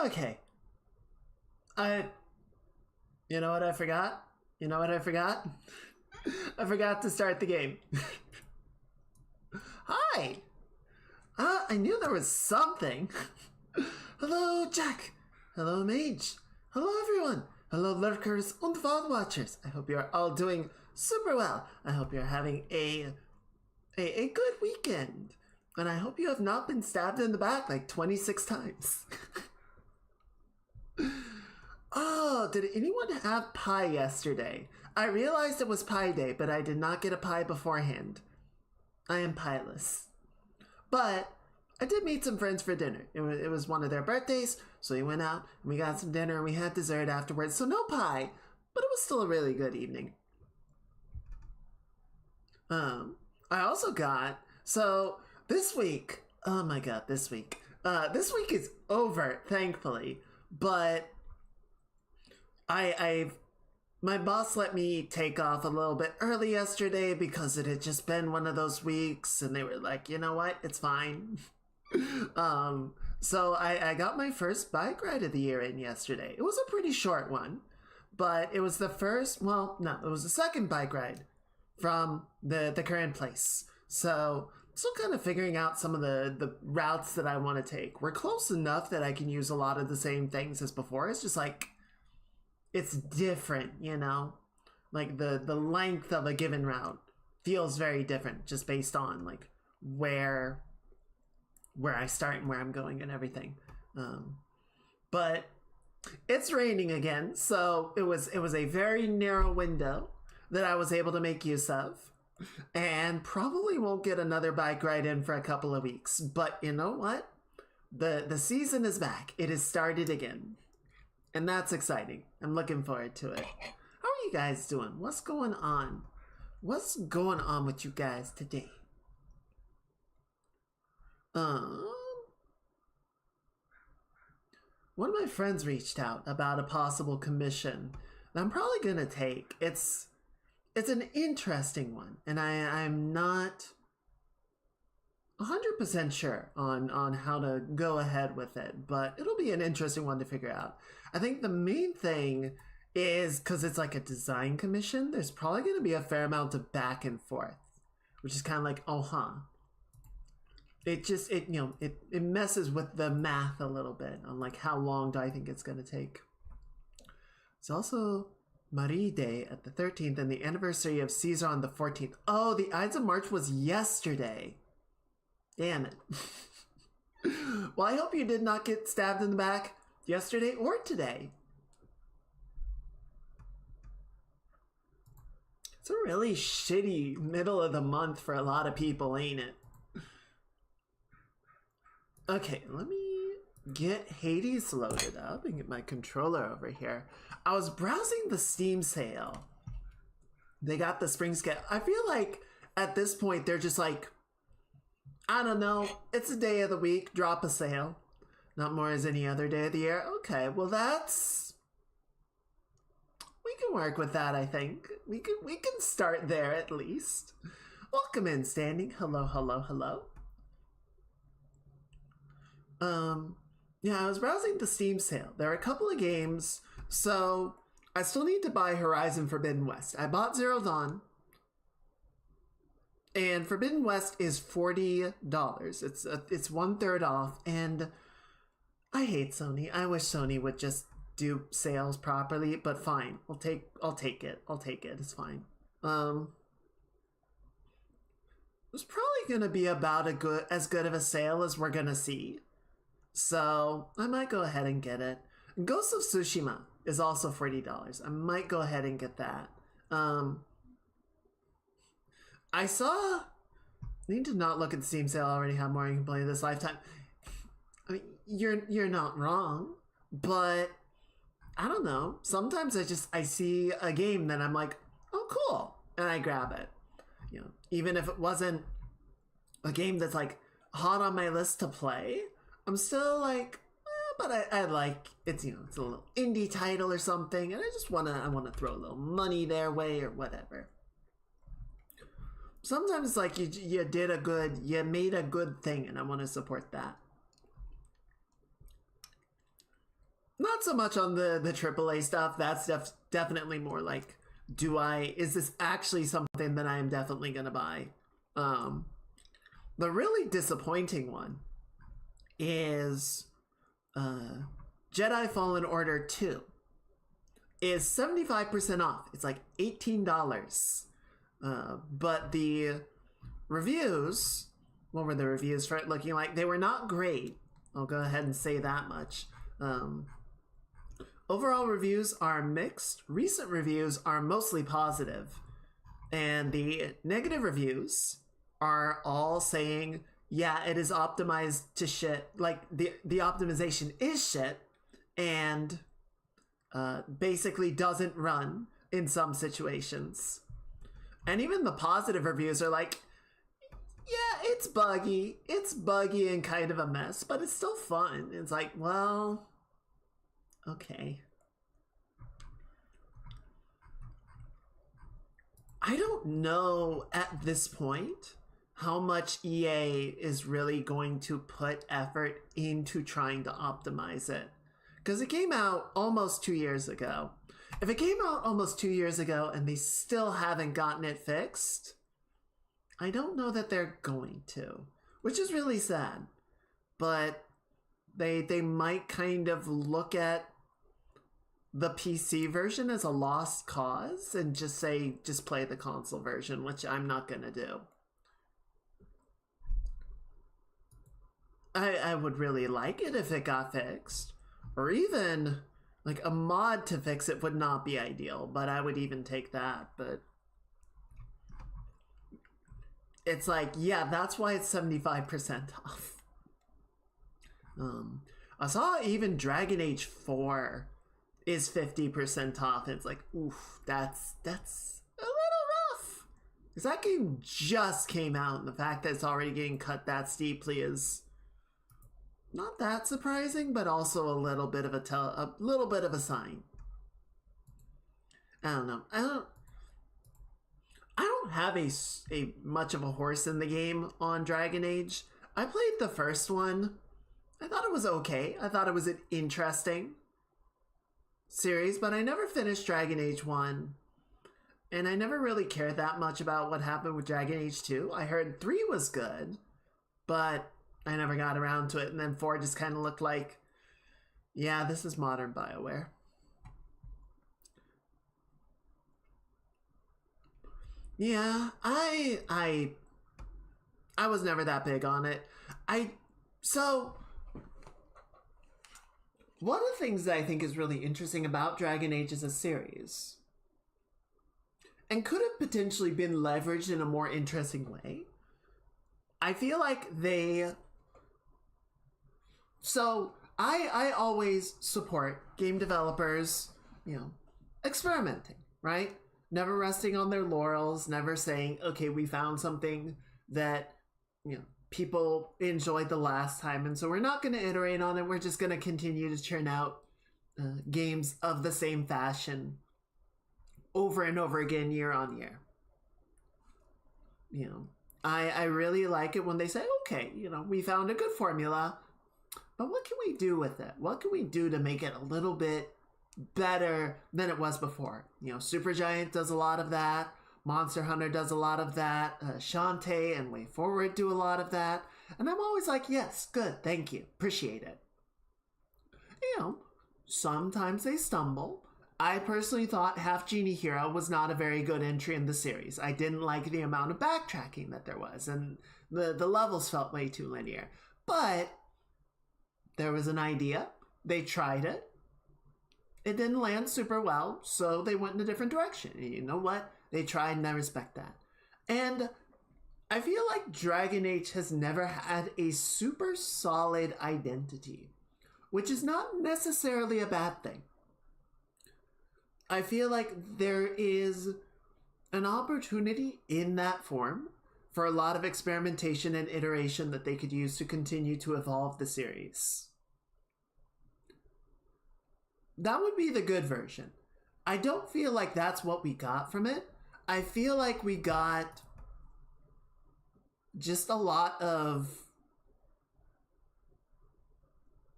Okay. I. You know what I forgot? You know what I forgot? I forgot to start the game. Hi! I knew there was something. Hello, Jack. Hello, Mage. Hello, everyone. Hello, lurkers and VOD watchers. I hope you are all doing super well. I hope you're having a good weekend. And I hope you have not been stabbed in the back like 26 times. Oh, did anyone have pie yesterday? I realized it was pie day, but I did not get a pie beforehand. I am pieless. But I did meet some friends for dinner. It was one of their birthdays, so we went out and we got some dinner and we had dessert afterwards. So no pie, but it was still a really good evening. I also got, so this week, oh my god, this week is over, thankfully, but my boss let me take off a little bit early yesterday because it had just been one of those weeks, and they were like, you know what, it's fine. So I got my first bike ride of the year in yesterday. It was a pretty short one, but it was the first, well, no, it was the second bike ride from the current place. So still kind of figuring out some of the routes that I want to take. We're close enough that I can use a lot of the same things as before. It's just like, it's different, you know? Like the length of a given route feels very different just based on like where I start and where I'm going and everything. But it's raining again, so it was a very narrow window that I was able to make use of, and probably won't get another bike ride in for a couple of weeks. But you know what? The season is back. It has started again. And that's exciting. I'm looking forward to it. How are you guys doing? What's going on? What's going on with you guys today? One of my friends reached out about a possible commission that I'm probably gonna take. It's an interesting one, and I'm not 100% sure on how to go ahead with it, but it'll be an interesting one to figure out. I think the main thing is because it's like a design commission, there's probably going to be a fair amount of back and forth, which is kind of like, oh, huh. It messes with the math a little bit on like how long do I think it's going to take. It's also Marie Day at the 13th and the anniversary of Caesar on the 14th. Oh, the Ides of March was yesterday. Damn it. Well, I hope you did not get stabbed in the back yesterday or today. It's a really shitty middle of the month for a lot of people, ain't it? Okay, let me get Hades loaded up and get my controller over here. I was browsing the Steam sale. They got the spring schedule. I feel like at this point they're just like, I don't know, it's a day of the week, drop a sale. Not more as any other day of the year. Okay, well that's... we can work with that, I think. We can start there at least. Welcome in, Standing. Hello, hello, hello. Yeah, I was browsing the Steam sale. There are a couple of games, so I still need to buy Horizon Forbidden West. I bought Zero Dawn, and Forbidden West is $40. It's 1/3 off, and I hate Sony. I wish Sony would just do sales properly, but fine. I'll take it. I'll take it. It's fine. It's probably gonna be about as good of a sale as we're gonna see. So I might go ahead and get it. Ghost of Tsushima is also $40. I might go ahead and get that. I saw... I need to not look at the Steam sale. I already have more you can play this lifetime. I mean, you're not wrong, but I don't know. Sometimes I see a game that I'm like, oh cool, and I grab it. You know, even if it wasn't a game that's like hot on my list to play, I'm still like, but I like it's, you know, it's a little indie title or something, and I wanna throw a little money their way or whatever. Sometimes like you made a good thing, and I want to support that. Not so much on the AAA stuff. That's definitely more like, is this actually something that I am definitely gonna buy? The really disappointing one is Jedi Fallen Order 2 is 75% off. It's like $18. But the reviews, what were the reviews for it looking like? They were not great. I'll go ahead and say that much. Overall reviews are mixed. Recent reviews are mostly positive. And the negative reviews are all saying, yeah, it is optimized to shit. Like, the optimization is shit. And basically doesn't run in some situations. And even the positive reviews are like, yeah, it's buggy and kind of a mess, but it's still fun. It's like, well, okay. I don't know at this point how much EA is really going to put effort into trying to optimize it. Because it came out almost 2 years ago. If it came out almost 2 years ago and they still haven't gotten it fixed, I don't know that they're going to, which is really sad. But they might kind of look at the PC version as a lost cause and just say, just play the console version, which I'm not going to do. I would really like it if it got fixed. Or even, like, a mod to fix it would not be ideal, but I would even take that. But it's like, yeah, that's why it's 75% off. I saw even Dragon Age 4 is 50% off. It's like, oof, that's a little rough. Because that game just came out, and the fact that it's already getting cut that steeply is not that surprising, but also a little bit of a sign. I don't know. I don't have a much of a horse in the game on Dragon Age. I played the first one. I thought it was okay. I thought it was an interesting series, but I never finished Dragon Age 1. And I never really cared that much about what happened with Dragon Age 2. I heard 3 was good, but I never got around to it. And then 4 just kind of looked like, yeah, this is modern BioWare. Yeah, I was never that big on it. So one of the things that I think is really interesting about Dragon Age as a series, and could have potentially been leveraged in a more interesting way, I feel like I always support game developers, experimenting, right? Never resting on their laurels, never saying, okay, we found something that, people enjoyed the last time, and so we're not going to iterate on it. We're just going to continue to churn out games of the same fashion over and over again, year on year. I really like it when they say, okay, we found a good formula, but what can we do with it? What can we do to make it a little bit better than it was before? Supergiant does a lot of that. Monster Hunter does a lot of that. Shantae and Way Forward do a lot of that. And I'm always like, yes, good, thank you, appreciate it. Sometimes they stumble. I personally thought Half Genie Hero was not a very good entry in the series. I didn't like the amount of backtracking that there was, and the levels felt way too linear. But there was an idea. They tried it. It didn't land super well, so they went in a different direction. And you know what? They tried, and I respect that. And I feel like Dragon Age has never had a super solid identity, which is not necessarily a bad thing. I feel like there is an opportunity in that form for a lot of experimentation and iteration that they could use to continue to evolve the series. That would be the good version. I don't feel like that's what we got from it. I feel like we got just a lot of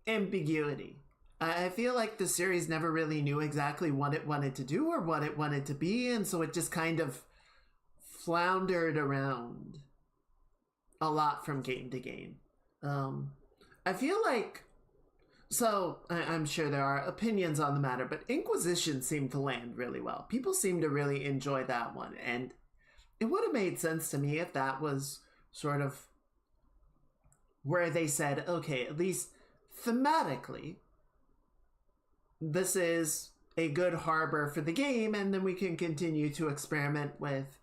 ambiguity. I feel like the series never really knew exactly what it wanted to do or what it wanted to be, and so it just kind of floundered around a lot from game to game. I feel like, so I'm sure there are opinions on the matter, but Inquisition seemed to land really well. People seem to really enjoy that one, and it would have made sense to me if that was sort of where they said, okay, at least thematically, this is a good harbor for the game, and then we can continue to experiment with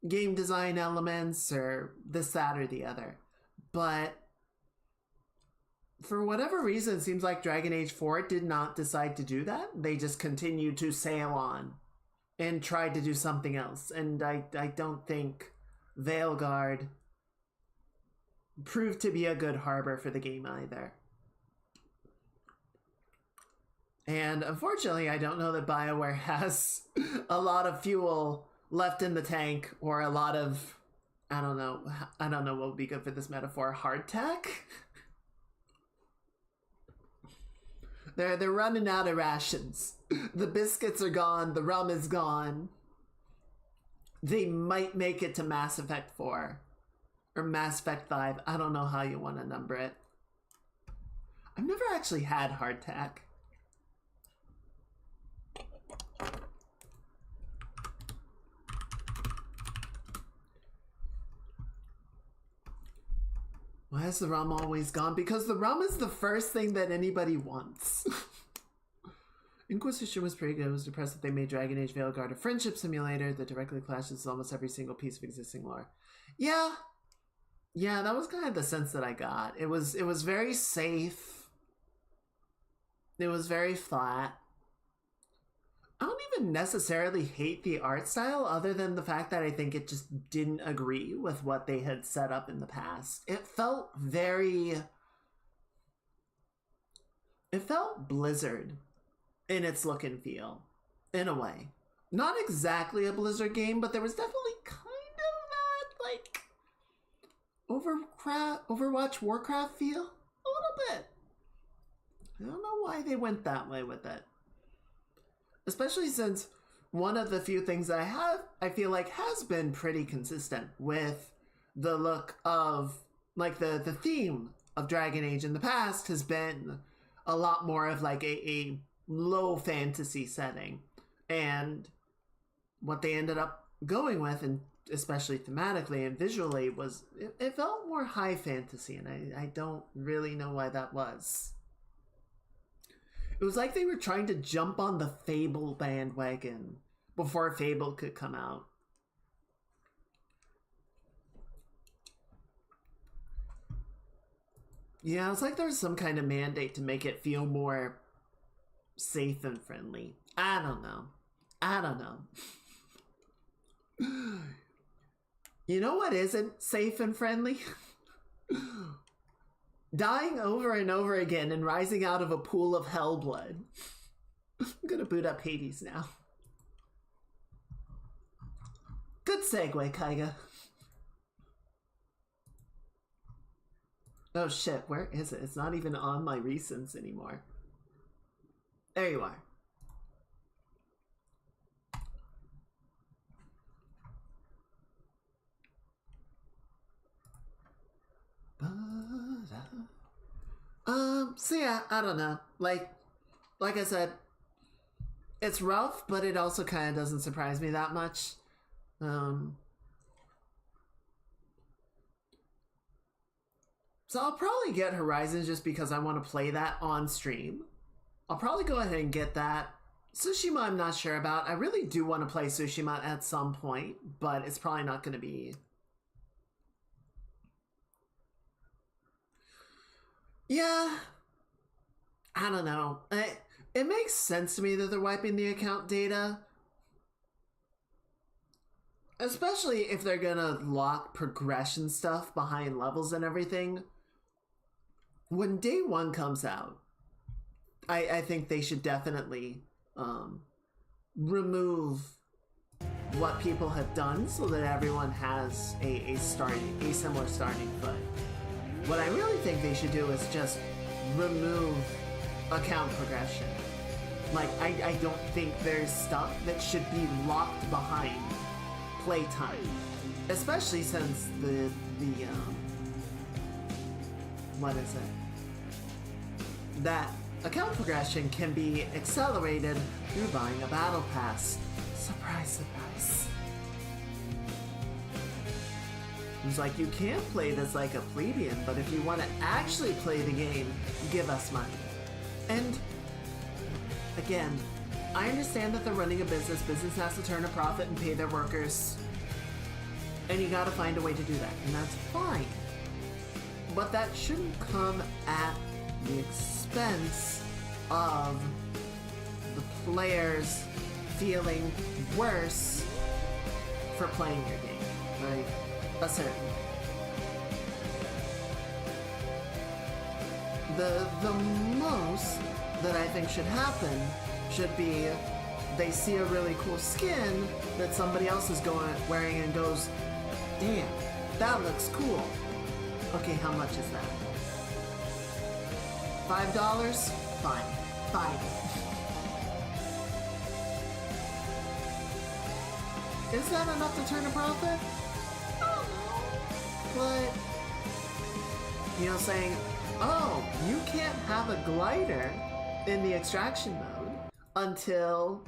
game design elements or this, that, or the other. But for whatever reason, it seems like Dragon Age 4 did not decide to do that. They just continued to sail on and tried to do something else. And I don't think Veilguard proved to be a good harbor for the game either. And unfortunately, I don't know that BioWare has a lot of fuel left in the tank, or a lot of, I don't know what would be good for this metaphor, hardtack? They're running out of rations. The biscuits are gone, the rum is gone. They might make it to Mass Effect 4 or Mass Effect 5. I don't know how you want to number it. I've never actually had hardtack. Why is the rum always gone? Because the rum is the first thing that anybody wants. Inquisition was pretty good. I was depressed that they made Dragon Age Veilguard a friendship simulator that directly clashes with almost every single piece of existing lore. Yeah, that was kind of the sense that I got. It was very safe. It was very flat. I don't even necessarily hate the art style, other than the fact that I think it just didn't agree with what they had set up in the past. It felt Blizzard in its look and feel, in a way. Not exactly a Blizzard game, but there was definitely kind of that, like, Overwatch, Warcraft feel, a little bit. I don't know why they went that way with it. Especially since one of the few things that I feel like has been pretty consistent with the look of, like, the theme of Dragon Age in the past has been a lot more of like a low fantasy setting. And what they ended up going with, and especially thematically and visually, was it felt more high fantasy, and I don't really know why that was. It was like they were trying to jump on the Fable bandwagon before Fable could come out. Yeah, it's like there was some kind of mandate to make it feel more safe and friendly. I don't know. You know what isn't safe and friendly? Dying over and over again and rising out of a pool of hell blood. I'm gonna boot up Hades now. Good segue, Kaiga. Oh shit, where is it? It's not even on my recents anymore. There you are. So yeah, I don't know. Like I said, it's rough, but it also kind of doesn't surprise me that much. So I'll probably get Horizon just because I want to play that on stream. I'll probably go ahead and get that. Tsushima I'm not sure about. I really do want to play Tsushima at some point, but it's probably not going to be... Yeah, I don't know. It makes sense to me that they're wiping the account data. Especially if they're gonna lock progression stuff behind levels and everything. When day one comes out, I think they should definitely remove what people have done so that everyone has a similar starting foot. What I really think they should do is just remove account progression. Like, I don't think there's stuff that should be locked behind playtime. Especially since the what is it? That account progression can be accelerated through buying a battle pass. Surprise, surprise. It's like, you can play this like a plebeian, but if you want to actually play the game, give us money. And again, I understand that they're running a business. Business has to turn a profit and pay their workers. And you gotta find a way to do that, and that's fine. But that shouldn't come at the expense of the players feeling worse for playing your game, right? A certain way. The most that I think should happen should be they see a really cool skin that somebody else is wearing and goes, damn, that looks cool. Okay, how much is that? $5? Fine. Fine. Is that enough to turn a profit? But, saying, oh, you can't have a glider in the extraction mode until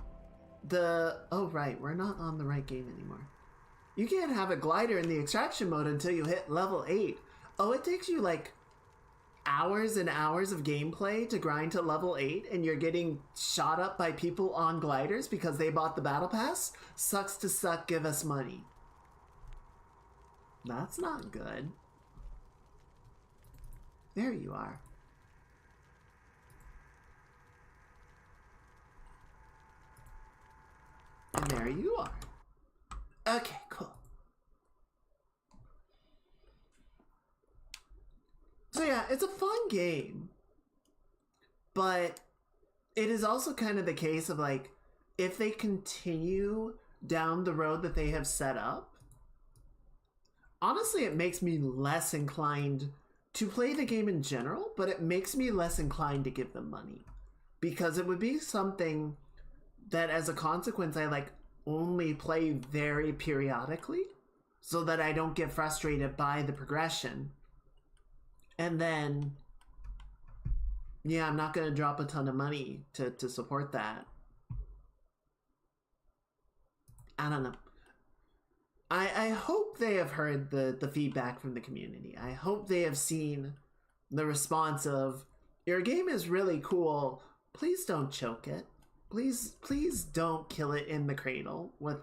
oh right, we're not on the right game anymore. You can't have a glider in the extraction mode until you hit level 8. Oh, it takes you like hours and hours of gameplay to grind to level 8, and you're getting shot up by people on gliders because they bought the battle pass? Sucks to suck, give us money. That's not good. There you are. And there you are. Okay, cool. So yeah, it's a fun game. But it is also kind of the case of like, if they continue down the road that they have set up, honestly, it makes me less inclined to play the game in general, but it makes me less inclined to give them money. Because it would be something that as a consequence I like only play very periodically so that I don't get frustrated by the progression. And then, yeah, I'm not going to drop a ton of money to support that. I don't know. I hope they have heard the feedback from the community. I hope they have seen the response of, your game is really cool. Please don't choke it. Please don't kill it in the cradle with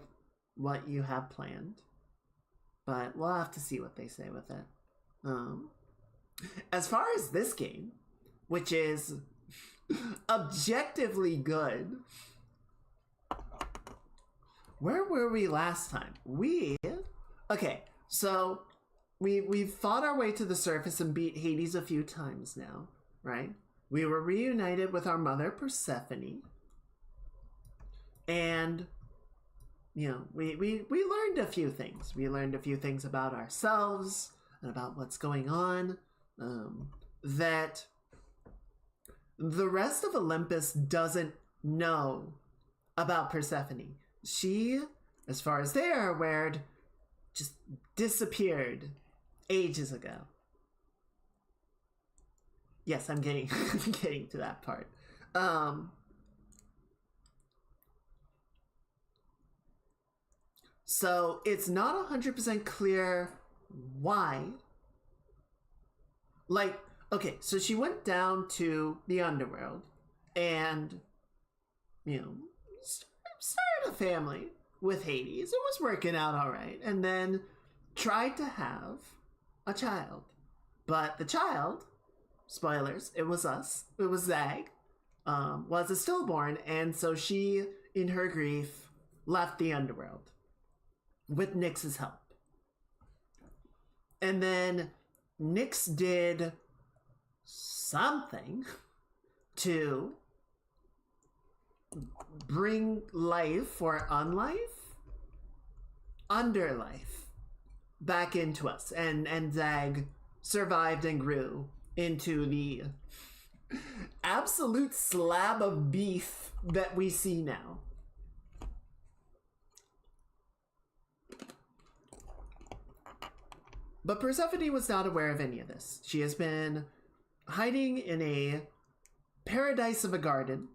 what you have planned. But we'll have to see what they say with it. As far as this game, which is objectively good, where were we last time? Okay, so we've fought our way to the surface and beat Hades a few times now, right? We were reunited with our mother, Persephone. And, we learned a few things. We learned a few things about ourselves and about what's going on. That the rest of Olympus doesn't know about Persephone. She, as far as they're aware, just disappeared ages ago. Yes, I'm getting to that part. So it's not 100% clear why. Like, okay, so she went down to the underworld and, started a family with Hades. It was working out all right. And then tried to have a child. But the child, spoilers, it was us. It was Zag, was a stillborn. And so she, in her grief, left the underworld with Nyx's help. And then Nyx did something to bring life or underlife back into us, and Zag survived and grew into the absolute slab of beef that we see now. But Persephone was not aware of any of this. She has been hiding in a paradise of a garden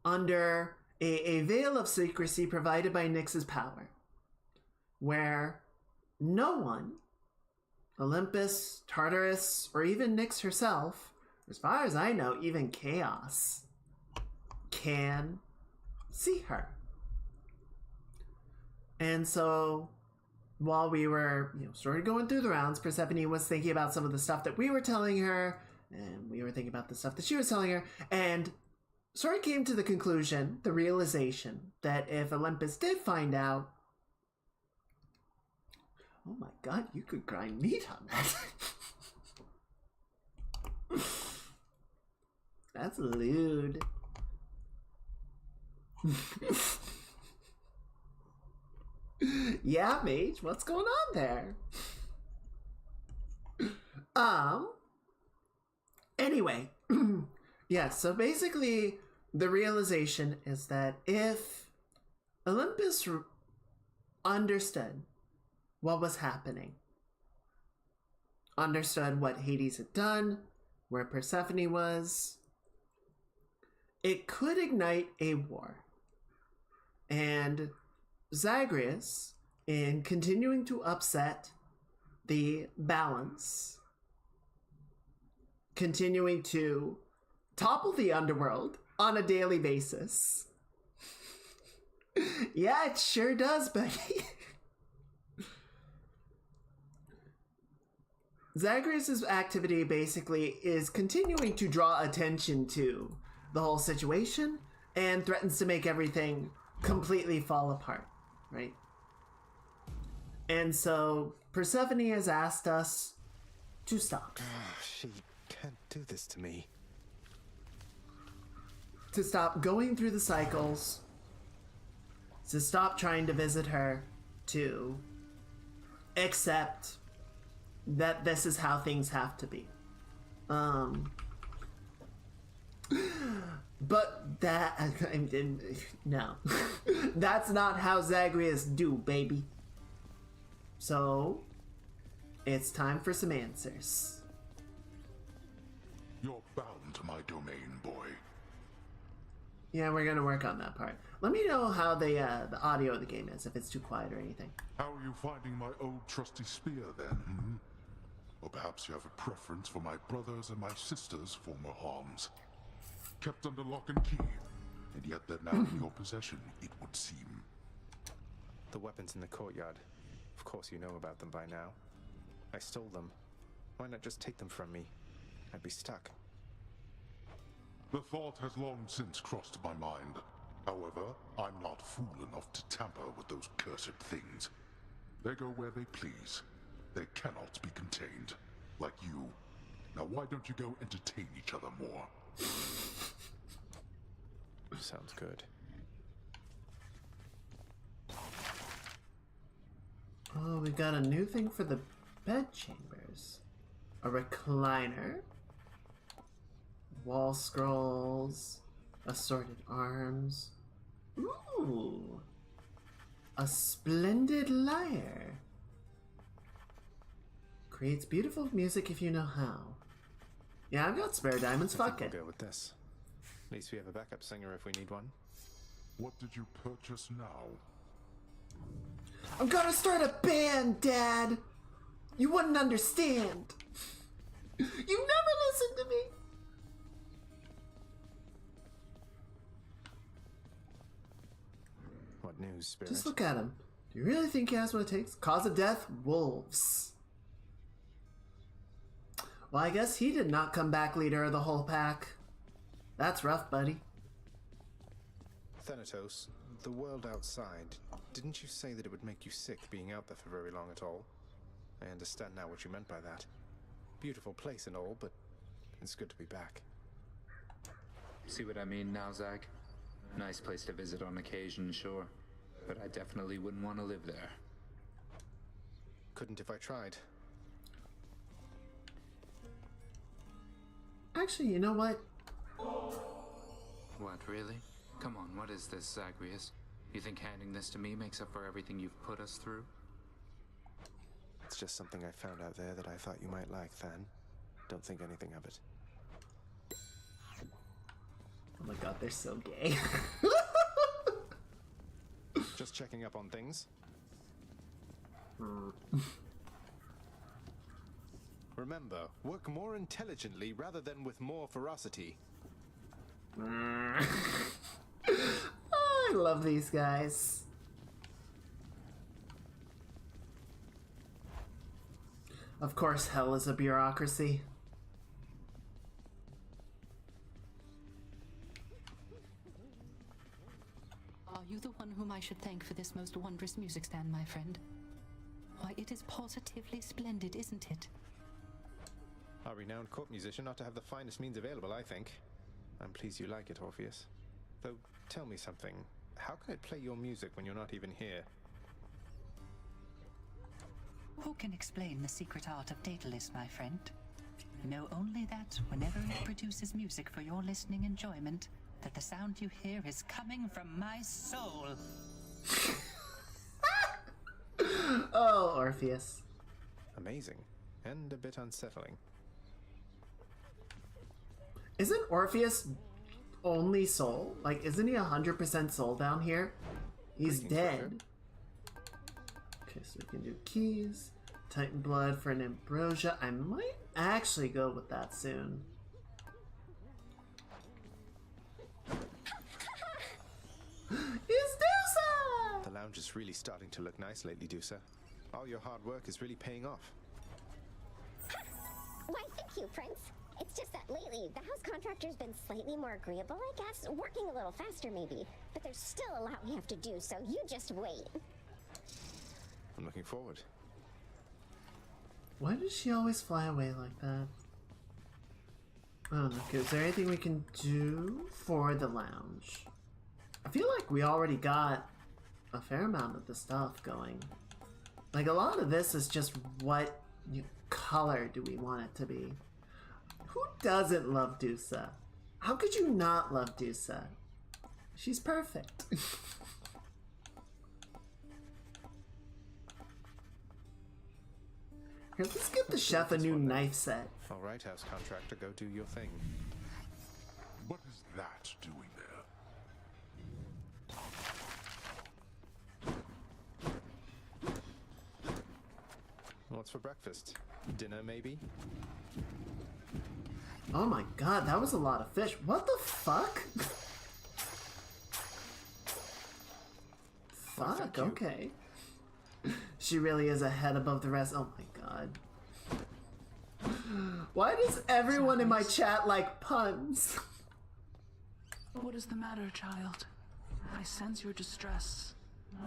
under a veil of secrecy provided by Nyx's power, where no one, Olympus, Tartarus, or even Nyx herself, as far as I know, even Chaos, can see her. And so, while we were, sort of going through the rounds, Persephone was thinking about some of the stuff that we were telling her, and we were thinking about the stuff that she was telling her, and sort of came to the conclusion, the realization, that if Olympus did find out, oh my god, you could grind meat on that. That's lewd. Yeah, Mage, what's going on there? Anyway, yeah, so basically the realization is that if Olympus understood what was happening, understood what Hades had done, where Persephone was, it could ignite a war. And Zagreus, in continuing to upset the balance, continuing to topple the underworld on a daily basis. Yeah, it sure does, buddy. Zagreus' activity basically is continuing to draw attention to the whole situation and threatens to make everything completely fall apart, right? And so Persephone has asked us to stop. She can't do this to me. To stop going through the cycles, to stop trying to visit her, to accept that this is how things have to be. But that, no. That's not how Zagreus do, baby. So, it's time for some answers. You're bound to my domain, boy. Yeah, we're gonna work on that part. Let me know how the audio of the game is, if it's too quiet or anything. How are you finding my old trusty spear, then, Or perhaps you have a preference for my brother's and my sister's former harms. Kept under lock and key, and yet they're now in your possession, it would seem. The weapons in the courtyard. Of course you know about them by now. I stole them. Why not just take them from me? I'd be stuck. The thought has long since crossed my mind. However, I'm not fool enough to tamper with those cursed things. They go where they please. They cannot be contained. Like you. Now why don't you go entertain each other more? Sounds good. Oh, we got a new thing for the bed chambers. A recliner. Wall scrolls. Assorted arms. Ooh. A splendid lyre. Creates beautiful music if you know how. Yeah, I've got spare diamonds, fuck it. We'll go with this. At least we have a backup singer if we need one. What did you purchase now? I'm gonna start a band, Dad! You wouldn't understand. You never listened to me. What news, Spirit? Just look at him. Do you really think he has what it takes? Cause of death? Wolves. Well, I guess he did not come back leader of the whole pack. That's rough, buddy. Thanatos, the world outside, didn't you say that it would make you sick being out there for very long at all? I understand now what you meant by that. Beautiful place and all, but it's good to be back. See what I mean now, Zag? Nice place to visit on occasion, sure. But I definitely wouldn't want to live there. Couldn't if I tried. Actually, you know what? What, really? Come on, what is this, Zagreus? You think handing this to me makes up for everything you've put us through? It's just something I found out there that I thought you might like, Than. Don't think anything of it. Oh my god, they're so gay. Just checking up on things. Remember, work more intelligently rather than with more ferocity. I love these guys. Of course, hell is a bureaucracy. Are you the one whom I should thank for this most wondrous music stand, my friend? Why, it is positively splendid, isn't it? A renowned court musician ought to have the finest means available, I think. I'm pleased you like it, Orpheus. Though, tell me something. How can it play your music when you're not even here? Who can explain the secret art of Daedalus, my friend? Know only that whenever it produces music for your listening enjoyment, that the sound you hear is coming from my soul. Oh, Orpheus. Amazing. And a bit unsettling. Isn't Orpheus only soul? Like, isn't he 100% soul down here? He's Freaking dead. Okay, so we can do keys. Titan blood for an ambrosia. I might actually go with that soon. It's Dusa! The lounge is really starting to look nice lately, Dusa. All your hard work is really paying off. Why, thank you, Prince. It's just that lately, the house contractor's been slightly more agreeable, I guess. Working a little faster, maybe. But there's still a lot we have to do, so you just wait. I'm looking forward. Why does she always fly away like that? I don't know. Okay, is there anything we can do for the lounge? I feel like we already got a fair amount of the stuff going. Like, a lot of this is just what color do we want it to be? Who doesn't love Dusa? How could you not love Dusa? She's perfect. Here, let's give the chef a new knife set. All right, house contractor, go do your thing. What is that doing there? What's for breakfast? Dinner, maybe? Oh my god, that was a lot of fish. What the fuck? Fuck, thank you. okay. She really is a head above the rest. Oh my god. Why does everyone in my chat like puns? What is the matter, child? I sense your distress,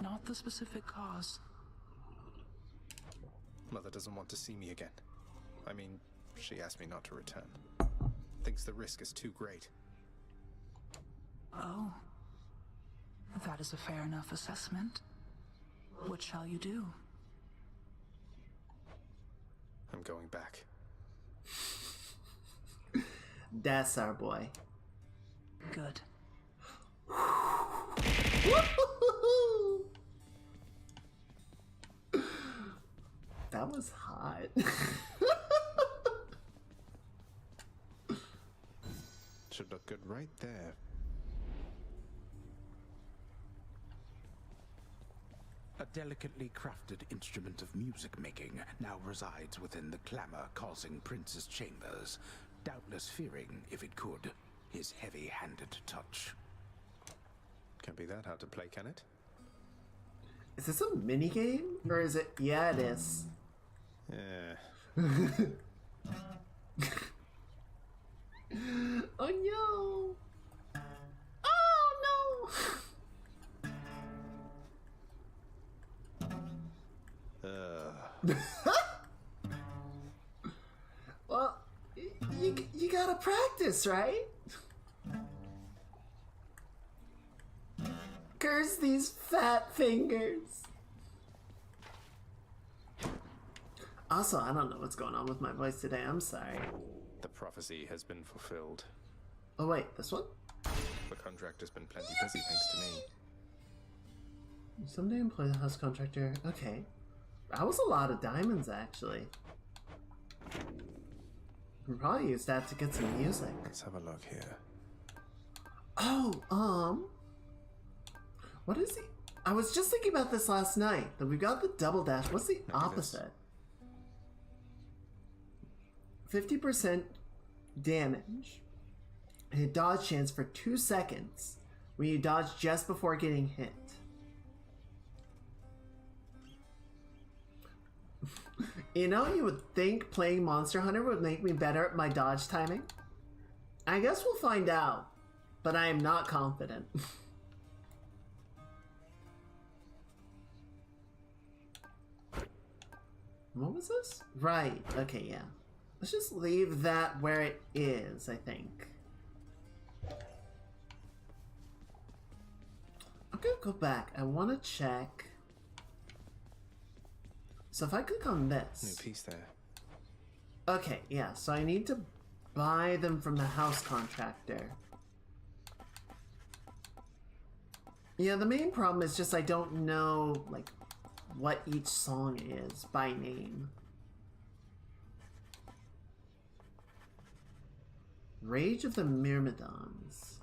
not the specific cause. Mother doesn't want to see me again. I mean, she asked me not to return. Thinks the risk is too great. Oh, that is a fair enough assessment. What shall you do? I'm going back. That's our boy. Good. That was hot. Should look good right there. A delicately crafted instrument of music making now resides within the clamor causing Prince's chambers, doubtless fearing, if it could, his heavy-handed touch. Can't be that hard to play, can it? Is this a mini game? Or is it? Yeah, it is. Yeah. Oh no! Oh no! Well, you gotta practice, right? Curse these fat fingers. Also, I don't know what's going on with my voice today. I'm sorry. The prophecy has been fulfilled. Oh wait, this one? The contractor's been plenty busy thanks to me. Someday employ the house contractor. Okay. That was a lot of diamonds, actually. We can probably use that to get some music. Let's have a look here. Oh, what is he? I was just thinking about this last night, that we've got the double dash. What's the opposite? 50% damage. And a dodge chance for 2 seconds when you dodge just before getting hit. You know, you would think playing Monster Hunter would make me better at my dodge timing. I guess we'll find out, but I am not confident. What was this? Right, okay, yeah. Let's just leave that where it is, I think. I'm gonna go back. I want to check. So if I click on this. New piece there. Okay, yeah, so I need to buy them from the house contractor. Yeah, the main problem is just I don't know, like, what each song is by name. Rage of the Myrmidons.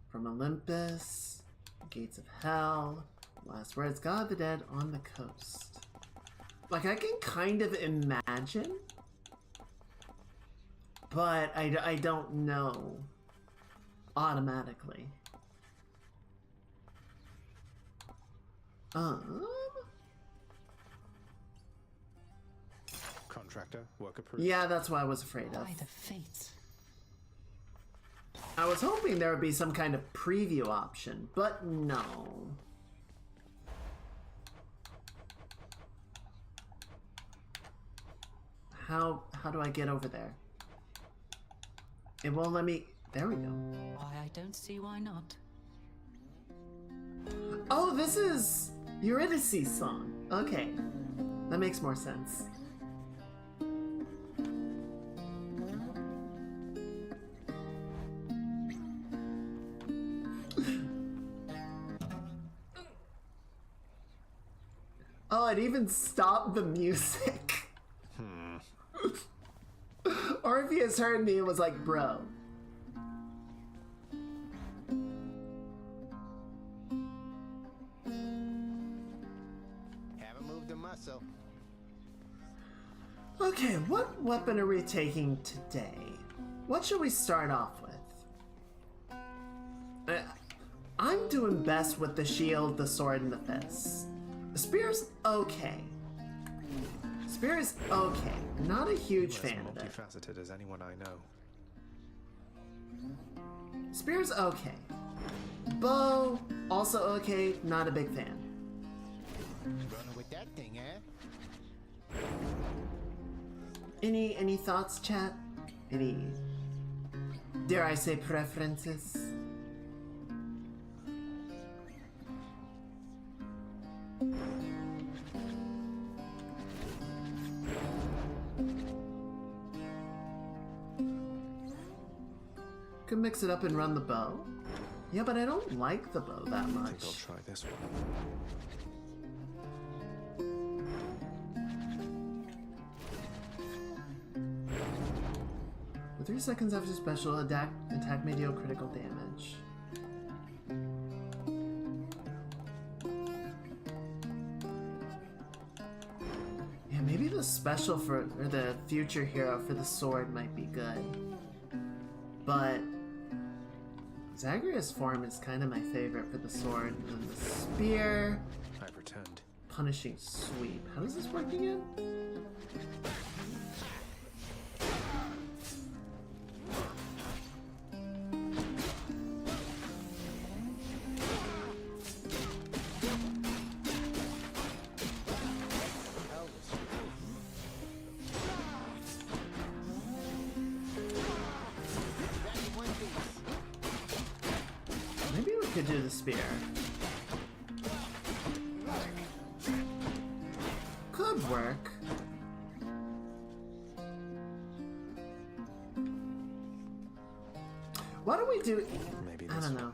From Olympus, Gates of Hell, Last Words, God of the Dead on the Coast. Like, I can kind of imagine, but I don't know automatically. Contractor, work approved. Yeah, that's what I was afraid of. By the fates. I was hoping there would be some kind of preview option, but no. How do I get over there? It won't let me. There we go. Why, I don't see why not. Oh, this is Eurydice's song. Okay, that makes more sense. Oh, it even stopped the music. Orpheus heard me and was like, bro. Haven't moved a muscle. Okay, what weapon are we taking today? What should we start off with? I'm doing best with the shield, the sword, and the fist. The spear's okay. Spear is okay. Not a huge fan of it. Multifaceted as anyone I know. Spear's okay. Bow, also okay. Not a big fan. Running with that thing, eh? Any thoughts, chat? Any, dare I say, preferences? Could mix it up and run the bow. Yeah, but I don't like the bow that I much. think I'll try this one. For 3 seconds after special, attack may deal critical damage. Yeah, maybe the special for, or the future hero for the sword might be good. But Zagreus' form is kind of my favorite for the sword. And then the spear. I've returned. Punishing sweep. How does this work again? Maybe we could do the spear. Could work. Why don't we do... Maybe I this don't know.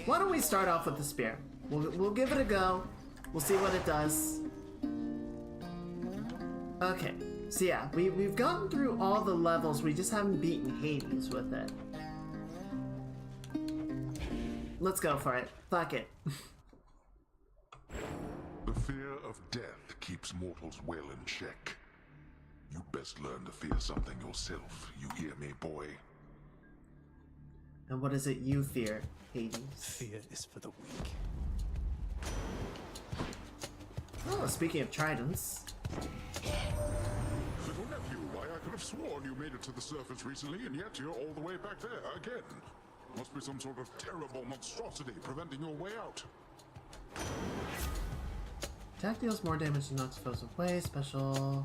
Why don't we start off with the spear? We'll give it a go. We'll see what it does. Okay, so yeah, we've gotten through all the levels, we just haven't beaten Hades with it. Let's go for it. Fuck it. The fear of death keeps mortals well in check. You best learn to fear something yourself, you hear me, boy? And what is it you fear, Hades? Fear is for the weak. Oh, speaking of tridents. Little nephew, why I could have sworn you made it to the surface recently, and yet you're all the way back there again. Must be some sort of terrible monstrosity preventing your way out. Attack deals more damage than knocks foes away. Special.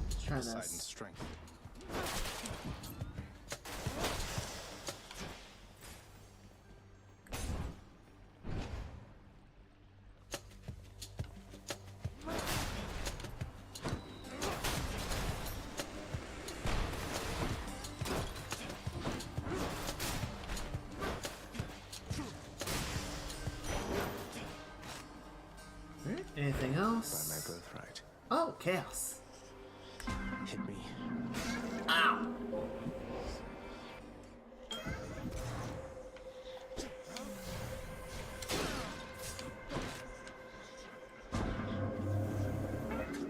Let's try Poseidon's this. strength. Alright, anything By my else? birthright. Oh, chaos. Hit me. Ow!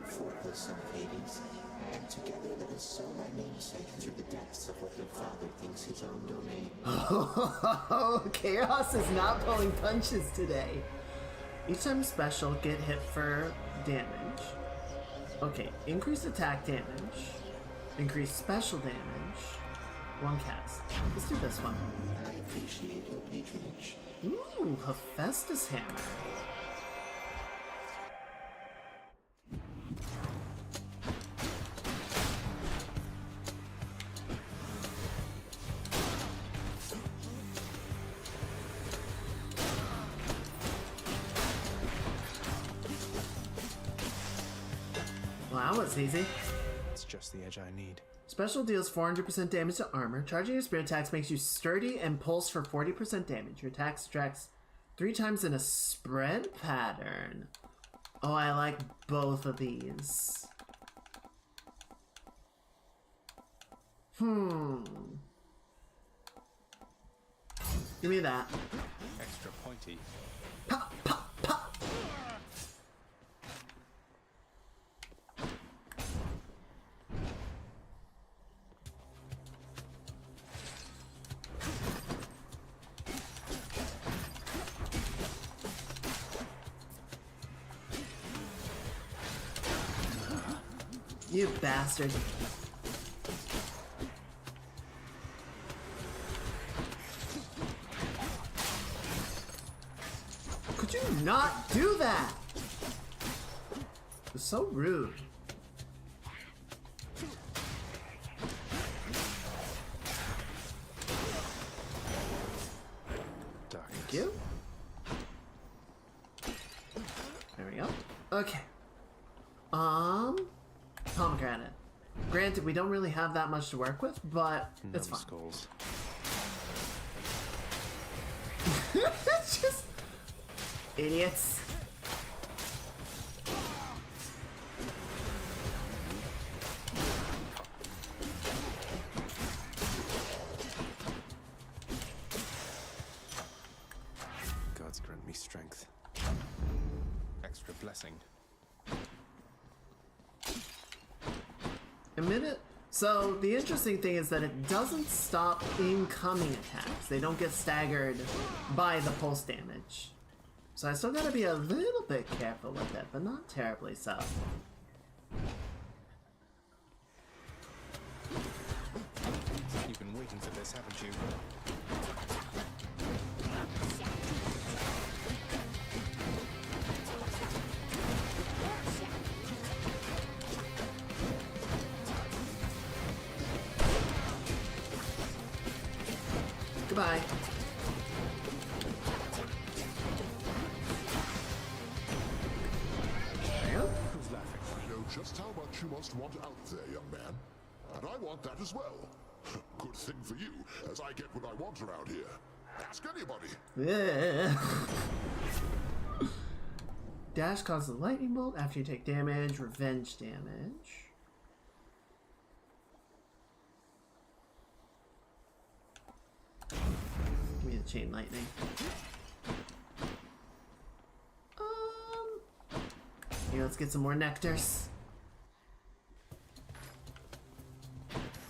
Forth the son of Hades, and together let us sow my namesake through the depths of what your father thinks his own domain. Oh, chaos is not pulling punches today. Each time special, get hit for damage. Okay, increase attack damage. Increase special damage. One cast. Let's do this one. I appreciate your patronage. Ooh, Hephaestus hammer. Wow, that was easy. It's just the edge I need. Special deals 400% damage to armor. Charging your spear attacks makes you sturdy and pulse for 40% damage. Your attack tracks 3 times in a spread pattern. Oh, I like both of these. Give me that. Extra pointy. Pop, pop, pop. You bastard. Could you not do that? It's so rude. Darkness. Thank you. There we go. Okay. Pomegranate. Granted, we don't really have that much to work with, but it's fine. Numbskulls. It's just idiots. Gods grant me strength. Extra blessing. A minute. So the interesting thing is that it doesn't stop incoming attacks. They don't get staggered by the pulse damage. So I still gotta be a little bit careful with it, but not terribly so. You've been waiting for this, haven't you? Bye-bye. Well, Who's laughing? I know just how much you must want out there, young man. And I want that as well. Good thing for you, as I get what I want around here. Ask anybody. yeah. Dash causes a lightning bolt after you take damage. Revenge damage. Give me the chain lightning. Here, let's get some more nectars.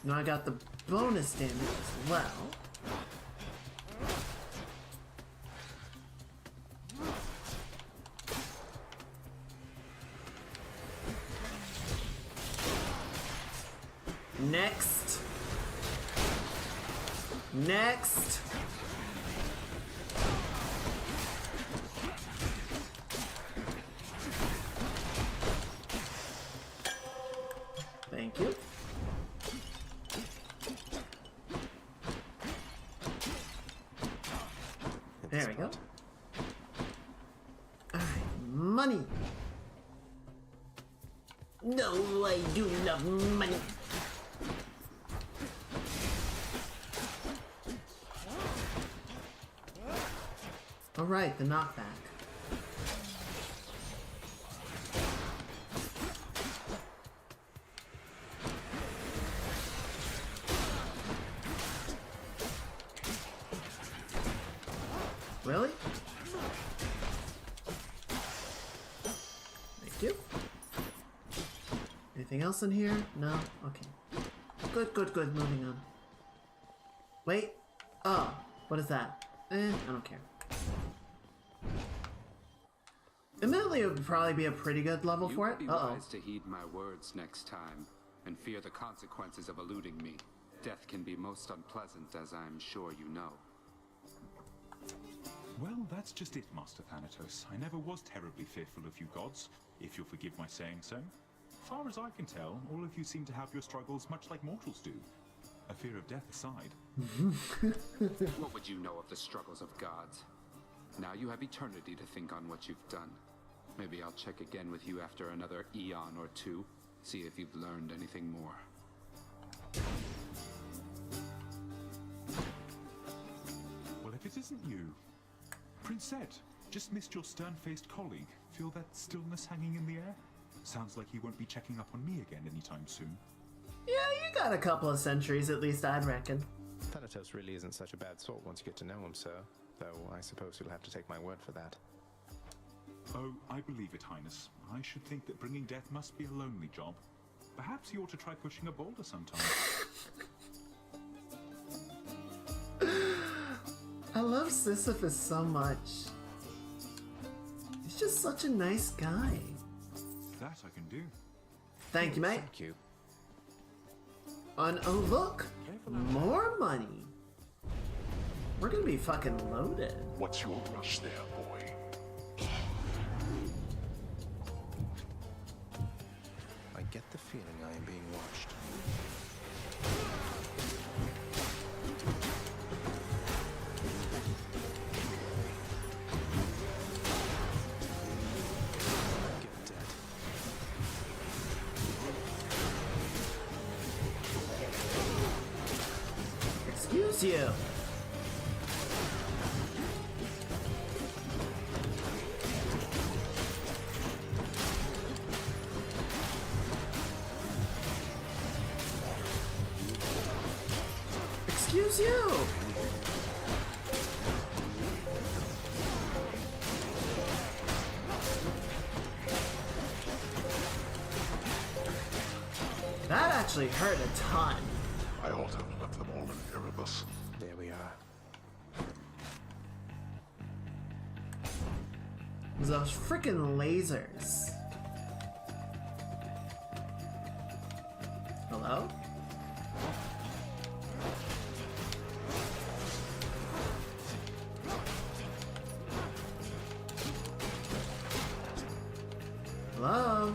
Now I got the bonus damage as well. Next. Next. Thank you. There we go. Alright, money. No, I do love money. Alright, the knockback. Really? Thank you. Anything else in here? No? Okay. Good, good, good. Moving on. Wait. Oh, what is that? I don't care. Admittedly, it would probably be a pretty good level for it. Be wise to heed my words next time, and fear the consequences of eluding me. Death can be most unpleasant, as I'm sure you know. Well, that's just it, Master Thanatos. I never was terribly fearful of you gods, if you'll forgive my saying so. Far as I can tell, all of you seem to have your struggles much like mortals do. A fear of death aside. What would you know of the struggles of gods? Now you have eternity to think on what you've done. Maybe I'll check again with you after another eon or two, see if you've learned anything more. Well, if it isn't you... Princette, just missed your stern-faced colleague. Feel that stillness hanging in the air? Sounds like he won't be checking up on me again anytime soon. Yeah, you got a couple of centuries at least, I'd reckon. Thanatos really isn't such a bad sort once you get to know him, sir. Though I suppose you'll have to take my word for that. Oh, I believe it, Highness. I should think that bringing death must be a lonely job. Perhaps you ought to try pushing a boulder sometime. I love Sisyphus so much. He's just such a nice guy. That I can do. Thank you, mate. Thank you. And oh look, more money. We're gonna be fucking loaded. What's your rush there, boy? I get the feeling I am being watched. Get dead. Excuse you. Excuse you. That actually hurt a ton. I ought to have left them all in Erebus. There we are. Those freaking lasers. Hello? Hello?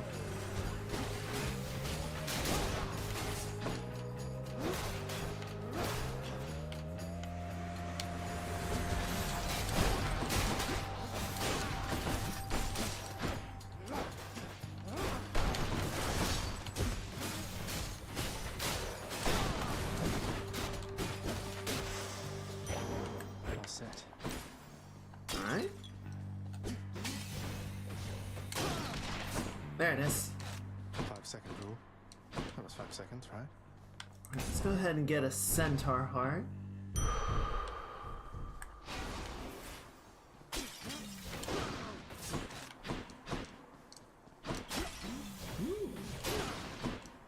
There it is. 5-second rule. That was 5 seconds, right? Let's go ahead and get a centaur heart.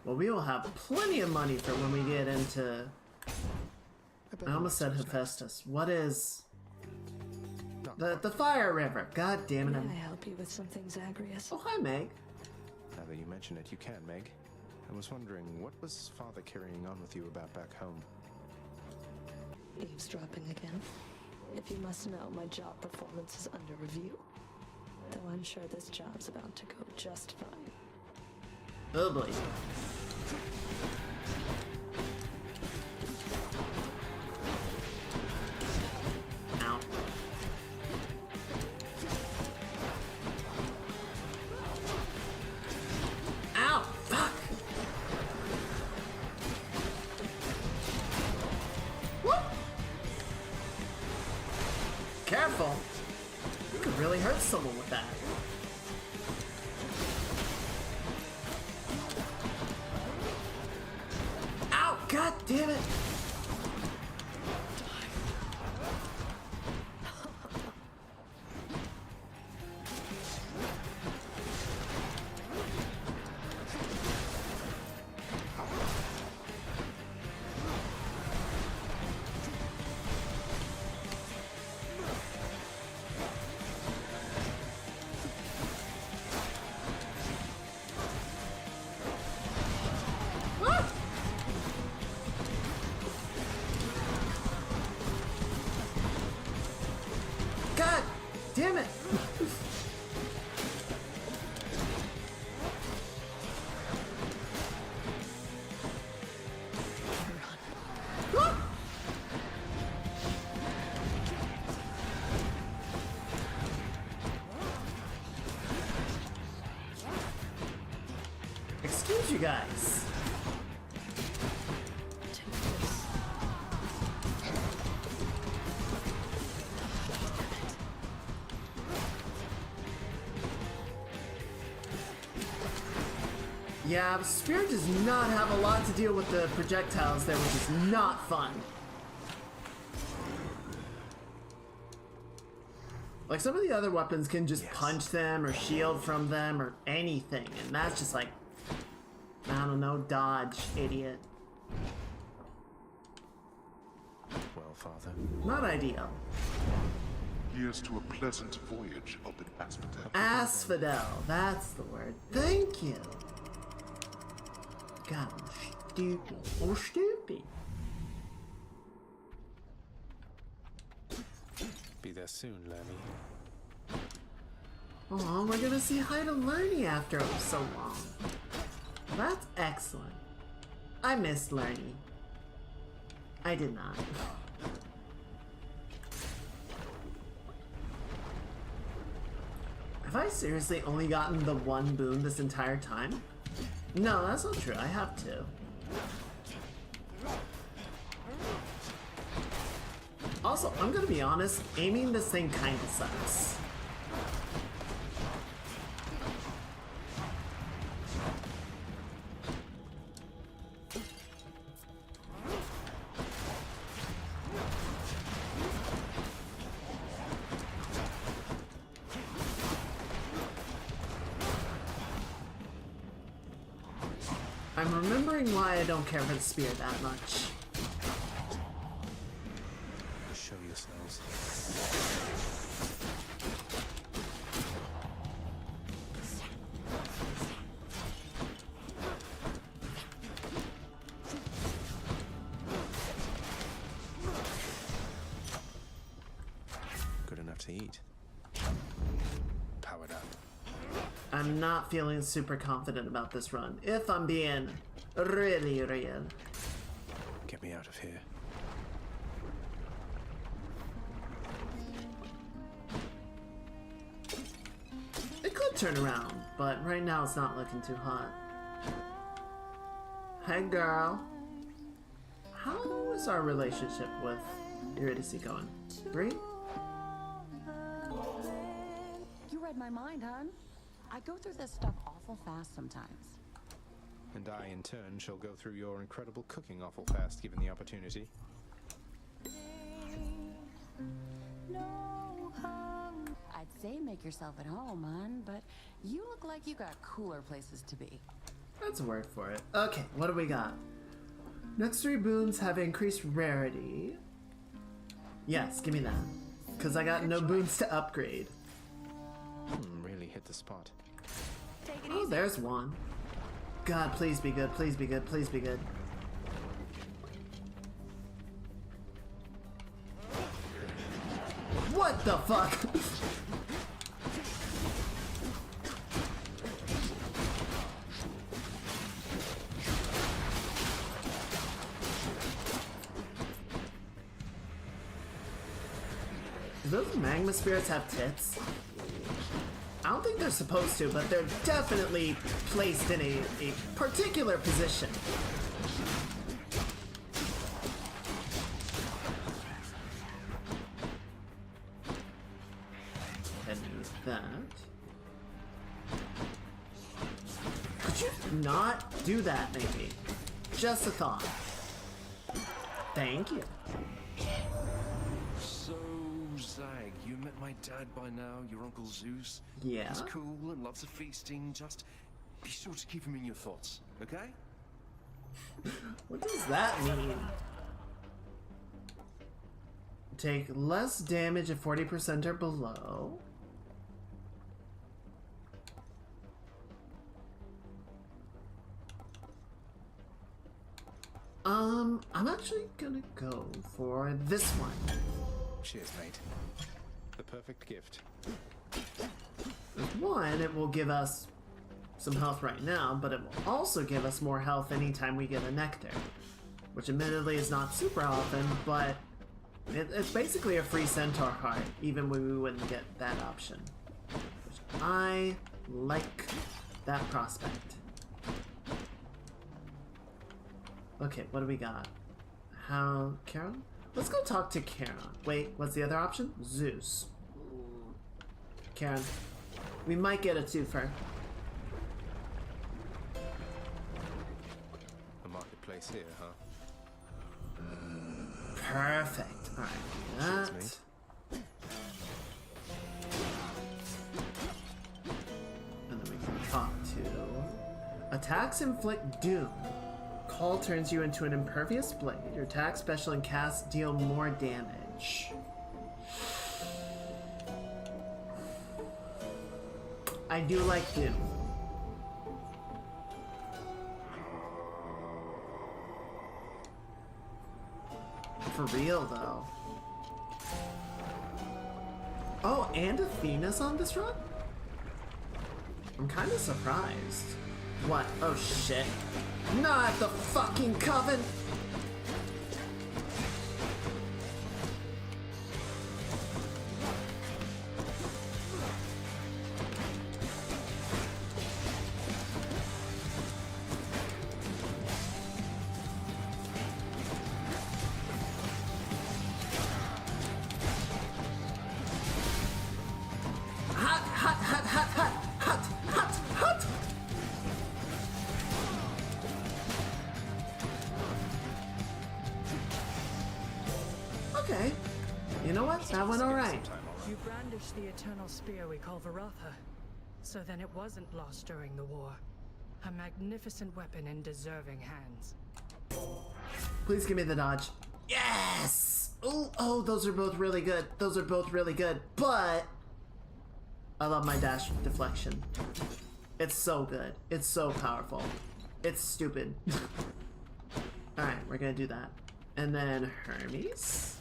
Well, we will have plenty of money for when we get into... I almost said Hephaestus. What is... The Fire River. God damn it. Can I help you with something, Zagreus? Oh, hi, Meg. Now that you mention it, you can, Meg. I was wondering, what was Father carrying on with you about back home? Eavesdropping again. If you must know, my job performance is under review. Though I'm sure this job's about to go just fine. Oh boy. Ow. Ow! Fuck! Whoop! Careful! You could really hurt someone with that. God damn it! God damn it! Excuse you guys. Yeah, Spirit does not have a lot to deal with the projectiles there, which is not fun. Like, some of the other weapons can just punch them or shield from them or anything, and that's just like, I don't know, dodge, idiot. Well, Father. Not ideal. Here's to a pleasant voyage up in Asphodel. Asphodel, that's the word. Thank you. God, I'm stupid. I'm stupid. Be there soon, Lemmy. Oh, we're gonna see hi to Lernie after so long. That's excellent. I missed Lernie. I did not. Have I seriously only gotten the one boon this entire time? No, that's not true. I have two. Also, I'm gonna be honest, aiming this thing kinda sucks. I'm remembering why I don't care for the spear that much. Show yourselves. Good enough to eat. Powered up. I'm not feeling super confident about this run, if I'm being really real. Get me out of here. It could turn around, but right now it's not looking too hot. Hey girl. How is our relationship with Eurydice going? 3? You read my mind, hon. I go through this stuff often. awful fast sometimes. And I, in turn, shall go through your incredible cooking awful fast, given the opportunity. I'd say make yourself at home, hon, but you look like you got cooler places to be. That's a word for it. Okay, what do we got? Next 3 boons have increased rarity. Yes, give me that. Because I got no boons to upgrade. Really hit the spot. Oh, there's one. God, please be good, please be good, please be good. What the fuck? Do those magma spirits have tits? I don't think they're supposed to, but they're definitely placed in a particular position. And that. Could you not do that, maybe? Just a thought. Thank you. So, Zag, you met my dad by now, your Uncle Zeus? Yeah. He's cool and loves of feasting, just be sure to keep him in your thoughts, okay? What does that mean? Take less damage if 40% or below. I'm actually gonna go for this one. Cheers, mate. The perfect gift. One, it will give us some health right now, but it will also give us more health anytime we get a nectar. Which admittedly is not super often, but it's basically a free centaur heart, even when we wouldn't get that option. Which I like that prospect. Okay, what do we got? How... Charon? Let's go talk to Charon. Wait, what's the other option? Zeus. Charon. We might get a twofer. The marketplace here, huh? Perfect. Alright, that. Cheers, And then we can talk to... Attacks inflict doom. Call turns you into an impervious blade. Your attack, special, and cast deal more damage. I do like doom. For real, though. Oh, and Athena's on this run? I'm kind of surprised. What? Oh, shit. Not the fucking coven! Hot, hot, hot, hot, hot, hot, hot, hot! Okay. You know what? That went alright. You brandished the eternal spear we call Varatha. So then it wasn't lost during the war. A magnificent weapon in deserving hands. Please give me the dodge. Yes! Ooh, oh, those are both really good. Those are both really good. But I love my dash deflection. It's so good. It's so powerful. It's stupid. Alright, we're gonna do that. And then Hermes.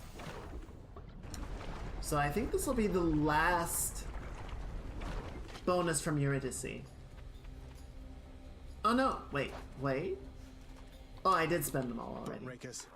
So I think this will be the last bonus from Eurydice. Oh no, wait. Oh, I did spend them all already. Rakers.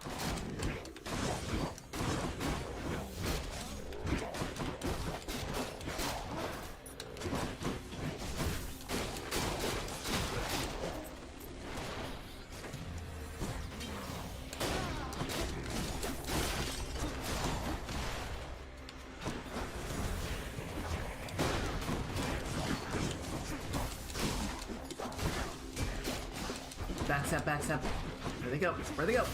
backstep, backstep. Where they go? Where they go?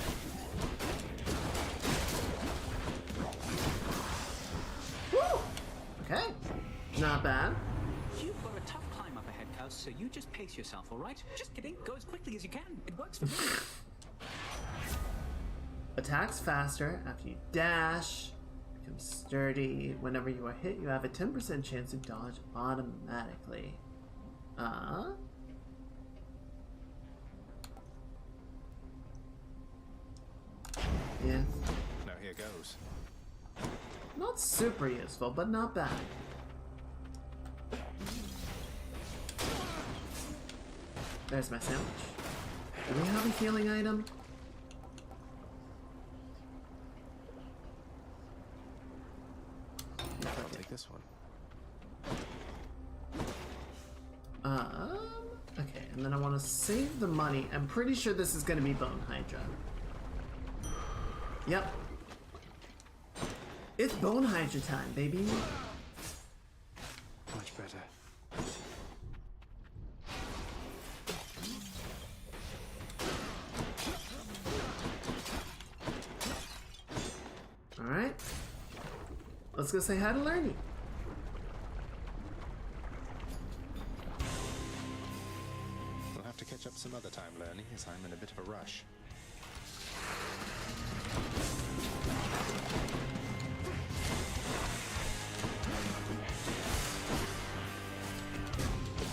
Woo! Okay. Not bad. You've got a tough climb up ahead, Cuz, so you just pace yourself, alright? Just kidding. Go as quickly as you can. It works for me. Attacks faster after you dash. Becomes sturdy. Whenever you are hit, you have a 10% chance to dodge automatically. Yeah. Now here goes. Not super useful, but not bad. There's my sandwich. Do we have a healing item? I'll take this one. Okay, and then I want to save the money. I'm pretty sure this is going to be Bone Hydra. Yep. It's Bone Hydra time, baby. Much better. Alright. Let's go say hi to Lernie. We'll have to catch up some other time, Lernie, as I'm in a bit of a rush.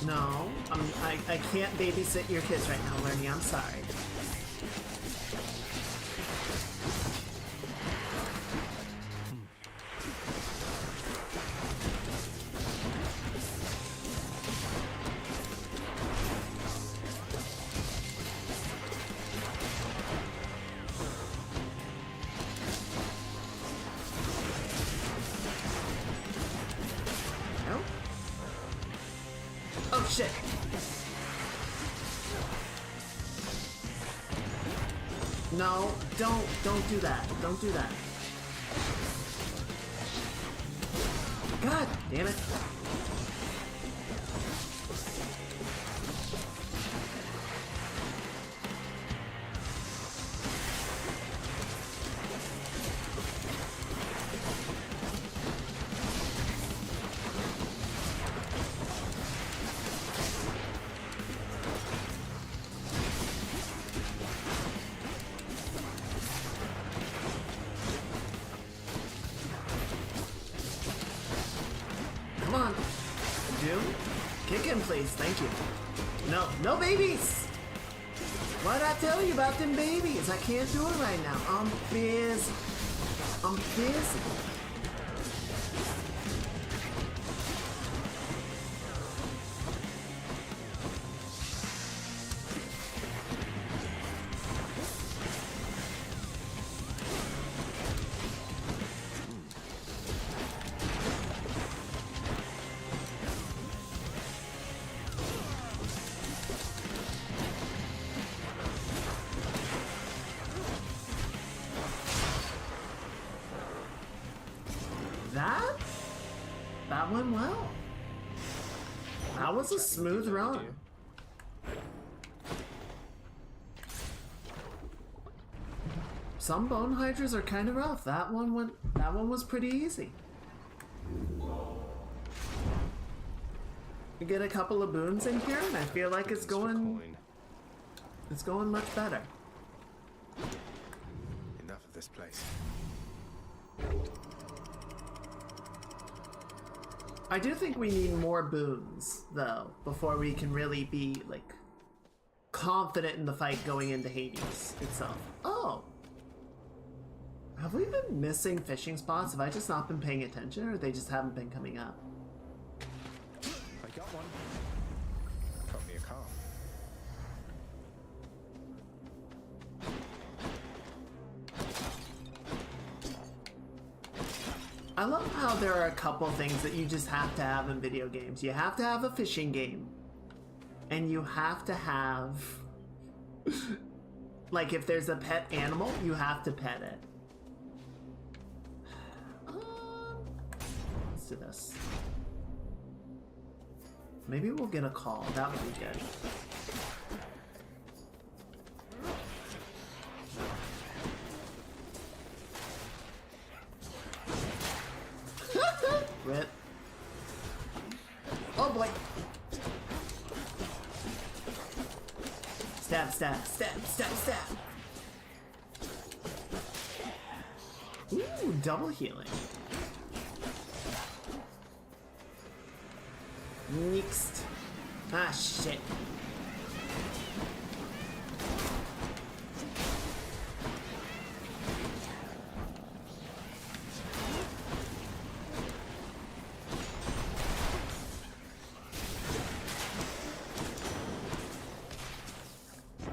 No, I can't babysit your kids right now, Lernie. I'm sorry. Oh shit! No, don't do that. Don't do that. God damn it. Come on. Doom? Kick him, please. Thank you. No, no babies! What'd I tell you about them babies? I can't do it right now. I'm busy. I'm busy. That went well. That was a smooth run. Some Bone Hydras are kind of rough. That one was pretty easy. You get a couple of boons in here, and I feel like it's going much better. Enough of this place. I do think we need more boons, though, before we can really be, like, confident in the fight going into Hades itself. Oh! Have we been missing fishing spots? Have I just not been paying attention, or they just haven't been coming up? I got one. Caught me a car. I love how there are a couple things that you just have to have in video games. You have to have a fishing game. And you have to have... like, if there's a pet animal, you have to pet it. Let's do this. Maybe we'll get a call. That would be good. Oh boy. Stab, stab, stab, stab, stab. Ooh, double healing. Next. Ah, shit.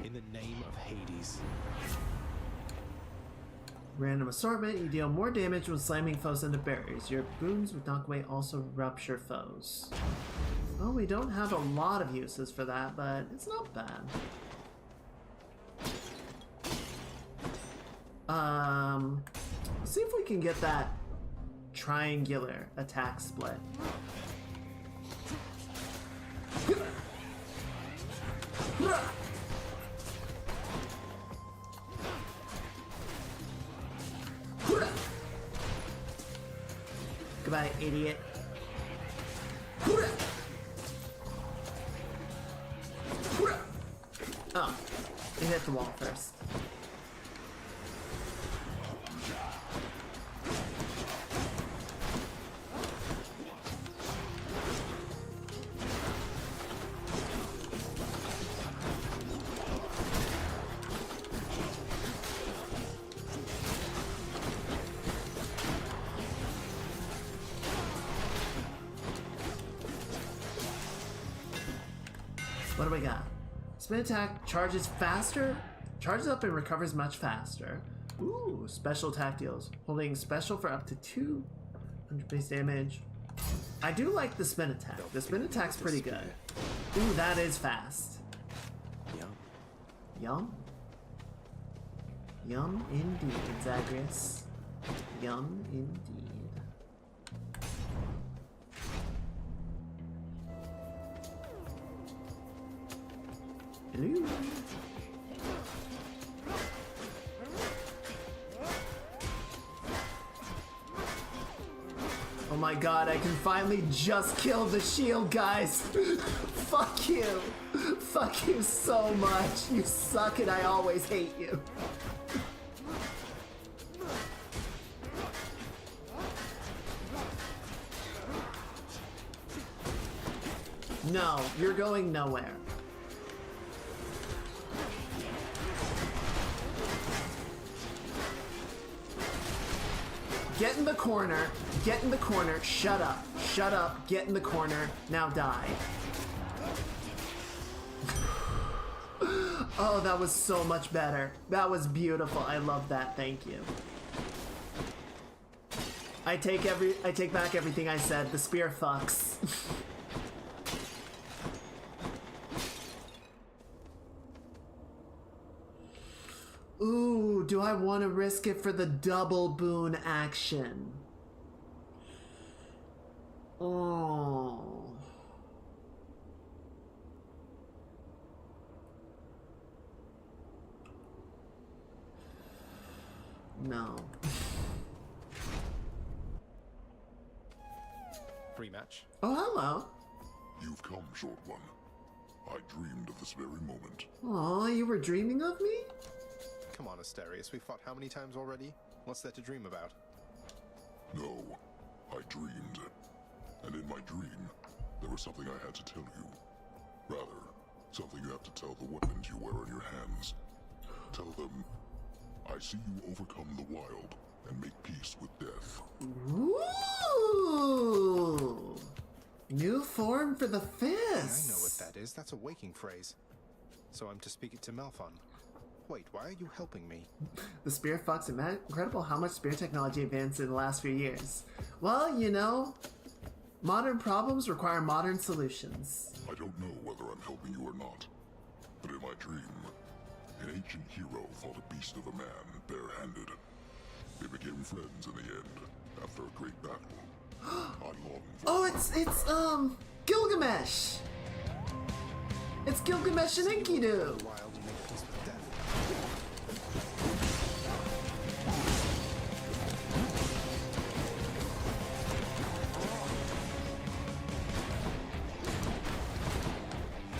In the name of Hades. Random assortment, you deal more damage when slamming foes into barriers. Your boons with knock away also rupture foes. Well, we don't have a lot of uses for that, but it's not bad. Let's see if we can get that triangular attack split. Goodbye, idiot. Oh, it hit the wall first. What do we got? Spin attack charges faster, charges up and recovers much faster. Ooh, special attack deals. Holding special for up to 200 base damage. I do like the spin attack. The spin attack's pretty good. Ooh, that is fast. Yum. Yum? Yum indeed, Zagreus. Yum indeed. Hello. Oh my god, I can finally just kill the shield, guys. Fuck you. Fuck you so much. You suck and I always hate you. No, you're going nowhere. Get in the corner, get in the corner, shut up, get in the corner, now die. Oh, that was so much better. That was beautiful, I love that, thank you. I take back everything I said, the spear fucks. Ooh, do I want to risk it for the double boon action? Oh. No. Rematch. Oh, hello. You've come, short one. I dreamed of this very moment. Aw, you were dreaming of me? Come on, Asterius. We've fought how many times already? What's there to dream about? No, I dreamed. And in my dream, there was something I had to tell you. Rather, something you have to tell the weapons you wear on your hands. Tell them, I see you overcome the wild and make peace with death. Ooh! New form for the fist! I know what that is. That's a waking phrase. So I'm to speak it to Malphon. Wait, why are you helping me? The spear fucks, incredible how much spear technology advanced in the last few years. Well, you know, modern problems require modern solutions. I don't know whether I'm helping you or not, but in my dream, an ancient hero fought a beast of a man bare-handed. They became friends in the end, after a great battle. I long for Oh, it's Gilgamesh! It's Gilgamesh and Enkidu! Wild and make peace with death.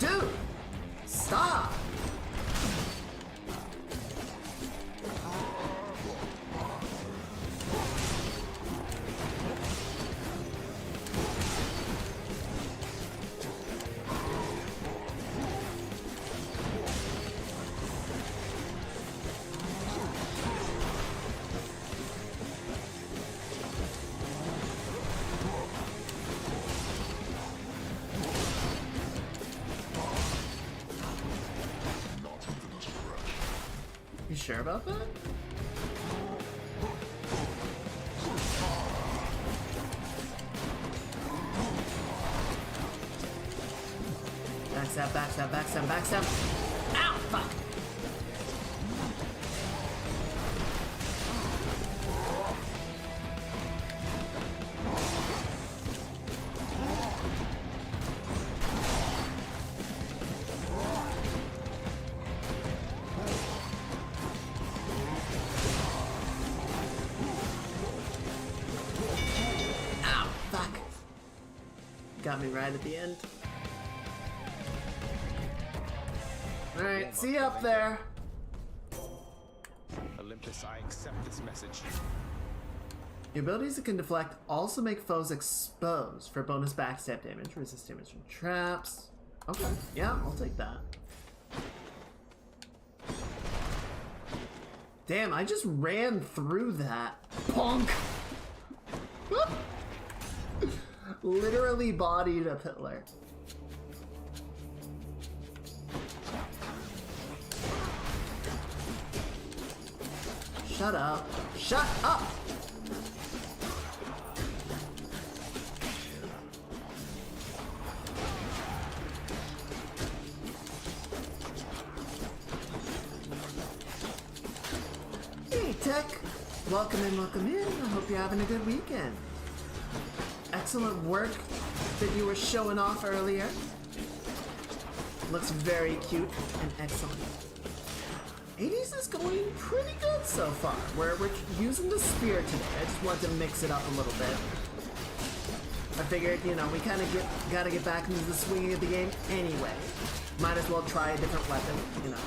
Dude! Stop! You sure about that? Backstab, backstab, backstab, backstab. Ow, fuck! Ow, fuck! Got me right at the end. Alright, see you up there. Olympus, I accept this message. Your abilities that can deflect also make foes exposed for bonus backstab damage, resist damage from traps. Okay, yeah, I'll take that. Damn, I just ran through that. Punk! Literally bodied a pillar. Shut up. Shut up! Hey, Tech! Welcome in, welcome in. I hope you're having a good weekend. Excellent work that you were showing off earlier. Looks very cute and excellent. HADES is going pretty good so far. We're using the spear today. I just want to mix it up a little bit. I figured, you know, we kind of gotta get back into the swing of the game anyway. Might as well try a different weapon, you know,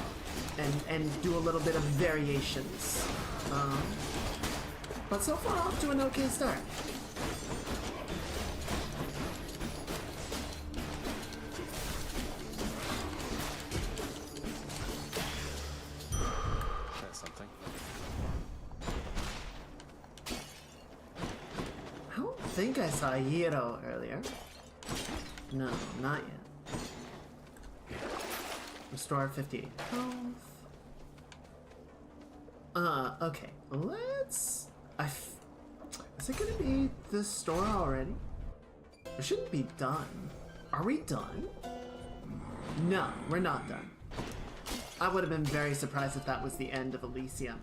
and do a little bit of variations. But so far, off to an okay start. That's something. I don't think I saw a hero earlier. No, not yet. Restore 58 health. Okay. Let's... Is it gonna be this store already? We shouldn't be done. Are we done? No, we're not done. I would have been very surprised if that was the end of Elysium.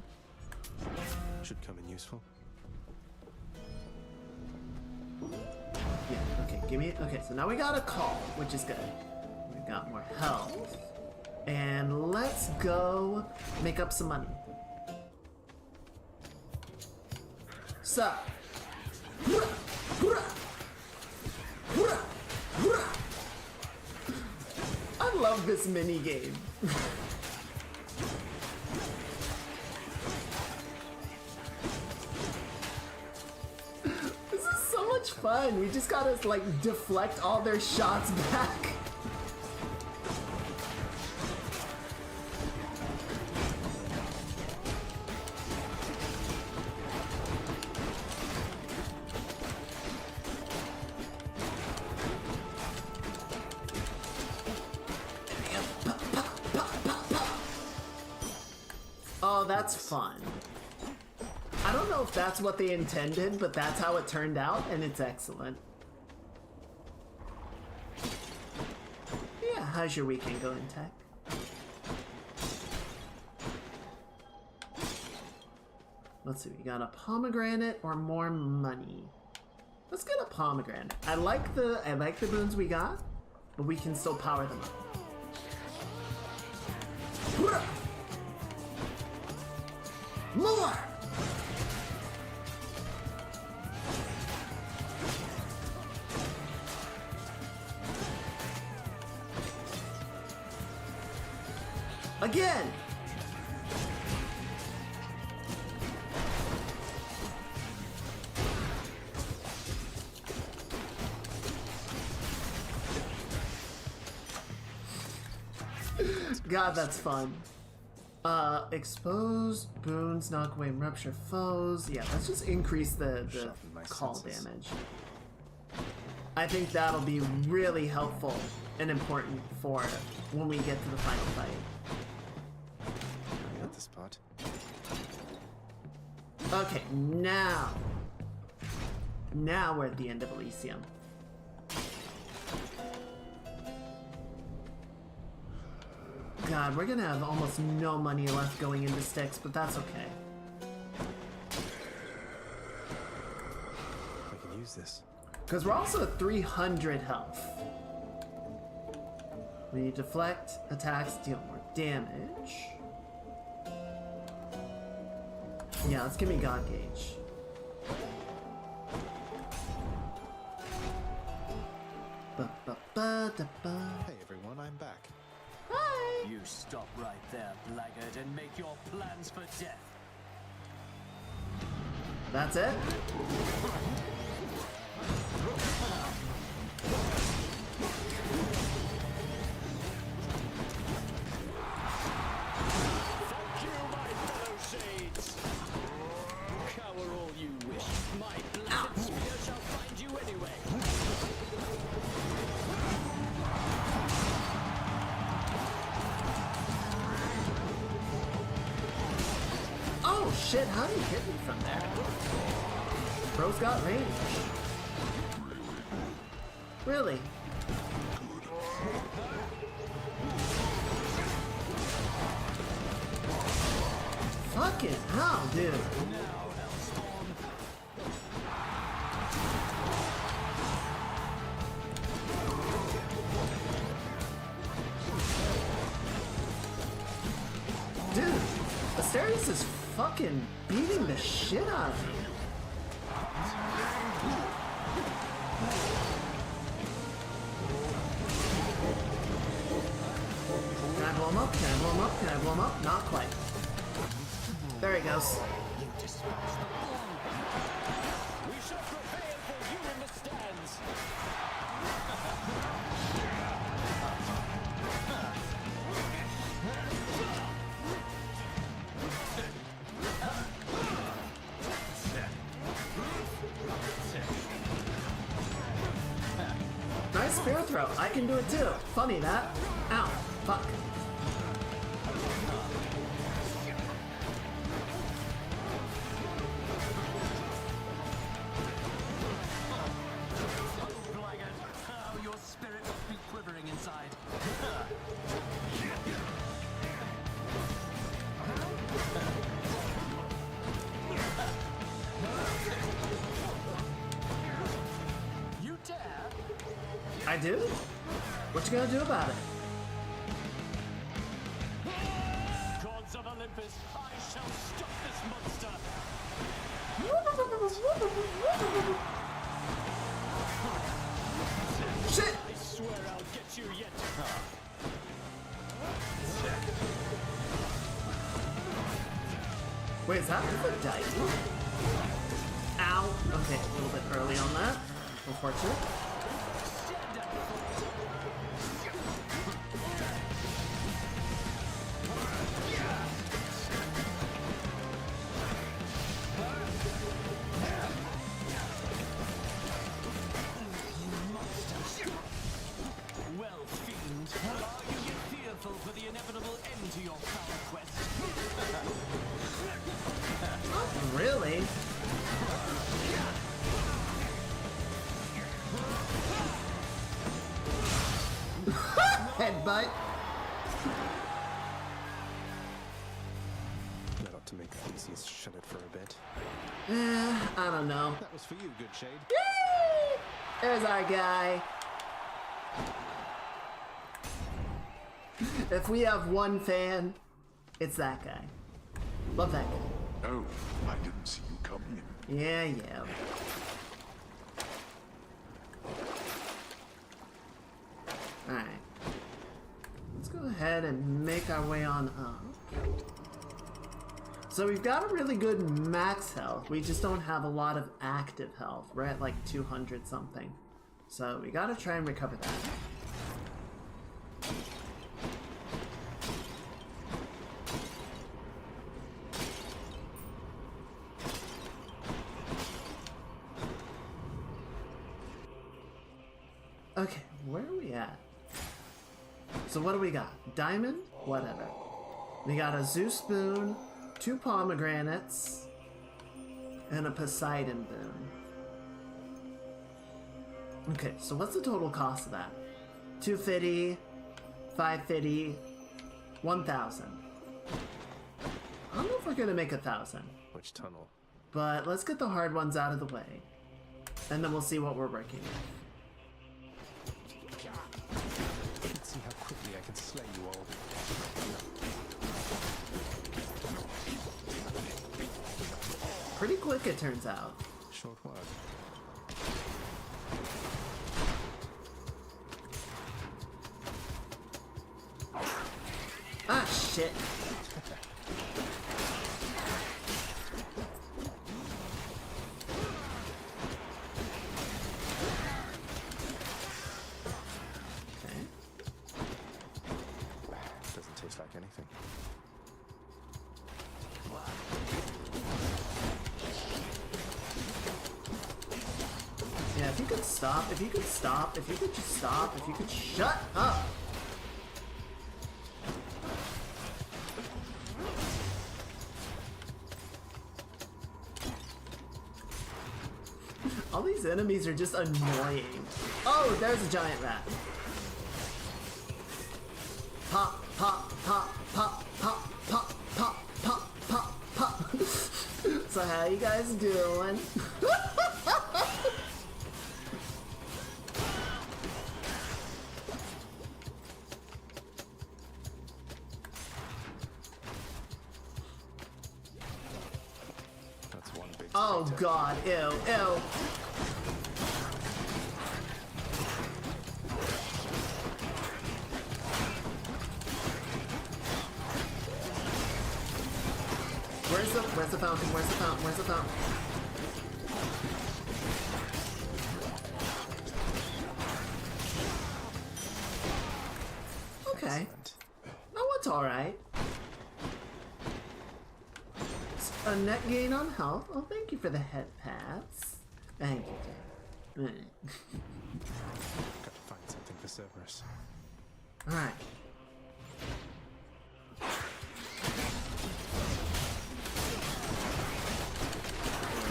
Should come in useful. Yeah, okay, give me... Okay, so now we got a call, which is good. We got more health. And let's go make up some money. So... I love this mini game. This is so much fun. We just gotta like deflect all their shots back. Oh, that's fun. I don't know if that's what they intended, but that's how it turned out, and it's excellent. Yeah, how's your weekend going, Tech? Let's see, we got a pomegranate or more money. Let's get a pomegranate. I like the boons we got, but we can still power them up. More! Again! God, that's fun. Expose, boons, knock away, and rupture foes. Yeah, let's just increase the call damage. I think that'll be really helpful and important for when we get to the final fight. I got this part. Okay, now we're at the end of Elysium. God, we're gonna have almost no money left going into Styx, but that's okay. I can use this. Because we're also at 300 health. When you deflect attacks, deal more damage. Yeah, let's give me God Gauge. Hey everyone, I'm back. Hi! You stop right there, blackguard, and make your plans for death. That's it? Thank you, my fellow shades. Cower all you wish. My blessed spear shall find you anyway. Oh shit, how do you hit me from there? Bro's got range. Really? Fucking hell, dude. Dude, Asterius is fucking beating the shit out of me. Can I blow him up? Can I blow him up? Can I blow him up? Not quite. There he goes. We shall prepare for you in the stands. Nice spear throw. I can do it too. Funny that. Ow. Fuck. Blackguard, oh, your spirit must be quivering inside. You dare? I do? What you gonna do about it? Gods of Olympus, I shall stop this monster. Shit! I swear I'll get you yet. Wait, is that the dice? Ow. Okay, a little bit early on that. Unfortunate. Well, fiend, are you yet fearful for the inevitable end to your foul quest? Really? Headbutt. That ought to make Theseus shut it for a bit. I don't know. That was for you, good shade. Yay! There's our guy. If we have one fan, it's that guy. Love that guy. Oh, I didn't see you coming in. Yeah, yeah. Alright. Let's go ahead ahead and make our way on up. So we've got a really good max health. We just don't have a lot of active health. We're at like 200 something. So we gotta try and recover that. Okay, where are we at? So what do we got? Diamond? Whatever. We got a Zeus spoon, 2 pomegranates, and a Poseidon boon. Okay, so what's the total cost of that? 250, 550, 1,000. I don't know if we're gonna make 1,000. Which tunnel? But let's get the hard ones out of the way. And then we'll see what we're working with. Let's see how quickly I can slay you all. Pretty quick, it turns out. Short work. Ah, shit. Doesn't taste like anything. Yeah, if you could stop, if you could stop, if you could just stop, if you could shut up. All these enemies are just annoying. Oh, there's a giant rat. Pop, pop, pop, pop, pop, pop, pop, pop, pop, pop. So how you guys doing? That's one big Oh god, ew, ew. Where's the fountain? Where's the fountain? Where's the fountain? Okay. Oh, it's alright. A net gain on health. Oh, thank you for the head pats. Thank you, Jay. Gotta find something for Cerberus. Alright.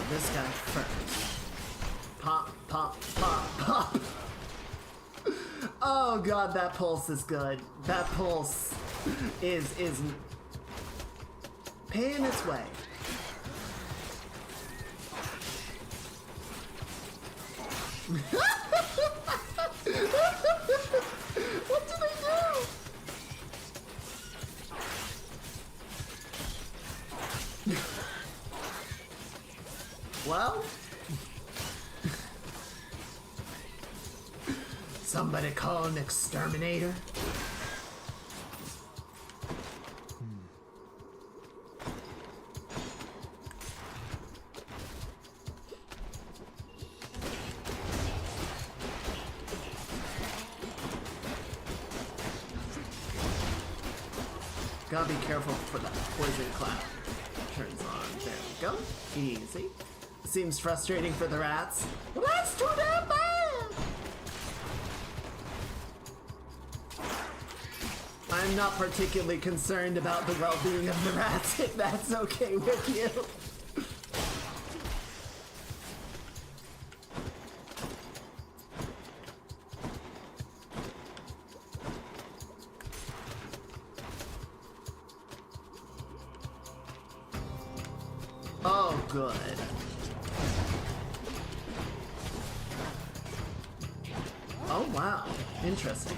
This guy first. Pop, pop, pop, pop. Oh god, that pulse is good. That pulse is paying its way. What did I do? Well, somebody call an exterminator. Gotta be careful for that poison cloud. Turns on. There we go. Easy. Seems frustrating for the rats. Well, that's too damn bad! I'm not particularly concerned about the well-being of the rats, if that's okay with you. Oh, good. Oh, wow. Interesting.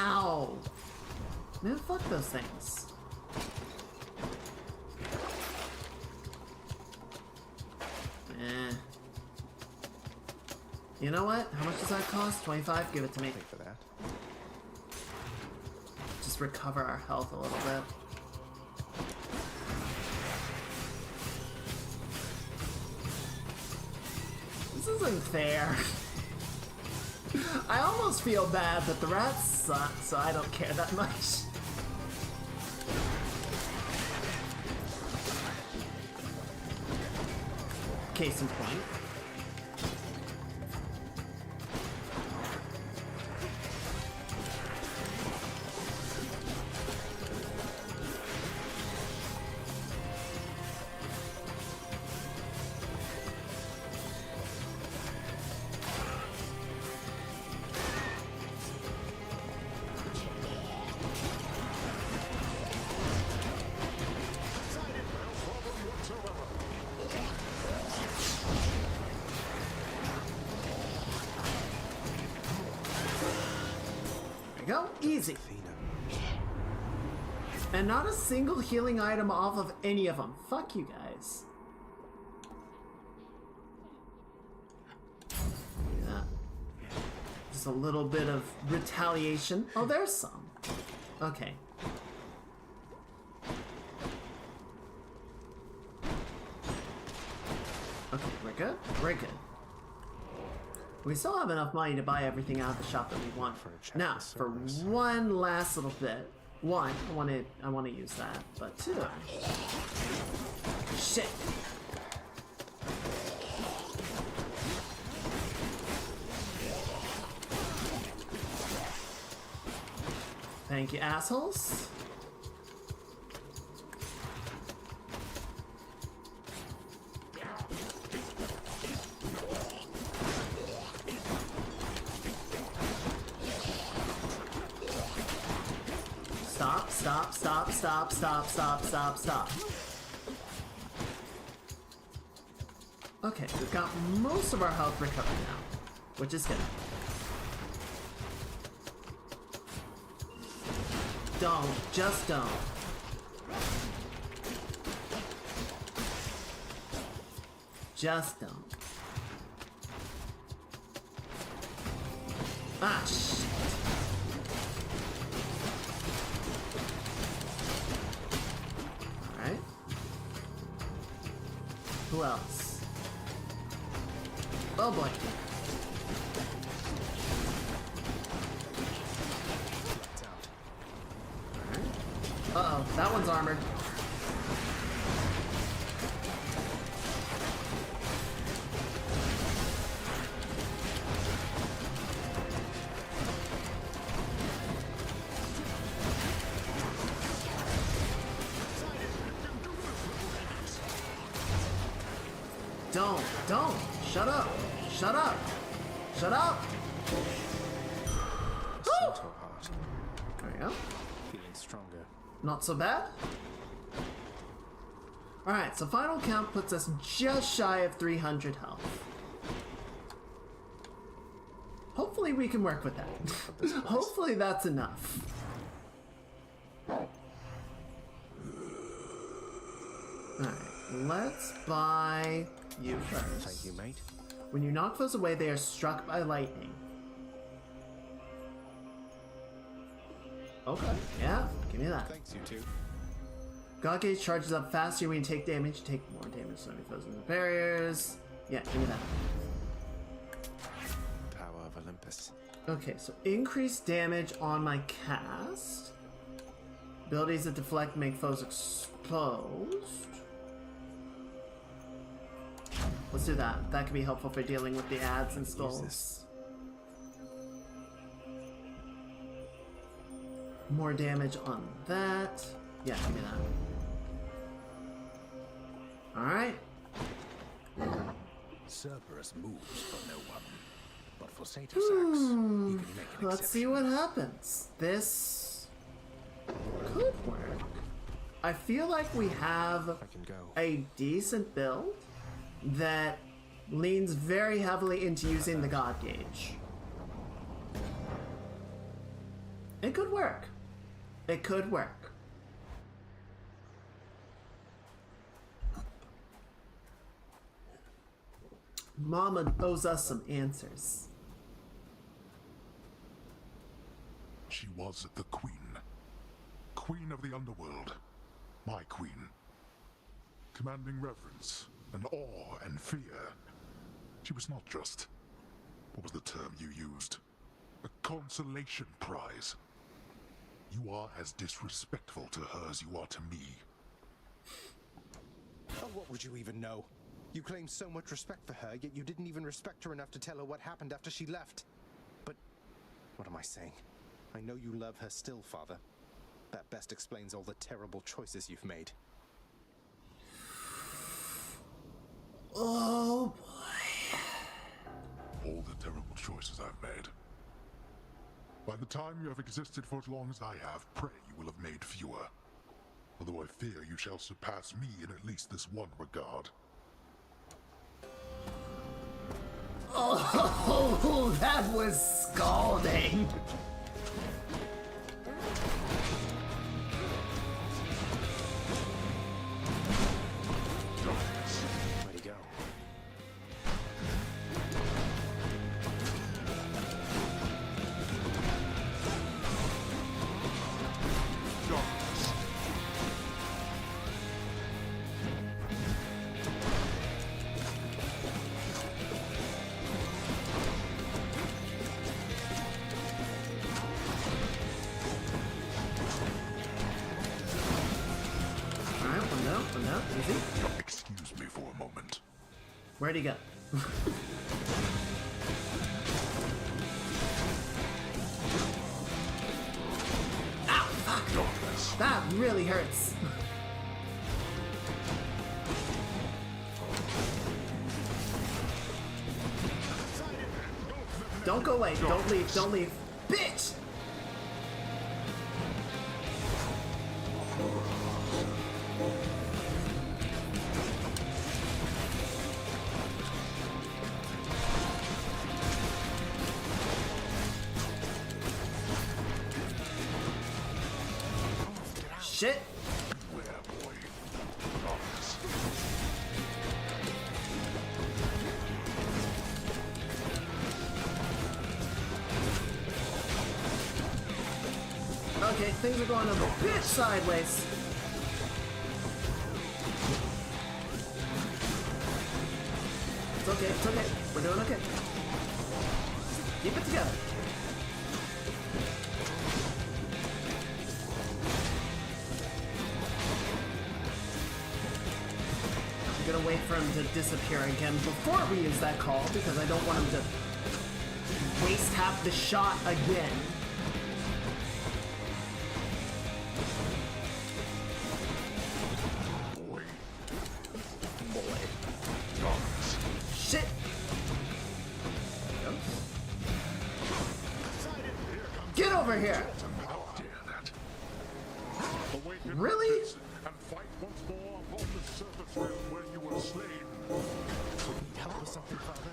Ow! Man, fuck those things. Eh. You know what? How much does that cost? 25? Give it to me. Pay for that. Just recover our health a little bit. This isn't fair. I almost feel bad that the rats suck, so I don't care that much. Case in point. Go easy. And not a single healing item off of any of them. Fuck you guys. Yeah. Just a little bit of retaliation. Oh, there's some. Okay. Okay, we're good. We're good. We still have enough money to buy everything out of the shop that we want. Now, for one last little bit. One, I want to use that, but two. Shit. Thank you, assholes. Stop. Okay, we've got most of our health recovered now, which is good. Just don't. Just don't. Ah, shit. Alright. Who else? Oh boy. Uh-oh, that one's armored. Don't! Shut up! Shut up! Shut up! Woo! There we go. Feeling stronger. Not so bad. Alright, so final count puts us just shy of 300 health. Hopefully we can work with that. Hopefully that's enough. Alright, let's buy you first. Thank you, mate. When you knock foes away, they are struck by lightning. Okay, yeah, give me that. Thanks, you two. God gauge charges up faster when you take damage. You take more damage than foes in the barriers. Yeah, give me that. Power of Olympus. Okay, so increase damage on my cast. Abilities that deflect make foes exposed. Let's do that. That could be helpful for dealing with the ads and skulls. More damage on that. Yeah, give me that. Alright. Cerberus moves for no one, but for Satyr Sax, he can make an Let's see what happens. This could work. I feel like we have a decent build that leans very heavily into using the God gauge. It could work. It could work. Mama owes us some answers. She was the queen. Queen of the underworld. My queen. Commanding reverence and awe and fear. She was not just... what was the term you used? A consolation prize. You are as disrespectful to her as you are to me. Oh, what would you even know? You claim so much respect for her, yet you didn't even respect her enough to tell her what happened after she left. But what am I saying? I know you love her still, Father. That best explains all the terrible choices you've made. Oh boy. All the terrible choices I've made. By the time you have existed for as long as I have, pray you will have made fewer. Although I fear you shall surpass me in at least this one regard. Oh, that was scalding. Where'd he go? Easy. Excuse me for a moment. Where'd he go? Ow, fuck! That really hurts. Don't go away. Don't leave. Don't leave. Bitch! Shit! Okay, things are going a bit sideways. It's okay, it's okay. We're doing okay. Keep it together. I'm gonna wait for him to disappear again before we use that call because I don't want him to waste half the shot again. Shit! Get over here! Really? And fight once more upon the surface realm where you were slain. Help with something, Father?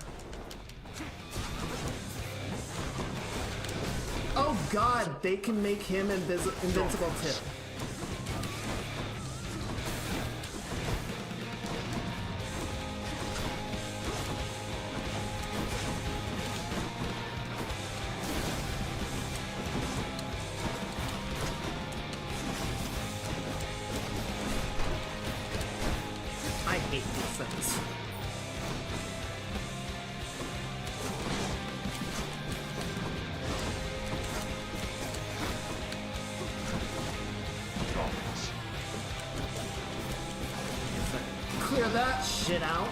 Oh god, they can make him invincible too. I hate these things. Clear that shit out.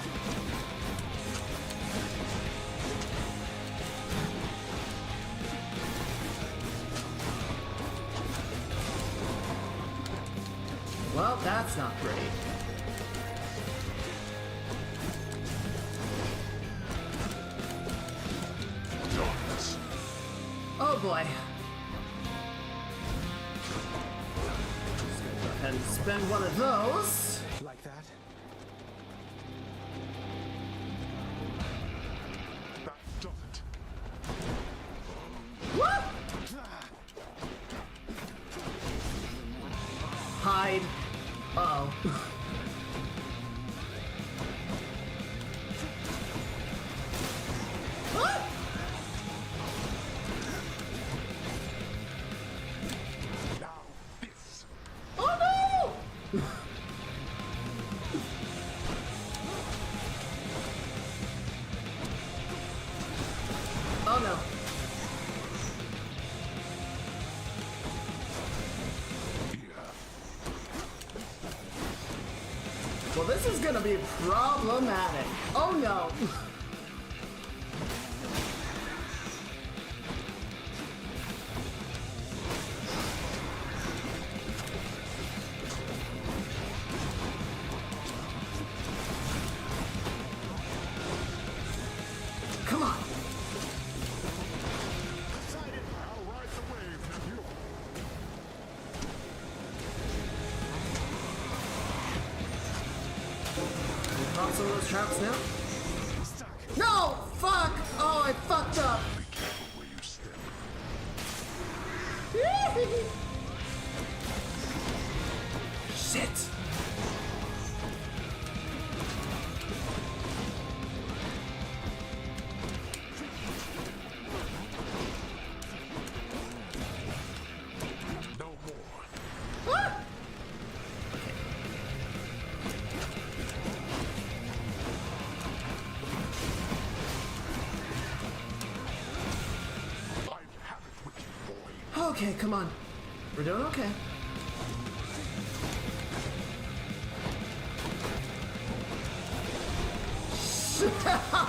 Well, that's not great. Oh boy. Just gonna go ahead and spend one of those. Like that? That does it. What? Oh no. Well, this is gonna be problematic. Oh no. Come on. Pop some of those traps now. No! Fuck! Oh, I fucked up. Shit! No more. Ah! Okay, come on. We're doing okay.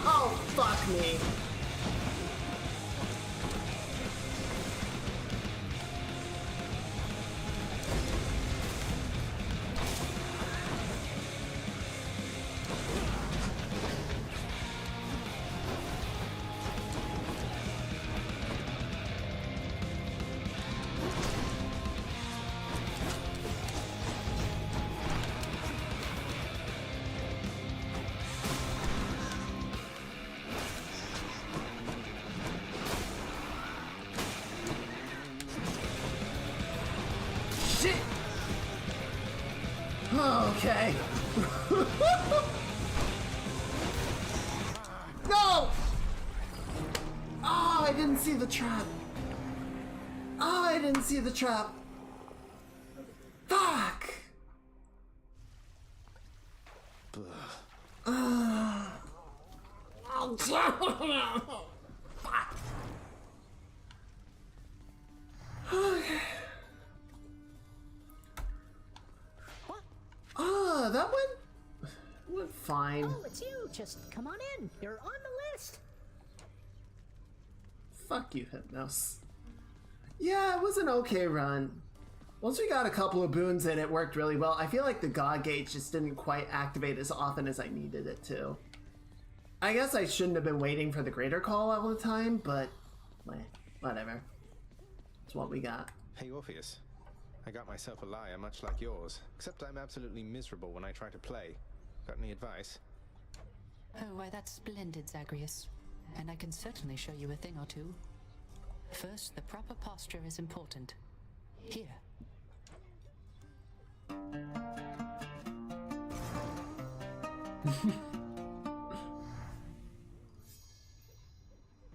Oh, fuck me. Shit! Okay. No! Oh, I didn't see the trap. Oh, I didn't see the trap. Fuck! Oh, fuck. Okay. Ah, that went fine. Oh, it's you. Just come on in. You're on the list. Fuck you, Hypnos. Yeah, it was an okay run. Once we got a couple of boons in, it worked really well. I feel like the God Gauge just didn't quite activate as often as I needed it to. I guess I shouldn't have been waiting for the greater call all the time, but whatever. It's what we got. Hey, Orpheus. I got myself a lyre much like yours, except I'm absolutely miserable when I try to play. Got any advice? Oh, why, that's splendid, Zagreus. And I can certainly show you a thing or two. First, the proper posture is important. Here.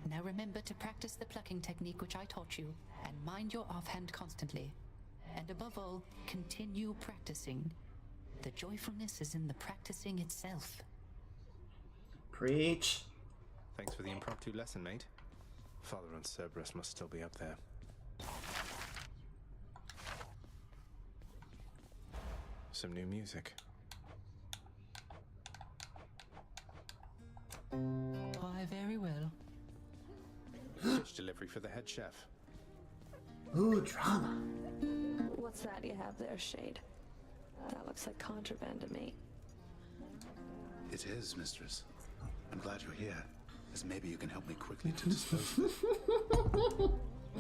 Now remember to practice the plucking technique which I taught you, and mind your offhand constantly. And above all, continue practicing. The joyfulness is in the practicing itself. Preach. Thanks for the impromptu lesson, mate. Father on Cerberus must still be up there. Some new music. Why, very well. Fish delivery for the head chef. Ooh, drama. What's that you have there, Shade? That looks like contraband to me. It is, mistress. I'm glad you're here, as maybe you can help me quickly to dispose of it.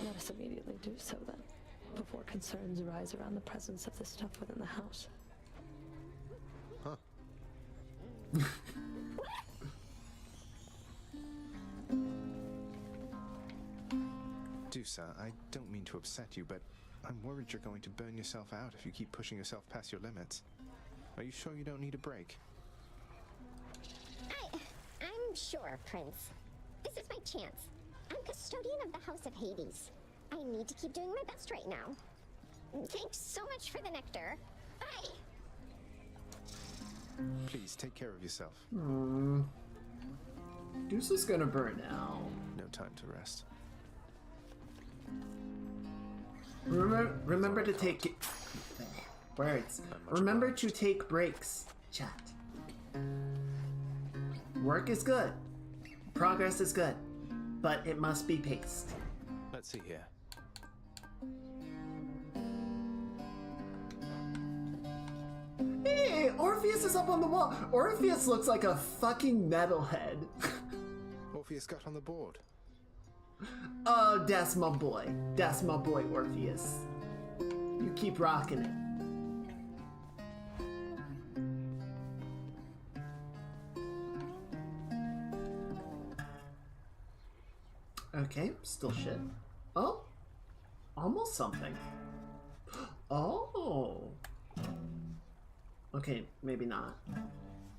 Let us immediately do so then, before concerns arise around the presence of this stuff within the house. Huh. Dusa, I don't mean to upset you, but I'm worried you're going to burn yourself out if you keep pushing yourself past your limits. Are you sure you don't need a break? I'm sure, Prince. This is my chance. I'm custodian of the House of Hades. I need to keep doing my best right now. Thanks so much for the nectar. Bye! Please, take care of yourself. Deuce is gonna burn out. No time to rest. Remember to take words. Remember to take breaks, chat. Work is good. Progress is good. But it must be paced. Let's see here. Hey, Orpheus is up on the wall. Orpheus looks like a fucking metalhead. Orpheus got on the board. Oh, that's my boy. That's my boy, Orpheus. You keep rocking it. Okay, still shit. Oh, almost something. Oh. Okay, maybe not.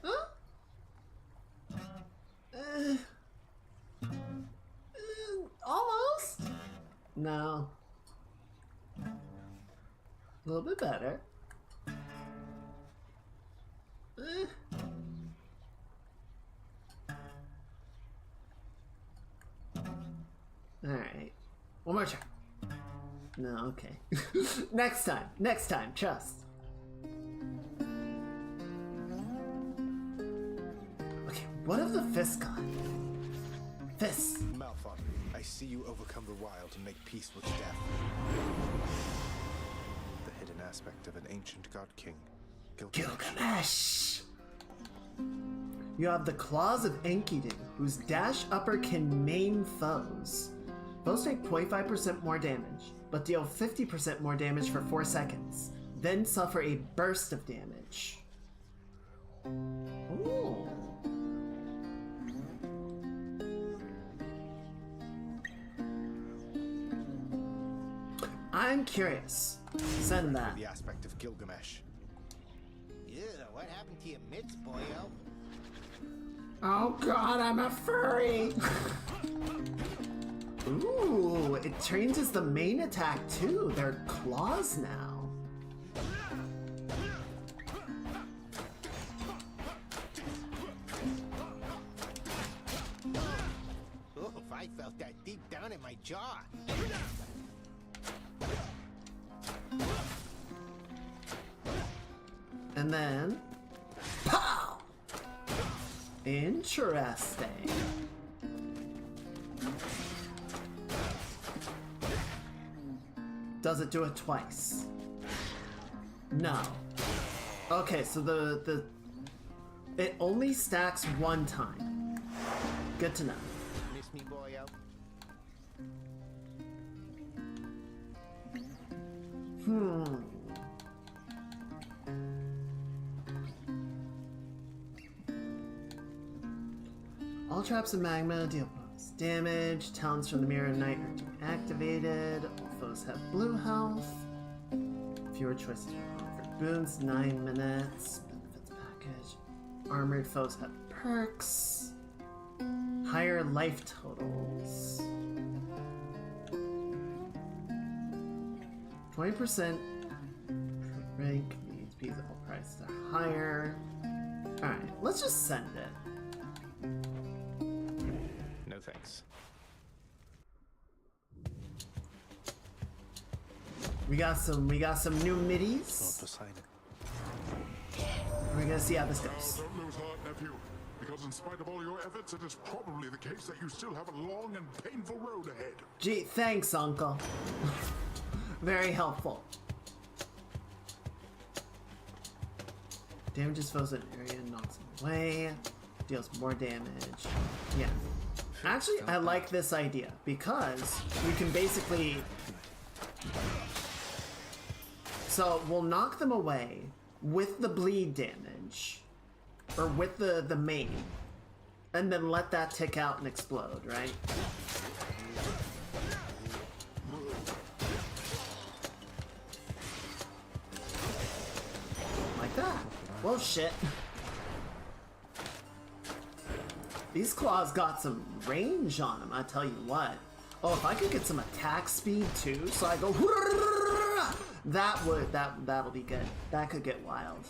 Huh? Almost? No. A little bit better. Alright. One more try. No, okay. Next time, trust. Okay, what have the fists got? Fists. Malphon, I see you overcome the wild and make peace with death. The hidden aspect of an ancient god king, Gilgamesh! You have the claws of Enkidu, whose dash upper can maim foes. Foes take 25% more damage, but deal 50% more damage for 4 seconds, then suffer a burst of damage. Ooh. I'm curious. Send that. The aspect of Gilgamesh. Yeah, what happened to your mitts, boyo? Oh god, I'm a furry! Ooh, it changes the main attack too. They're claws now. Oh, if I felt that deep down in my jaw. And then, pow! Interesting. Does it do it twice? No. Okay, so it only stacks one time. Good to know. Miss me, boyo? All traps of magma deal bonus damage. Talents from the Mirror of Night are deactivated. All foes have blue health. Fewer choices for boons, 9 minutes. Benefits package. Armored foes have perks. Higher life totals. 20% rank means because all prices are higher. Alright, let's just send it. No thanks. We got some new middies. We're gonna see how this goes. Don't lose heart, nephew. Because in spite of all your efforts, it is probably the case that you still have a long and painful road ahead. Gee, thanks, Uncle. Very helpful. Damages foes in area, knocks them away, deals more damage. Yeah. Actually, I like this idea because we can basically... So we'll knock them away with the bleed damage, or with the main, and then let that tick out and explode, right? Like that. Well, shit. These claws got some range on them, I tell you what. Oh, if I could get some attack speed too, so I go... That'll be good. That could get wild.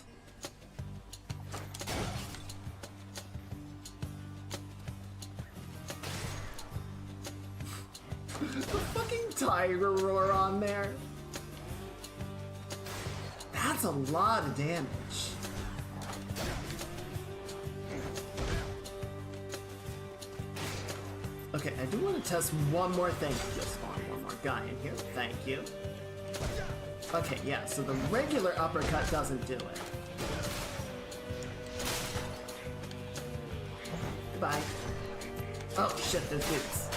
The fucking tiger roar on there. That's a lot of damage. Okay, I do want to test one more thing. Just spawn one more guy in here. Thank you. Okay, yeah, so the regular uppercut doesn't do it. Goodbye. Oh shit, there's dudes.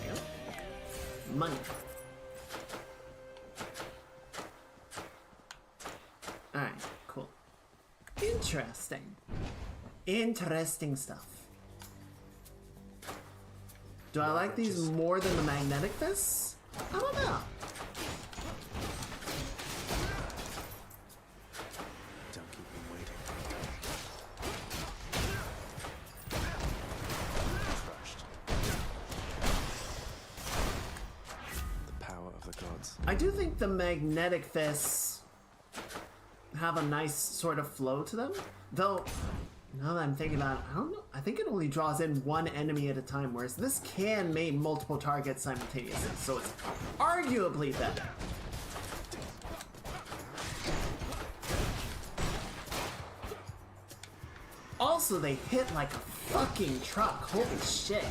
There you go. Money. Alright, cool. Interesting. Interesting stuff. Do I like these more than the magnetic fists? I don't know. Don't keep me waiting. Crushed. The power of the gods. I do think the magnetic fists have a nice sort of flow to them, though. Now that I'm thinking about it, I don't know. I think it only draws in one enemy at a time, whereas this can maim multiple targets simultaneously, so it's arguably better. Also, they hit like a fucking truck. Holy shit.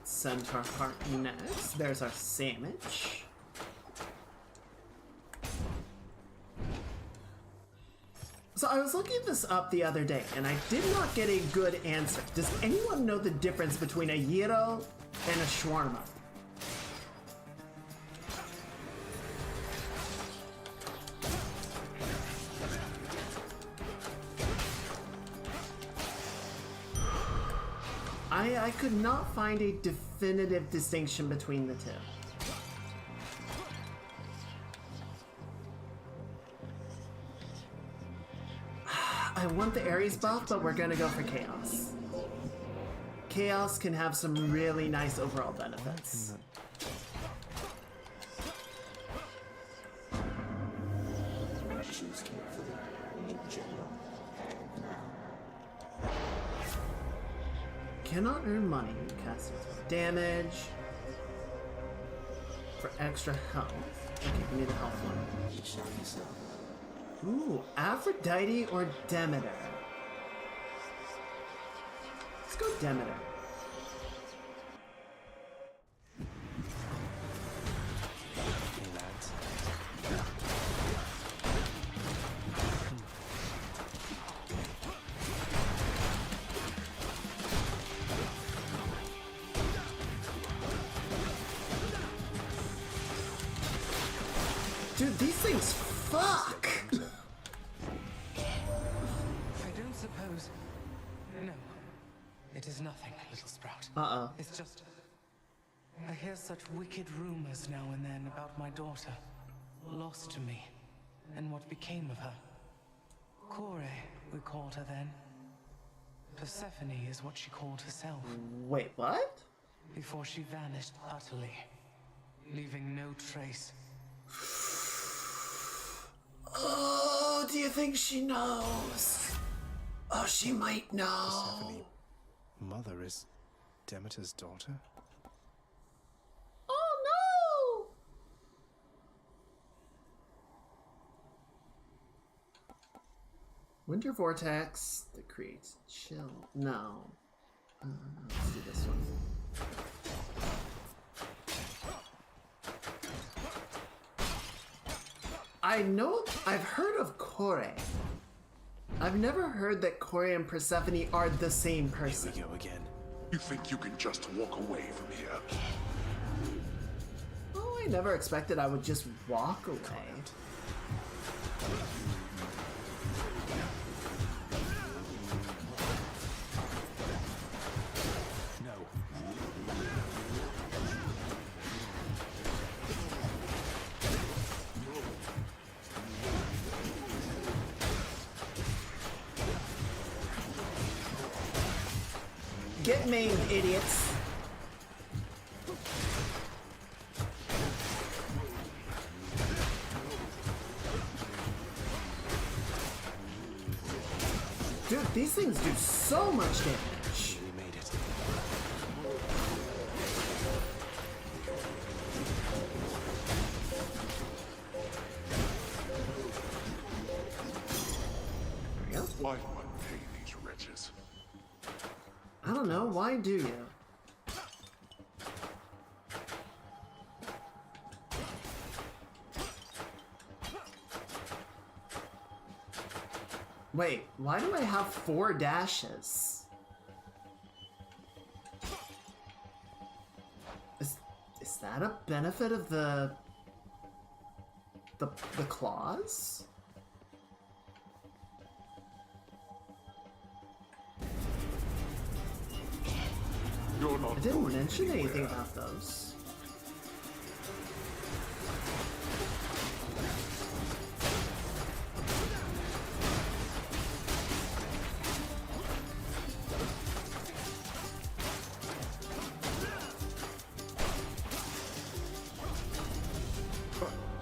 Centaur heart next. There's our sandwich. So I was looking this up the other day, and I did not get a good answer. Does anyone know the difference between a gyro and a shawarma? I could not find a definitive distinction between the two. I want the Ares buff, but we're gonna go for Chaos. Chaos can have some really nice overall benefits. Choose carefully in general. Cannot earn money. Cast damage for extra health. Okay, give me the health one. Ooh, Aphrodite or Demeter? Let's go Demeter. Dude, these things fuck! I don't suppose... No. It is nothing, little sprout. Uh-oh. It's just... I hear such wicked rumors now and then about my daughter. Lost to me. And what became of her. Kore, we called her then. Persephone is what she called herself. Wait, what? Before she vanished utterly. Leaving no trace. Oh, do you think she knows? Oh, she might know. Persephone, mother is Demeter's daughter? Oh no! Winter Vortex that creates chill. No. Let's do this one. I know, I've heard of Kore. I've never heard that Kore and Persephone are the same person. Here we go again. You think you can just walk away from here? Oh, I never expected I would just walk away. Get maimed, idiots. Dude, these things do so much damage. We made it. There we go. Why do I pay these wretches? I don't know, why do you? Wait, why do I have 4 dashes? Is that a benefit of the claws? You're not I didn't going mention anywhere. anything about those.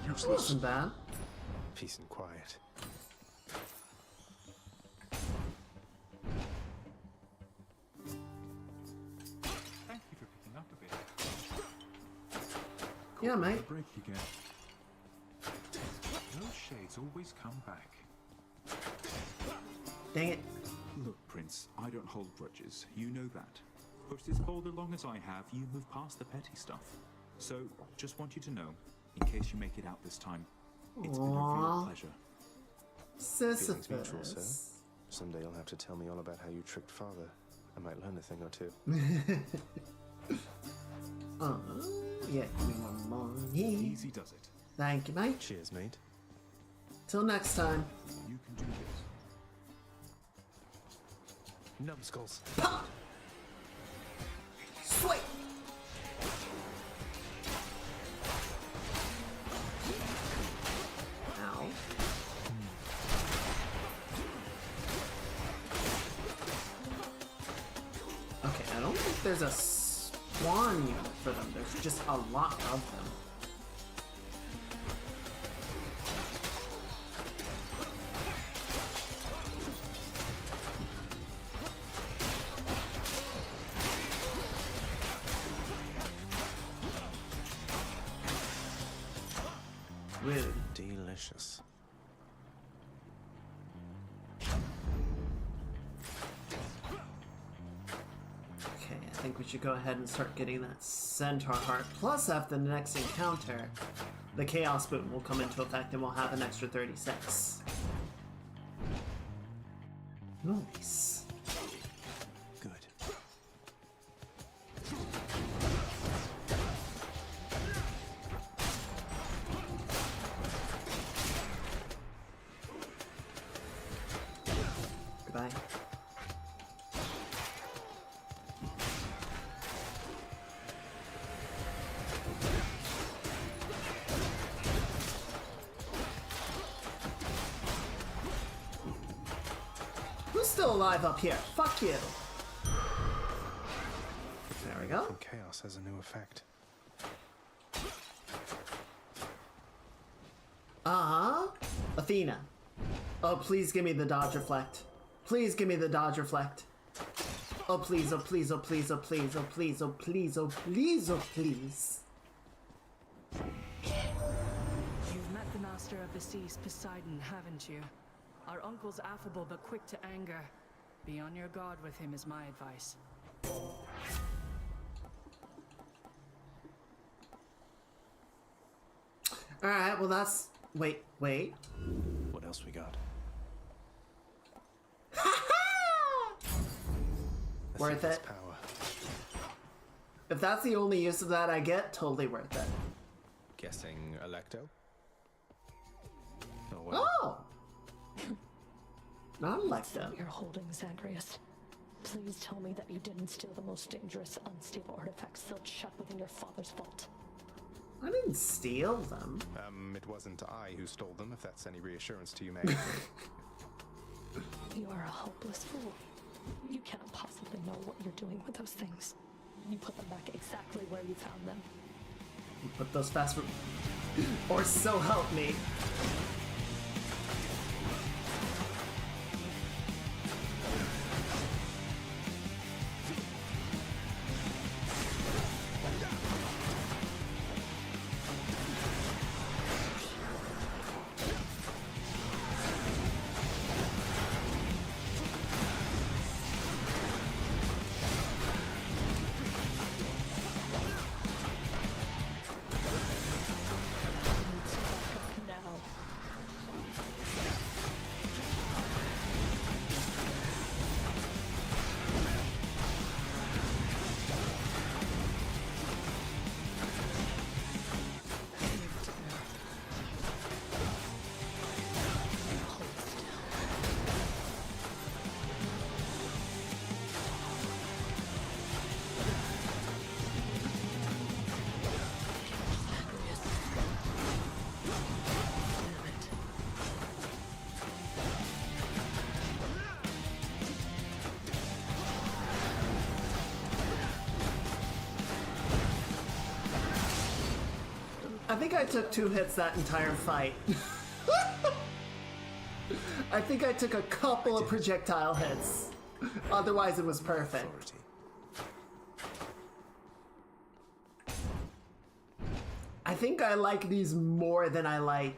Useless. Wasn't bad. Peace and quiet. Thank you for picking up a bit. Yeah, mate. Break again. Those shades always come back. Dang it. Look, Prince, I don't hold grudges. You know that. Push this boulder long as I have, you move past the petty stuff. So, just want you to know, in case you make it out this time, it's been a real pleasure. Feelings mutual, sir. Sisyphus. Someday you'll have to tell me all about how you tricked father. I might learn a thing or two. Yeah, give me more money. Easy does it. Thank you, mate. Cheers, mate. Till next time. You can do this. Numbskulls. Pop! Sweet! Ow. Okay, I don't think there's a spawn unit for them. There's just a lot of them. Rude. Delicious. Okay, I think we should go ahead and start getting that Centaur Heart. Plus, after the next encounter, the Chaos Boom will come into effect and we'll have an extra 36. Nice. Good. Goodbye. Who's still alive up here? Fuck you. There we go. And chaos has a new effect. Uh-huh. Athena. Oh, please give me the dodge reflect. Please give me the dodge reflect. Oh, please, oh, please, oh, please, oh, please, oh, please, oh, please, oh, please, oh, please. You've met the Master of the Seas, Poseidon, haven't you? Our uncle's affable but quick to anger. Be on your guard with him is my advice. Alright, well that's... Wait. What else we got? Worth it. Power. If that's the only use of that I get, totally worth it. Guessing Electo? Oh, well. Oh! Not Electo. You're holding, Zagreus. Please tell me that you didn't steal the most dangerous, unstable artifacts sealed shut within your father's vault. I didn't steal them. It wasn't I who stole them, if that's any reassurance to you, Meg. You are a hopeless fool. You cannot possibly know what you're doing with those things. You put them back exactly where you found them. Put those fast food. Or so help me. I think I took 2 hits that entire fight. I think I took a couple of projectile hits. Otherwise, it was perfect. I think I like these more than I like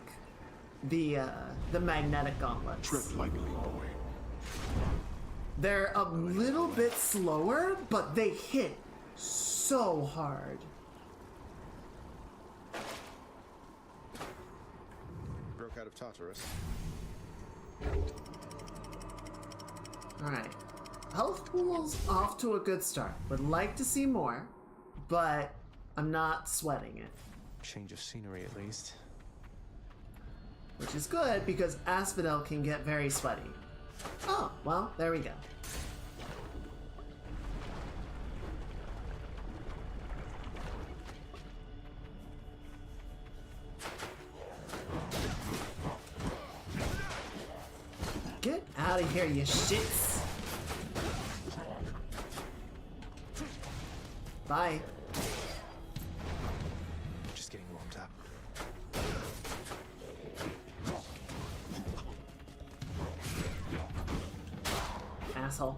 the magnetic gauntlets. Tread lightly, boy. They're a little bit slower, but they hit so hard. Broke out of Tartarus. Alright. Health pool's off to a good start. Would like to see more, but I'm not sweating it. Change of scenery, at least. Which is good, because Asphodel can get very sweaty. Oh, well, there we go. Get out of here, you shits! Bye. Just getting warmed up. Asshole.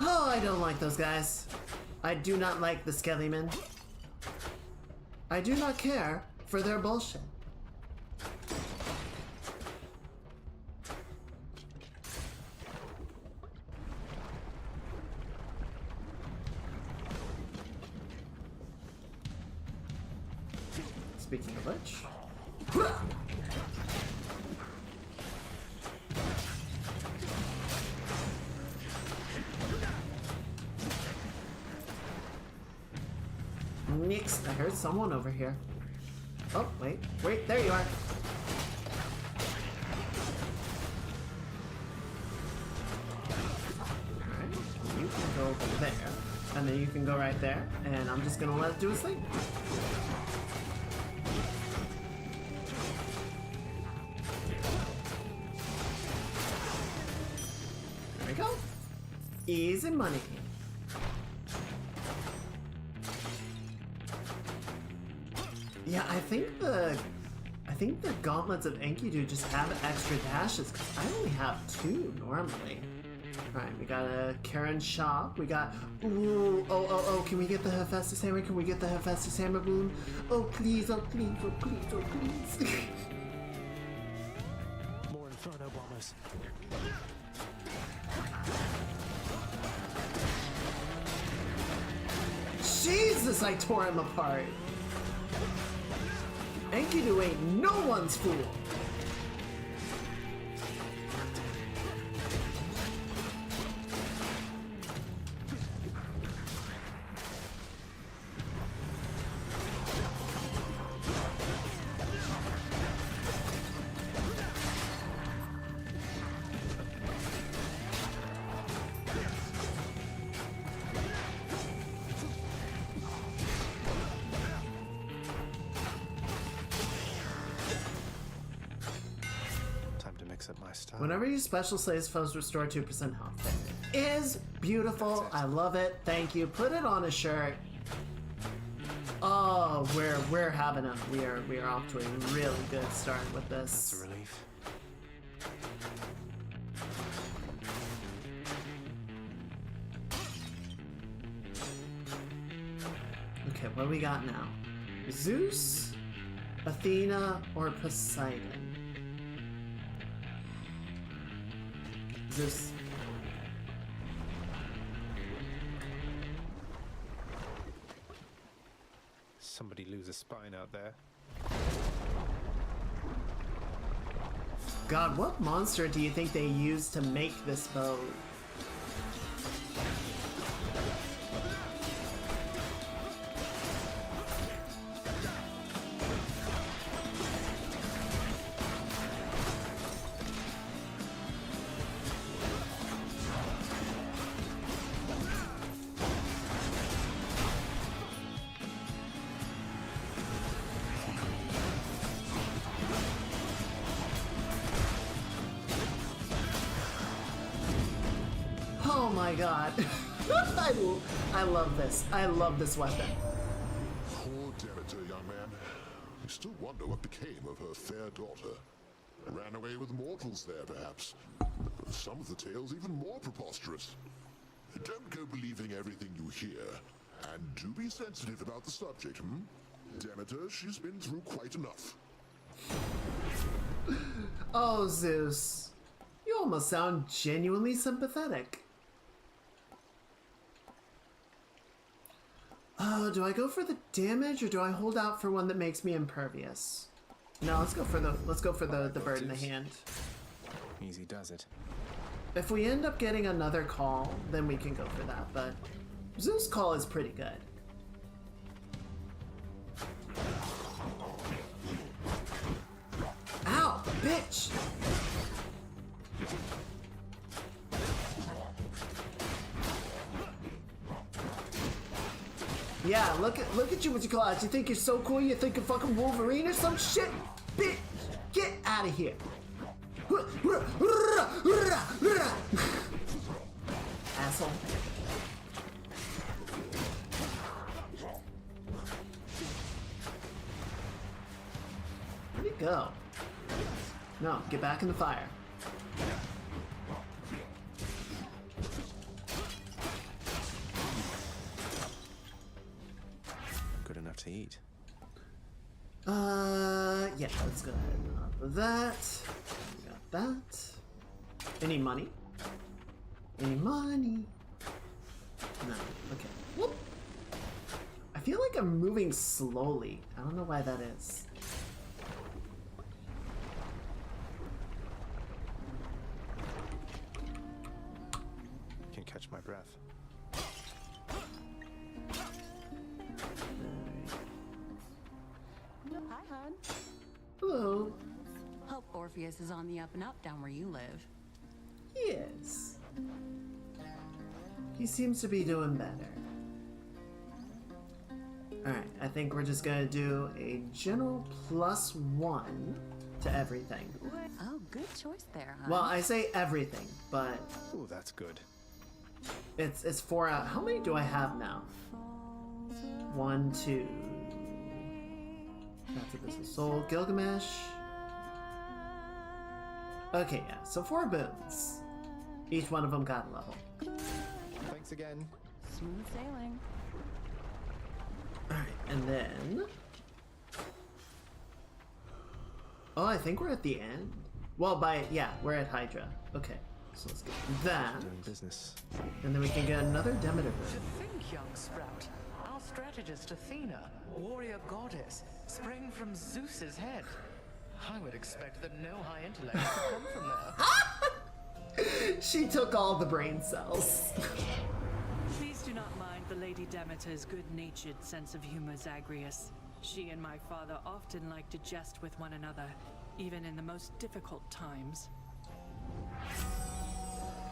Oh, I don't like those guys. I do not like the Skellymen. I do not care for their bullshit. Speaking of which... Nix, I heard someone over here. Oh, wait, there you are. Alright, you can go there, and then you can go right there, and I'm just gonna let it do its thing. There we go. Easy money. Yeah, I think the gauntlets of Enkidu just have extra dashes, because I only have 2 normally. Alright, we got a Karen shop. We got... Ooh, oh, can we get the Hephaestus hammer? Can we get the Hephaestus hammer boom? Oh, please, oh, please, oh, please, oh, please. More Inferno bombers. Jesus, I tore him apart. Enkidu ain't no one's fool. my style. Whenever you special slays foes, restore 2% health. Is beautiful. I love it. Thank you. Put it on a shirt. Oh, we're having a we are off to a really good start with this. That's a relief. Okay, what do we got now? Zeus, Athena, or Poseidon? Zeus. Somebody lose a spine out there. God, what monster do you think they used to make this bow? Oh my god. I love this. I love this weapon. Poor Demeter, young man. You still wonder what became of her fair daughter. Ran away with mortals there, perhaps. Some of the tales even more preposterous. Don't go believing everything you hear. And do be sensitive about the subject, hmm? Demeter, she's been through quite enough. Oh, Zeus. You almost sound genuinely sympathetic. Oh, do I go for the damage or do I hold out for one that makes me impervious? No, let's go for the bird in the hand. Easy does it. If we end up getting another call, then we can go for that, but Zeus' call is pretty good. Ow, bitch! Yeah, look at you with your claws. You think you're so cool? You think you're fucking Wolverine or some shit? Bitch, get out of here. Asshole. Where'd he go? No, get back in the fire. Good enough to eat. Yeah, let's go ahead and up with that. We got that. Any money? Any money? No. Okay. Whoop. I feel like I'm moving slowly. I don't know why that is. Can't catch my breath. Hi, hon. Hello. Hope Orpheus is on the up and up down where you live. Yes. He seems to be doing better. Alright, I think we're just gonna do a general +1 to everything. Oh, good choice there, hon. Well, I say everything, but Ooh, that's good. it's 4 out. How many do I have now? 1, 2. That's a business soul. Gilgamesh. Okay, yeah. So 4 boons. Each one of them got a level. Thanks again. Smooth sailing. Alright, and then... Oh, I think we're at the end. Well, yeah, we're at Hydra. Okay, so let's get that. Doing business. And then we can get another Demeter boon. To think, young sprout, our strategist Athena, warrior goddess, sprang from Zeus's head. I would expect that no high intellect could come from there. She took all the brain cells. Please do not mind the Lady Demeter's good-natured sense of humor, Zagreus. She and my father often like to jest with one another, even in the most difficult times.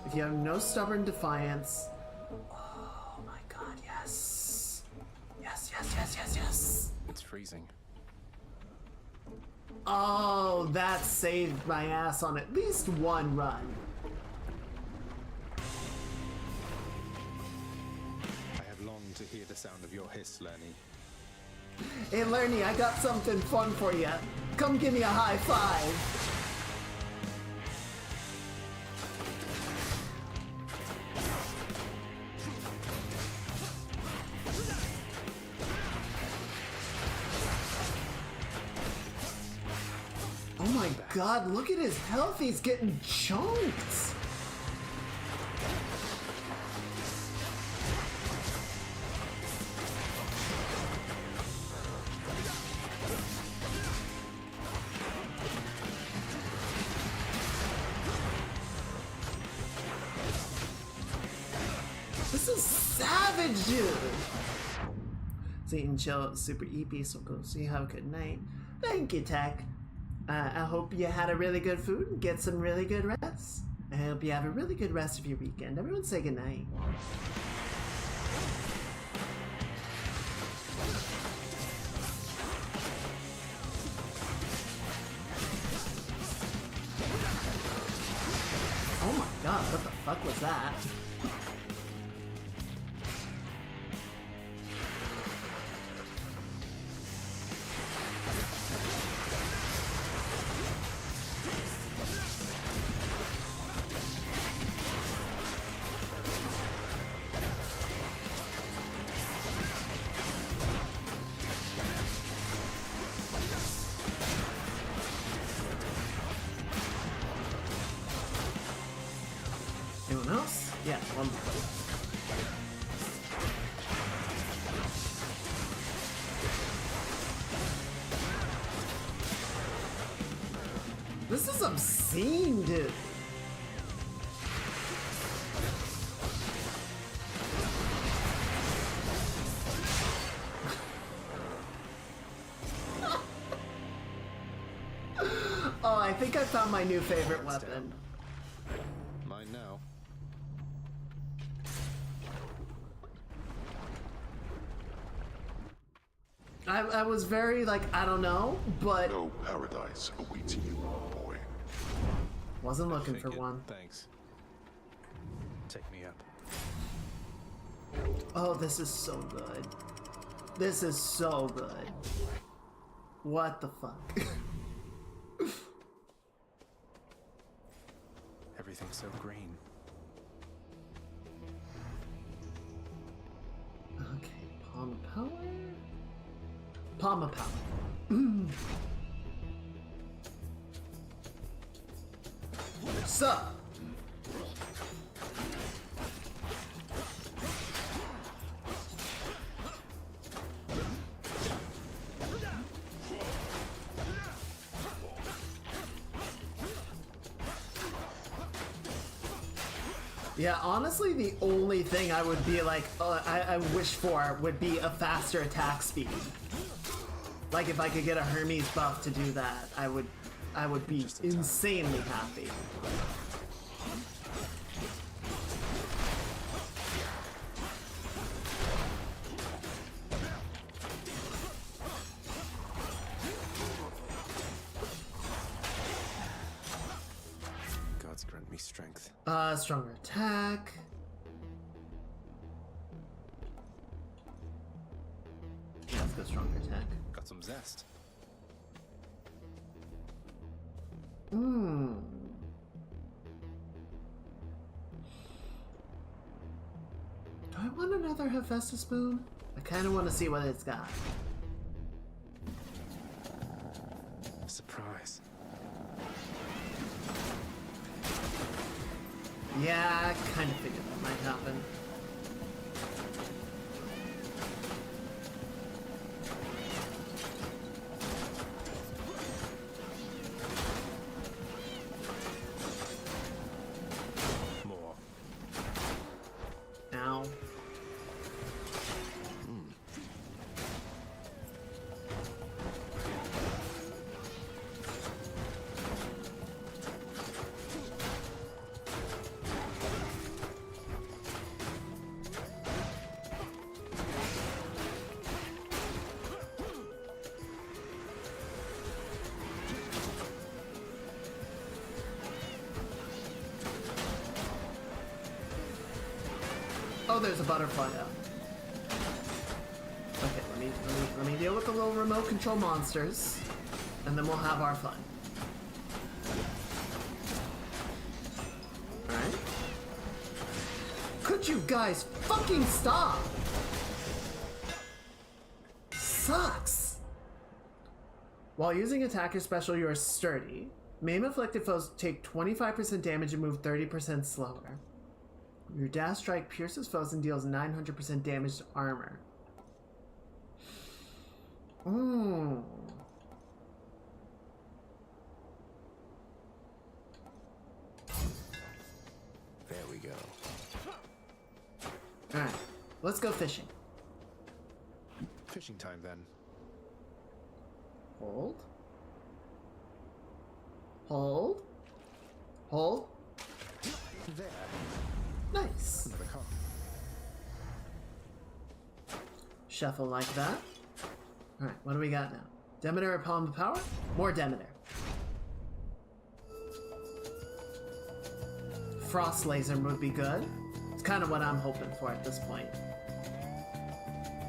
If you have no stubborn defiance... Oh my god, yes. Yes, yes, yes, yes, yes. It's freezing. Oh, that saved my ass on at least one run. I have longed to hear the sound of your hiss, Lerny. Hey, Lerny, I got something fun for you. Come give me a high five. Oh my god, look at his health, he's getting chunked! This is savage, dude! So eat and chill, super EP, so go see have a good night. Thank you, Tech. I hope you had a really good food and get some really good rest. I hope you have a really good rest of your weekend. Everyone say goodnight. Oh my god, what the fuck was that? Anyone else? Yeah, one more. This is obscene, dude. Oh, I think I found my new favorite weapon. Mine now. I was very like, I don't know, but No paradise awaits you, boy. wasn't looking for one. Thanks. Take me up. Oh, this is so good. This is so good. What the fuck? Everything's so green. Okay, palm of power. Palm of power. Sup? Yeah, honestly, the only thing I would be like, I wish for would be a faster attack speed. Like if I could get a Hermes buff to do that, I would be insanely happy. Gods grant me strength. Stronger attack. Let's go stronger attack. Got some zest. Hmm. Do I want another Hephaestus spoon? I kind of want to see what it's got. Surprise. Yeah, I kind of figured that might happen. More. Ow. know there's a butterfly out. Okay, let me deal with the little remote control monsters, and then we'll have our fun. Alright. Could you guys fucking stop? Sucks. While using attacker special, you are sturdy. Maim afflicted foes take 25% damage and move 30% slower. Your dash strike pierces foes and deals 900% damage to armor. Ooh. There we go. Alright, let's go fishing. Fishing time then. Hold. Hold. Hold. There. Nice. Another car. Shuffle like that. Alright, what do we got now? Demeter or Palm of Power? More Demeter. Frost Laser would be good. It's kind of what I'm hoping for at this point.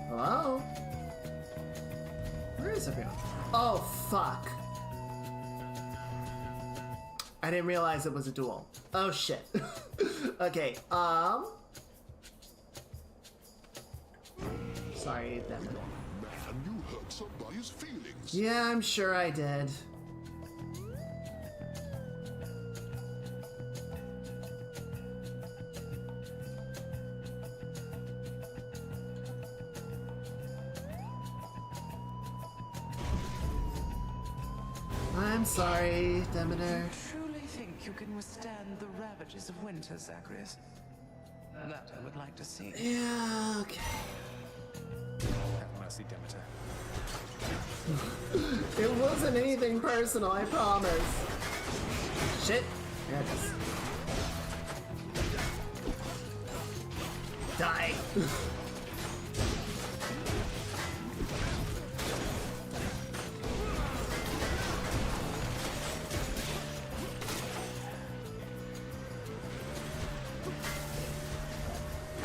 Hello? Where is everyone? Oh, fuck. I didn't realize it was a duel. Oh, shit. Okay, sorry, that. Man, you hurt somebody's feelings. Yeah, I'm sure I did. I'm sorry, Demeter. Truly think you can withstand the ravages of winter, Zagreus? That I would like to see. Yeah, okay. Have mercy, Demeter. It wasn't anything personal, I promise. Shit. There it is. Die.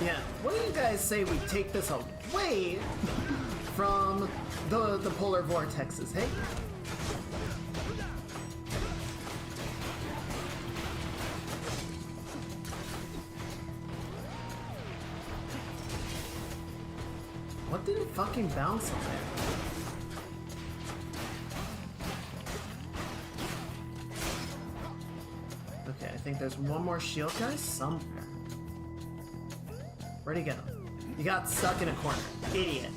Yeah, what do you guys say we take this away from the polar vortexes, hey? What did it fucking bounce on there? Okay, I think there's one more shield guy somewhere. Where'd he go? You got stuck in a corner. Idiot.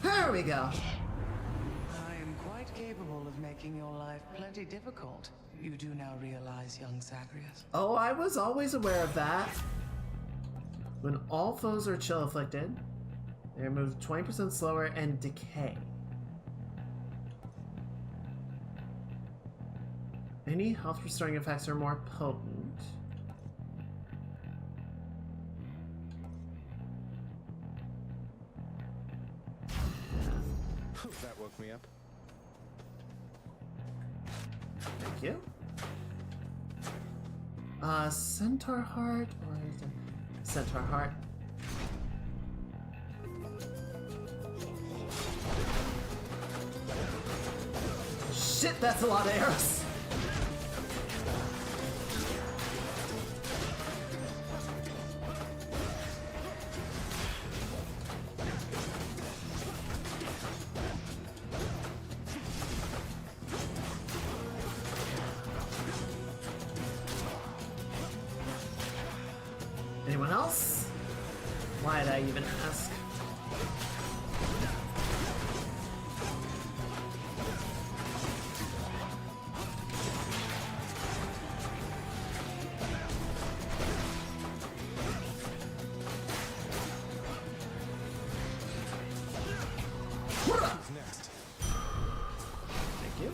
There we go. I am quite capable of making your life plenty difficult. You do now realize, young Zagreus. Oh, I was always aware of that. When all foes are chill afflicted, they move 20% slower and decay. Any health restoring effects are more potent. That woke me up. Thank you. Centaur Heart, or is it Centaur Heart? Shit, that's a lot of arrows. Anyone else? Why did I even ask? Who's next? Thank you.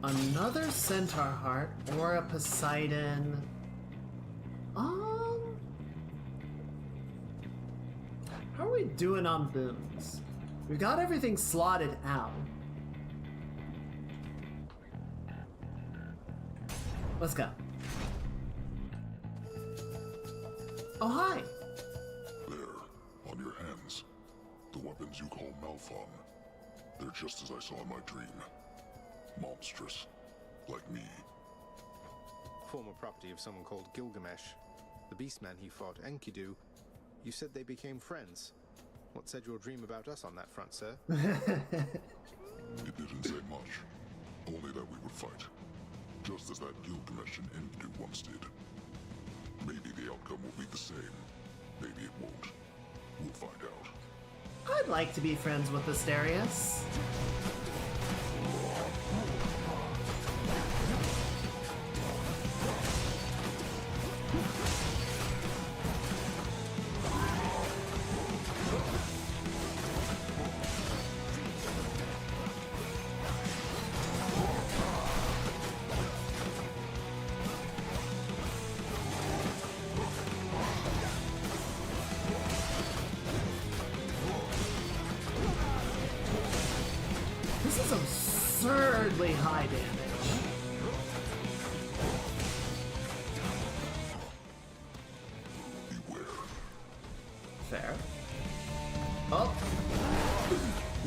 Another Centaur Heart or a Poseidon. How are we doing on boons? We've got everything slotted out. Let's go. Oh, hi. There, on your hands. The weapons you call Malphon. They're just as I saw in my dream. Monstrous. Like me. Former property of someone called Gilgamesh. The beastman he fought, Enkidu. You said they became friends. What said your dream about us on that front, sir? It didn't say much. Only that we would fight. Just as that Gilgamesh and Enkidu once did. Maybe the outcome will be the same. Maybe it won't. We'll find out. I'd like to be friends with Asterius. This is absurdly high damage. Fair. Oh!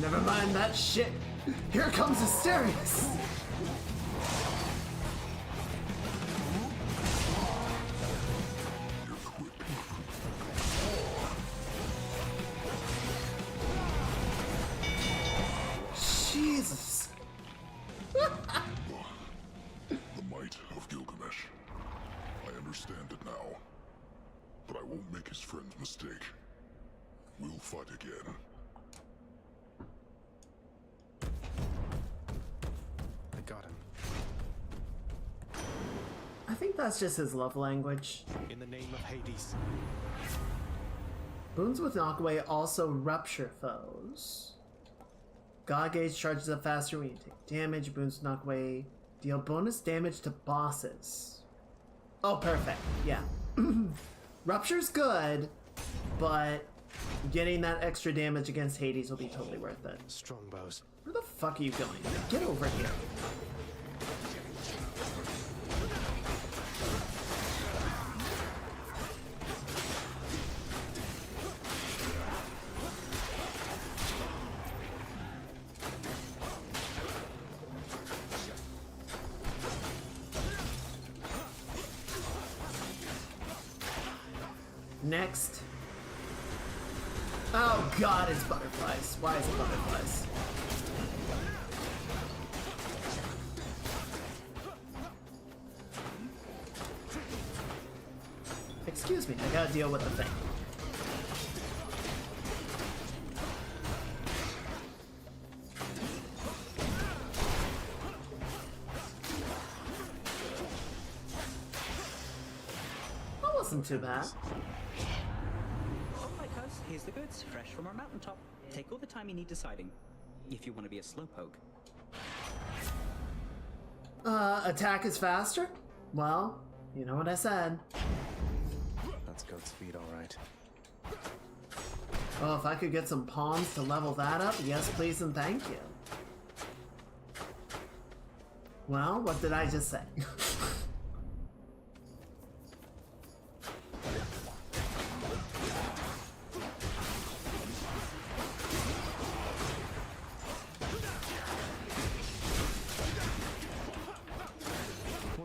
Never mind that shit. Here comes Asterius! Jesus! The might of Gilgamesh. I understand it now. But I won't make his friend's mistake. We'll fight again. I got him. I think that's just his love language. In the name of Hades. Boons with Knockaway also rupture foes. God Gauge charges up faster when you take damage. Boons with Knockaway deal bonus damage to bosses. Oh, perfect. Yeah. Rupture's good, but getting that extra damage against Hades will be totally worth it. Strong bows. Where the fuck are you going? Get over here. Next. Oh god, it's butterflies. Why is it butterflies? Excuse me, I gotta deal with the thing. That wasn't too bad. Here's the goods, fresh from our mountaintop. Take all the time you need deciding, if you want to be a slowpoke. Attack is faster? Well, you know what I said. That's goat speed, alright. Oh, if I could get some pawns to level that up, yes please and thank you. Well, what did I just say?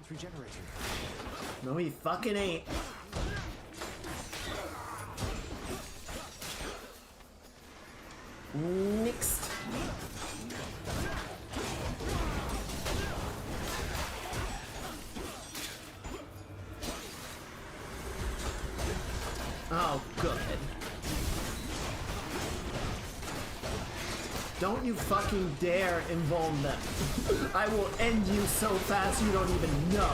Regenerating. No, he fucking ain't. Next. Oh, good. Don't you fucking dare invuln them. I will end you so fast you don't even know.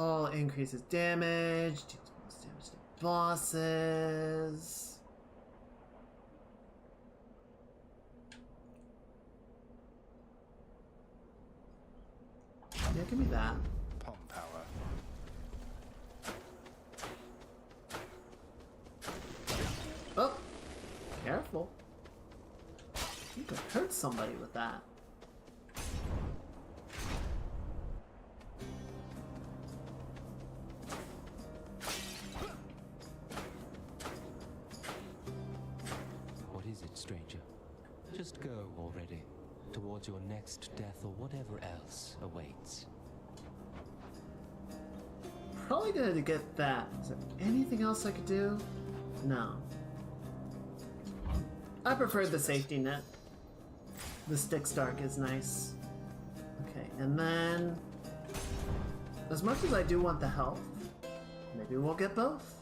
Hull increases damage. Deals damage to bosses. Yeah, give me that. Palm power. Oh! Careful. You could hurt somebody with that. What is it, stranger? Just go already, towards your next death or whatever else awaits. Probably gonna get that. Is there anything else I could do? No. I prefer the safety net. The Styx Dark is nice. Okay, and then... as much as I do want the health, maybe we'll get both?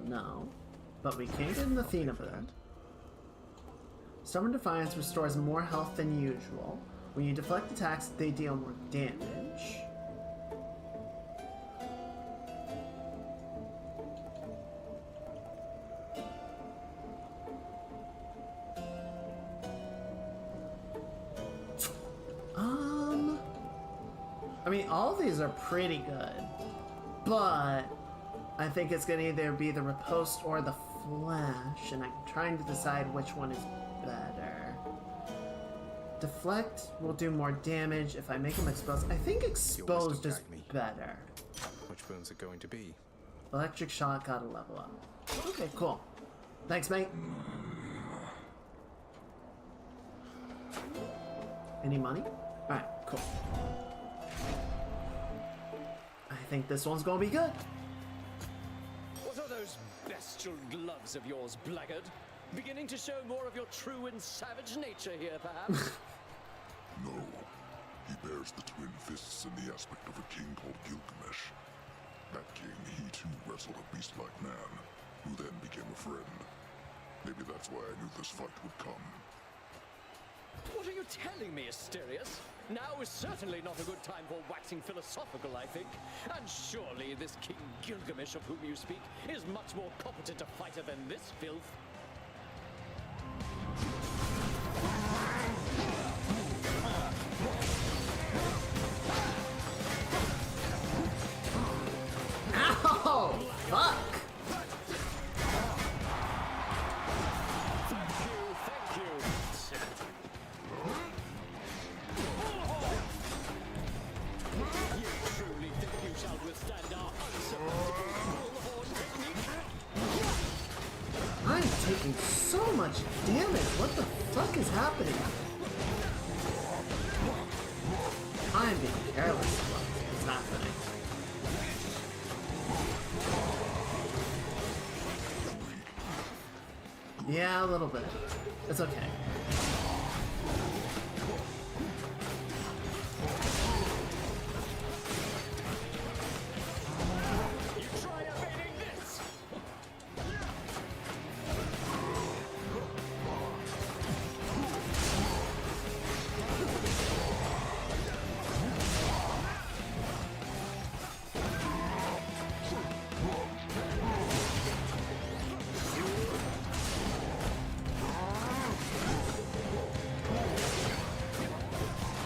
No. But we can get an Athena bird. Stubborn Defiance restores more health than usual. When you deflect attacks, they deal more damage. I mean, all of these are pretty good, but I think it's gonna either be the Riposte or the Flash, and I'm trying to decide which one is better. Deflect will do more damage if I make him exposed. I think exposed is better. Which one's it going to be? Electric Shock gotta level up. Okay, cool. Thanks, mate. Any money? Alright, cool. I think this one's gonna be good. What are those bestial gloves of yours, blackguard? Beginning to show more of your true and savage nature here, perhaps? No. He bears the twin fists in the aspect of a king called Gilgamesh. That king, he too wrestled a beast-like man, who then became a friend. Maybe that's why I knew this fight would come. What are you telling me, Asterius? Now is certainly not a good time for waxing philosophical, I think. And surely this King Gilgamesh of whom you speak is much more competent a fighter than this filth. Ow! Fuck! Thank you. You truly think you shall withstand our unsophisticated bullhorn technique? I'm taking so much damage. What the fuck is happening? I'm being careless about what's happening. Yeah, a little bit. It's okay.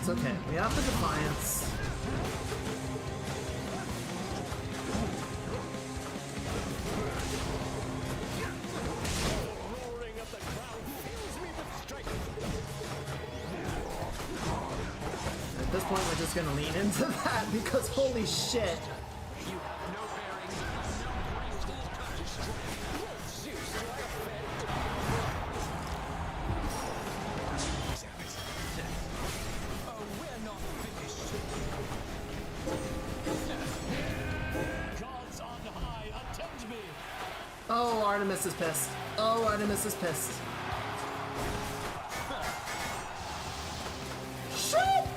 It's okay. We have the Defiance. Roaring of the crowd fills me with strength. At this point, we're just gonna lean into that because holy shit. You have no bearings, no grace to destroy. Won't Zeus try a fed? Oh, we're not finished. Gods on high, attend me. Oh, Artemis is pissed. Oh, Artemis is pissed. Shit!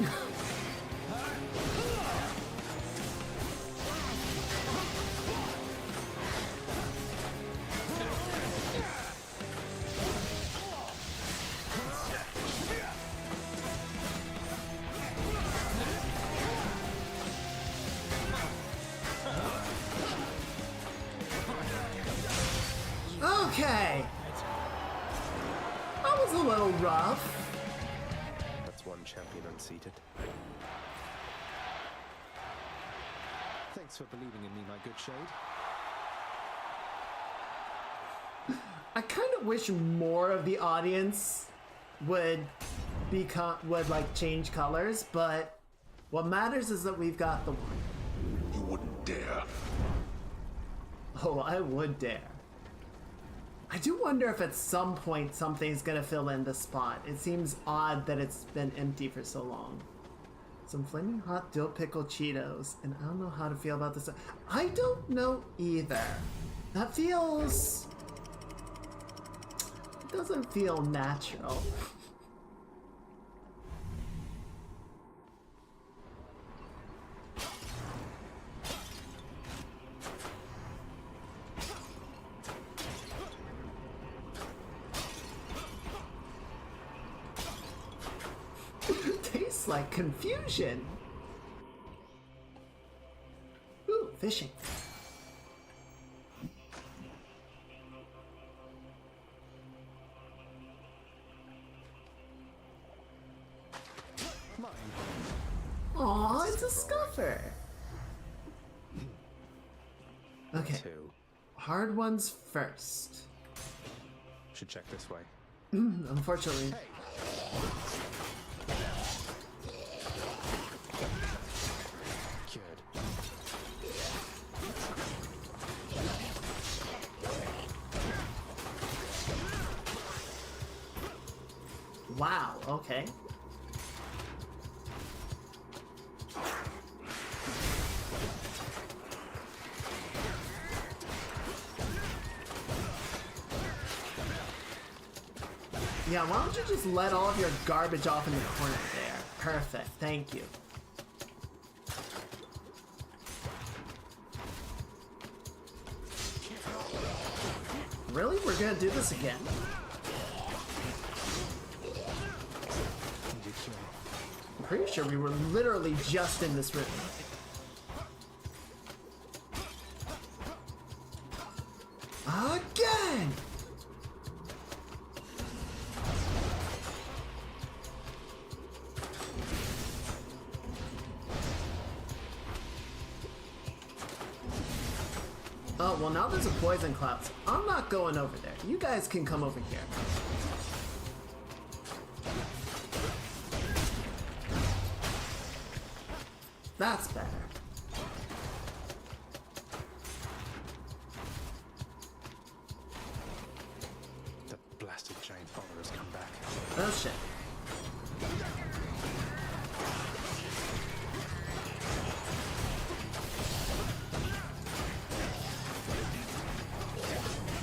Okay. That was a little rough. That's one champion unseated. Thanks for believing in me, my good shade. I kind of wish more of the audience would like change colors, but what matters is that we've got the one. You wouldn't dare. Oh, I would dare. I do wonder if at some point something's gonna fill in the spot. It seems odd that it's been empty for so long. Some flaming hot dill pickle Cheetos, and I don't know how to feel about this. I don't know either. That feels... It doesn't feel natural. Tastes like confusion. Ooh, fishing. Aw, it's a scuffer. Okay. Hard ones first. Should check this way. Unfortunately. Cured. Wow, okay. Yeah, why don't you just let all of your garbage off in the corner there? Perfect, thank you. Really? We're gonna do this again? I'm pretty sure we were literally just in this room. Again! Oh, well now there's a poison cloud. I'm not going over there. You guys can come over here. That's better. The blasted giant father has come back. Oh shit.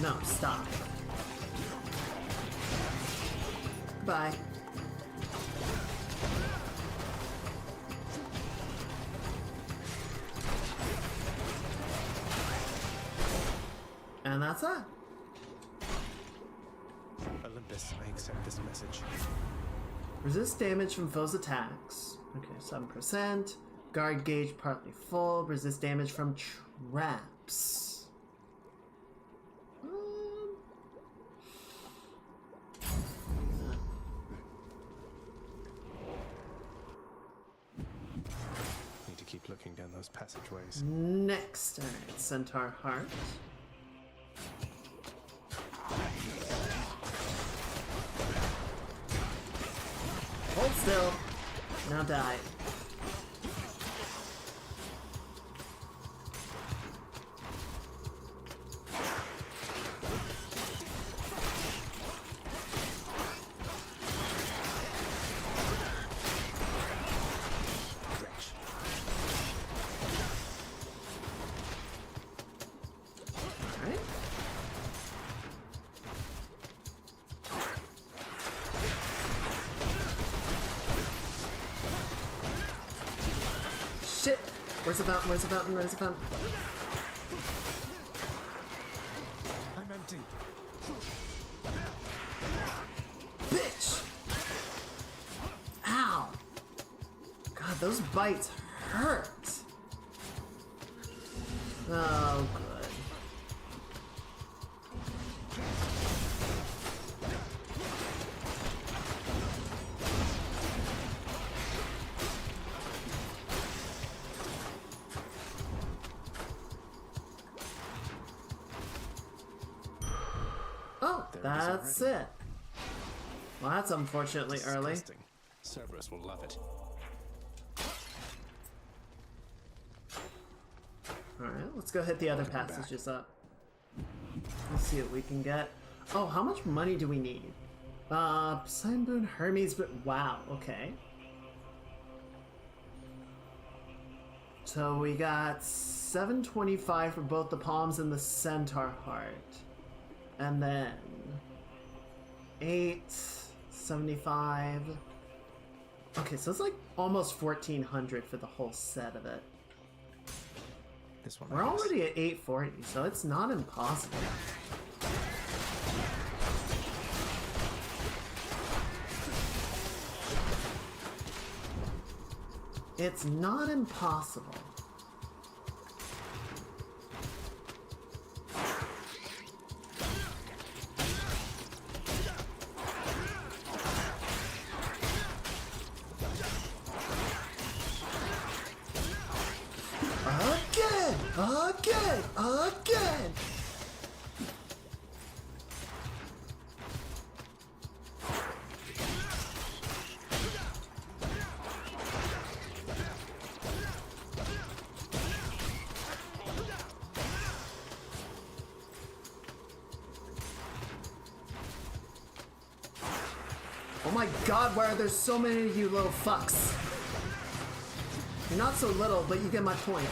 No, stop. Bye. And that's that. Olympus, I accept this message. Resist damage from foes' attacks. Okay, 7%. Guard gauge partly full. Resist damage from traps. Need to keep looking down those passageways. Next, alright, Centaur Heart. Hold still. Now die. Alright. Shit! Where's the fountain? Where's the fountain? Where's the fountain? I'm empty. Bitch! Ow! God, those bites hurt. Oh, good. That's it. Well, that's unfortunately early. Cerberus will love it. Alright, let's go hit the other passages up. Let's see what we can get. Oh, how much money do we need? Poseidon Boon, Hermes, but wow, okay. So we got 725 for both the palms and the centaur heart. And then 875. Okay, so it's like almost 1400 for the whole set of it. This one. We're already at 840, so it's not impossible. It's not impossible. Again! Oh my god, why are there so many of you little fucks? You're not so little, but you get my point.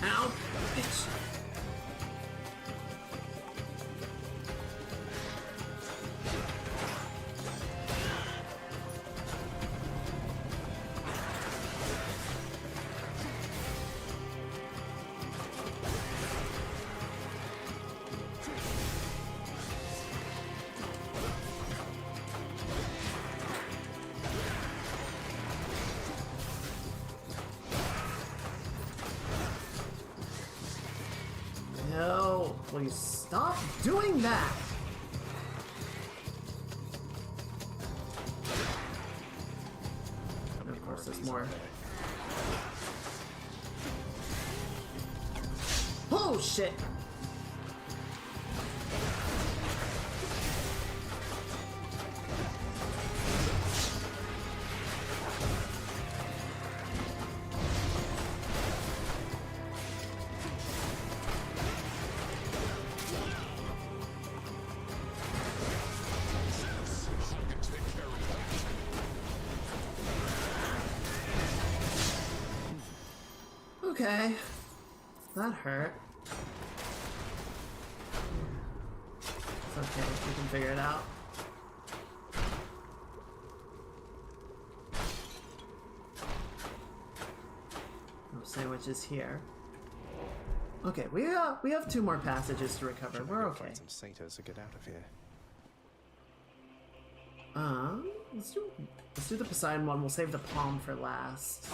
Ow, bitch. No, will you stop doing that? And of course, there's more. Oh shit! Okay, that hurt. It's okay, we can figure it out. No sandwiches here. Okay, we have 2 more passages to recover. We're okay. Find some satyrs to get out of here. Let's do the Poseidon one. We'll save the palm for last.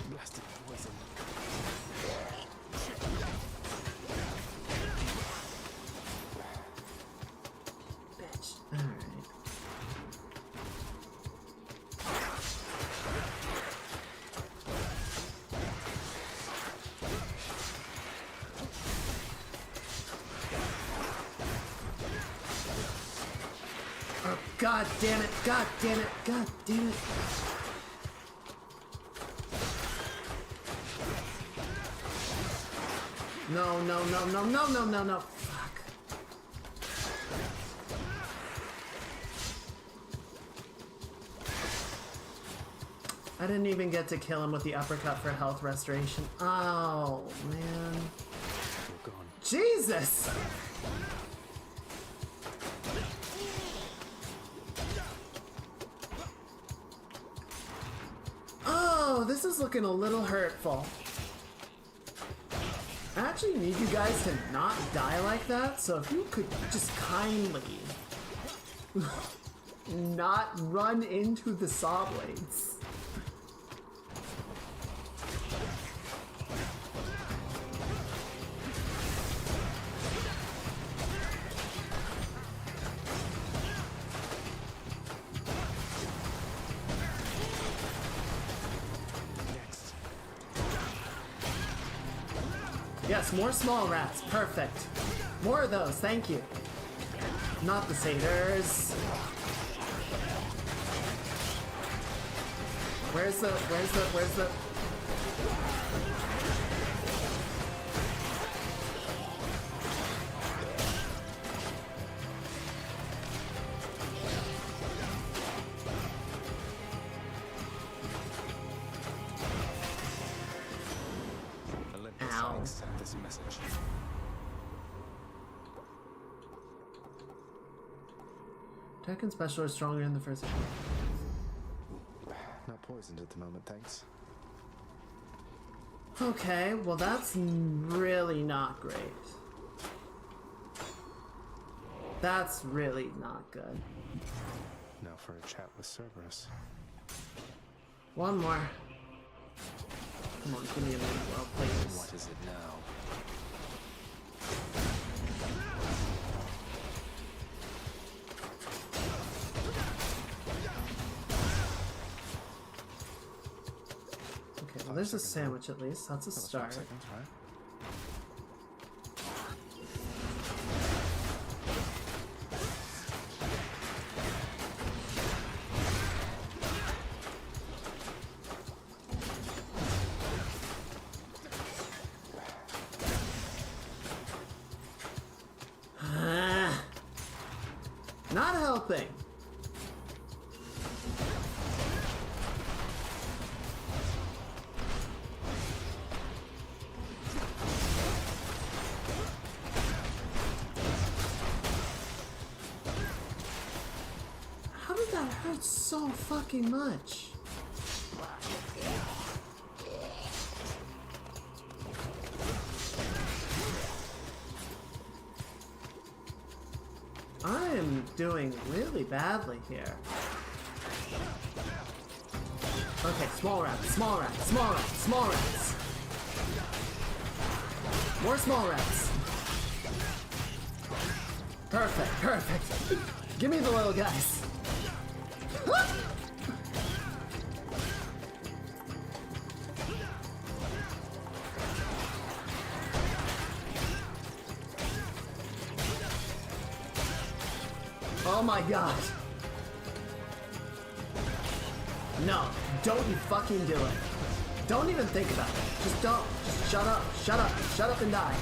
Blasted poison. Bitch. Alright. Oh, god damn it! God damn it! God damn it! No, no, no, no, no, no, no, no. Fuck. I didn't even get to kill him with the uppercut for health restoration. Oh, man. You're gone. Jesus! Oh, this is looking a little hurtful. actually need you guys to not die like that, so if you could just kindly not run into the saw blades. Yes, more small rats. Perfect. More of those, thank you. Not the satyrs. Where's the... Ow. Send this message. Attack and special are stronger in the first. Not poisoned at the moment, thanks. Okay, well that's really not great. That's really not good. Now for a chat with Cerberus. One more. Come on, give me a minute, well, please. What is it now? Okay, well there's a sandwich at least. That's a start. Seconds, right? Not helping. How did that hurt so fucking much? I am doing really badly here. Okay, small rats, small rats, small rats, small rats. More small rats. Perfect, perfect. Give me the little guys. Oh my god. No, don't you fucking do it. Don't even think about it. Just don't. Just shut up, shut up, shut up and die.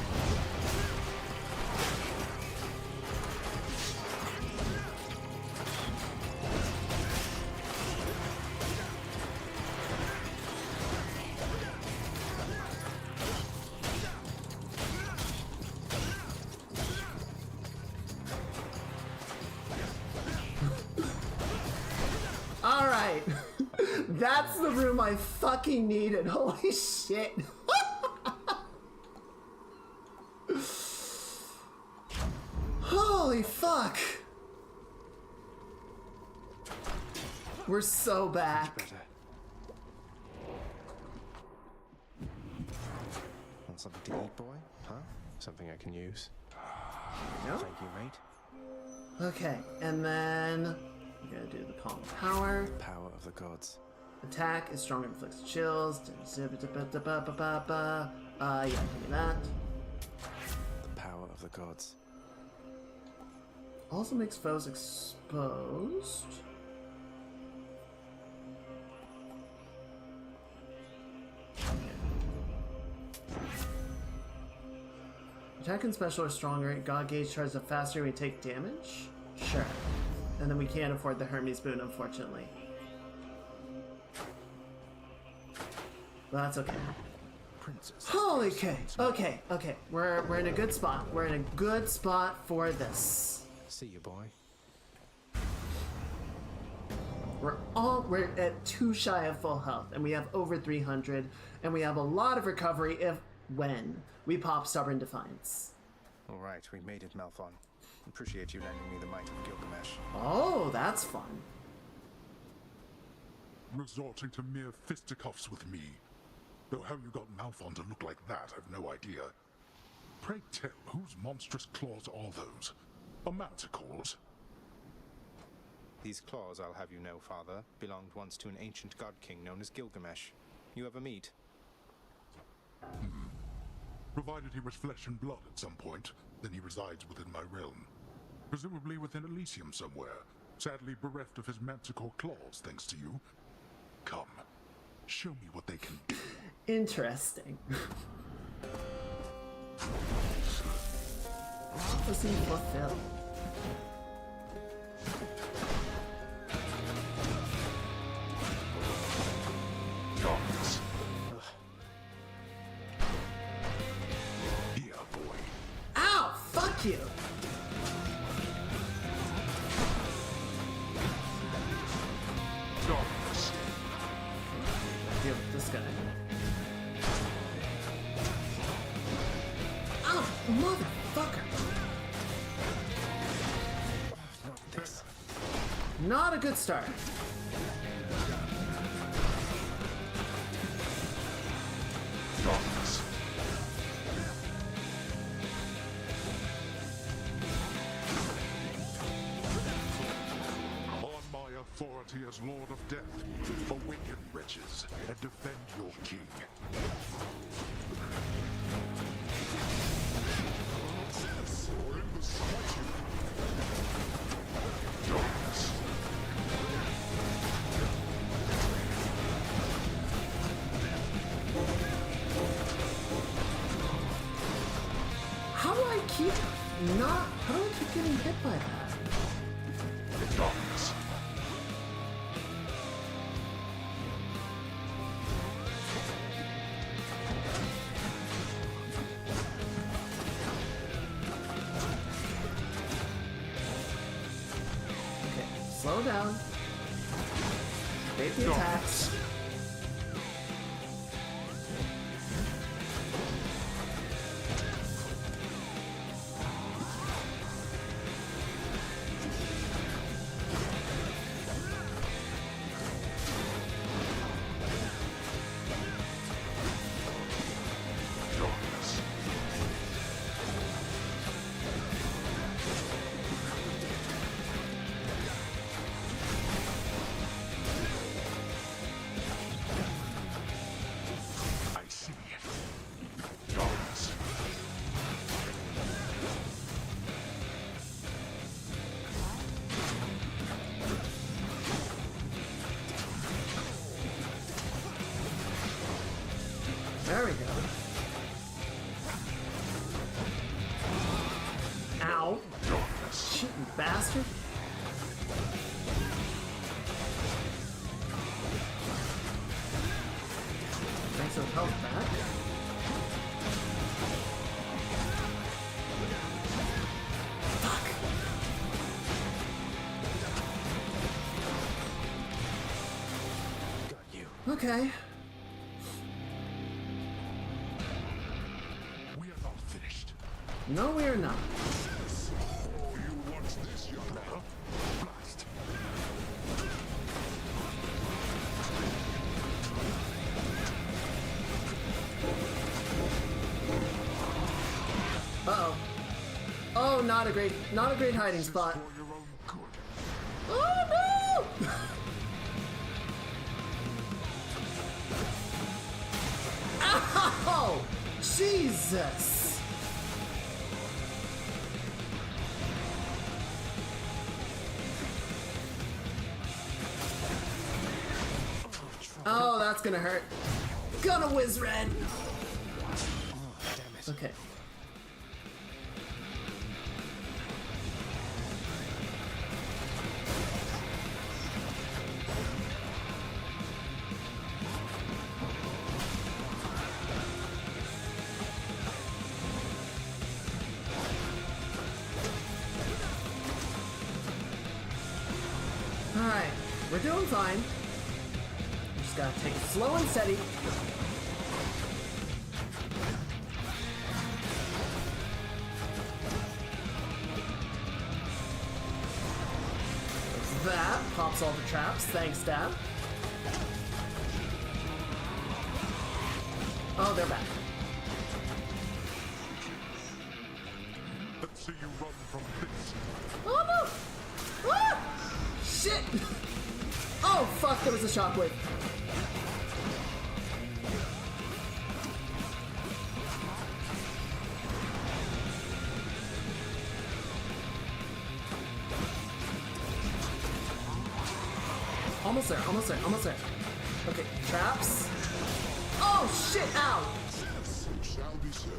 Alright. That's the room I fucking needed. Holy shit. Holy fuck. We're so back. Want something to eat, boy? Huh? Something I can use? No? Thank you, mate. Okay, and then we gotta do the Calm Power. Power of the gods. Attack is stronger, inflicts chills. Yeah, give me that. The power of the gods. Also makes foes exposed. Attack and special are stronger. God gauge charges up faster. We take damage? Sure. And then we can't afford the Hermes boon, unfortunately. But that's okay. Princess. Holy okay. Okay. We're in a good spot. We're in a good spot for this. See you, boy. We're at 2 shy of full health, and we have over 300, and we have a lot of recovery if when we pop Stubborn Defiance. All right, we made it, Malphon. Appreciate you lending me the might of Gilgamesh. Oh, that's fun. Resorting to mere fisticuffs with me. Though how you got Malphon to look like that, I've no idea. Pray tell, whose monstrous claws are those? A manticore's? These claws, I'll have you know, Father, belonged once to an ancient god king known as Gilgamesh. You ever meet? Provided he was flesh and blood at some point, then he resides within my realm. Presumably within Elysium somewhere, sadly bereft of his manticore claws, thanks to you. Come, show me what they can do. Interesting. Prophecy fulfilled. Darkness. Yeah, boy. Ow! Fuck you! Darkness. Deal with this guy. Ow! Motherfucker! Not this. Not a good start. Darkness. On my authority as Lord of Death, awaken wretches and defend your king. Or in the statue. Darkness. How do I keep getting hit by that? Darkness. Okay, slow down. Bait the attacks. Darkness. I see it. Darkness. There we go. Ow. Darkness. Cheating bastard. Thanks for the health back. Got you. Okay. We are not finished. No, we are not. You want this, young man? Blast. Uh-oh. Oh, not a great hiding spot. For your own good. Oh no! Ow! Jesus! Oh, that's gonna hurt. Gonna whiz red. Damn it. Okay. Alright, we're doing fine. Just gotta take it slow and steady. pops all the traps. Thanks, Dad. Oh, they're back. Let's see you run from this. Oh no! Ah! Shit! Oh fuck, there was a shockwave. Almost there, almost there, almost there. Okay, traps. Oh shit, ow! It shall be so.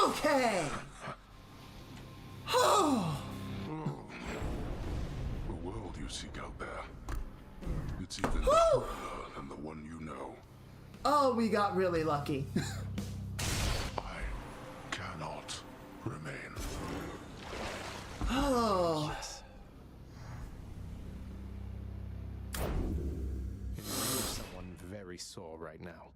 Okay! Oh! The world you seek out there. It's even Woo! smaller than the one you know. Oh, we got really lucky. I cannot remain. Oh. It leaves someone very sore right now.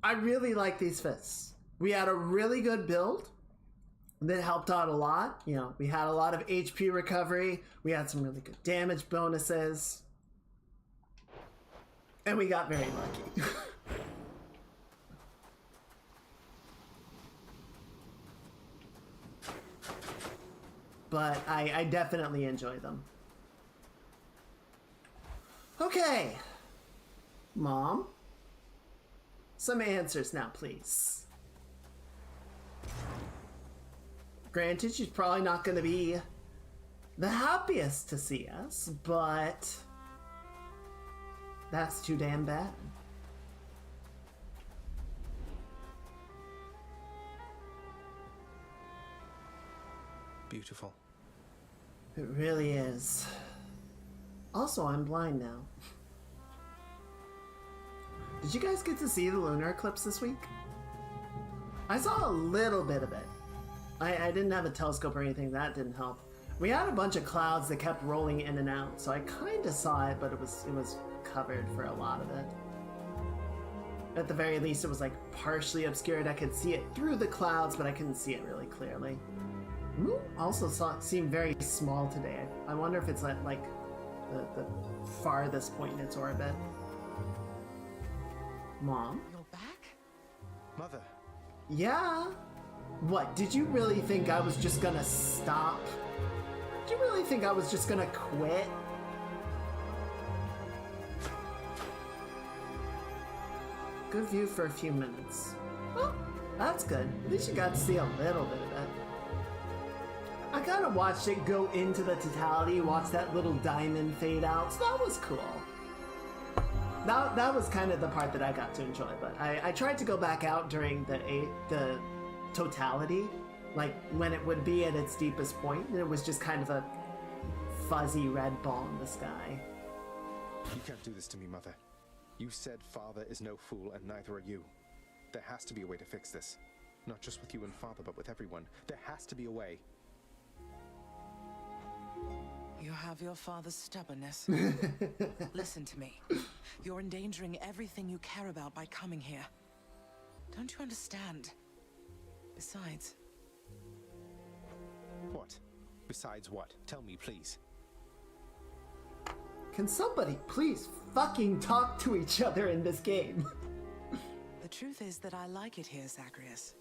I really like these fists. We had a really good build that helped out a lot. You know, we had a lot of HP recovery. We had some really good damage bonuses. And we got very lucky. But I definitely enjoy them. Okay. Mom? Some answers now, please. Granted, she's probably not going to be the happiest to see us, but that's too damn bad. Beautiful. It really is. Also, I'm blind now. Did you guys get to see the lunar eclipse this week? I saw a little bit of it. I didn't have a telescope or anything, that didn't help. We had a bunch of clouds that kept rolling in and out, so I kind of saw it, but it was covered for a lot of it. At the very least, it was like partially obscured. I could see it through the clouds, but I couldn't see it really clearly. Moon also seemed very small today. I wonder if it's at like the farthest point in its orbit. Mom? You're back? Mother. Yeah? What, did you really think I was just gonna stop? Did you really think I was just gonna quit? Good view for a few minutes. Well, that's good. At least you got to see a little bit of it. I kind of watched it go into the totality, watch that little diamond fade out, so that was cool. That was kind of the part that I got to enjoy, but I tried to go back out during the totality, like when it would be at its deepest point, and it was just kind of a fuzzy red ball in the sky. You can't do this to me, Mother. You said Father is no fool, and neither are you. There has to be a way to fix this. Not just with you and Father, but with everyone. There has to be a way. You have your father's stubbornness. Listen to me. You're endangering everything you care about by coming here. Don't you understand? Besides... What? Besides what? Tell me, please. Can somebody please fucking talk to each other in this game? The truth is that I like it here, Zagreus.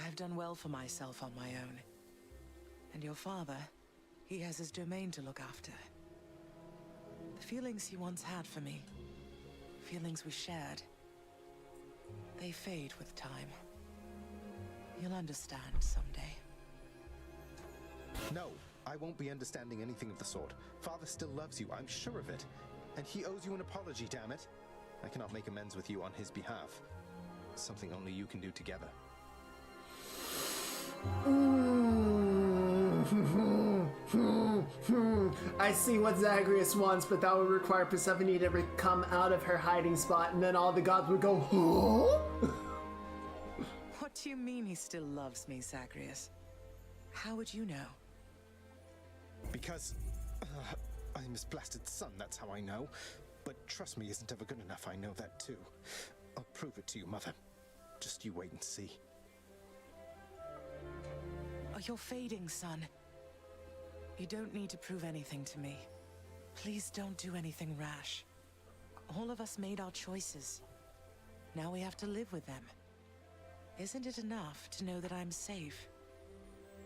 I've done well for myself on my own. And your father, he has his domain to look after. The feelings he once had for me, feelings we shared, they fade with time. You'll understand someday. No, I won't be understanding anything of the sort. Father still loves you, I'm sure of it. And he owes you an apology, damn it. I cannot make amends with you on his behalf. It's something only you can do together. I see what Zagreus wants, but that would require Persephone to come out of her hiding spot, and then all the gods would go, huh? What do you mean he still loves me, Zagreus? How would you know? Because... I'm his blasted son, that's how I know. But trust me isn't ever good enough, I know that too. I'll prove it to you, Mother. Just you wait and see. Oh, you're fading, son. You don't need to prove anything to me. Please don't do anything rash. All of us made our choices. Now we have to live with them. Isn't it enough to know that I'm safe?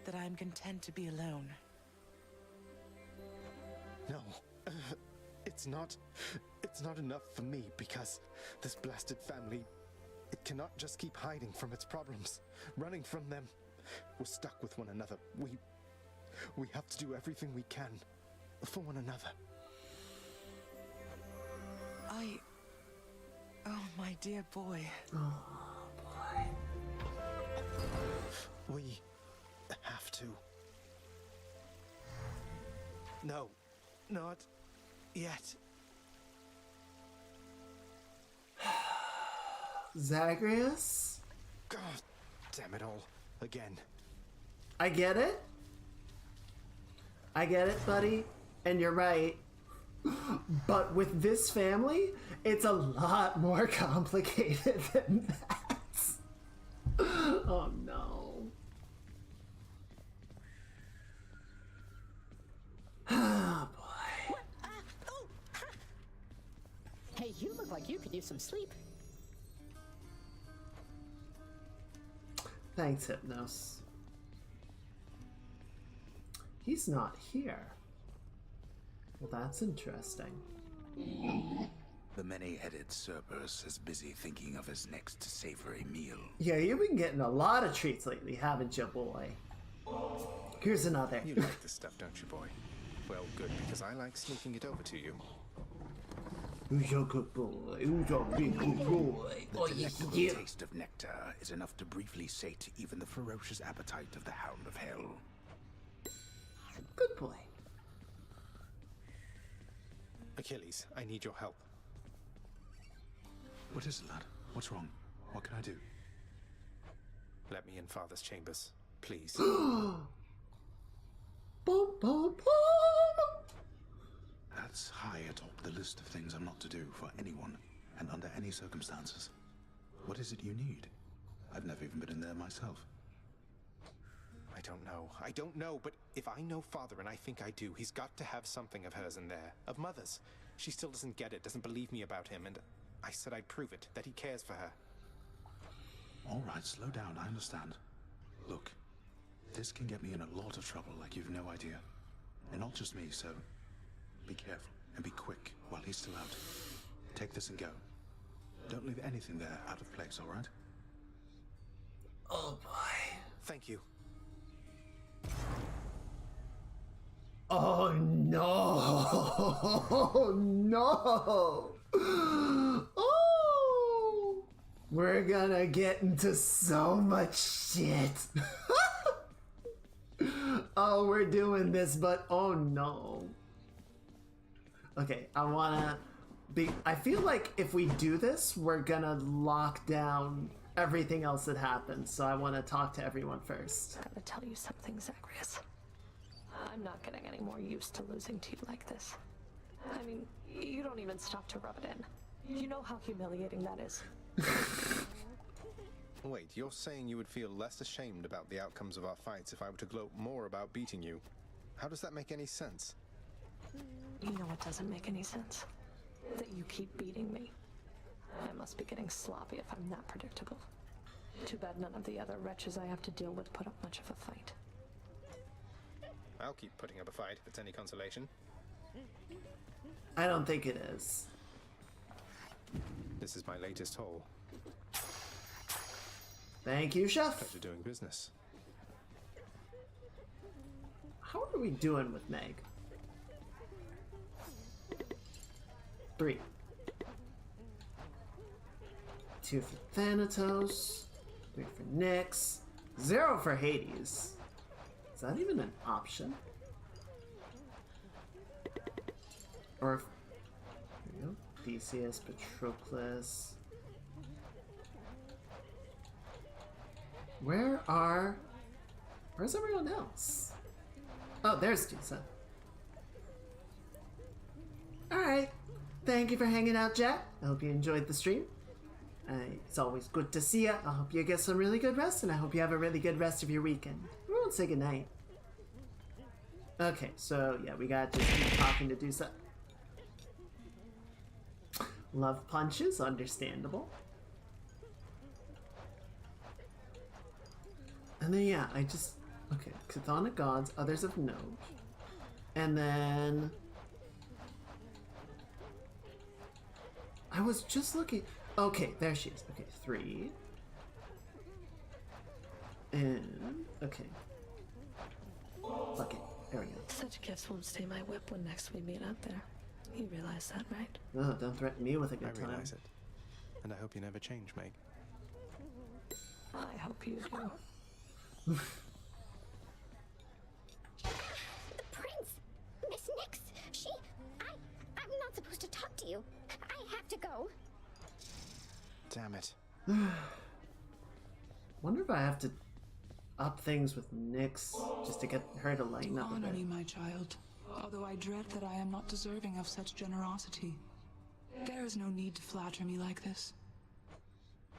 That I'm content to be alone? No. It's not enough for me, because this blasted family, it cannot just keep hiding from its problems, running from them. We're stuck with one another. We have to do everything we can for one another. Oh, my dear boy. Oh, boy. We have to. No, not yet. Zagreus? God damn it all. Again. I get it. I get it, buddy. And you're right. But with this family, it's a lot more complicated than that. Oh no. Oh boy. Hey, you look like you could use some sleep. Thanks, Hypnos. He's not here. Well, that's interesting. The many-headed Cerberus is busy thinking of his next savory meal. Yeah, you've been getting a lot of treats lately, haven't you, boy? Here's another. You like this stuff, don't you, boy? Well, good, because I like sneaking it over to you. Who's your good boy? Who's your big good boy? The delectable taste of nectar is enough to briefly sate even the ferocious appetite of the Hound of Hell. Good boy. Achilles, I need your help. What is it, lad? What's wrong? What can I do? Let me in Father's chambers, please. Boom, boom, boom. That's high atop the list of things I'm not to do for anyone, and under any circumstances. What is it you need? I've never even been in there myself. I don't know, but if I know Father, and I think I do, he's got to have something of hers in there. Of Mother's. She still doesn't get it, doesn't believe me about him, and I said I'd prove it, that he cares for her. All right, slow down, I understand. Look, this can get me in a lot of trouble like you've no idea. And not just me, so be careful and be quick while he's still out. Take this and go. Don't leave anything there out of place, all right? Oh boy. Thank you. Oh no! Oh no! Oh! We're gonna get into so much shit. Oh, we're doing this, but oh no. Okay, I feel like if we do this, we're gonna lock down everything else that happens, so I want to talk to everyone first. I gotta tell you something, Zagreus. I'm not getting any more used to losing to you like this. I mean, you don't even stop to rub it in. You know how humiliating that is. Wait, you're saying you would feel less ashamed about the outcomes of our fights if I were to gloat more about beating you? How does that make any sense? You know what doesn't make any sense? That you keep beating me. I must be getting sloppy if I'm that predictable. Too bad none of the other wretches I have to deal with put up much of a fight. I'll keep putting up a fight if it's any consolation. I don't think it is. This is my latest haul. Thank you, Chef. Pleasure doing business. How are we doing with Meg? 3. 2 for Thanatos. 3 for Nyx. 0 for Hades. Is that even an option? Or... There we go. Theseus, Patroclus. Where's everyone else? Oh, there's Tisa. Alright. Thank you for hanging out, Jack. I hope you enjoyed the stream. It's always good to see you. I hope you get some really good rest, and I hope you have a really good rest of your weekend. Everyone don't say goodnight. Okay, so yeah, we got to just keep talking to do so. Love punches, understandable. And then yeah, I just okay, chthonic gods, others of note. And then I was just looking. Okay, there she is. Okay, 3. And okay. Fuck it. There we go. Such gifts won't stay my whip when next we meet out there. You realize that, right? Oh, don't threaten me with a good I time. realize it. And I hope you never change, Meg. I hope you do. The prince! Miss Nix! I'm not supposed to talk to you. I have to go. Damn it. Wonder if I have to up things with Nyx just to get her to lighten up a Honor bit. me, my child, although I dread that I am not deserving of such generosity. There is no need to flatter me like this.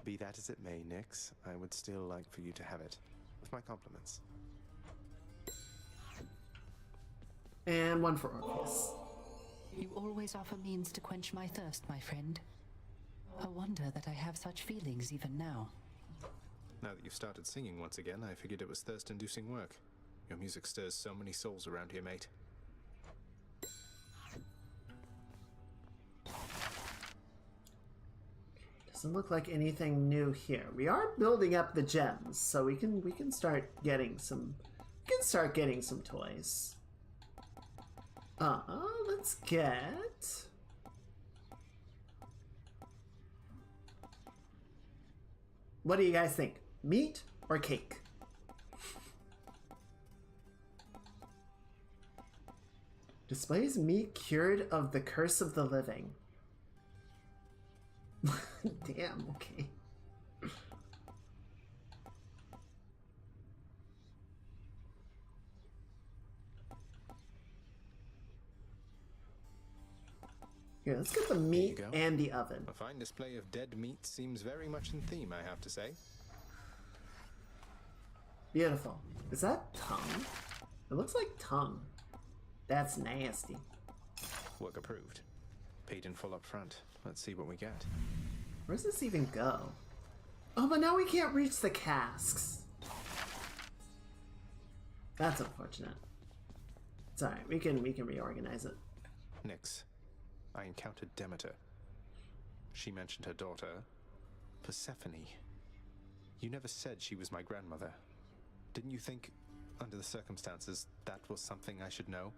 Be that as it may, Nyx, I would still like for you to have it. With my compliments. And one for Orpheus. You always offer means to quench my thirst, my friend. A wonder that I have such feelings even now. Now that you've started singing once again, I figured it was thirst-inducing work. Your music stirs so many souls around here, mate. Doesn't look like anything new here. We are building up the gems, so we can start getting some toys. Let's get what do you guys think? Meat or cake? Displays meat cured of the curse of the living. Damn, okay. Here, let's get the meat and the oven. A fine display of dead meat seems very much in theme, I have to say. Beautiful. Is that tongue? It looks like tongue. That's nasty. Work approved. Paid in full up front. Let's see what we get. Where does this even go? Oh, but now we can't reach the casks. That's unfortunate. It's alright, we can reorganize it. Nyx, I encountered Demeter. She mentioned her daughter, Persephone. You never said she was my grandmother. Didn't you think, under the circumstances, that was something I should know?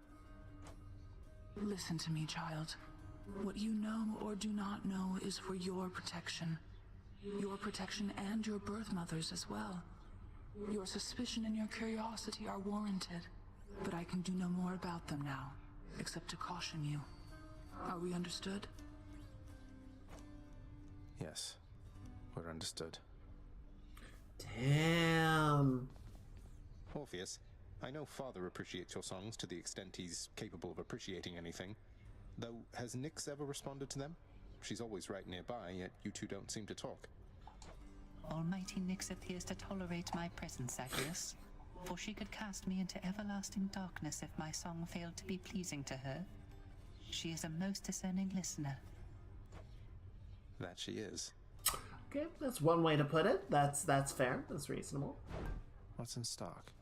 Listen to me, child. What you know or do not know is for your protection. Your protection and your birth mother's as well. Your suspicion and your curiosity are warranted, but I can do no more about them now, except to caution you. Are we understood? Yes, we're understood. Damn. Orpheus, I know Father appreciates your songs to the extent he's capable of appreciating anything. Though, has Nyx ever responded to them? She's always right nearby, yet you two don't seem to talk. Almighty Nyx appears to tolerate my presence, Zagreus, for she could cast me into everlasting darkness if my song failed to be pleasing to her. She is a most discerning listener. That she is. Okay, that's one way to put it. That's fair. That's reasonable. What's in stock?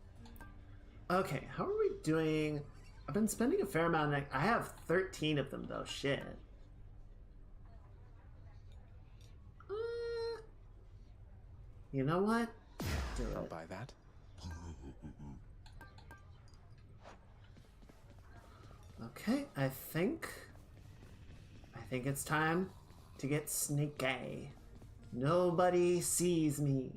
Okay, how are we doing? I've been spending a fair amount of... I have 13 of them, though. Shit. You know what? Do it. I'll buy that. Okay, I think it's time to get sneaky. Nobody sees me.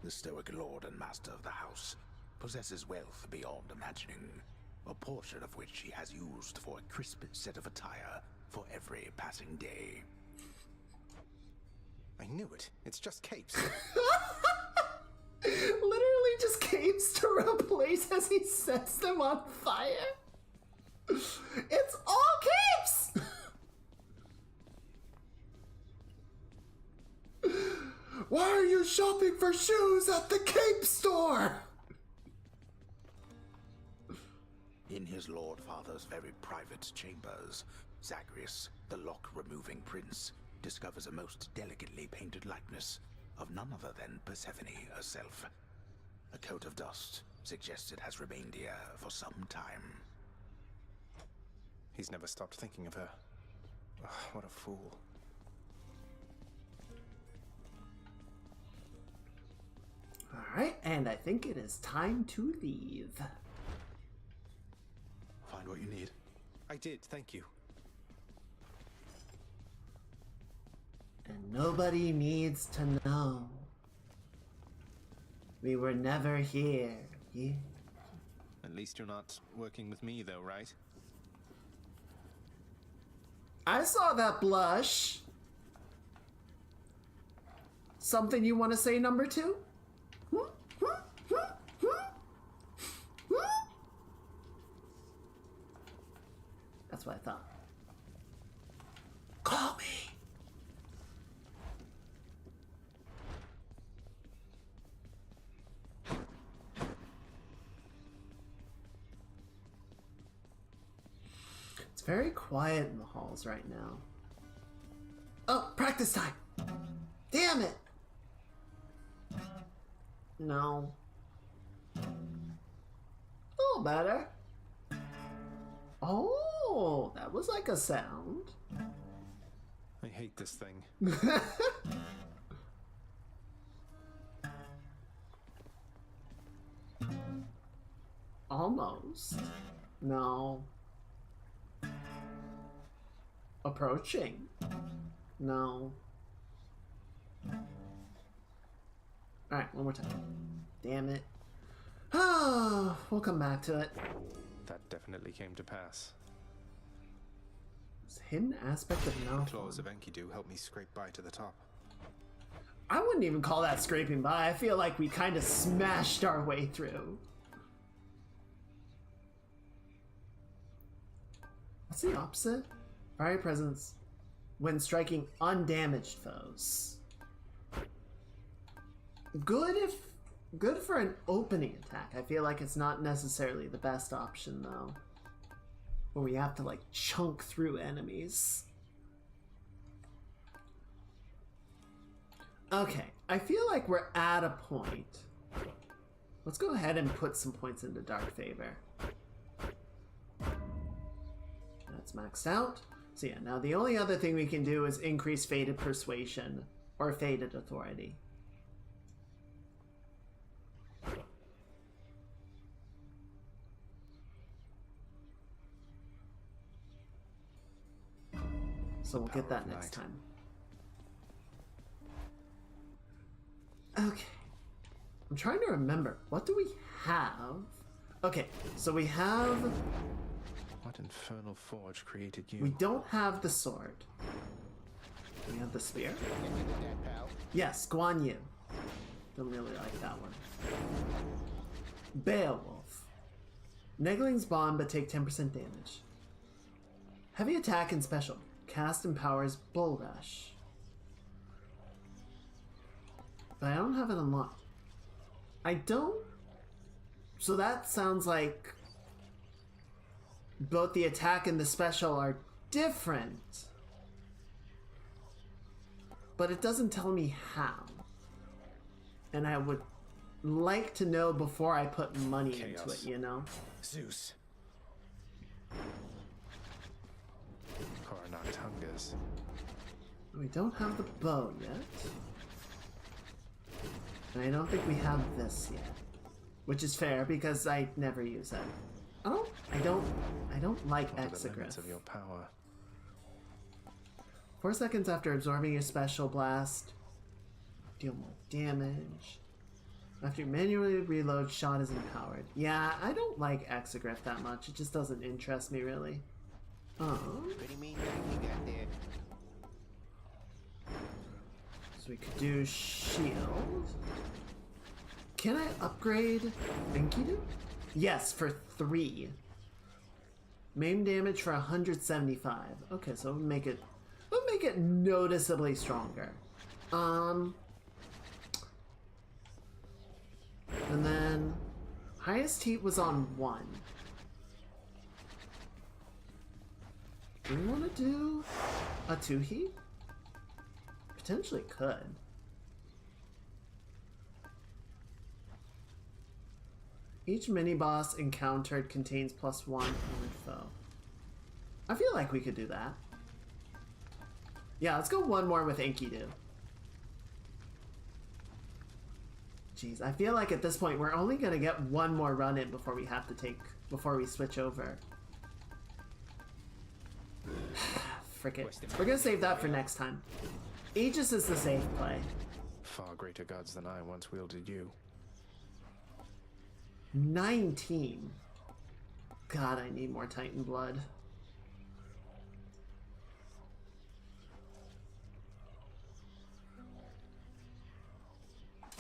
The stoic lord and master of the house possesses wealth beyond imagining, a portion of which he has used for a crisp set of attire for every passing day. I knew it. It's just capes. Literally just capes to replace as he sets them on fire. It's all capes! Why are you shopping for shoes at the cape store? In his Lord Father's very private chambers, Zagreus, the lock-removing prince, discovers a most delicately painted likeness of none other than Persephone herself. A coat of dust suggests it has remained here for some time. He's never stopped thinking of her. Ugh, what a fool. Alright, and I think it is time to leave. Find what you need. I did, thank you. And nobody needs to know. We were never here. Yeah. At least you're not working with me, though, right? I saw that blush. Something you want to say, number 2? That's what I thought. Call me. It's very quiet in the halls right now. Oh, practice time! Damn it! No. A little better. Oh, that was like a sound. I hate this thing. Almost. No. Approaching. No. Alright, one more time. Damn it. Ah, we'll come back to it. That definitely came to pass. This hidden aspect of The mouth. claws of Enkidu helped me scrape by to the top. I wouldn't even call that scraping by. I feel like we kind of smashed our way through. What's the opposite? Fiery presence when striking undamaged foes. Good for an opening attack. I feel like it's not necessarily the best option though. Where we have to like chunk through enemies. Okay, I feel like we're at a point. Let's go ahead and put some points into Dark Favor. That's maxed out. So yeah, now the only other thing we can do is increase Fated Persuasion or Fated Authority. So we'll get that next time. Okay. I'm trying to remember. What do we have? Okay, so we have... What infernal forge created you? We don't have the sword. We have the spear. Yes, Guan Yu. Don't really like that one. Beowulf. Negling's Bond, but take 10% damage. Heavy attack and special. Cast empowers Bull Rush. But I don't have it unlocked. I don't... So that sounds like both the attack and the special are different. But it doesn't tell me how. And I would like to know before I put money into it, you know? Zeus. Coronactungas. We don't have the bow yet. And I don't think we have this yet. Which is fair because I never use it. I don't like Exegryph. Of your power. 4 seconds after absorbing your special blast, deal more damage. After you manually reload, shot is empowered. Yeah, I don't like Exegryph that much. It just doesn't interest me really. Pretty mean thing you got there. So we could do shield. Can I upgrade Enkidu? Yes, for 3. Main damage for 175. Okay, so we'll make it noticeably stronger. And then highest heat was on 1. Do we want to do a 2 heat? Potentially could. Each mini-boss encountered contains +1 armored foe. I feel like we could do that. Yeah, let's go one more with Enkidu. Jeez, I feel like at this point we're only gonna get one more run in before we switch over. Frick it. We're gonna save that for next time. Aegis is the safe play. Far greater gods than I once wielded you. 19. God, I need more Titan blood.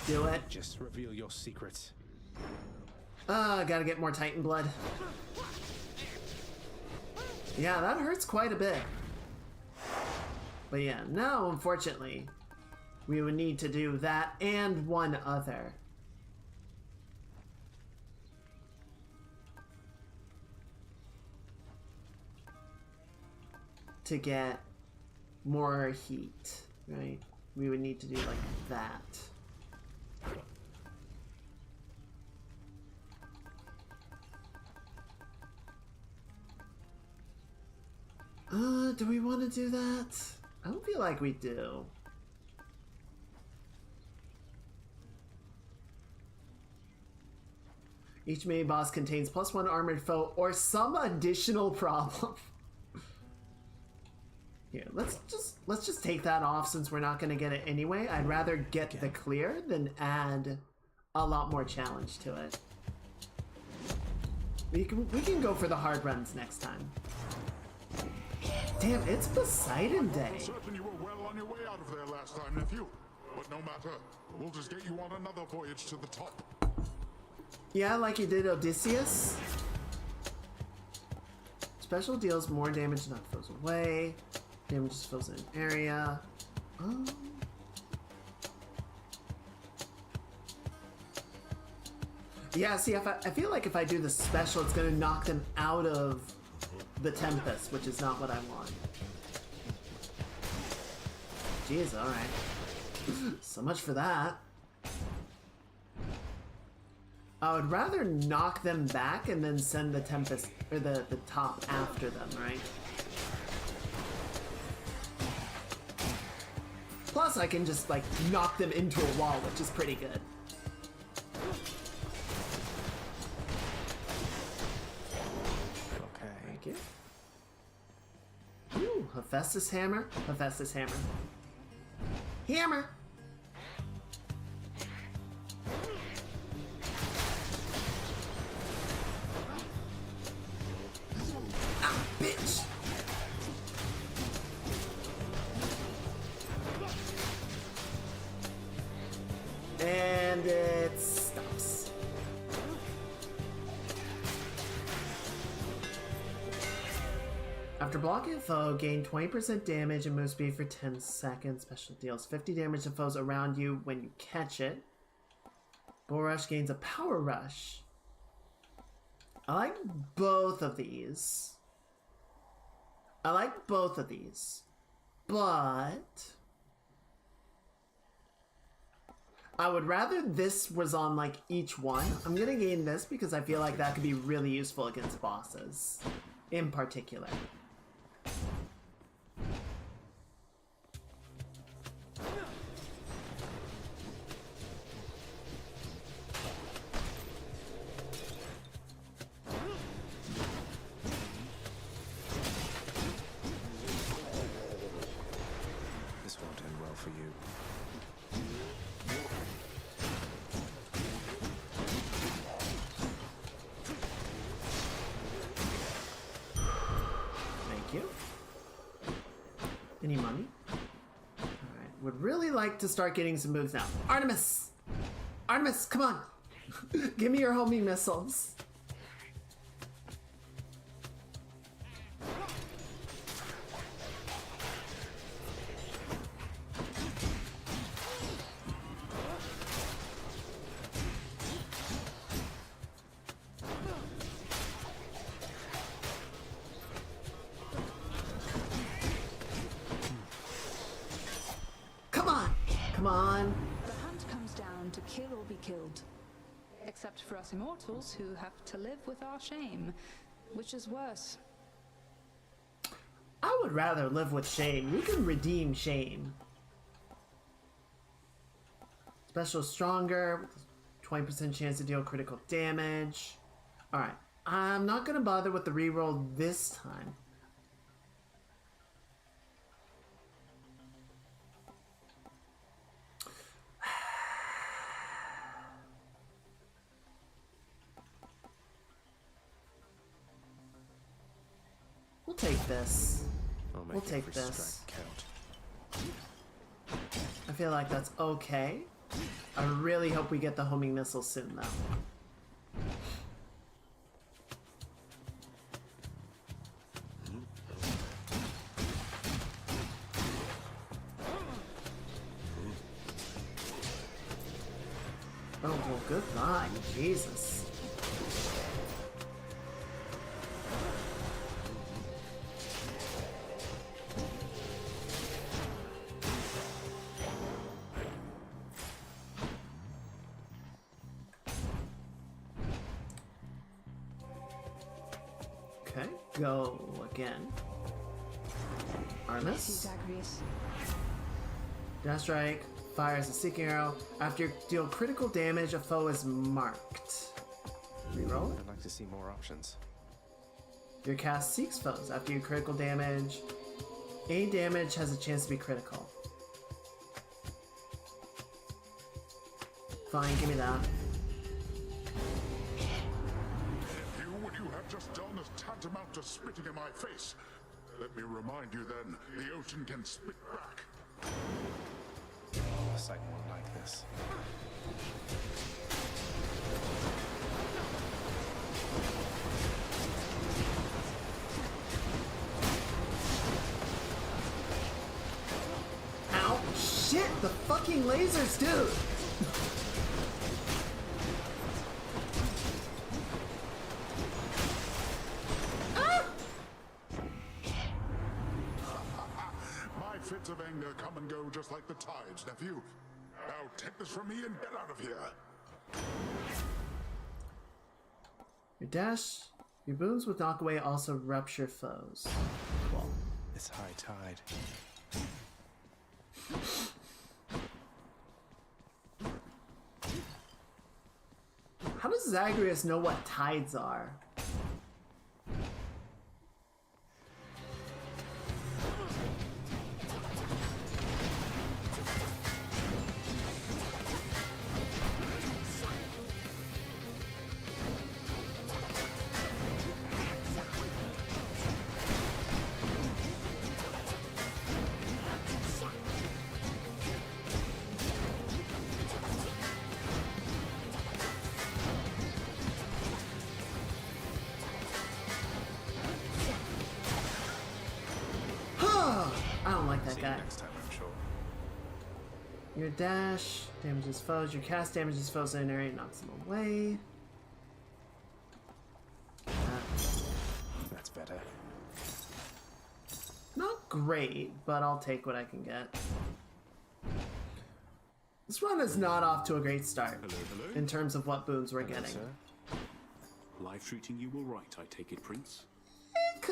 Do it. Just reveal your secrets. Gotta get more Titan blood. Yeah, that hurts quite a bit. But yeah, now, unfortunately, we would need to do that and one other. To get more heat, right? We would need to do like that. Do we want to do that? I don't feel like we do. Each mini boss contains +1 armored foe or some additional problem. Here, let's just take that off since we're not going to get it anyway. I'd rather get the clear than add a lot more challenge to it. We can go for the hard runs next time. Damn, it's Poseidon Day. I'm certain you were well on your way out of there last time, nephew. But no matter, we'll just get you on another voyage to the top. Yeah, like you did Odysseus. Special deals more damage, not throws away. Damage just fills in an area. Yeah, see, I feel like if I do the special, it's gonna knock them out of the Tempest, which is not what I want. Jeez, alright. So much for that. I would rather knock them back and then send the Tempest, or the top after them, right? Plus, I can just, like, knock them into a wall, which is pretty good. Okay. Thank you. Ooh, Hephaestus Hammer. Hephaestus Hammer. Hammer! Ah, bitch! And it stops. After blocking a foe, gain 20% damage and move speed for 10 seconds. Special deals 50 damage to foes around you when you catch it. Bull Rush gains a power rush. I like both of these. But I would rather this was on like each one. I'm gonna gain this because I feel like that could be really useful against bosses in particular. This won't end well for you. Thank you. Any money? Alright, would really like to start getting some moves now. Artemis! Artemis, come on! Give me your homing missiles. come on. The hunt comes down to kill or be killed. Except for us immortals who have to live with our shame. Which is worse? I would rather live with shame. You can redeem shame. Special stronger, 20% chance to deal critical damage. Alright, I'm not gonna bother with the reroll this time. We'll take this. We'll take this. I feel like that's okay. I really hope we get the homing missile soon, though. Oh, well, goodbye. Jesus. Okay, go again. Artemis. Dash strike. Fires a seeking arrow. After you deal critical damage, a foe is marked. Reroll. I'd like to see more options. Your cast seeks foes. After you critical damage, any damage has a chance to be critical. Fine, give me that. What you have just done is tantamount to spitting in my face. Let me remind you then, the ocean can spit back. A sight won't like this. Ow! Shit! The fucking lasers, dude! Fits of anger come and go just like the tides, nephew. Now take this from me and get out of here. Your dash, your boons with knock away also rupture foes. Cool. It's high tide. How does Zagreus know what tides are? I don't like that guy. Next time, I'm sure. Your dash damages foes. Your cast damages foes in an area and knocks them away. That's better. Not great, but I'll take what I can get. This run is not off to a great start Hello. in terms of what boons we're getting. Life treating you all right, I take it, Prince? It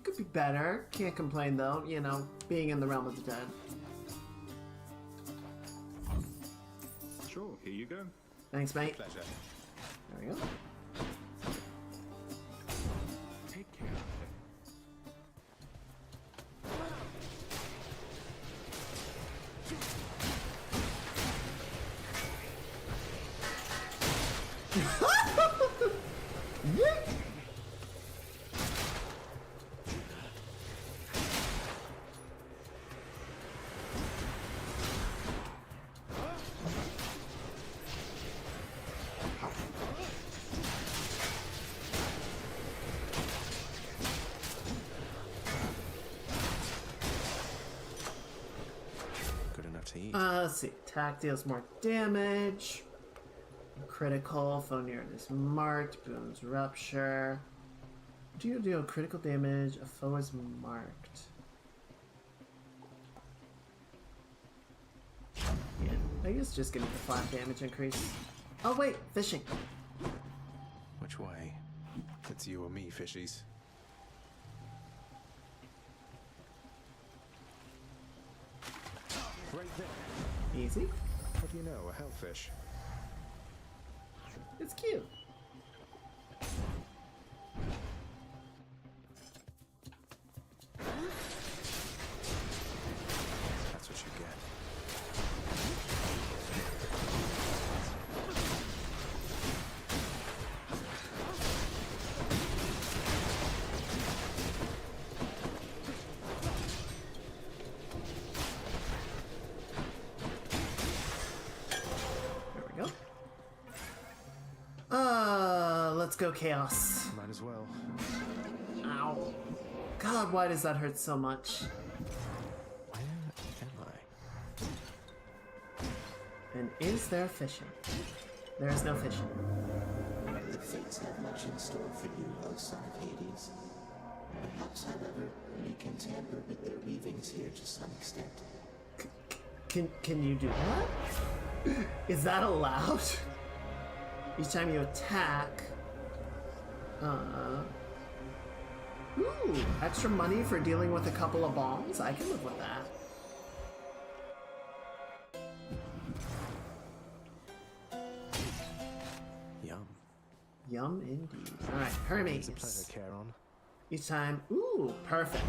could be better. Can't complain though, you know, being in the realm of the dead. Sure, here you go. Thanks, mate. Pleasure. There we go. Take care of Good enough to eat. Let's see. Attack deals more damage. Critical. Foe near it is marked. Boons rupture. Do you deal critical damage? A foe is marked. I guess just give me the flat damage increase. Oh wait, fishing. Which way? It's you or me, fishies. Right there. Easy. What do you know, a hellfish? It's cute. That's what you get. There we go. Let's go chaos. Might as well. Ow. God, why does that hurt so much? Where am I? And is there fishing? There is no fishing. The fates have much in store for you, O son of Hades. Perhaps, however, you can tamper with their weavings here to some extent. Can you do that? Is that allowed? Each time you attack. Ooh, extra money for dealing with a couple of bombs? I can live with that. Yum. Yum indeed. Alright, Hermes. It's a pleasure, Charon. Each time. Ooh, perfect.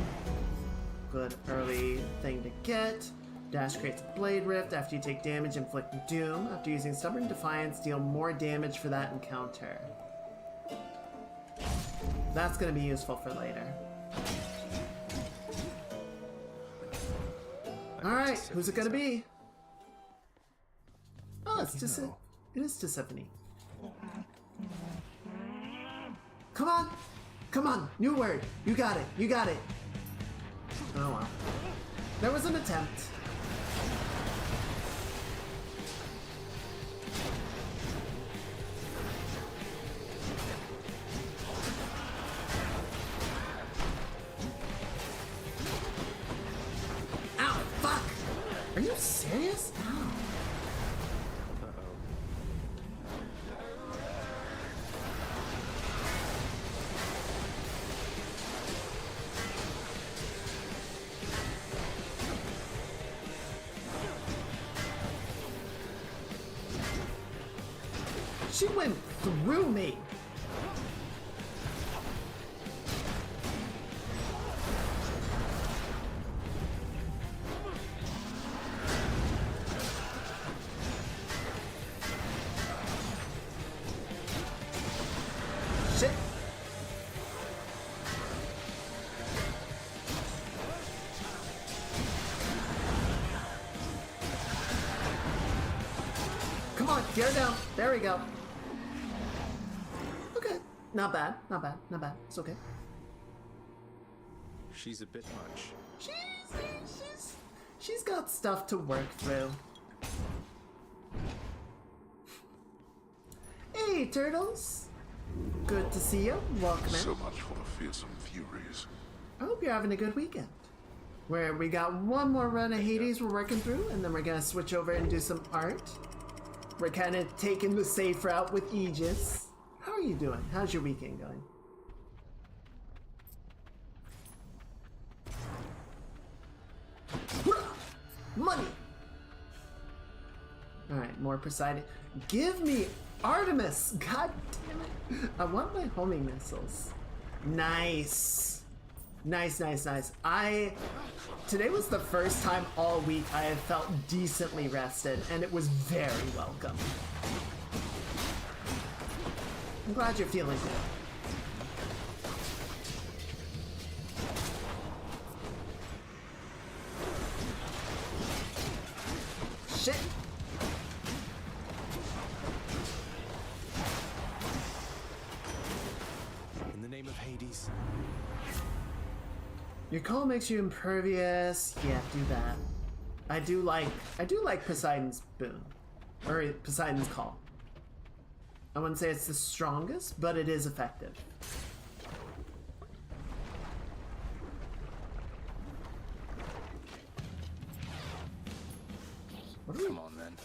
Good early thing to get. Dash creates a Blade Rift. After you take damage, inflict Doom. After using Stubborn Defiance, deal more damage for that encounter. That's going to be useful for later. Alright, who's it going to be? Oh, it's just it is Tiffany. Come on! Come on! New word! You got it! You got it! Oh well. There was an attempt. Ow! Fuck! Are you serious? Ow. She went through me. Shit. Come on, get her down. There we go. Okay. Not bad. Not bad. Not bad. It's okay. She's a bit much. She's got stuff to work through. Hey, turtles. Good to see you. Welcome in. So much for the fearsome furies. I hope you're having a good weekend. Where we got one more run of Hades we're working through, and then we're gonna switch over and do some art. We're kind of taking the safe route with Aegis. How are you doing? How's your weekend going? Money! Alright, more Poseidon. Give me Artemis! God damn it! I want my homing missiles. Nice. Nice, nice, nice. Today was the first time all week I have felt decently rested, and it was very welcome. I'm glad you're feeling good. Shit! In the name of Hades. Your call makes you impervious. Yeah, do that. I do like Poseidon's boon. Or Poseidon's call. I wouldn't say it's the strongest, but it is effective. Come on then.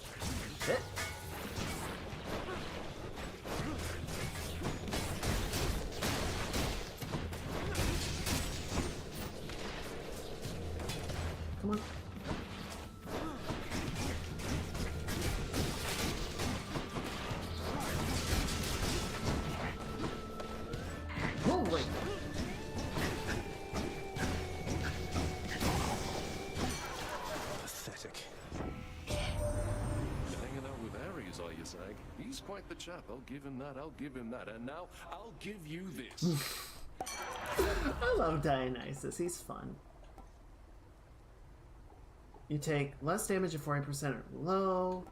Come on. Holy! Pathetic. Hanging out with Ares, are you, Zag? He's quite the chap. I'll give him that. I'll give him that. And now I'll give you this. I love Dionysus. He's fun. You take less damage at 40% or below.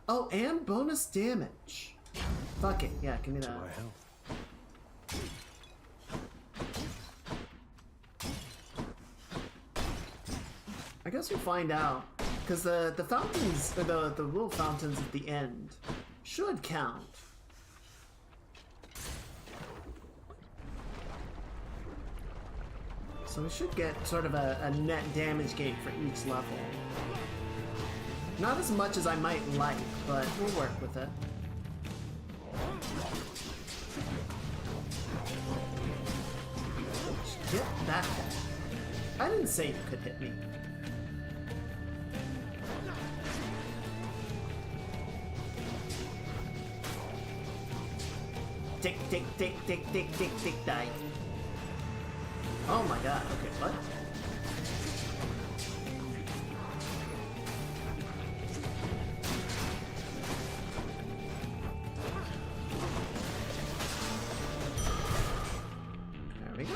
Oh, and bonus damage. Fuck it. Yeah, give me that. I guess we'll find out. Because the fountains, or the little fountains at the end, should count. So we should get sort of a net damage gain for each level. Not as much as I might like, but we'll work with it. Get back there. I didn't say you could hit me. Tick, tick, tick, tick, tick, tick, tick, die. Oh my god, okay, what? There we go.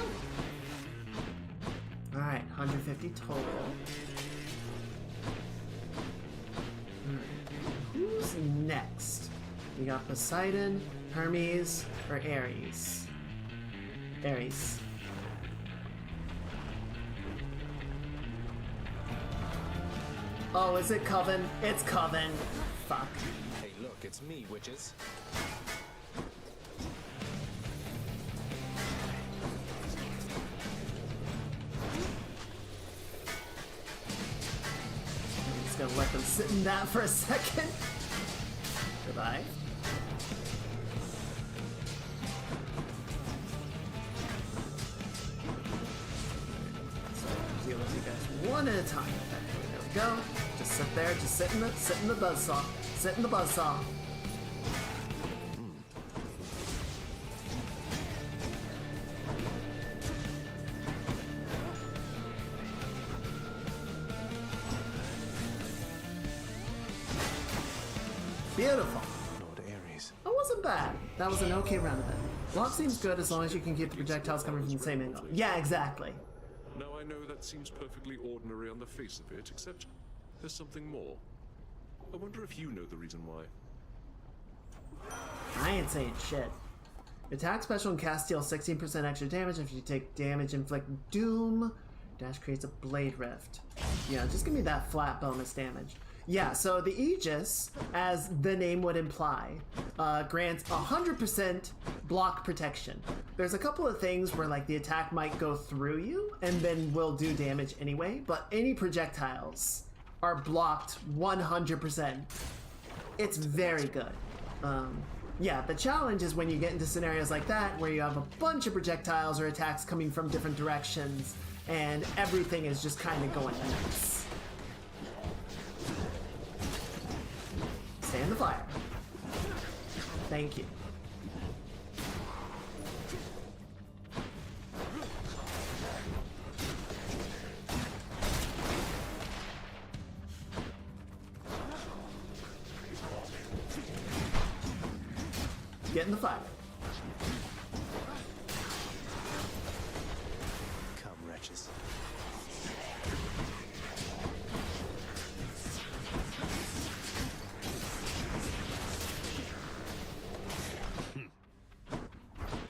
Alright, 150 total. Who's next? We got Poseidon, Hermes, or Ares? Ares. Oh, is it Coven? It's Coven. Fuck. Hey, look, it's me, witches. I'm just gonna let them sit in that for a second. Goodbye. So, deal with you guys one at a time. There we go. Just sit there. Just sit in the buzzsaw. Sit in the buzzsaw. Beautiful. Lord Ares. That wasn't bad. That was an okay round of it. Block seems good as long as you can keep the projectiles coming from the same angle. Yeah, exactly. Now I know that seems perfectly ordinary on the face of it, except there's something more. I wonder if you know the reason why. I ain't saying shit. Attack, special, and cast deal 16% extra damage if you take damage, inflict doom. Dash creates a blade rift. Yeah, just give me that flat bonus damage. Yeah, so the Aegis, as the name would imply, grants 100% block protection. There's a couple of things where like the attack might go through you and then will do damage anyway, but any projectiles are blocked 100%. It's very good. Yeah, the challenge is when you get into scenarios like that where you have a bunch of projectiles or attacks coming from different directions and everything is just kind of going nuts. Stay in the fire. Thank you. Get in the fire. Come, wretches.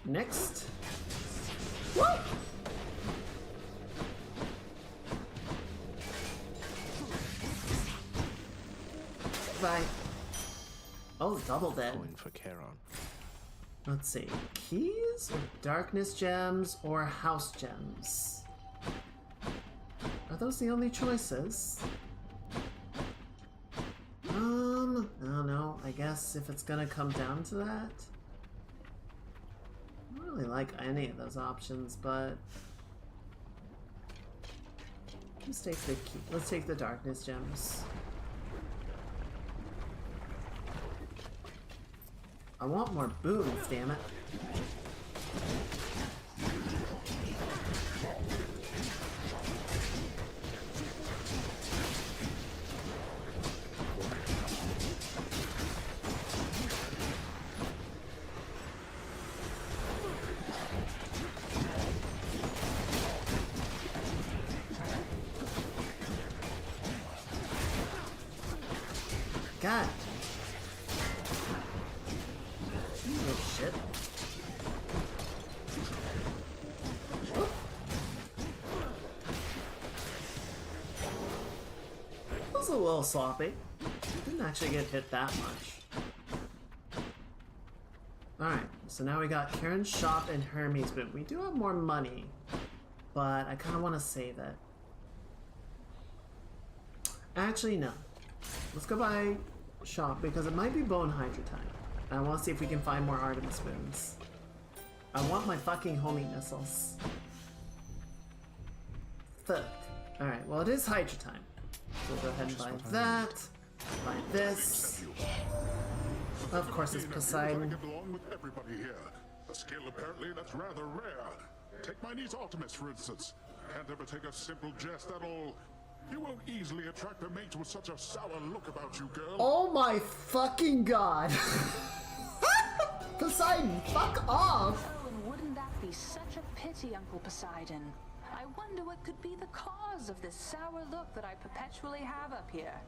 Next. Woo! Bye. Oh, double dead. Going for Charon. Let's see. Keys, or darkness gems, or house gems? Are those the only choices? I don't know. I guess if it's gonna come down to that. I don't really like any of those options, but Let's take the key. Let's take the darkness gems. I want more boons, damn it. God. Oh shit. Oh. That was a little sloppy. Didn't actually get hit that much. Alright, so now we got Karen's shop and Hermes boot. We do have more money, but I kind of want to save it. Actually, no. Let's go buy shop because it might be Bone Hydra time. I want to see if we can find more Artemis spoons. I want my fucking homing missiles. Fuck. Alright, well it is Hydra time. So we'll go ahead and buy that. Buy this. Of course it's Poseidon. Get along with everybody here. A skill apparently that's rather rare. Take my niece Artemis for instance. Can't ever take a simple jest at all. You won't easily attract a mate with such a sour look about you, girl. Oh my fucking god. Poseidon, fuck off! Oh, and wouldn't that be such a pity, Uncle Poseidon? I wonder what could be the cause of this sour look that I perpetually have up here.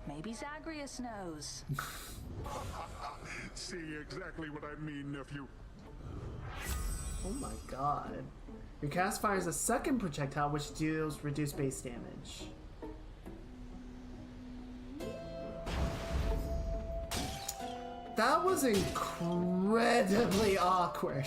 Maybe Zagreus knows. See exactly what I mean, nephew. Oh my god. Your cast fires a second projectile which deals reduced base damage. That was incredibly awkward.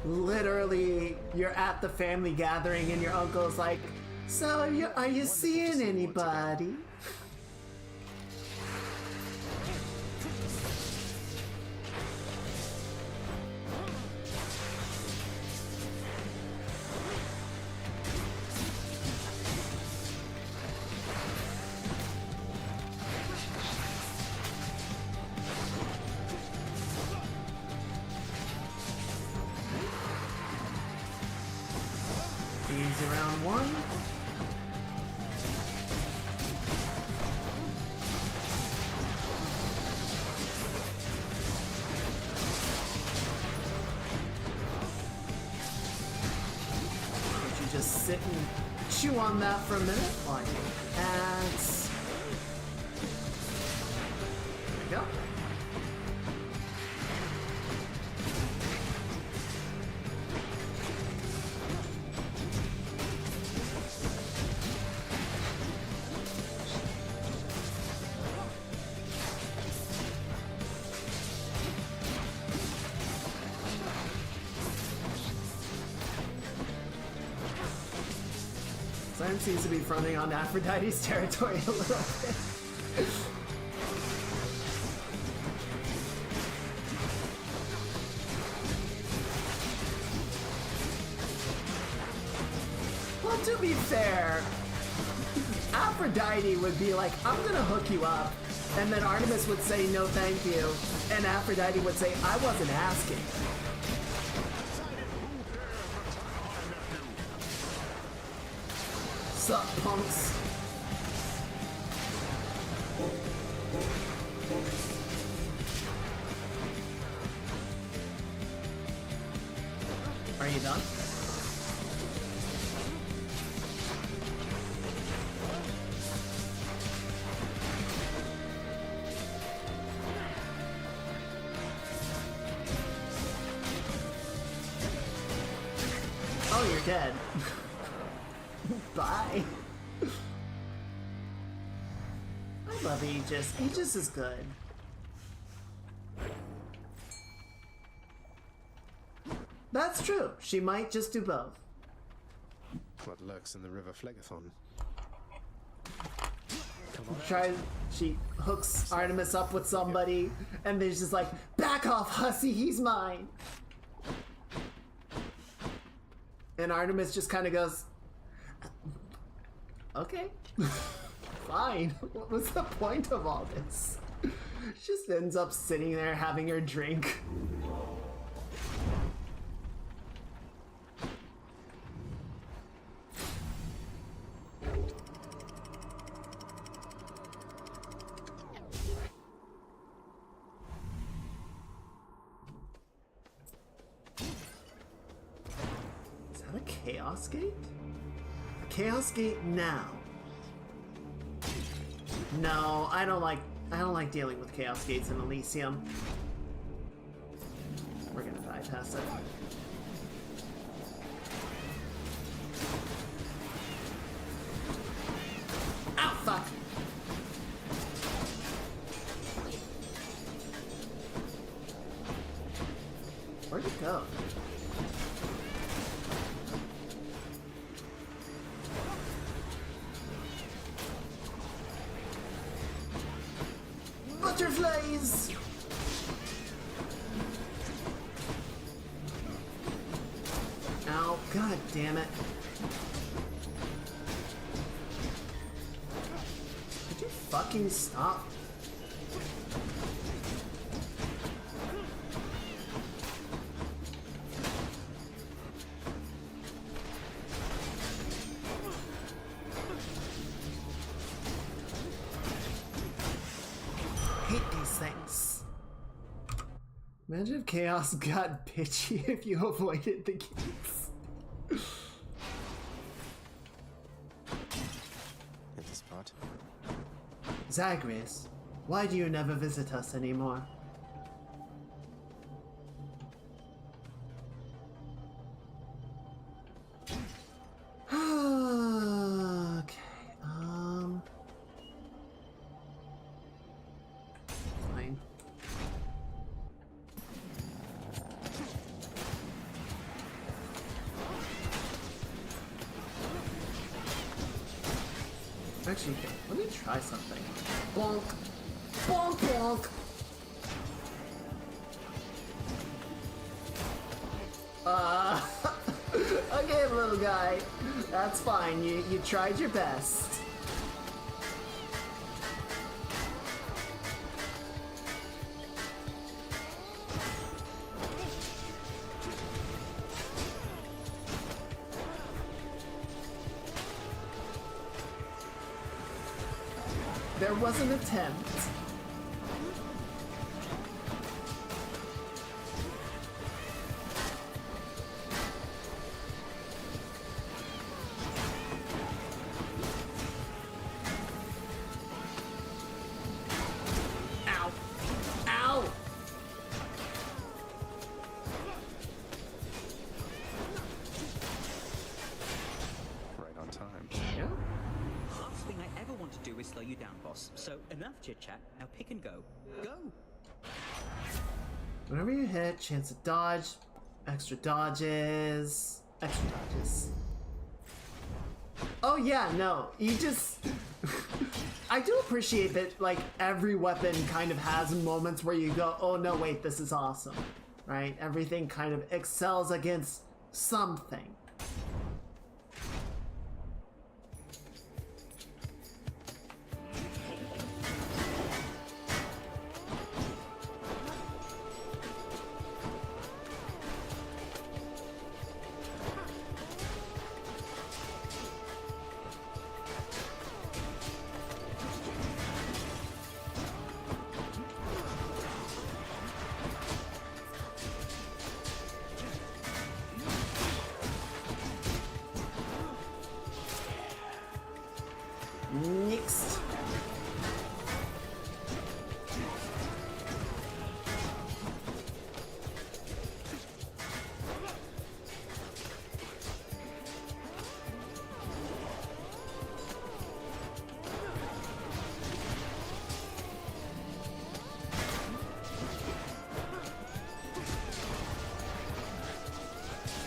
Literally, you're at the family gathering and your uncle's like, so are you seeing anybody? Easy round one. Would you just sit and chew on that for a minute while you add? There we go. Sam seems to be fronting on Aphrodite's territory a little bit. Well, to be fair, Aphrodite would be like, I'm gonna hook you up. And then Artemis would say, no thank you. And Aphrodite would say, I wasn't asking. Sup, punks? Are you done? Oh, you're dead. Bye. I love Aegis. Aegis is good. That's true. She might just do both. What lurks in the river Phlegathon? She hooks Artemis up with somebody, and there's just like, Back off, hussy, he's mine. And Artemis just kind of goes, okay, fine. What was the point of all this? She just ends up sitting there having her drink. Is that a Chaos Gate? A Chaos Gate now. No, I don't like dealing with Chaos Gates in Elysium. We're gonna bypass it. Ow, fuck! Where'd it go? Butterflies! Ow, god damn it. Could you fucking stop? Hate these things. Imagine if Chaos got bitchy if you avoided the gates. Hit the spot. Zagreus, why do you never visit us anymore? Okay, fine. Actually, okay, let me try something. Bonk. Bonk, bonk. Okay, little guy. That's fine. You tried your best. There was an attempt. Ow. Ow! Right on time. Yeah. Last thing I ever want to do is slow you down, boss. So enough chit-chat, now pick and go. Go! Whenever you hit, chance to dodge, extra dodges, extra dodges. Oh yeah, no, you just... I do appreciate that, like, every weapon kind of has moments where you go, oh no, wait, this is awesome, right? Everything kind of excels against something. Next.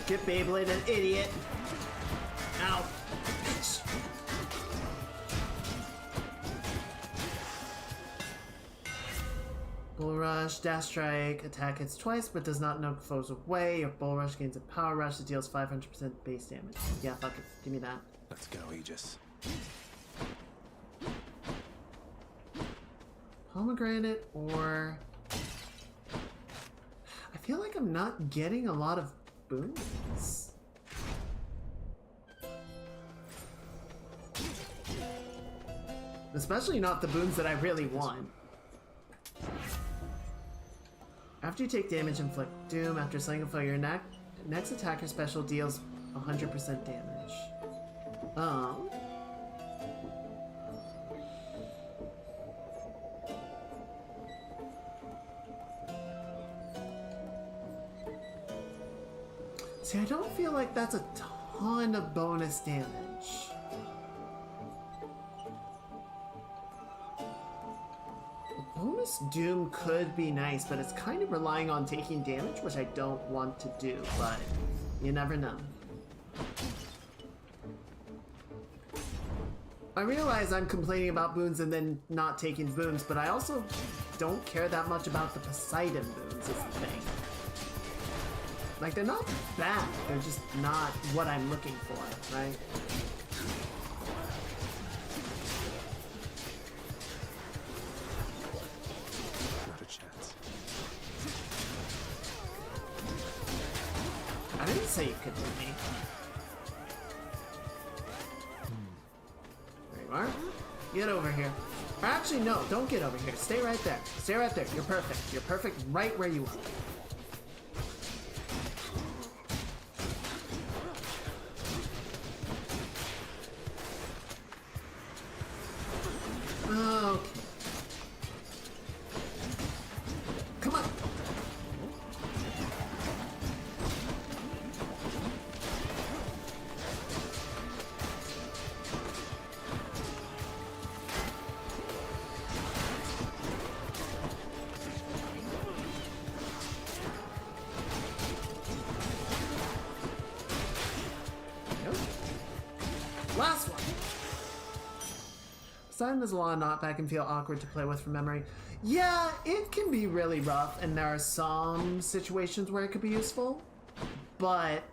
Get Beyblade, an idiot. Ow. Bitch. Bull Rush, Dash Strike, attack hits twice but does not knock foes away. Your Bull Rush gains a Power Rush that deals 500% base damage. Yeah, fuck it. Give me that. Let's go, Aegis. Pomegranate or... I feel like I'm not getting a lot of boons. Especially not the boons that I really want. After you take damage, inflict doom. After slaying a foe, your next attacker special deals 100% damage. Oh. See, I don't feel like that's a ton of bonus damage. Bonus Doom could be nice, but it's kind of relying on taking damage, which I don't want to do, but you never know. I realize I'm complaining about boons and then not taking boons, but I also don't care that much about the Poseidon boons, is the thing. Like, they're not bad, they're just not what I'm looking for, right? Not a chance. I didn't say you could hit me. There you are. Get over here. Or actually, no, don't get over here. Stay right there. Stay right there. You're perfect. You're perfect right where you are. Okay. Come on. Nope. Last one. Poseidon is a law knot that can feel awkward to play with from memory. Yeah, it can be really rough, and there are some situations where it could be useful, but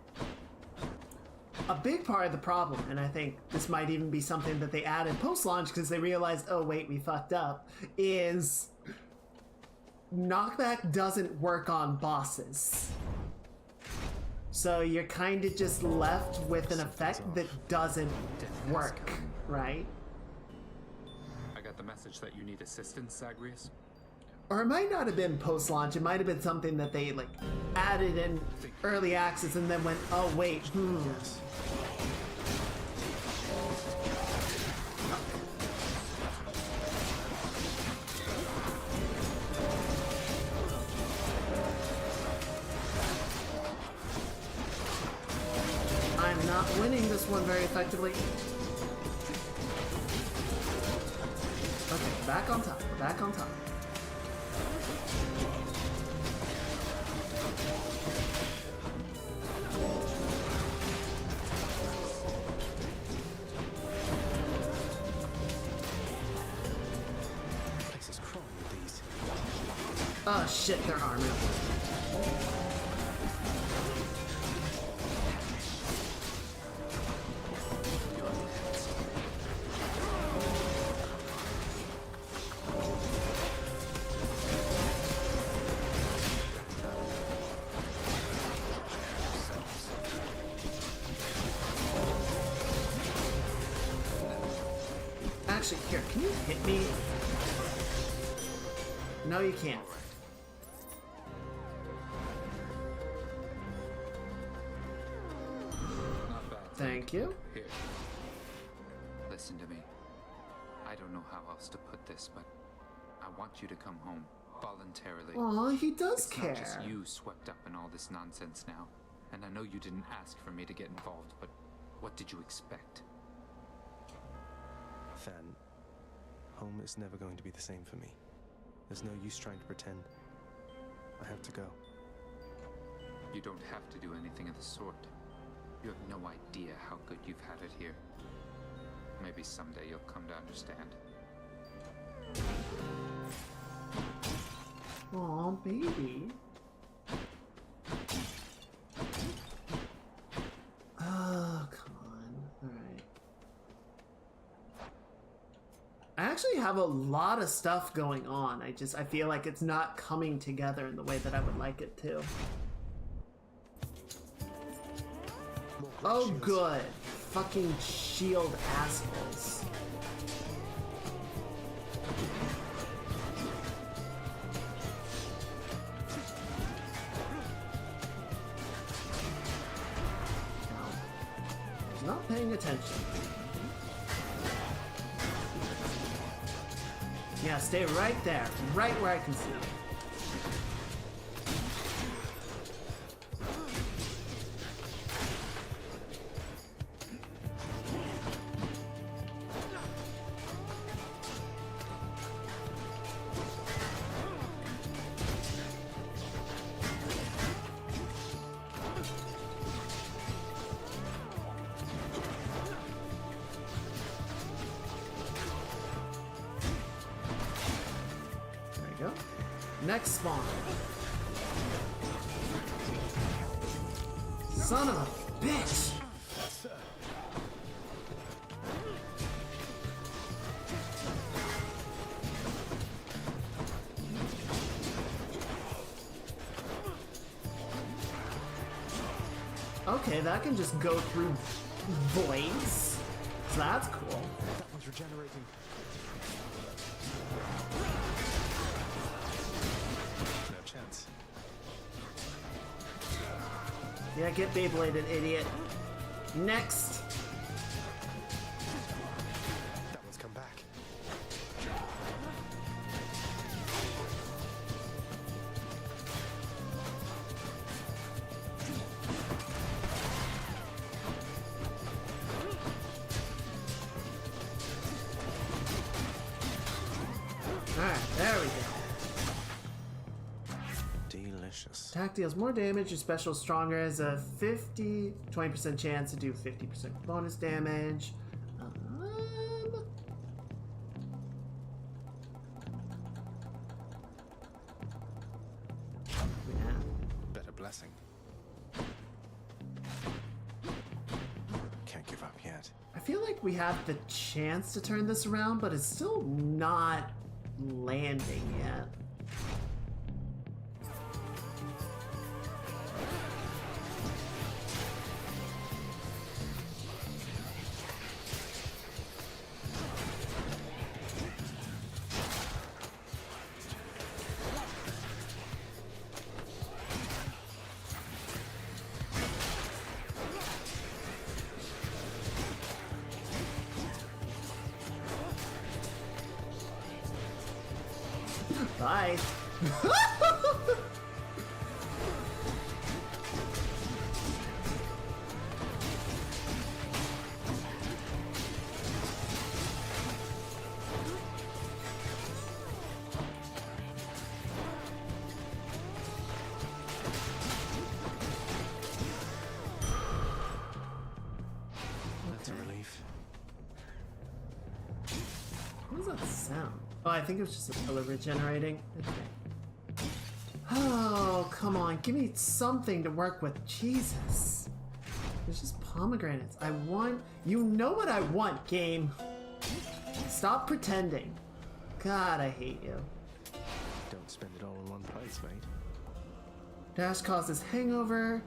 a big part of the problem, and I think this might even be something that they added post-launch because they realized, oh wait, we fucked up, is knockback doesn't work on bosses. So you're kind of just left with an effect that doesn't work, right? The message that you need assistance, Zagreus? Or it might not have been post-launch, it might have been something that they like added in early access and then went, oh wait, I'm not winning this one very effectively. Okay, back on top, back on top. Place is crawling with these. Oh shit, their armor. Actually, here, can you hit me? No, you can't. Not bad. Thank you. Here. Listen to me. I don't know how else to put this, but I want you to come home voluntarily. Aw, he does it's care. Not just you swept up in all this nonsense now. And I know you didn't ask for me to get involved, but what did you expect? Fan, home is never going to be the same for me. There's no use trying to pretend. I have to go. You don't have to do anything of the sort. You have no idea how good you've had it here. Maybe someday you'll come to understand. Aw, baby. Oh, come on. Alright. I actually have a lot of stuff going on. I feel like it's not coming together in the way that I would like it to. Oh, good. Fucking shield assholes. He's not paying attention. Yeah, stay right there. Right where I can see you. Next spawn. Son of a bitch! Okay, that can just go through voids. So that's cool. That one's regenerating. Yeah, get Beybladed, idiot. Next. That one's come back. Alright, there we go. Attack deals more damage. Your special stronger has a 20% chance to do 50% bonus damage. Yeah. Better blessing. Can't give up yet. I feel like we have the chance to turn this around, but it's still not landing yet. Bye. That's a relief. What was that sound? Oh, I think it was just a pillar regenerating. Okay. Oh, come on. Give me something to work with. Jesus. There's just pomegranates. I want... You know what I want, game. Stop pretending. God, I hate you. Don't spend it all in one place, mate. Dash causes hangover.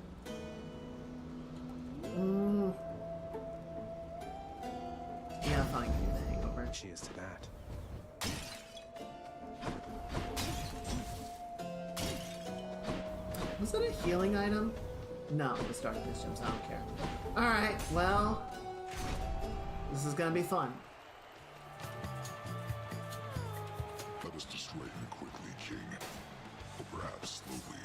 Yeah, fine. Give me the hangover. Cheers to that. Was that a healing item? No, it was Darkness Gems. I don't care. Alright, well... This is gonna be fun. Let us destroy him quickly, King. Or perhaps slowly.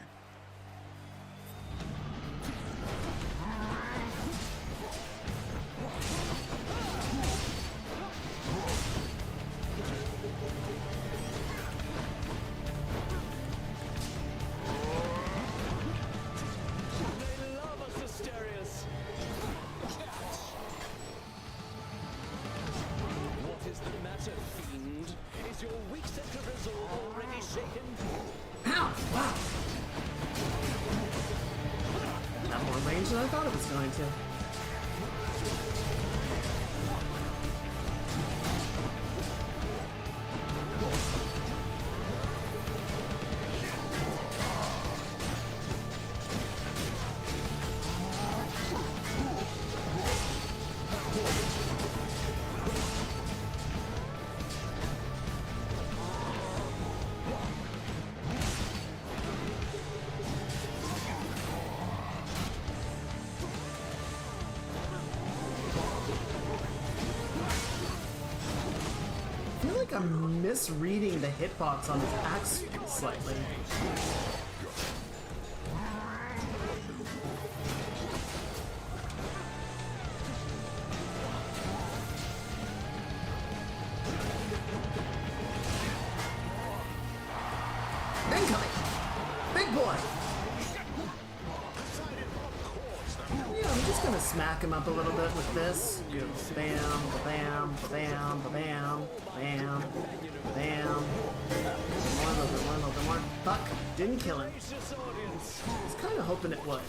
than I thought it was going to. I'm misreading the hitbox on his axe slightly. Incoming! Big boy! Yeah, I'm just gonna smack him up a little bit with this. Bam, bam, bam, bam, bam, bam. One a little bit more. Fuck! Didn't kill him. I was kind of hoping it would.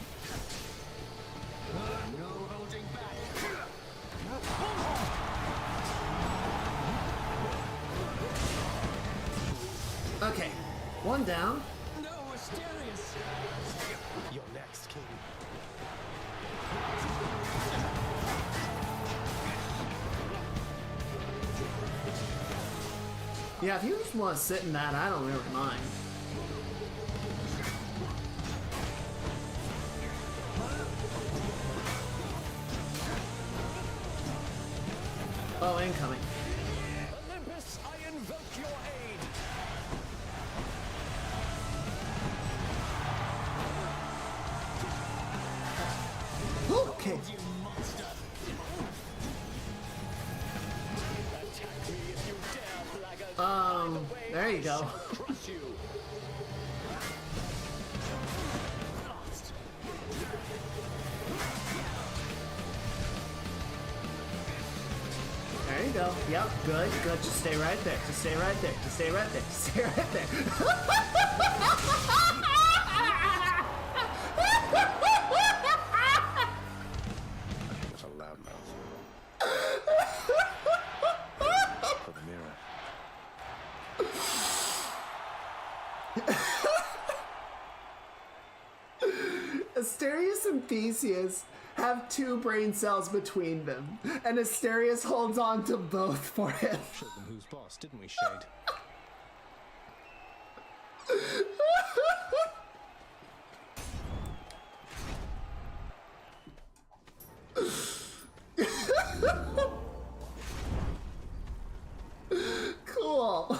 Okay, one down. No, Asterius! You're next, King. Yeah, if you just want to sit in that, I don't really mind. Oh, incoming. Olympus, I invoke your aid. Okay. There you go. There you go. Yep, good, good. Just stay right there. Just stay right there. Just stay right there. Just stay right there. What a loudmouth. For the mirror. Asterius and Theseus have 2 brain cells between them, and Asterius holds on to both for him. Showed them who's boss, didn't we, Shade? Cool.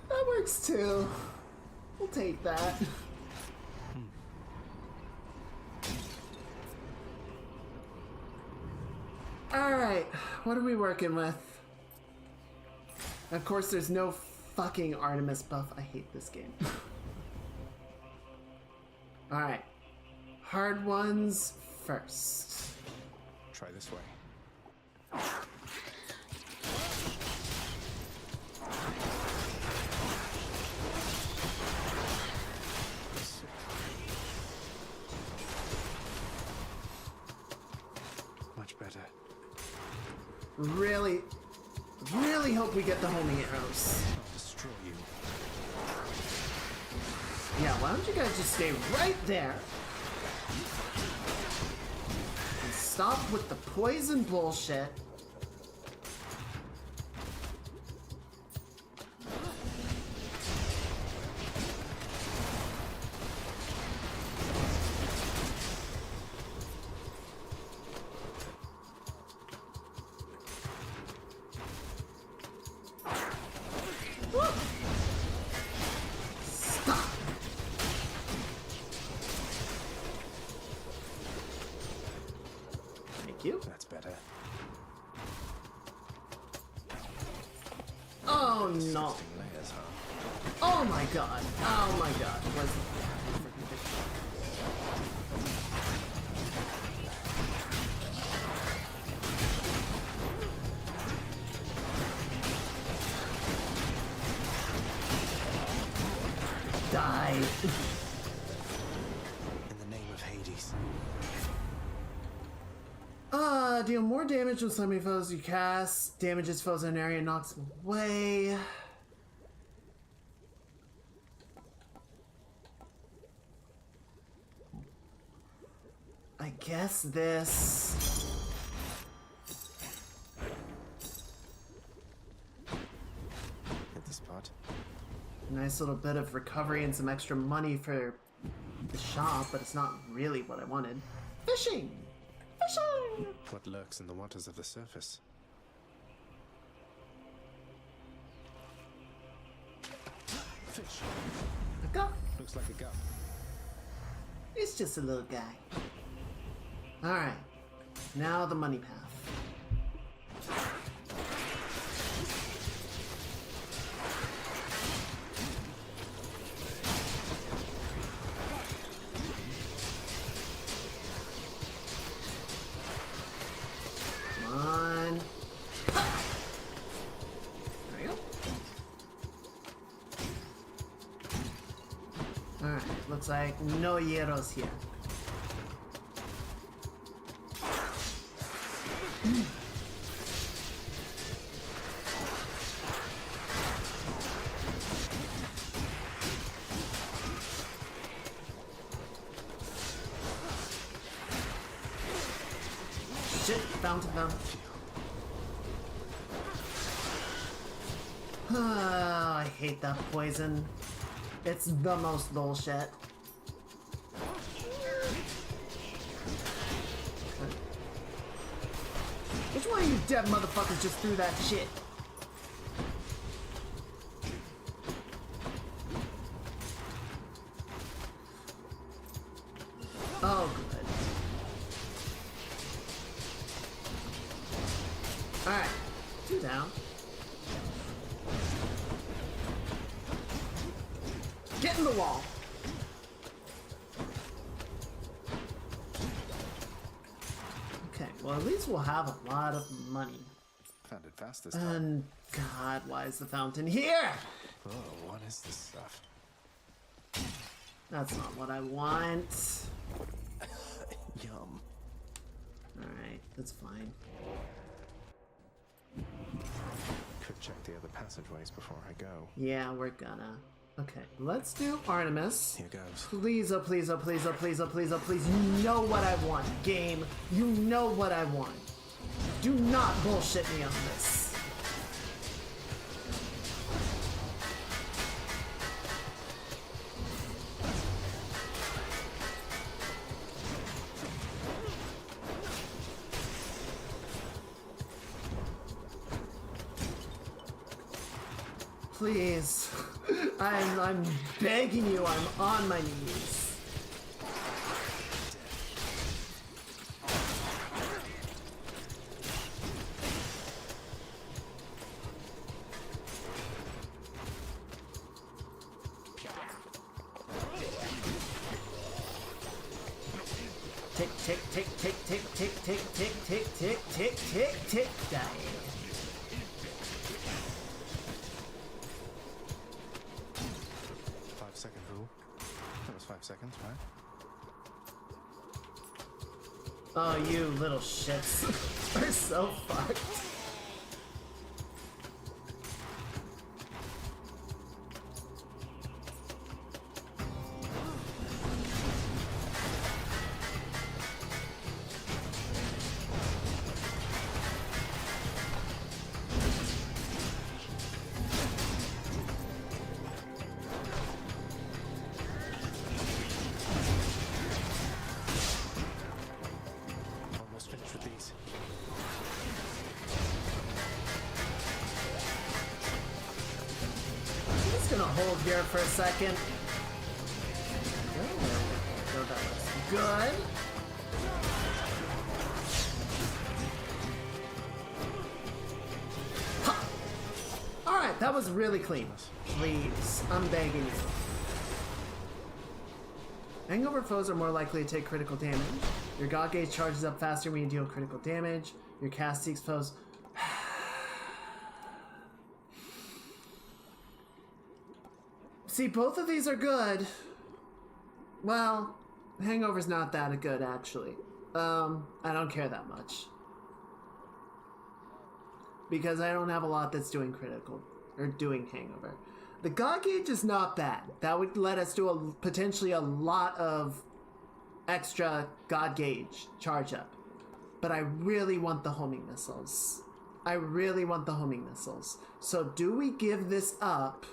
That works too. We'll take that. Alright, what are we working with? Of course, there's no fucking Artemis buff. I hate this game. Alright. Hard ones first. Try this way. Much better. Really hope we get the homing arrows. I'll destroy you. Yeah, why don't you guys just stay right there? And stop with the poison bullshit. Stop. Thank you. That's better. Oh no. Layers, huh? Oh my god. Oh my god. Where's the freaking deal more damage when summoning foes you cast. Damages foes in an area and knocks them away. I guess this. Hit the spot. Nice little bit of recovery and some extra money for the shop, but it's not really what I wanted. Fishing! Fishing! What lurks in the waters of the surface? Fish. A gup. Looks like a gup. It's just a little guy. Alright. Now the money path. Come on. There we go. Alright, looks like no hieros here. Shit, fountain them. I hate that poison. It's the most bullshit. Which one of you dead motherfuckers just threw that shit? Oh, good. Alright, 2 down. Get in the wall. Okay, well at least we'll have a lot of money. Found it fast this time. And God, why is the fountain here? Oh, what is this stuff? That's not what I want. Yum. Alright, that's fine. Could check the other passageways before I go. Yeah, we're gonna. Okay, let's do Artemis. Here goes. Please, oh please, oh please, oh please, oh please, oh please. You know what I want, game. You know what I want. Do not bullshit me on this. Please. I'm begging you, I'm on my knees. Tick, tick, tick, tick, tick, tick, tick, tick, tick, tick, tick, tick, tick, die. 5-second rule. That was 5 seconds, right? Oh, you little shits are so fucked. Almost finished with these. I'm just gonna hold here for a second. Oh, that was good. Ha! Alright, that was really clean. Please, I'm begging you. Hangover foes are more likely to take critical damage. Your God Gauge charges up faster when you deal critical damage. Your cast seeks foes. See, both of these are good. Well, Hangover's not that good, actually. I don't care that much. because I don't have a lot that's doing critical or doing hangover. The God Gauge is not bad. That would let us do potentially a lot of extra God Gauge charge up. But I really want the homing missiles. I really want the homing missiles. So do we give this up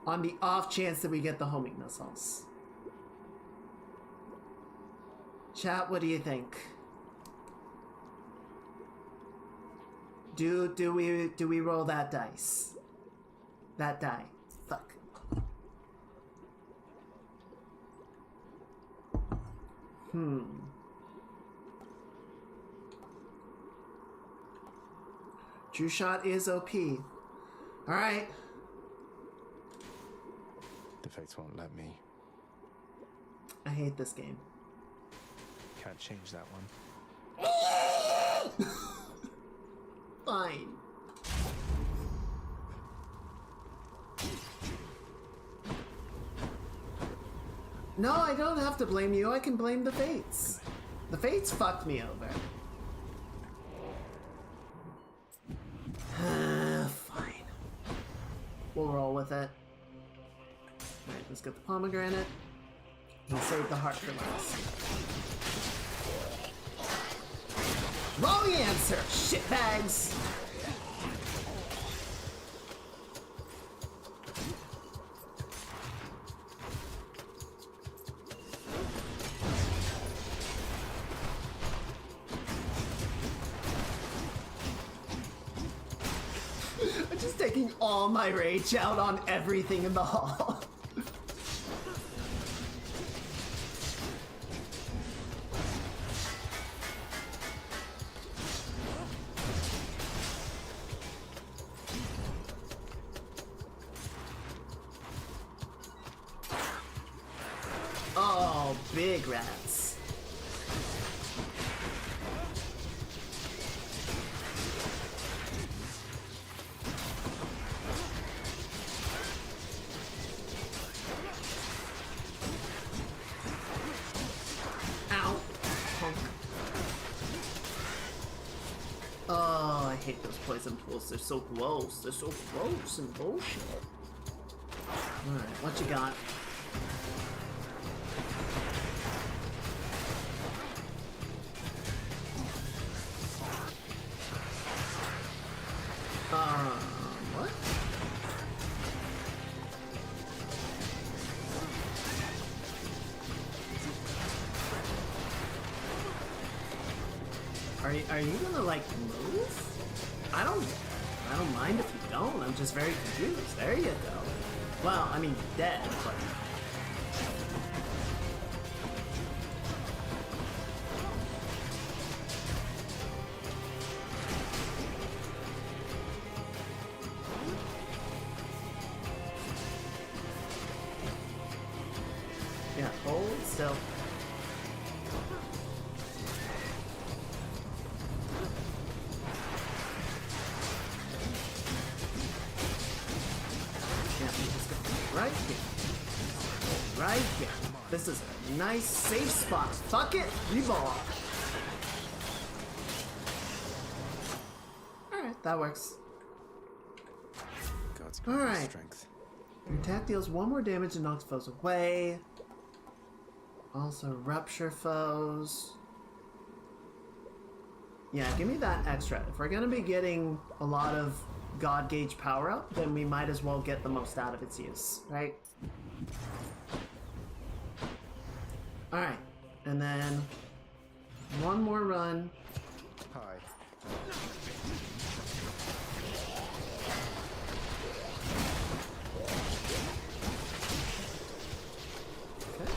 on the off chance that we get the homing missiles? Chat, what do you think? Do we roll that dice? That die. Fuck. True shot is OP. Alright. The fates won't let me. I hate this game. Can't change that one. Fine. No, I don't have to blame you. I can blame the fates. The fates fucked me over. Fine. We'll roll with it. Alright, let's get the pomegranate. We'll save the heart for last. Wrong answer, shitbags! I'm just taking all my rage out on everything in the hall. Oh, big rats. Ow. Punk. Oh, I hate those poison pools. They're so gross. They're so gross and bullshit. Alright, what you got? What? Are you gonna like move? I don't mind if you don't. I'm just very confused. There you go. Well, I mean dead, but yeah, hold still. Yeah, we just go right here. Right here. This is a nice safe spot. Fuck it, you ball. Alright, that works. God's Alright. strength. Your attack deals 1 more damage and knocks foes away. Also rupture foes. Yeah, give me that extra. If we're gonna be getting a lot of God Gauge power up, then we might as well get the most out of its use, right? Alright, and then 1 more run. Hi. Okay.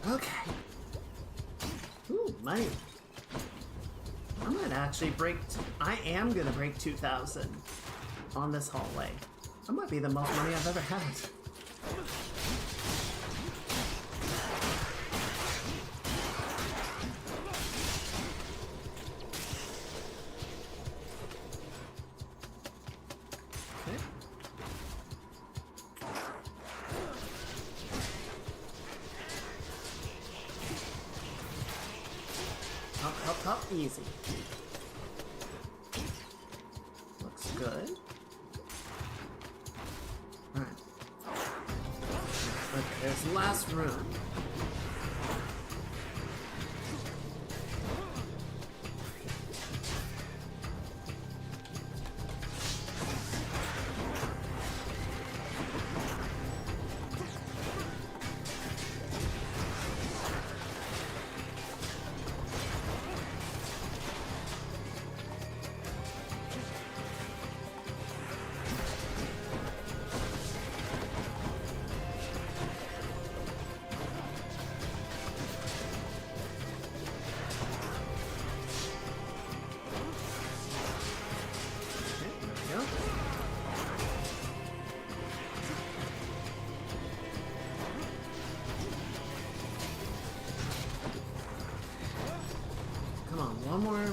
Okay. Ooh, money. I might actually break. I am gonna break 2,000 on this hallway. That might be the most money I've ever had. easy. Looks good. Alright. Okay, there's the last room.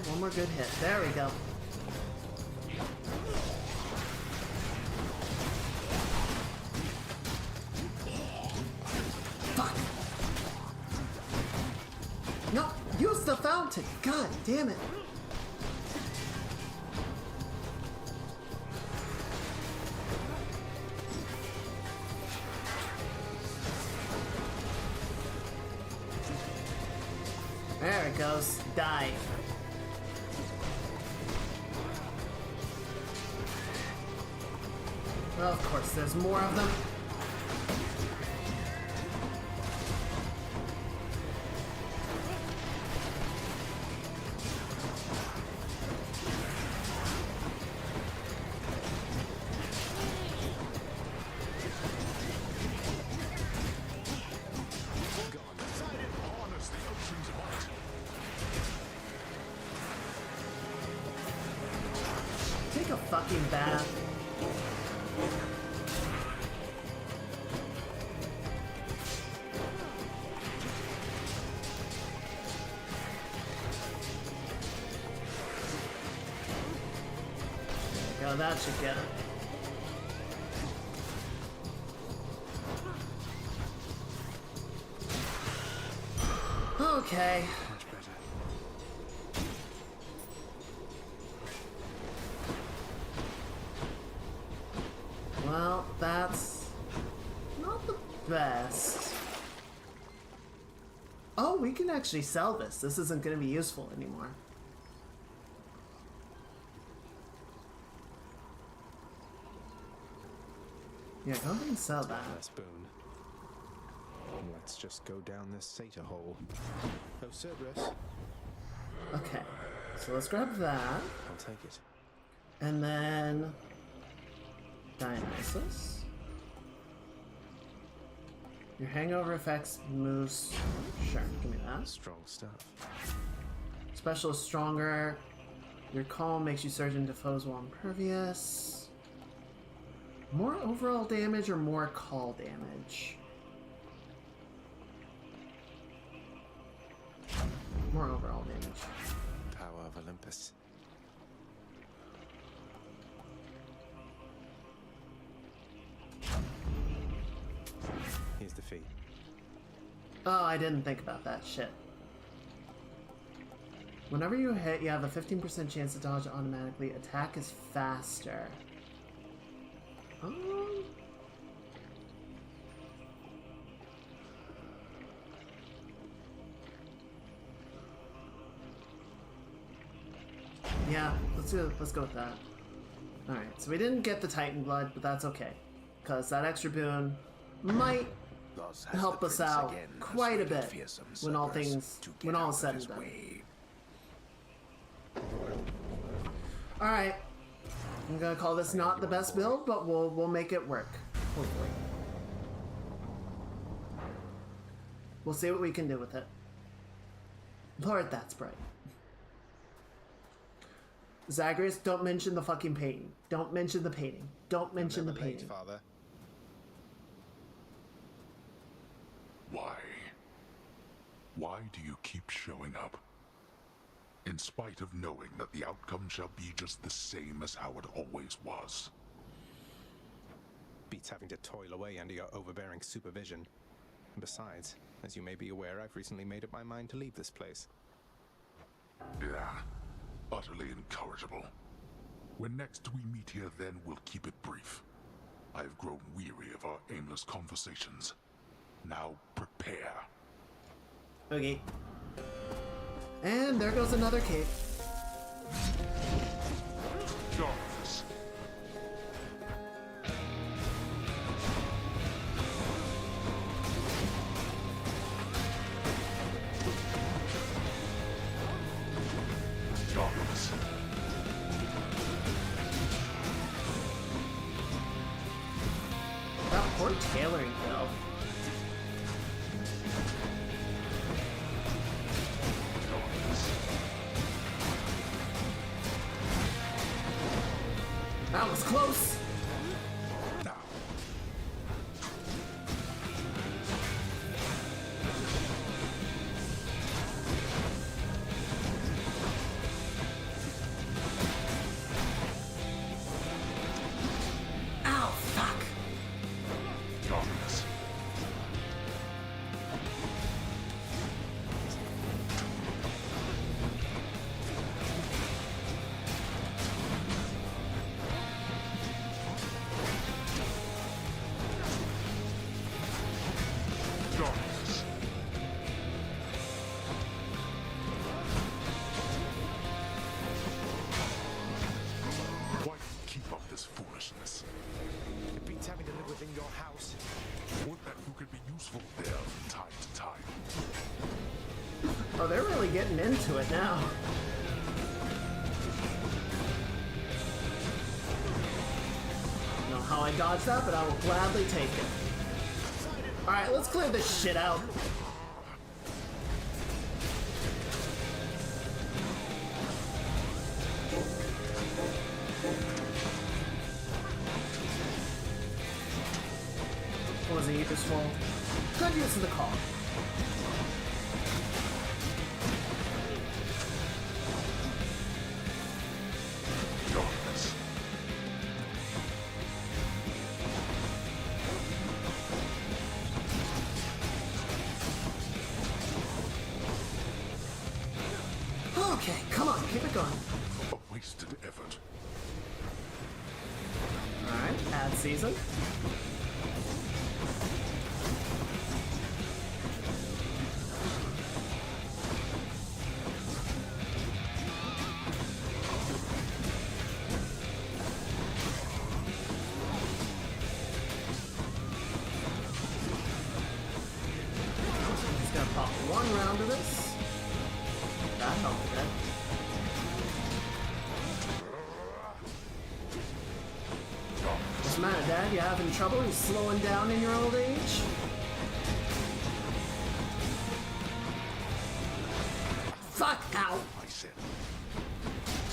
One more good hit. There we go. Fuck! No! Use the fountain! God damn it! There it goes. Die. Well, of course, there's more of them. Take a fucking bath. There we go, that should get it. Okay. Much better. Well, that's not the best. Oh, we can actually sell this. This isn't going to be useful anymore. Yeah, go ahead and sell that. Spoon. Let's just go down this Satyr hole. Oh, Cerberus. Okay, so let's grab that. I'll take it. And then Dionysus. Your hangover effects moves. Sure, give me that. Strong stuff. Special is stronger. Your calm makes you surge into foes while impervious. More overall damage or more call damage? More overall damage. Power of Olympus. Here's the fee. Oh, I didn't think about that shit. Whenever you hit, you have a 15% chance to dodge automatically. Attack is faster. Yeah, let's go with that. Alright, so we didn't get the Titan blood, but that's okay. Because that extra boon might help us out quite a bit when all is said and done. Alright. I'm gonna call this not the best build, but we'll make it work. Hopefully. We'll see what we can do with it. Lord, that's bright. Zagreus, don't mention the fucking painting. Don't mention the painting. Don't mention the painting. Father. Why? Why do you keep showing up? In spite of knowing that the outcome shall be just the same as how it always was. Beats having to toil away under your overbearing supervision. Besides, as you may be aware, I've recently made up my mind to leave this place. Yeah, utterly incorrigible. When next we meet here, then we'll keep it brief. I've grown weary of our aimless conversations. Now prepare. Okay. And there goes another cave. Darkness. Darkness. That poor tailoring though. That was close. Now. Ow, fuck. Darkness. Darkness. Why do you keep up this foolishness? It beats having to live within your house. Would that you could be useful there from time to time. Oh, they're really getting into it now. I don't know how I dodged that, but I will gladly take it. Alright, let's clear this shit out. What was the Aegis roll? Good use of the call. Darkness. Okay, come on, keep it going. A wasted effort. Alright, add season. Just gonna pop one round of this. That helped a bit. What's the matter, Dad? You having trouble? You slowing down in your old age? Fuck! Ow! I said.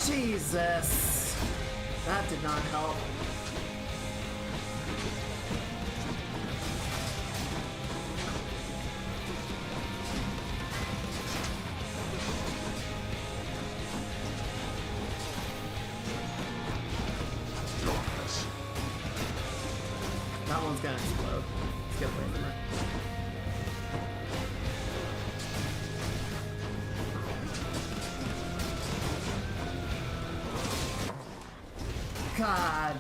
Jesus! That did not help. Darkness. That one's gonna explode. Let's get away from it. God.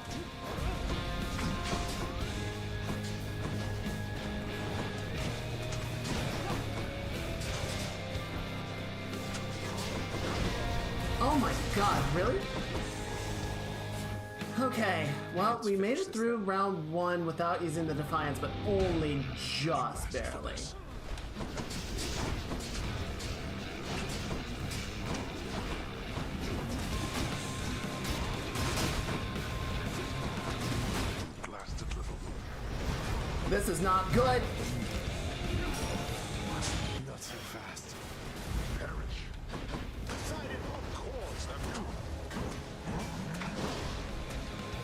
Oh my god, really? Okay, well, we made it through round one without using the Defiance, but only just barely. Blasted little. This is not good. Not so fast. Perish. Of course,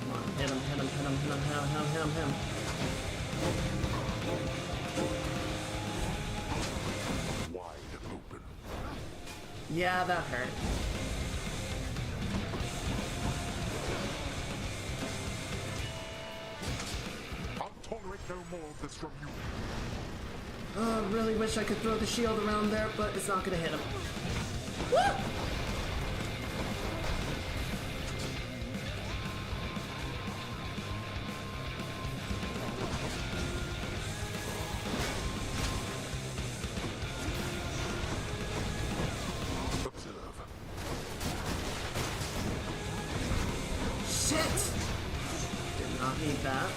Come on, hit him, hit him, hit him, hit him, hit him, hit him, hit him, hit him. wide open. Yeah, that hurt. I'll tolerate no more of this from you. Really wish I could throw the shield around there, but it's not gonna hit him. Shit! Did not need that.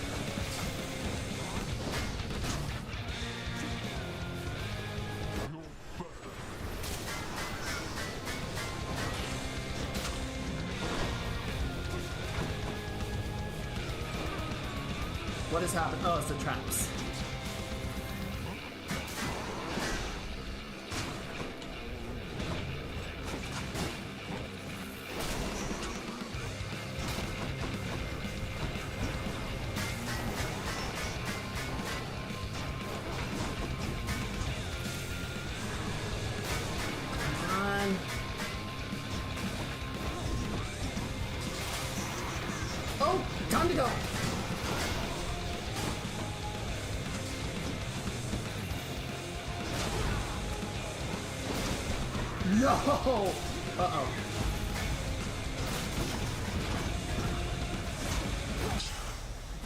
What has happened? Oh, it's the traps. Oh, time to go. No! Uh-oh.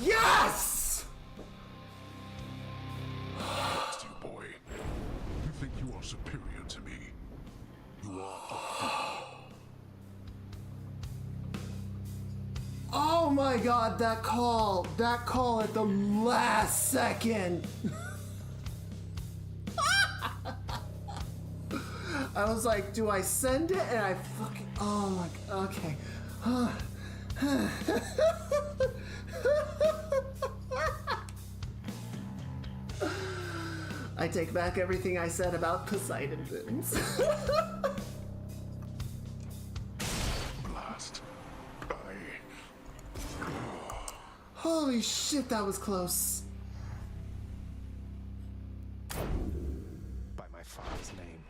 Yes! You boy. You think you are superior to me? You are a fool. Oh my god, that call at the last second. I was like, do I send it? And I fucking, oh my god, okay. I take back everything I said about Poseidon boons. Blast. Holy shit, that was close. By my father's name.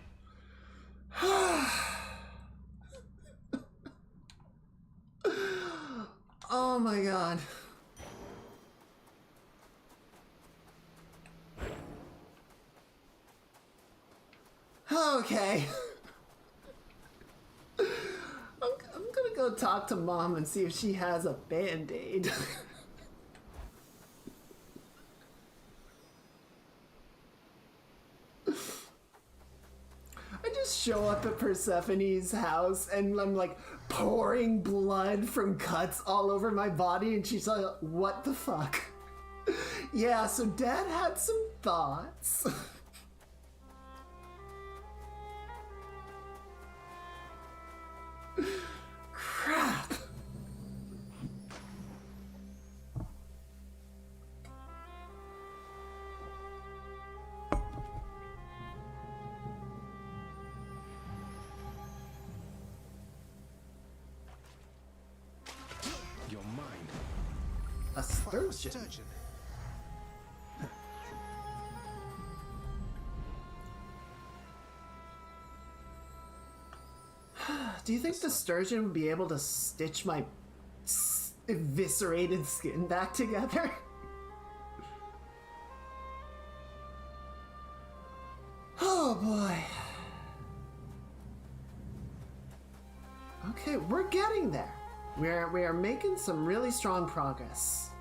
Oh my god. Okay. I'm gonna go talk to Mom and see if she has a band-aid. I just show up at Persephone's house and I'm like pouring blood from cuts all over my body and she's like, what the fuck? Yeah, so Dad had some thoughts. Crap. You're mine. A sturgeon. Do you think the sturgeon would be able to stitch my eviscerated skin back together? Oh boy. Okay, we're getting there. We are making some really strong progress.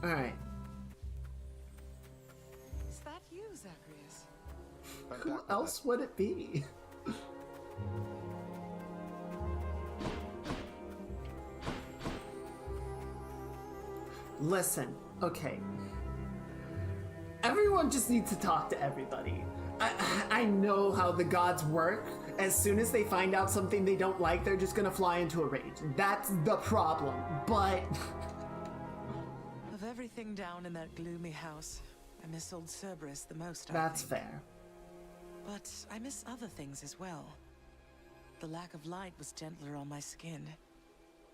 All right. Is that you, Zacharias? Who else would it be? Listen, okay. Everyone just needs to talk to everybody. I know how the gods work. As soon as they find out something they don't like, they're just gonna fly into a rage. That's the problem. But Of everything down in that gloomy house, I miss old Cerberus the most. That's fair. But I miss other things as well. The lack of light was gentler on my skin,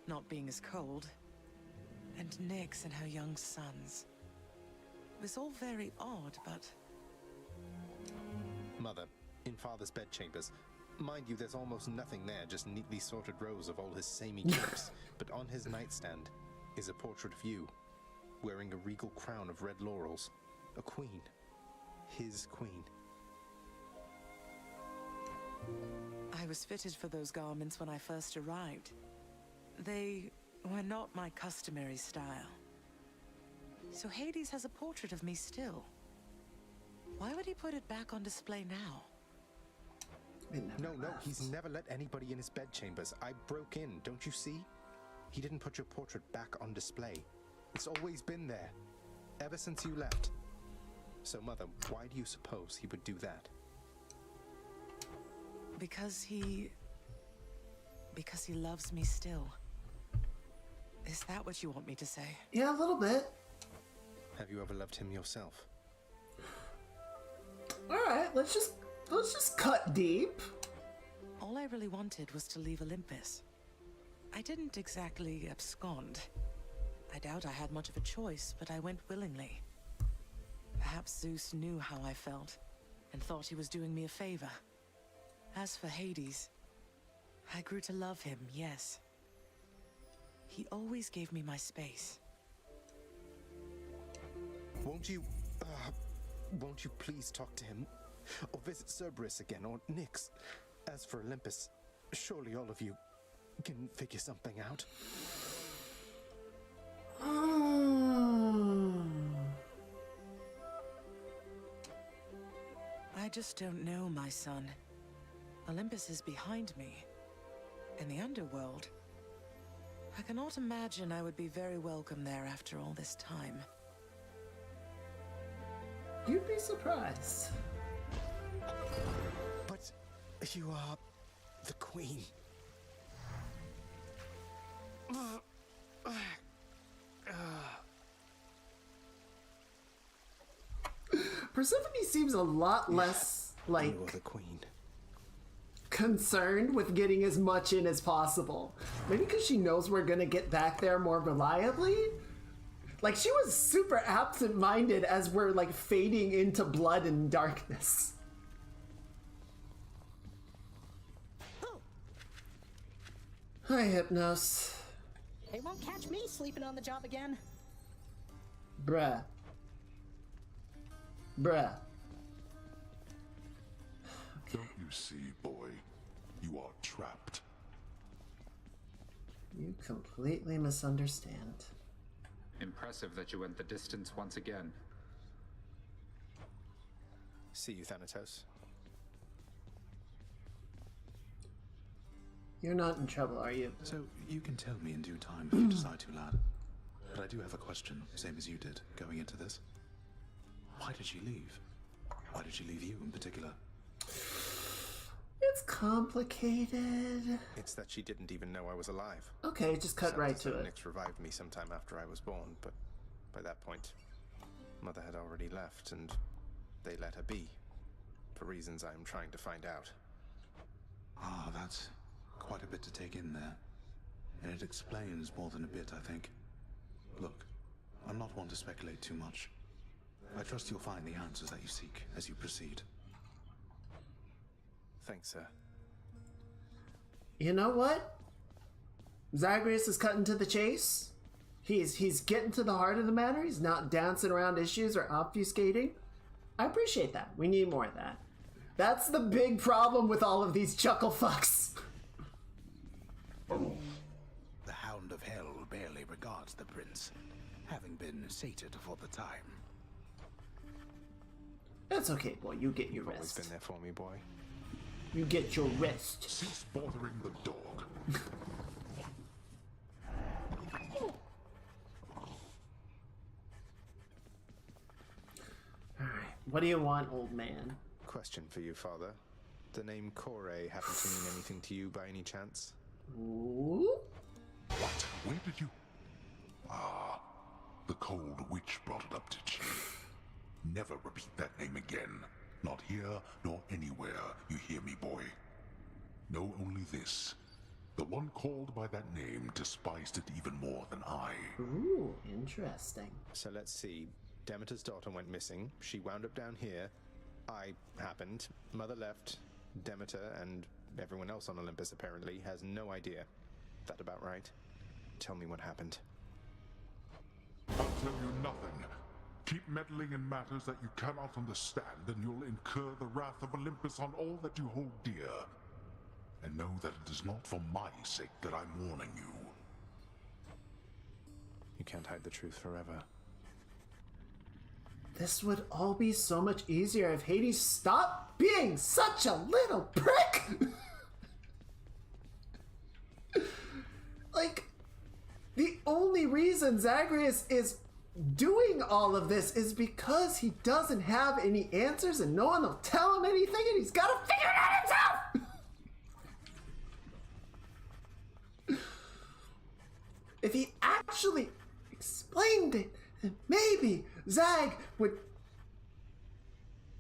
not being as cold. And Nyx and her young sons. It was all very odd, but... Mother, in Father's bedchambers. Mind you, there's almost nothing there, just neatly sorted rows of all his samey capes. But on his nightstand is a portrait of you, wearing a regal crown of red laurels. A queen. His queen. I was fitted for those garments when I first arrived. They were not my customary style. So Hades has a portrait of me still. Why would he put it back on display now? No, he's never let anybody in his bedchambers. I broke in, don't you see? He didn't put your portrait back on display. It's always been there, ever since you left. So, Mother, why do you suppose he would do that? Because he loves me still. Is that what you want me to say? Yeah, a little bit. Have you ever loved him yourself? Alright, let's just cut deep. All I really wanted was to leave Olympus. I didn't exactly abscond. I doubt I had much of a choice, but I went willingly. Perhaps Zeus knew how I felt, and thought he was doing me a favor. As for Hades, I grew to love him, yes. He always gave me my space. Won't you please talk to him? Or visit Cerberus again, or Nyx? As for Olympus, surely all of you can figure something out. I just don't know, my son. Olympus is behind me. In the underworld, I cannot imagine I would be very welcome there after all this time. You'd be surprised. But you are the queen. Persephone seems a lot less, like, you are the queen. Concerned with getting as much in as possible. Maybe because she knows we're gonna get back there more reliably? Like, she was super absent-minded as we're, like, fading into blood and darkness. Hi, Hypnos. They won't catch me sleeping on the job again. Bruh. Don't you see, boy? You are trapped. You completely misunderstand. Impressive that you went the distance once again. See you, Thanatos. You're not in trouble, are you? So, you can tell me in due time if you decide to, lad. But I do have a question, same as you did, going into this. Why did she leave? Why did she leave you in particular? It's complicated. It's that she didn't even know I was alive. Okay, just cut right to it. Nyx revived me sometime after I was born, but by that point, Mother had already left, and they let her be. For reasons I'm trying to find out. Ah, that's quite a bit to take in there. And it explains more than a bit, I think. Look, I'm not one to speculate too much. I trust you'll find the answers that you seek as you proceed. Thanks, sir. You know what? Zagreus is cutting to the chase. He's getting to the heart of the matter. He's not dancing around issues or obfuscating. I appreciate that. We need more of that. That's the big problem with all of these chuckle fucks. The Hound of Hell barely regards the prince, having been sated for the time. That's okay, boy. You get your You've always rest. been there for me, boy. You get your rest. Cease bothering the dog. Alright, what do you want, old man? Question for you, Father. The name Kore happen to mean anything to you by any chance? Ooh? What? Where did you... Ah, the cold witch brought it up, did she? Never repeat that name again. Not here, nor anywhere, you hear me, boy? Know only this. The one called by that name despised it even more than I. Ooh, interesting. So let's see. Demeter's daughter went missing. She wound up down here. I happened. Mother left. Demeter and everyone else on Olympus apparently has no idea. That about right? Tell me what happened. I'll tell you nothing. Keep meddling in matters that you cannot understand, and you'll incur the wrath of Olympus on all that you hold dear. And know that it is not for my sake that I'm warning you. You can't hide the truth forever. This would all be so much easier if Hades stopped being such a little prick! Like, the only reason Zagreus is doing all of this is because he doesn't have any answers and no one will tell him anything and he's gotta figure it out himself! If he actually explained it, then maybe Zag would...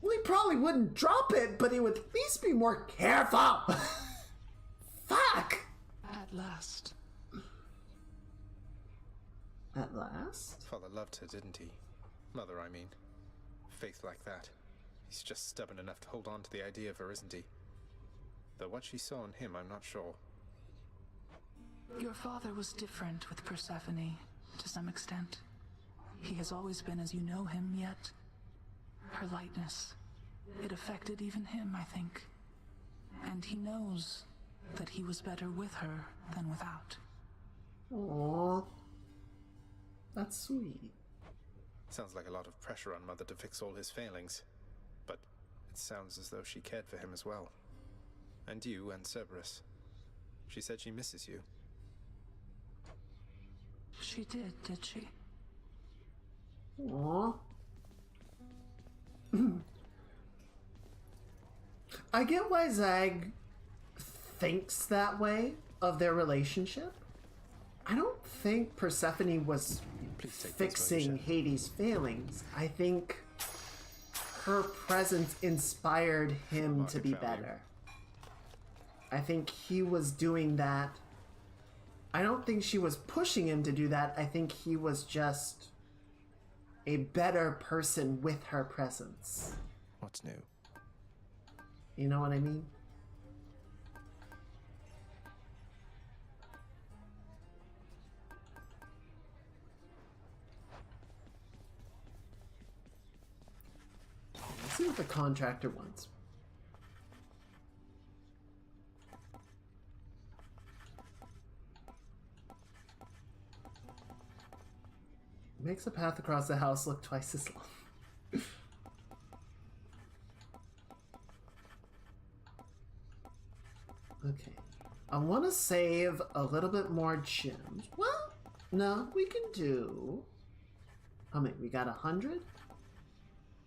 Well, he probably wouldn't drop it, but he would at least be more careful! Fuck! At last. At last? Father loved her, didn't he? Mother, I mean. Faith like that. He's just stubborn enough to hold on to the idea of her, isn't he? Though what she saw in him, I'm not sure. Your father was different with Persephone, to some extent. He has always been as you know him, yet her lightness, it affected even him, I think. And he knows that he was better with her than without. Aww. That's sweet. Sounds like a lot of pressure on Mother to fix all his failings. But it sounds as though she cared for him as well. And you and Cerberus. She said she misses you. She did she? Aww. I get why Zag thinks that way of their relationship. I don't think Persephone was fixing Hades' failings. I think her presence inspired him to be better. I think he was doing that. I don't think she was pushing him to do that. I think he was just a better person with her presence. What's new? You know what I mean? Let's see what the contractor wants. Makes the path across the house look twice as long. Okay. I want to save a little bit more gems. Well, no, we can do... How many? We got 100?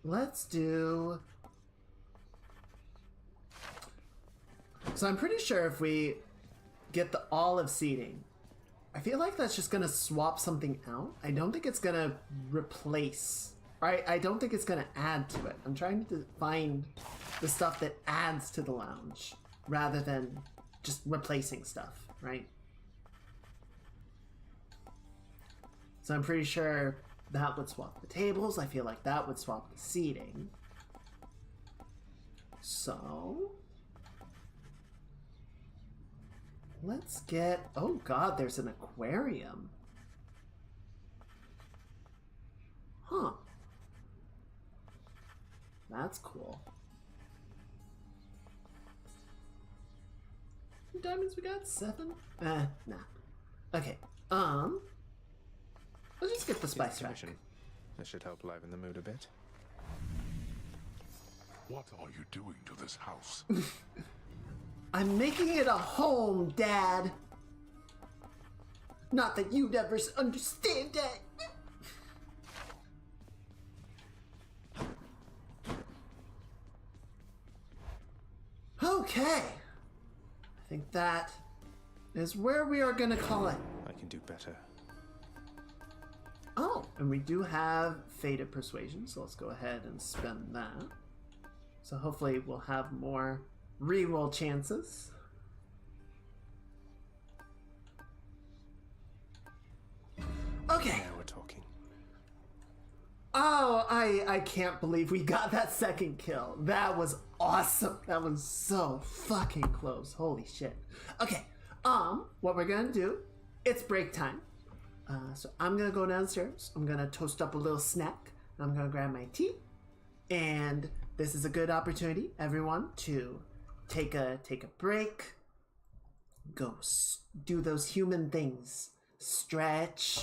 Let's do... So I'm pretty sure if we get the olive seeding, I feel like that's just gonna swap something out. I don't think it's gonna replace, right? I don't think it's gonna add to it. I'm trying to find the stuff that adds to the lounge rather than just replacing stuff, right? So I'm pretty sure that would swap the tables. I feel like that would swap the seating. So let's get... Oh god, there's an aquarium. Huh. That's cool. How many diamonds we got? 7? Nah. Okay. Let's just get the spice rack. This should help liven the mood a bit. What are you doing to this house? I'm making it a home, Dad. Not that you'd ever understand that. Okay. I think that is where we are gonna call it. I can do better. Oh, and we do have Faded Persuasion, so let's go ahead and spend that. So hopefully we'll have more reroll chances. Okay. Now we're talking. Oh, I can't believe we got that second kill. That was awesome. That was so fucking close. Holy shit. Okay. What we're gonna do, it's break time. So I'm gonna go downstairs. I'm gonna toast up a little snack. I'm gonna grab my tea, and this is a good opportunity, everyone, to take a break. Go do those human things. Stretch,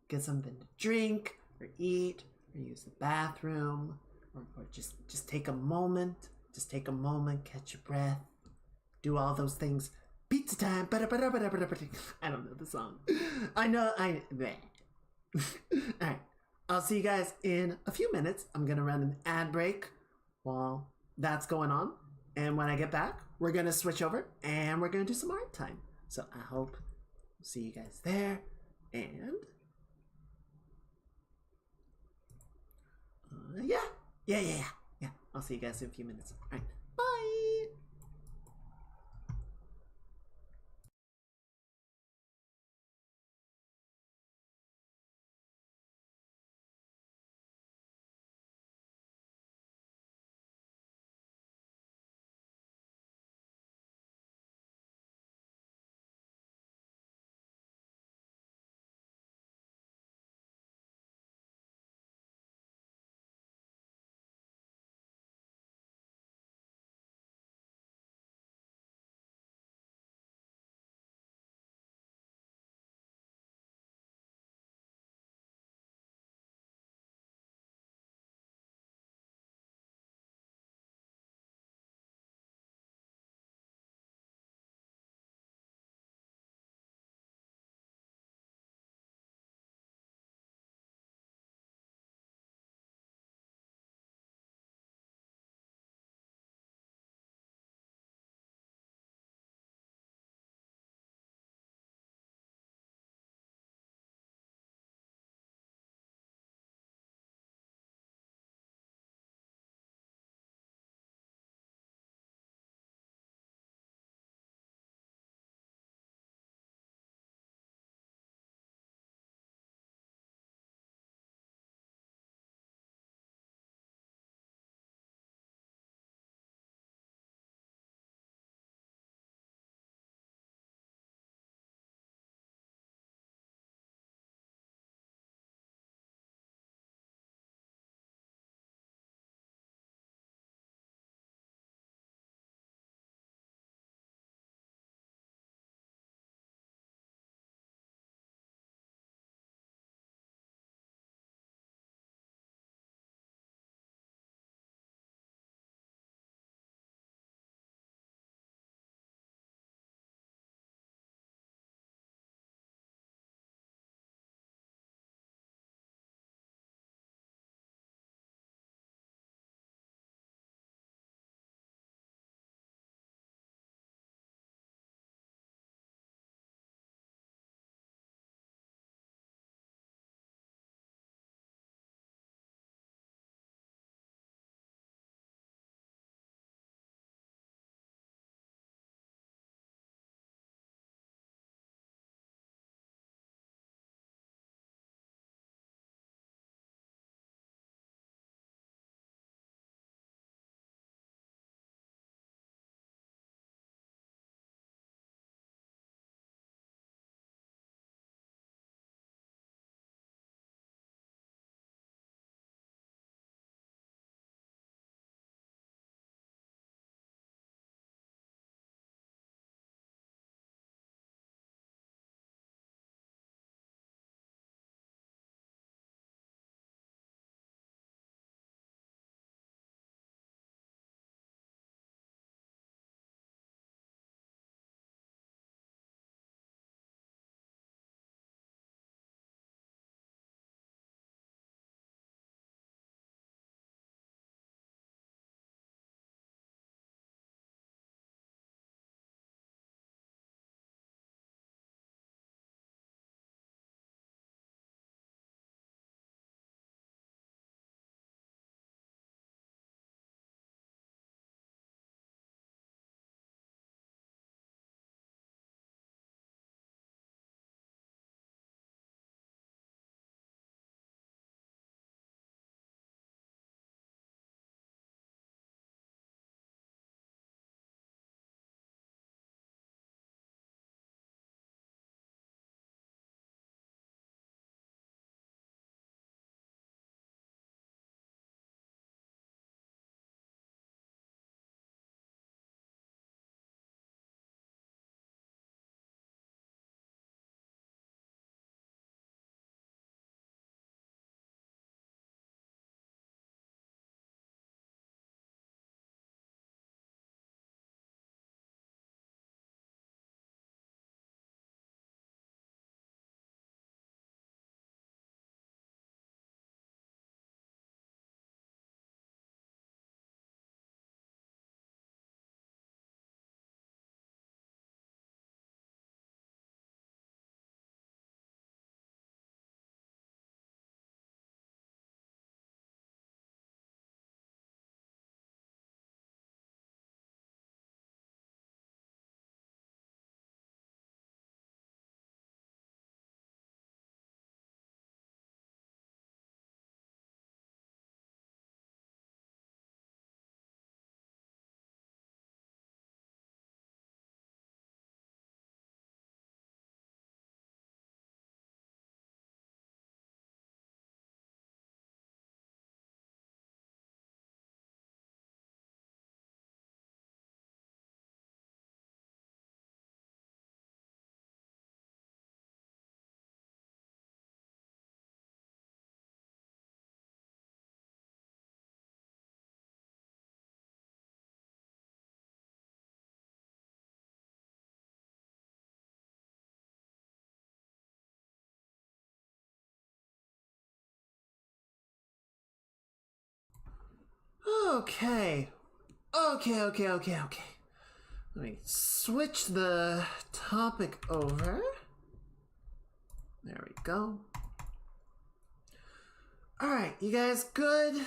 get something to drink or eat, or use the bathroom, or just take a moment. Just take a moment, catch your breath, do all those things. Pizza time. I don't know the song. I know. Alright. I'll see you guys in a few minutes. I'm going to run an ad break while that's going on. And when I get back, we're going to switch over and we're going to do some art time. So I hope we'll see you guys there. And yeah. I'll see you guys in a few minutes. Alright. Bye. Okay. Okay. Let me switch the topic over. There we go. Alright, you guys good? Let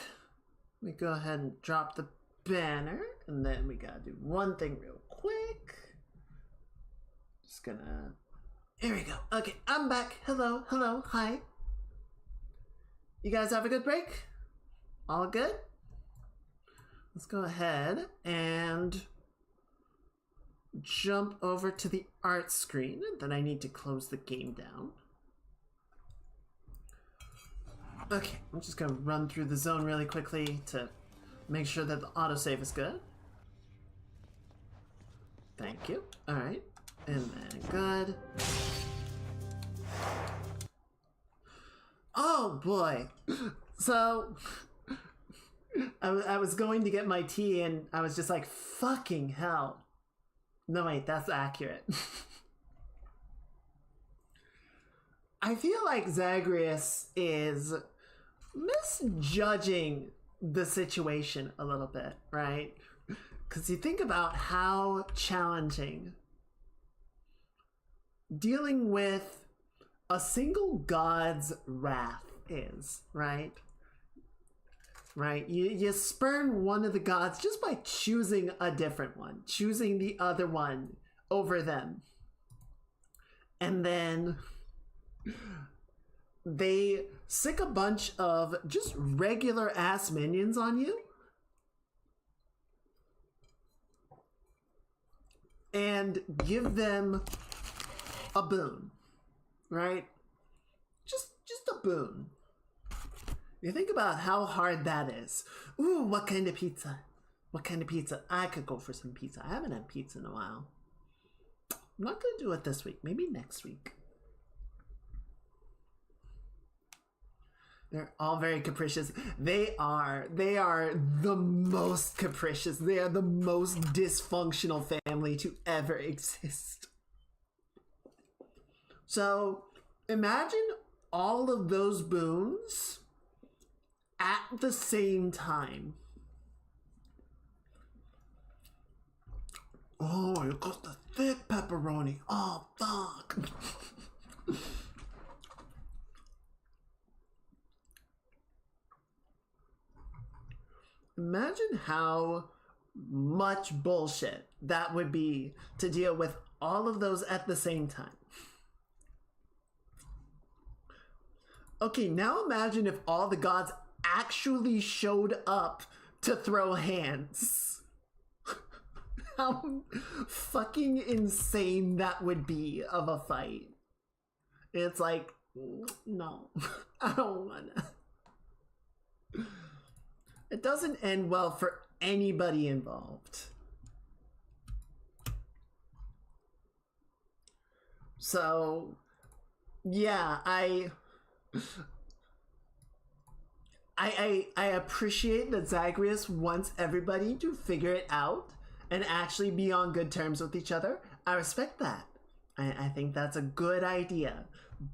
me go ahead and drop the banner, and then we gotta do one thing real quick. Just gonna... Here we go. Okay, I'm back. Hello, hi. You guys have a good break? All good? Let's go ahead and jump over to the art screen. Then I need to close the game down. Okay, I'm just gonna run through the zone really quickly to make sure that the autosave is good. Thank you. Alright. And then good. Oh boy. So I was going to get my tea and I was just like, fucking hell. No wait, that's accurate. I feel like Zagreus is misjudging the situation a little bit, right? Because you think about how challenging dealing with a single god's wrath is, right? Right? You spurn one of the gods just by choosing a different one, choosing the other one over them. And then they sick a bunch of just regular ass minions on you. And give them a boon, right? Just a boon. You think about how hard that is. Ooh, what kind of pizza? What kind of pizza? I could go for some pizza. I haven't had pizza in a while. I'm not gonna do it this week. Maybe next week. They're all very capricious. They are the most capricious. They are the most dysfunctional family to ever exist. So imagine all of those boons at the same time. Oh, you got the thick pepperoni. Oh, fuck. Imagine how much bullshit that would be to deal with all of those at the same time. Okay, now imagine if all the gods actually showed up to throw hands. How fucking insane that would be of a fight. It's like, no, I don't wanna. It doesn't end well for anybody involved. So, yeah, I appreciate that Zagreus wants everybody to figure it out and actually be on good terms with each other. I respect that. I think that's a good idea.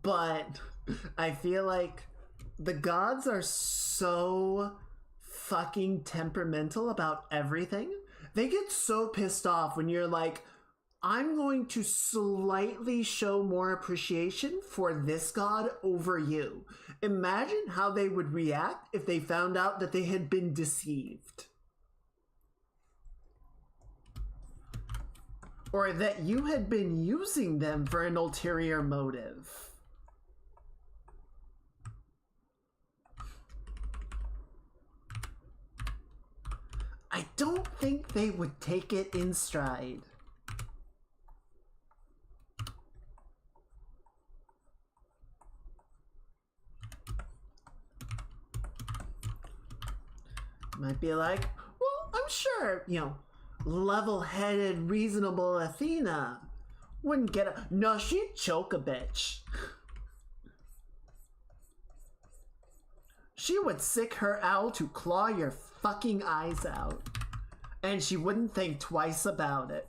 But I feel like the gods are so fucking temperamental about everything. They get so pissed off when you're like, I'm going to slightly show more appreciation for this god over you. Imagine how they would react if they found out that they had been deceived. Or that you had been using them for an ulterior motive. I don't think they would take it in stride. Might be like, well, I'm sure, you know, level-headed, reasonable Athena wouldn't get a... No, she'd choke a bitch. She would sick her owl to claw your fucking eyes out. And she wouldn't think twice about it.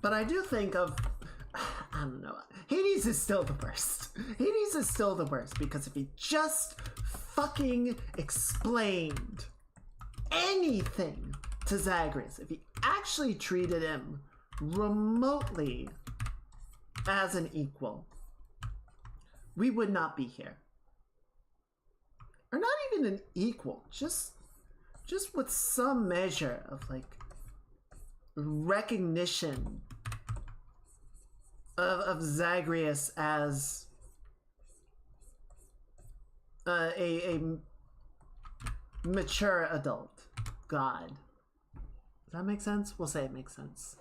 But I do think of, I don't know, Hades is still the worst. Hades is still the worst because if he just fucking explained anything to Zagreus, if he actually treated him remotely as an equal, we would not be here. Or not even an equal, just with some measure of like recognition of Zagreus as a mature adult god. Does that make sense? We'll say it makes sense.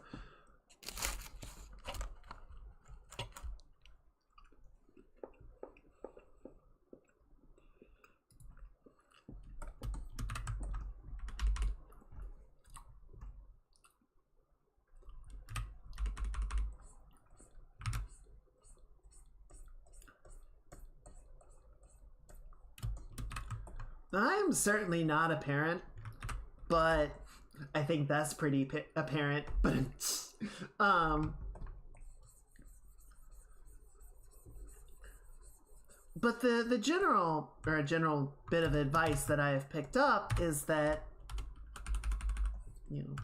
I'm certainly not a parent, but I think that's pretty apparent. But the general bit of advice that I have picked up is that, you know,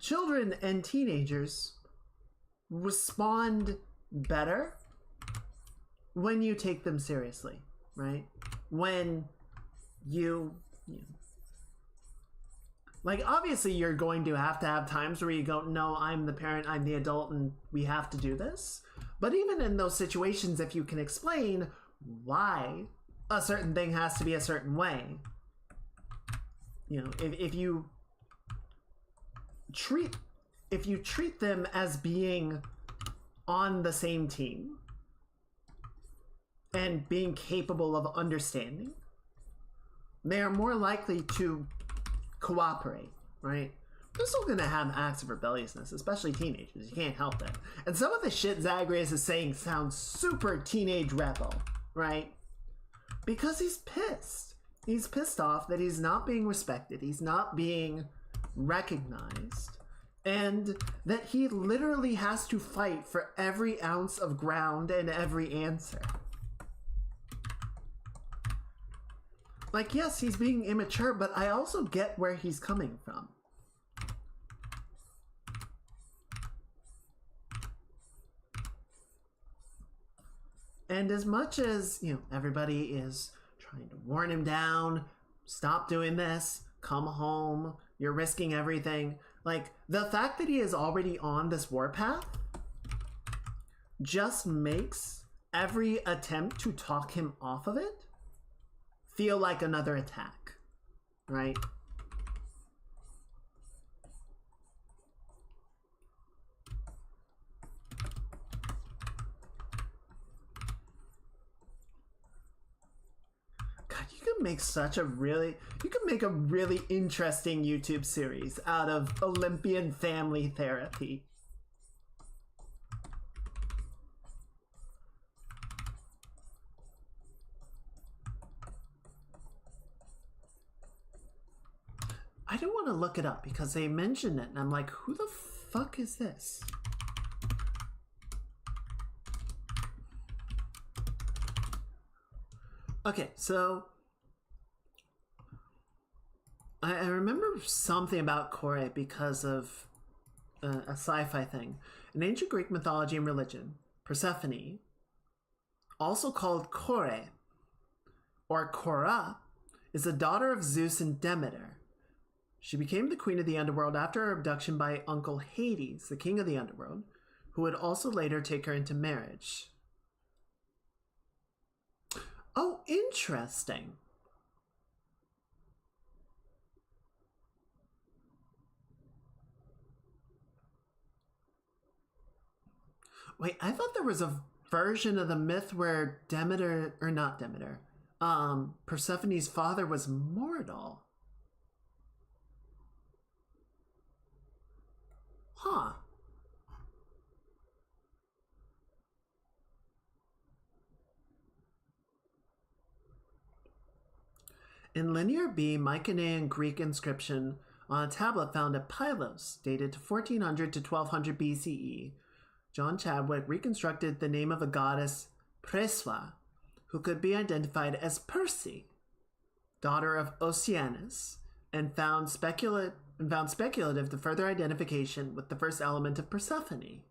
children and teenagers respond better when you take them seriously, right? When you know, like, obviously you're going to have times where you go, no, I'm the parent, I'm the adult, and we have to do this. But even in those situations, if you can explain why a certain thing has to be a certain way, you know, if you treat them as being on the same team and being capable of understanding, they are more likely to cooperate, right? They're still gonna have acts of rebelliousness, especially teenagers. You can't help it. And some of the shit Zagreus is saying sounds super teenage rebel, right? Because he's pissed. He's pissed off that he's not being respected. He's not being recognized. And that he literally has to fight for every ounce of ground and every answer. Like, yes, he's being immature, but I also get where he's coming from. And as much as, you know, everybody is trying to warn him down, stop doing this, come home, you're risking everything. Like, the fact that he is already on this warpath just makes every attempt to talk him off of it feel like another attack, right? God, you can make a really interesting YouTube series out of Olympian family therapy. I do want to look it up because they mentioned it and I'm like, who the fuck is this? Okay, so I remember something about Kore because of a sci-fi thing. In ancient Greek mythology and religion, Persephone, also called Kore or Kora, is the daughter of Zeus and Demeter. She became the queen of the underworld after her abduction by Uncle Hades, the king of the underworld, who would also later take her into marriage. Oh, interesting. Wait, I thought there was a version of the myth where Demeter, or not Demeter, Persephone's father was mortal. Huh. In Linear B, Mycenaean Greek inscription On a tablet found at Pylos, dated to 1400 to 1200 BCE, John Chadwick reconstructed the name of a goddess, Preswa, who could be identified as Perse, daughter of Oceanus, and found speculative the further identification with the first element of Persephone.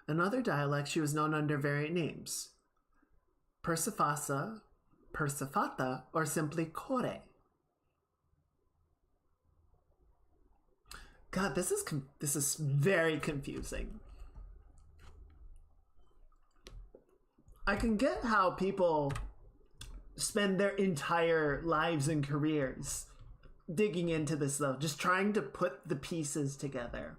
In other dialects, she was known under variant names: Persephassa, Persephata, or simply Kore. God, this is very confusing. I can get how people spend their entire lives and careers digging into this, though, just trying to put the pieces together.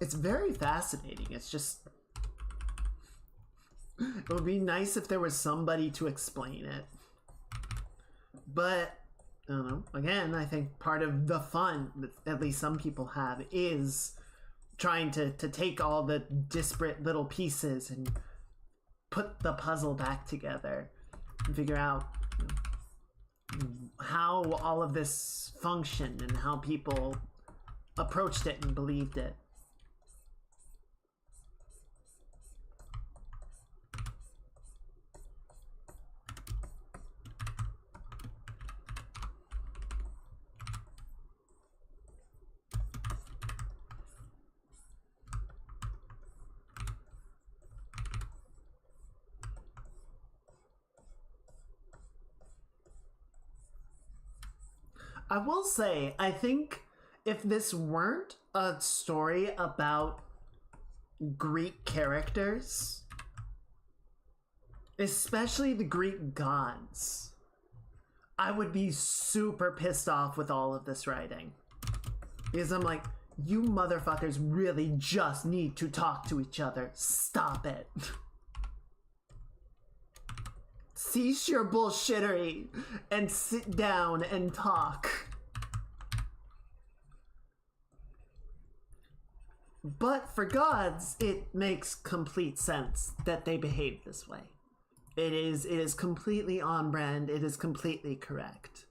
It's very fascinating. It's just... It would be nice if there was somebody to explain it. But, I don't know. Again, I think part of the fun that at least some people have is trying to take all the disparate little pieces and put the puzzle back together and figure out, you know, how all of this functioned and how people approached it and believed it. I will say, I think if this weren't a story about Greek characters, especially the Greek gods, I would be super pissed off with all of this writing. Because I'm like, you motherfuckers really just need to talk to each other. Stop it. Cease your bullshittery and sit down and talk. But for gods, it makes complete sense that they behave this way. It is completely on brand. It is completely correct.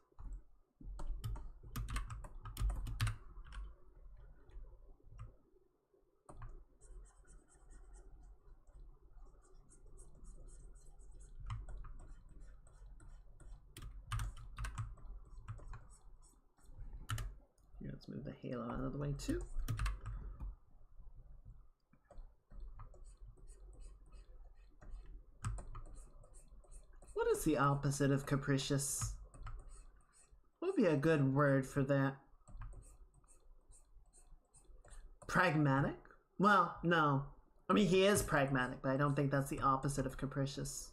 Let's move the halo out of the way too. What is the opposite of capricious? What would be a good word for that? Pragmatic? Well, no. I mean, he is pragmatic, but I don't think that's the opposite of capricious.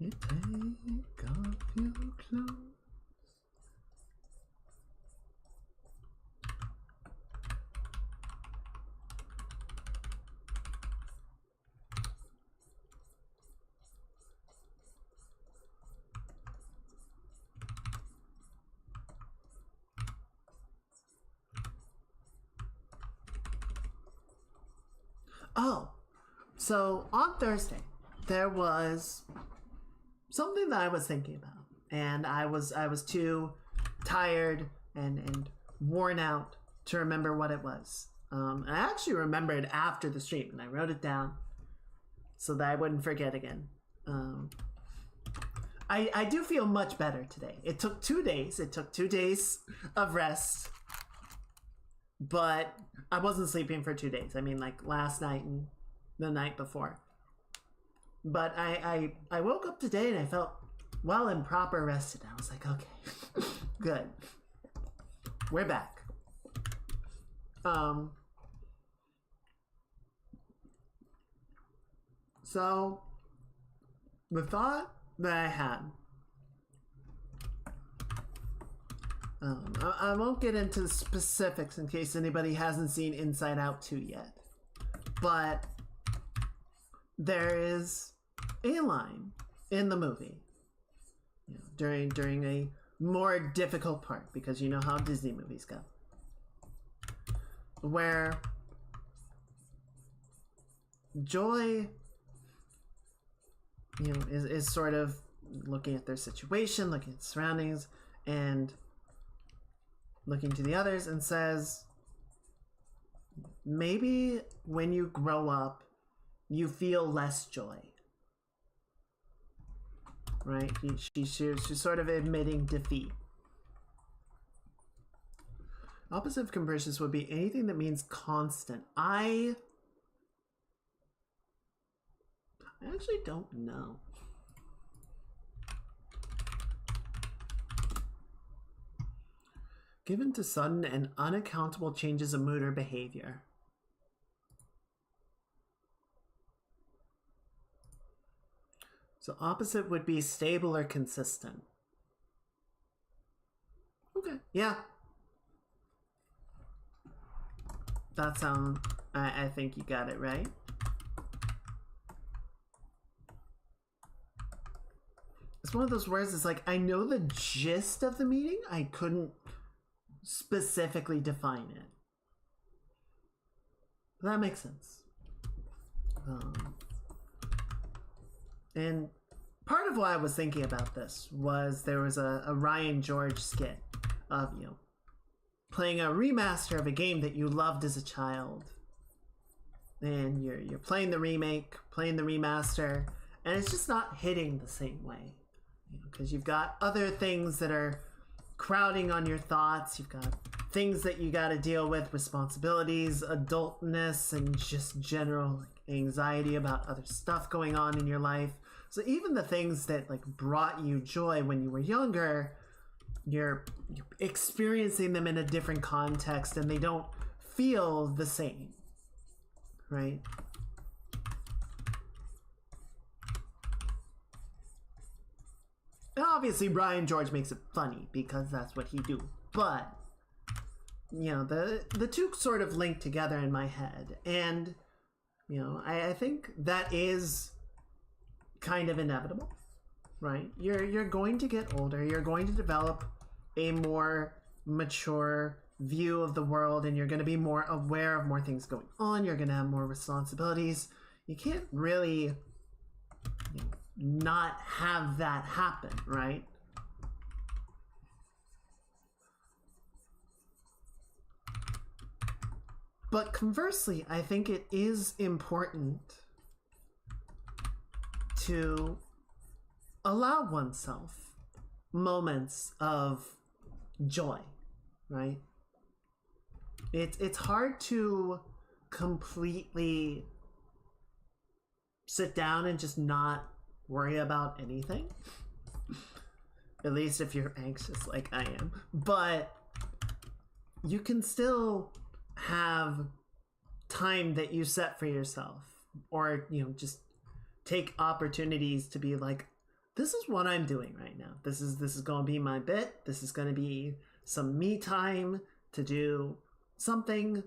You take off your clothes. Oh, so on Thursday, there was something that I was thinking about, and I was too tired and worn out to remember what it was. I actually remembered after the stream, and I wrote it down so that I wouldn't forget again. I do feel much better today. It took 2 days. It took 2 days of rest, but I wasn't sleeping for 2 days. I mean, like last night and the night before. But I woke up today and I felt well and proper rested. I was like, okay, good. We're back. So the thought that I had, I won't get into the specifics in case anybody hasn't seen Inside Out 2 yet, but there is a line in the movie, you know, during a more difficult part, because you know how Disney movies go, where Joy, you know, is sort of looking at their situation, looking at the surroundings, and looking to the others and says, maybe when you grow up, you feel less joy. Right? She's sort of admitting defeat. Opposite of capricious would be anything that means constant. I actually don't know. Given to sudden and unaccountable changes of mood or behavior. So opposite would be stable or consistent. Okay, yeah. That sounds, I think you got it right. It's one of those words, it's like, I know the gist of the meaning, I couldn't specifically define it. That makes sense. And part of why I was thinking about this was there was a Ryan George skit of, you know, playing a remaster of a game that you loved as a child. And you're playing the remake, playing the remaster, and it's just not hitting the same way. Because you've got other things that are crowding on your thoughts. You've got things that you got to deal with, responsibilities, adultness, and just general anxiety about other stuff going on in your life. So even the things that like brought you joy when you were younger, you're experiencing them in a different context and they don't feel the same, right? And obviously Brian George makes it funny because that's what he do. But, you know, the two sort of link together in my head. And, you know, I think that is kind of inevitable, right? You're going to get older. You're going to develop a more mature view of the world, and you're going to be more aware of more things going on. You're going to have more responsibilities. You can't really, you know, not have that happen, right? But conversely, I think it is important to allow oneself moments of joy, right? It's hard to completely sit down and just not worry about anything. At least if you're anxious like I am. But you can still have time that you set for yourself, or, you know, just take opportunities to be like, this is what I'm doing right now. This is going to be my bit. This is going to be some me time to do something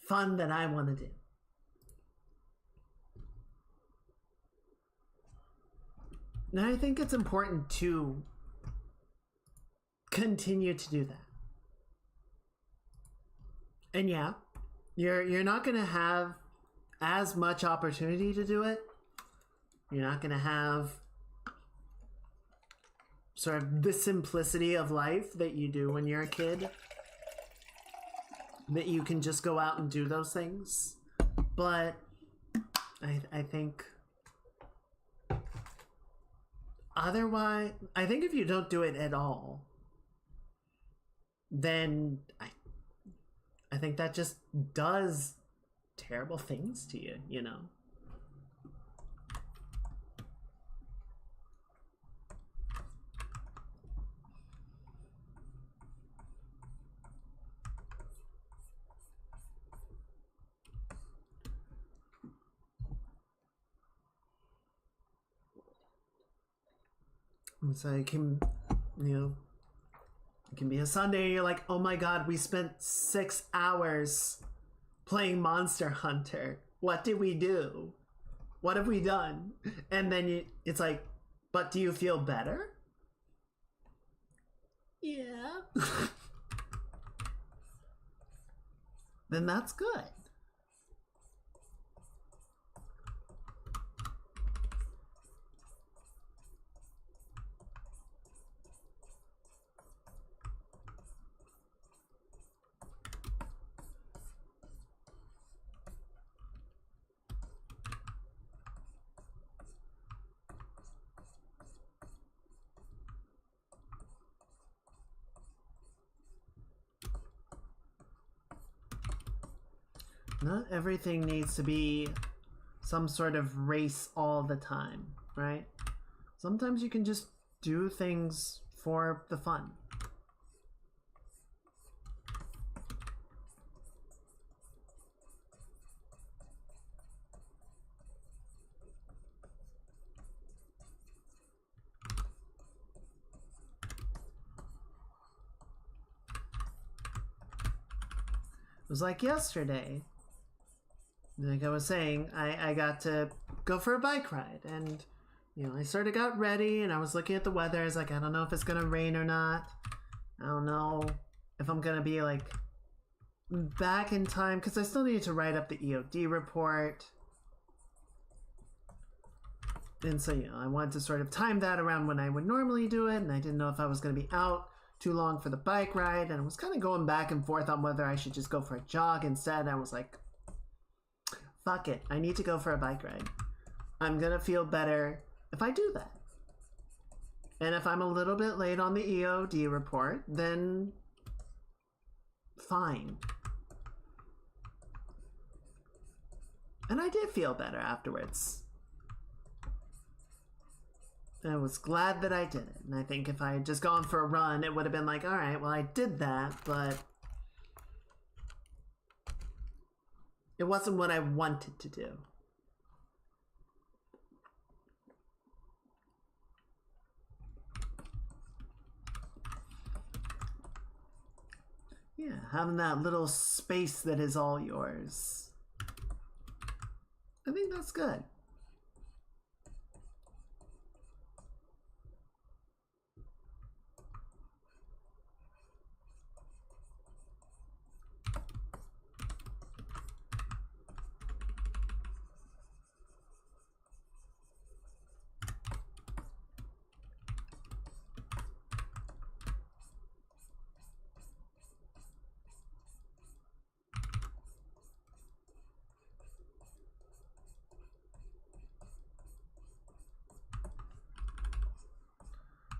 fun that I want to do. Now, I think it's important to continue to do that. And yeah, you're not going to have as much opportunity to do it. You're not going to have sort of the simplicity of life that you do when you're a kid, that you can just go out and do those things. But I think otherwise, I think if you don't do it at all, then I think that just does terrible things to you, you know? So it can, you know, it can be a Sunday and you're like, oh my god, we spent 6 hours playing Monster Hunter. What did we do? What have we done? And then it's like, but do you feel better? Yeah. Then that's good. Not everything needs to be some sort of race all the time, right? Sometimes you can just do things for the fun. It was like yesterday. Like I was saying, I got to go for a bike ride, and you know, I sort of got ready and I was looking at the weather. I was like, I don't know if it's gonna rain or not. I don't know if I'm gonna be like back in time, because I still need to write up the EOD report. And so, you know, I wanted to sort of time that around when I would normally do it, and I didn't know if I was gonna be out too long for the bike ride, and I was kind of going back and forth on whether I should just go for a jog instead. I was like, fuck it, I need to go for a bike ride. I'm gonna feel better if I do that. And if I'm a little bit late on the EOD report, then fine. And I did feel better afterwards. I was glad that I did it. And I think if I had just gone for a run, it would have been like, alright, well, I did that, but it wasn't what I wanted to do. Yeah, having that little space that is all yours. I think that's good.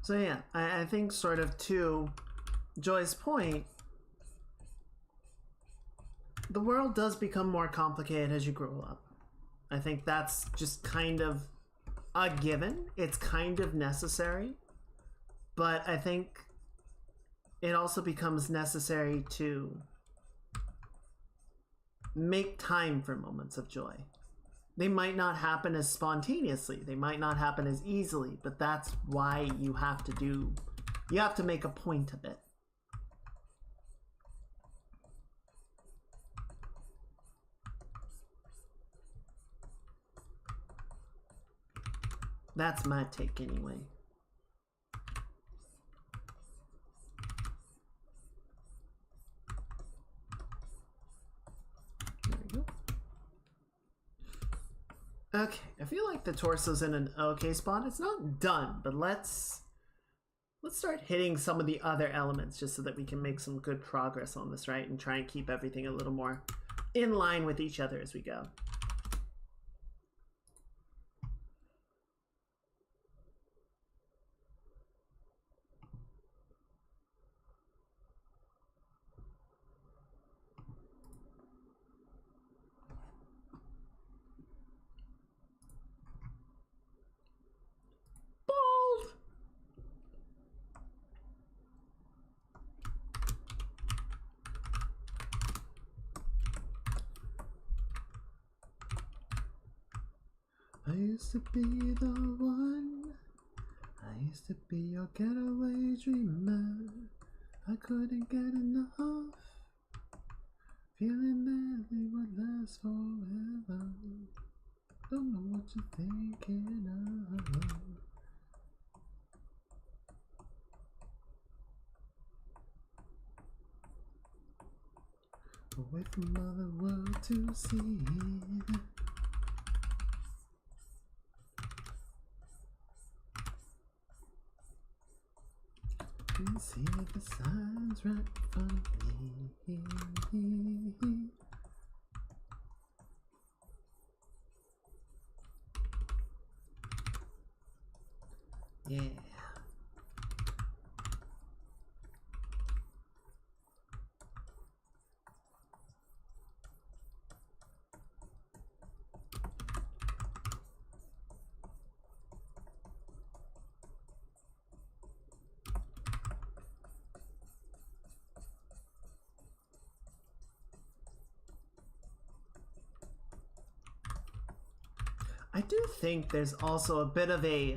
So yeah, I think sort of to Joy's point, the world does become more complicated as you grow up. I think that's just kind of a given. It's kind of necessary. But I think it also becomes necessary to make time for moments of joy. They might not happen as spontaneously, they might not happen as easily, but that's why you have to make a point of it. That's my take anyway. There we go. Okay, I feel like the torso's in an okay spot. It's not done, but let's start hitting some of the other elements just so that we can make some good progress on this, right? And try and keep everything a little more in line with each other as we go. I used to be the one. I used to be your getaway dreamer. I couldn't get enough. Feeling that it would last forever. Don't know what you're thinking of. Away from other world to see. You see the signs right in front of me. Yeah. I do think there's also a bit of a...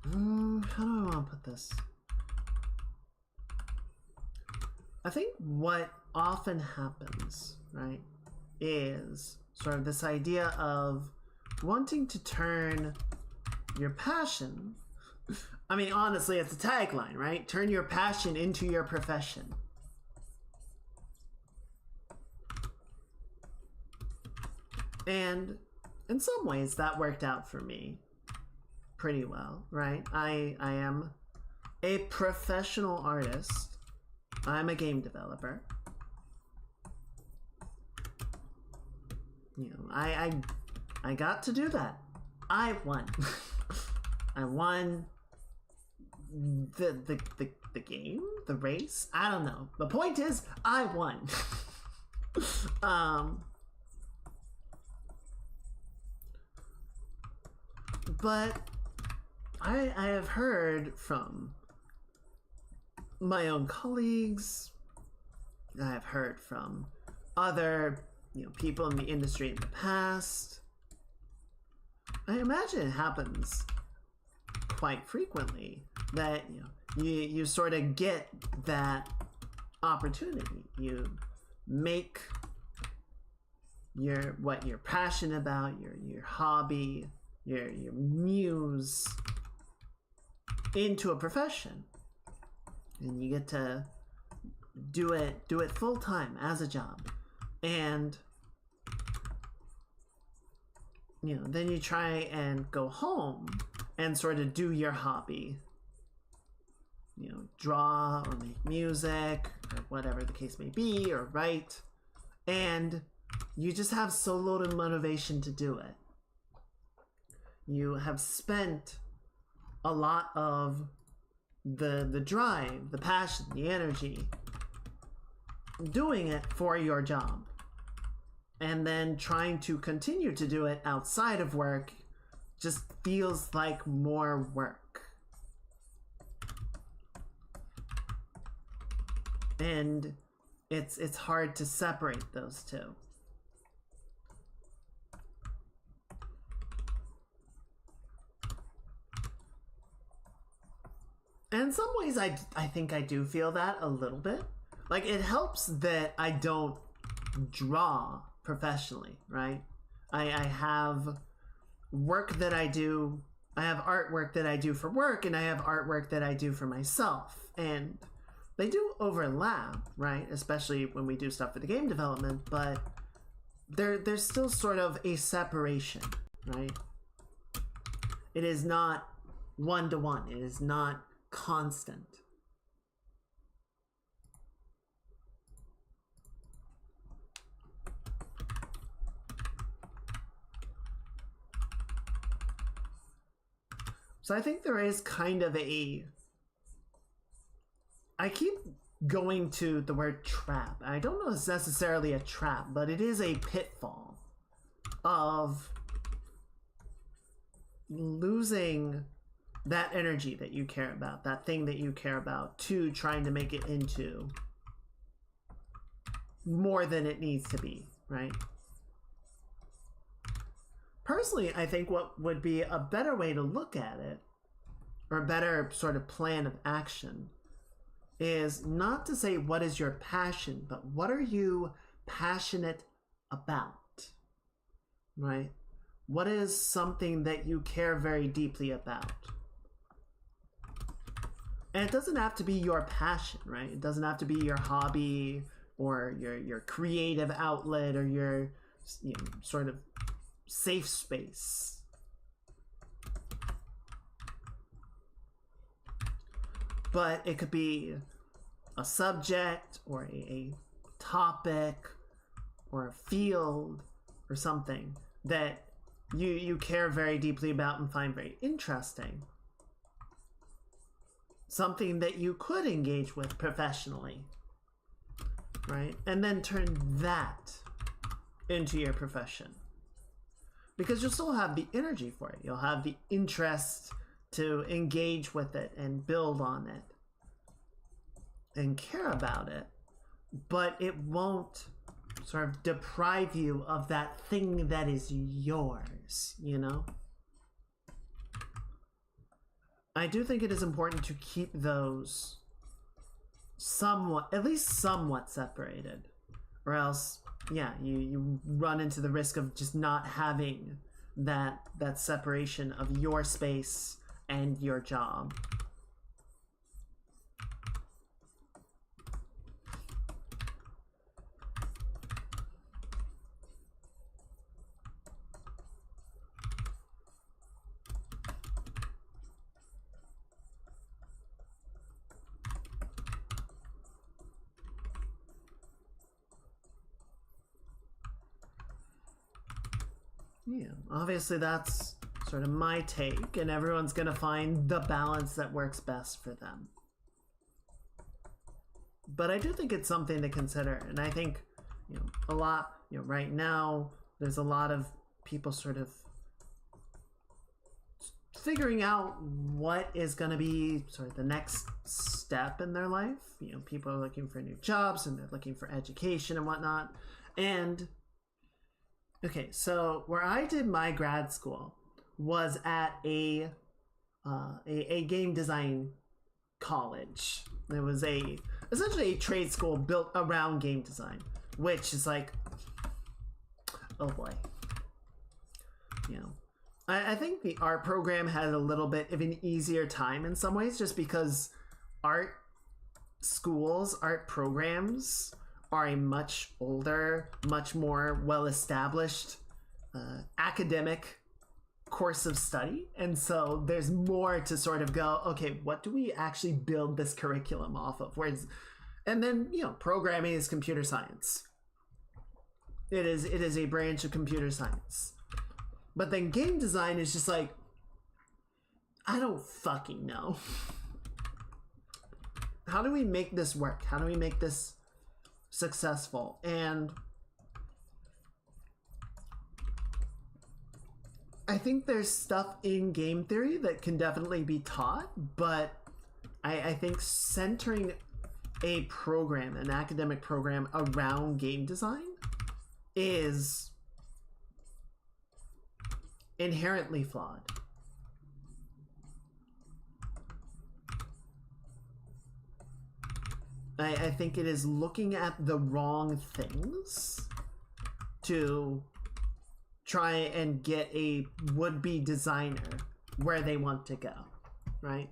how do I want to put this? I think what often happens, right, is sort of this idea of wanting to turn your passion... I mean, honestly, it's a tagline, right? Turn your passion into your profession. And in some ways, that worked out for me pretty well, right? I am a professional artist. I'm a game developer. You know, I got to do that. I won. I won the game, the race. I don't know. The point is, I won. But I have heard from my own colleagues, I have heard from other, people in the industry in the past. I imagine it happens quite frequently that you sort of get that opportunity. You make what you're passionate about, your hobby, your muse into a profession, and you get to do it full time as a job, and then you try and go home and sort of do your hobby, draw or make music or whatever the case may be, or write, and you just have so little motivation to do it. You have spent a lot of the drive, the passion, the energy doing it for your job. And then trying to continue to do it outside of work just feels like more work. And it's hard to separate those two. And in some ways, I think I do feel that a little bit. Like, it helps that I don't draw professionally, right? I have work that I do. I have artwork that I do for work, and I have artwork that I do for myself. And they do overlap, right? Especially when we do stuff for the game development, but there's still sort of a separation, right? It is not one-to-one. It is not constant. So I think there is kind of a... I keep going to the word trap. I don't know if it's necessarily a trap, but it is a pitfall of losing that energy that you care about, that thing that you care about, to trying to make it into more than it needs to be, right? Personally, I think what would be a better way to look at it, or a better sort of plan of action, is not to say what is your passion, but what are you passionate about, right? What is something that you care very deeply about? And it doesn't have to be your passion, right? It doesn't have to be your hobby or your creative outlet or your, you know, sort of safe space. But it could be a subject or a topic or a field or something that you care very deeply about and find very interesting. Something that you could engage with professionally, right? And then turn that into your profession. Because you'll still have the energy for it. You'll have the interest to engage with it and build on it and care about it, but it won't sort of deprive you of that thing that is yours, you know? I do think it is important to keep those somewhat, at least somewhat separated, or else, yeah, you run into the risk of just not having that separation of your space and your job. Yeah, obviously that's sort of my take, and everyone's gonna find the balance that works best for them. But I do think it's something to consider, and I think, you know, a lot, you know, right now there's a lot of people sort of figuring out what is going to be sort of the next step in their life. You know, people are looking for new jobs and they're looking for education and whatnot. And okay, so where I did my grad school was at a game design college. It was essentially a trade school built around game design, which is like, oh boy, you know. I think the art program had a little bit of an easier time in some ways, just because art schools, art programs are a much older, much more well-established academic course of study. And so there's more to sort of go, okay, what do we actually build this curriculum off of? And then, you know, programming is computer science. It is a branch of computer science. But then game design is just like, I don't fucking know. How do we make this work? How do we make this successful? And I think there's stuff in game theory that can definitely be taught, but I think centering a program, an academic program around game design is inherently flawed. I think it is looking at the wrong things to try and get a would-be designer where they want to go, right?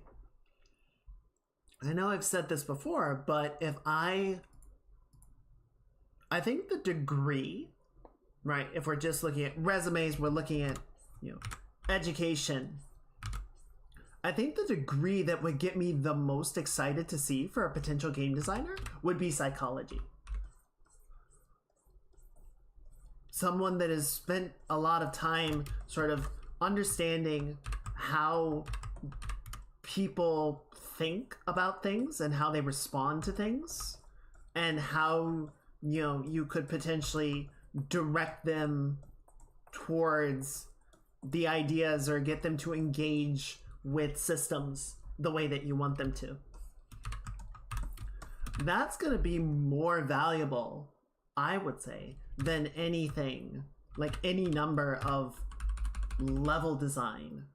I know I've said this before, but if I think the degree, right, if we're just looking at resumes, we're looking at, you know, education, I think the degree that would get me the most excited to see for a potential game designer would be psychology. Someone that has spent a lot of time sort of understanding how people think about things and how they respond to things, and how, you know, you could potentially direct them towards the ideas or get them to engage with systems the way that you want them to. That's going to be more valuable, I would say, than anything, like any number of level design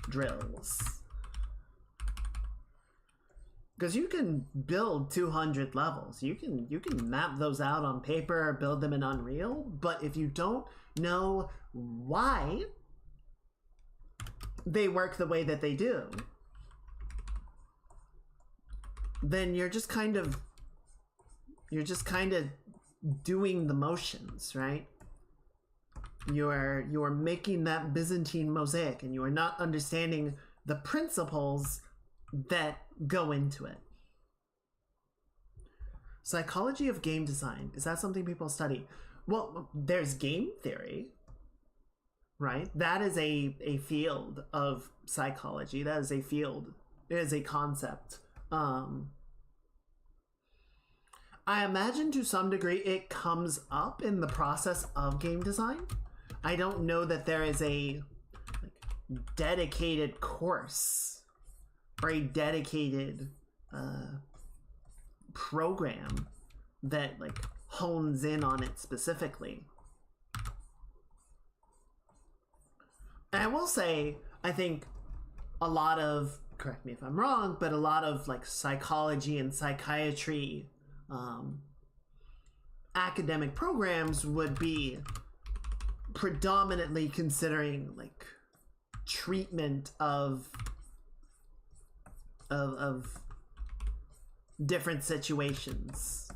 drills. Because you can build 200 levels. You can map those out on paper, build them in Unreal, but if you don't know why they work the way that they do, then you're just kind of doing the motions, right? You're making that Byzantine mosaic, and you are not understanding the principles that go into it. Psychology of game design, is that something people study? Well, there's game theory, right? That is a field of psychology. That is a field. It is a concept. I imagine to some degree it comes up in the process of game design. I don't know that there is a dedicated course or a dedicated program that hones in on it specifically. And I will say, I think a lot of, correct me if I'm wrong, but a lot of psychology and psychiatry academic programs would be predominantly considering treatment of different situations,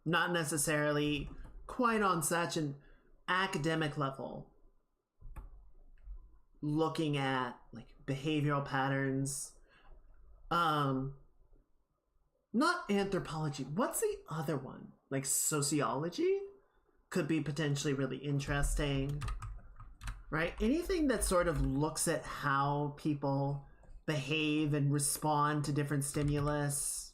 not necessarily quite on such an academic level, looking at behavioral patterns. Not anthropology. What's the other one? Sociology could be potentially really interesting, right? Anything that sort of looks at how people behave and respond to different stimulus,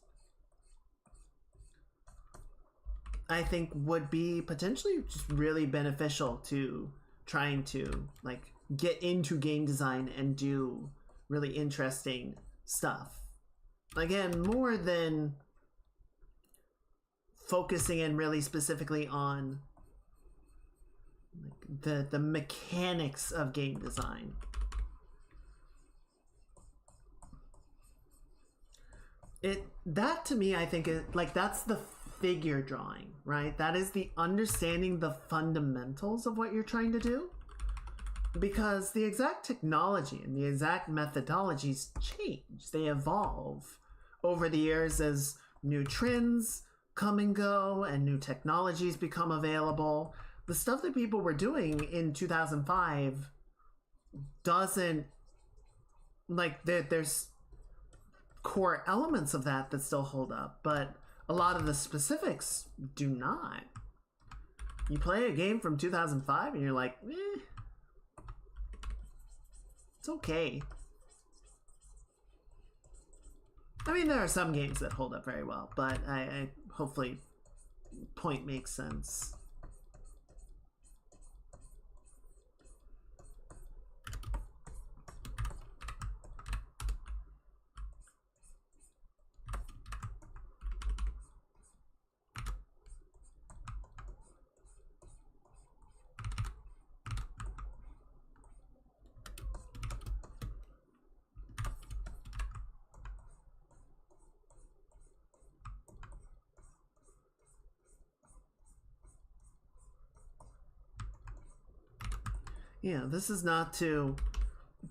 I think would be potentially just really beneficial to trying to get into game design and do really interesting stuff. Again, more than focusing in really specifically on the mechanics of game design. That to me, I think that's the figure drawing, right? That is the understanding the fundamentals of what you're trying to do. Because the exact technology and the exact methodologies change. They evolve over the years as new trends come and go and new technologies become available. The stuff that people were doing in 2005 doesn't, there's core elements of that still hold up, but a lot of the specifics do not. You play a game from 2005 and you're like, it's okay. I mean, there are some games that hold up very well, but I hopefully point makes sense. Yeah, this is not to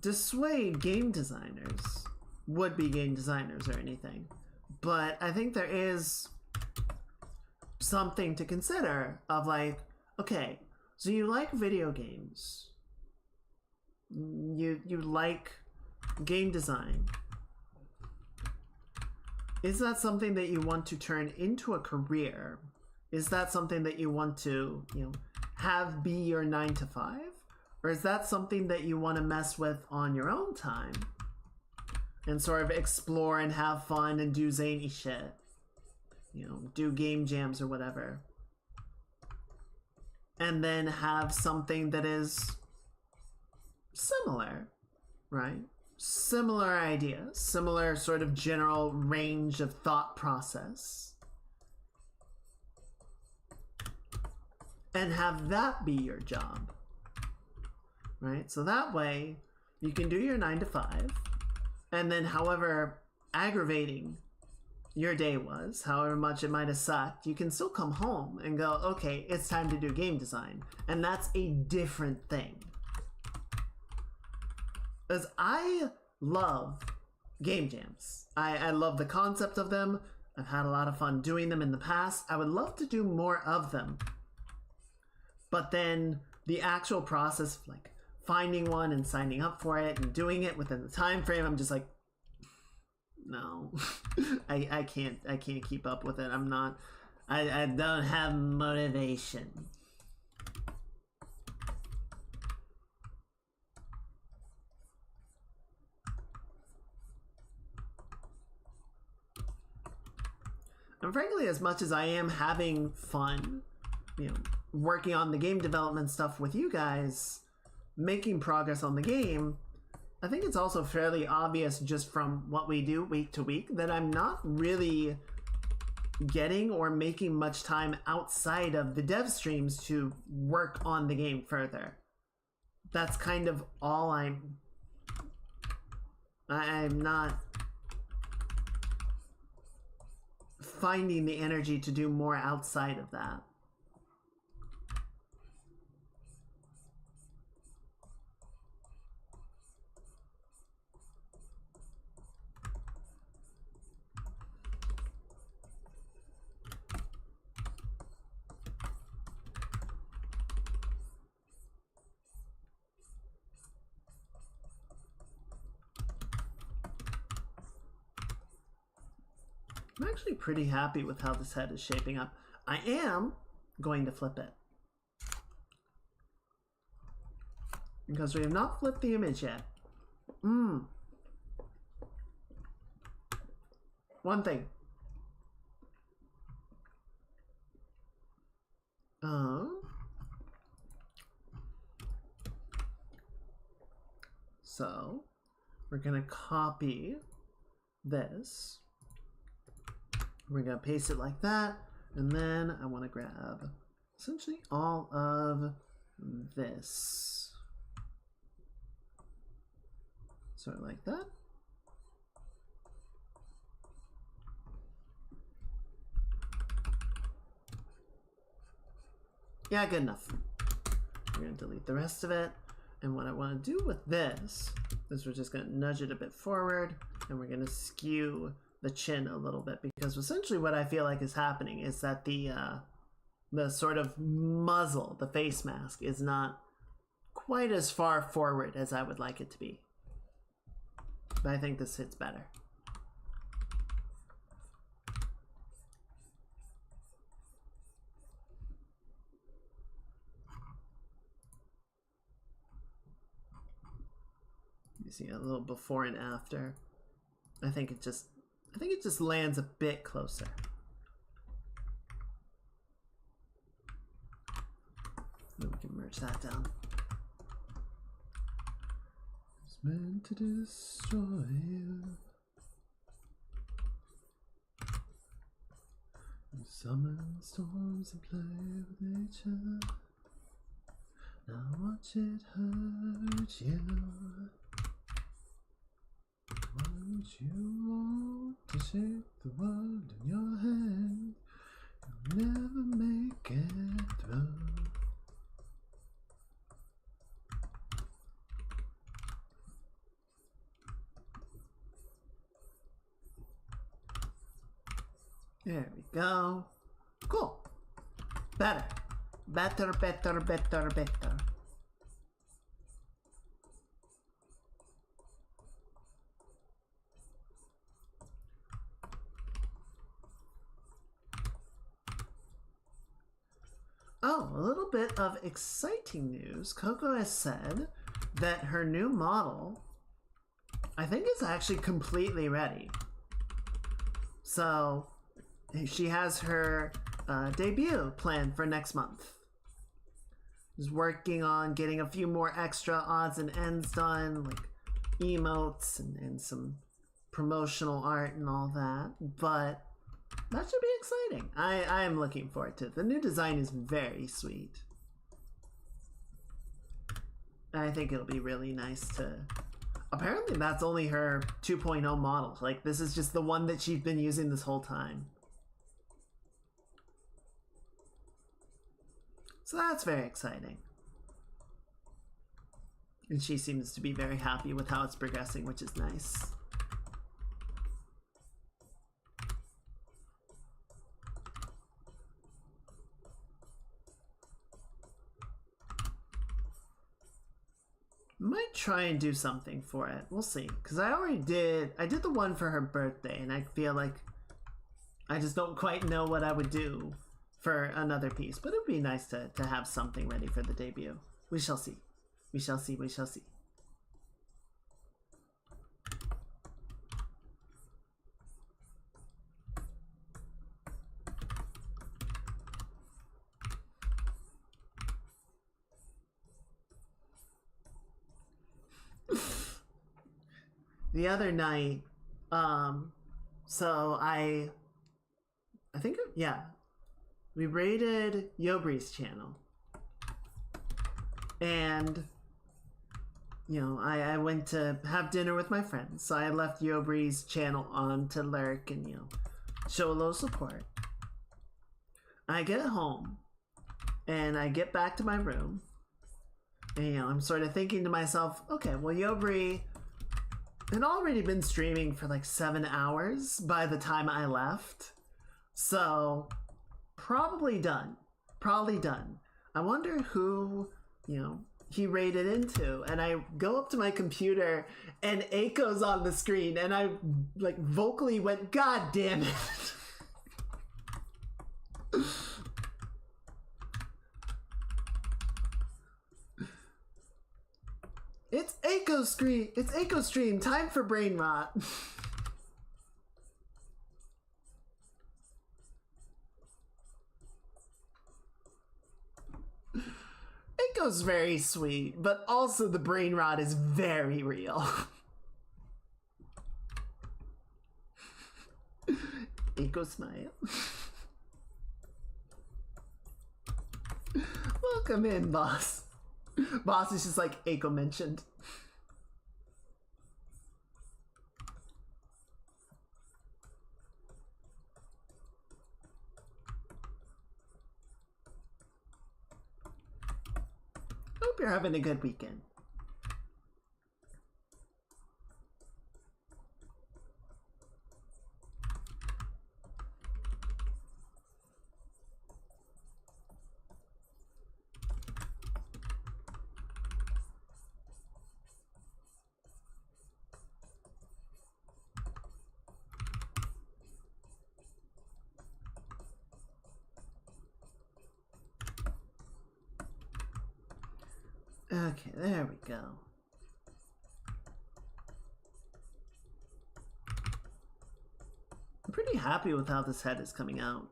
dissuade game designers, would-be game designers or anything, but I think there is something to consider of okay, so you like video games, you like game design. Is that something that you want to turn into a career? Is that something that you want to, have be your 9 to 5? Or is that something that you want to mess with on your own time and sort of explore and have fun and do zany shit? Do game jams or whatever. And then have something that is similar, right? Similar ideas, similar sort of general range of thought process. And have that be your job. Right? So that way you can do your 9 to 5, and then however aggravating your day was, however much it might have sucked, you can still come home and go, okay, it's time to do game design. And that's a different thing. Because I love game jams. I love the concept of them. I've had a lot of fun doing them in the past. I would love to do more of them. But then the actual process of like finding one and signing up for it and doing it within the time frame, I'm just like, no. I can't keep up with it. I don't have motivation. And frankly, as much as I am having fun, working on the game development stuff with you guys, making progress on the game, I think it's also fairly obvious just from what we do week to week that I'm not really getting or making much time outside of the dev streams to work on the game further. That's kind of all I'm not finding the energy to do more outside of that. I'm actually pretty happy with how this head is shaping up. I am going to flip it, because we have not flipped the image yet. One thing. So we're gonna copy this. We're gonna paste it like that, and then I want to grab essentially all of this. Sort of like that. Yeah, good enough. We're gonna delete the rest of it. And what I want to do with this is we're just gonna nudge it a bit forward, and we're gonna skew the chin a little bit, because essentially what I feel like is happening is that the sort of muzzle, the face mask, is not quite as far forward as I would like it to be. But I think this hits better. You see a little before and after. I think it just lands a bit closer. Then we can merge that down. It's meant to destroy you. You summon storms and play with nature. Now watch it hurt you. Won't you want to shake the world in your hand? You'll never make it through. There we go. Cool. Better. Better, better, better, better. Oh, a little bit of exciting news. Coco has said that her new model, I think, is actually completely ready. So she has her debut planned for next month. She's working on getting a few more extra odds and ends done, like emotes and some promotional art and all that, but that should be exciting. I am looking forward to it. The new design is very sweet. I think it'll be really nice to... Apparently that's only her 2.0 model. Like, this is just the one that she's been using this whole time. So that's very exciting. And she seems to be very happy with how it's progressing, which is nice. Might try and do something for it. We'll see. Because I did the one for her birthday, and I feel like I just don't quite know what I would do for another piece. But it would be nice to have something ready for the debut. We shall see. We shall see. We shall see. The other night, so I think, yeah, we raided Yobri's channel, and, you know, I went to have dinner with my friends, so I left Yobri's channel on to lurk and, you know, show a little support. I get home, and I get back to my room, and, you know, I'm sort of thinking to myself, okay, well, Yobri had already been streaming for like 7 hours by the time I left. So, probably done. Probably done. I wonder who, you know, he raided into. And I go up to my computer and Aiko's on the screen and I like vocally went, God damn it. It's Aiko Stream. It's Aiko Stream. Time for brain rot. Aiko's very sweet, but also the brain rot is very real. Aiko smile. Welcome in, boss. Boss is just like Aiko mentioned. Hope you're having a good weekend. Okay, there we go. I'm pretty happy with how this head is coming out.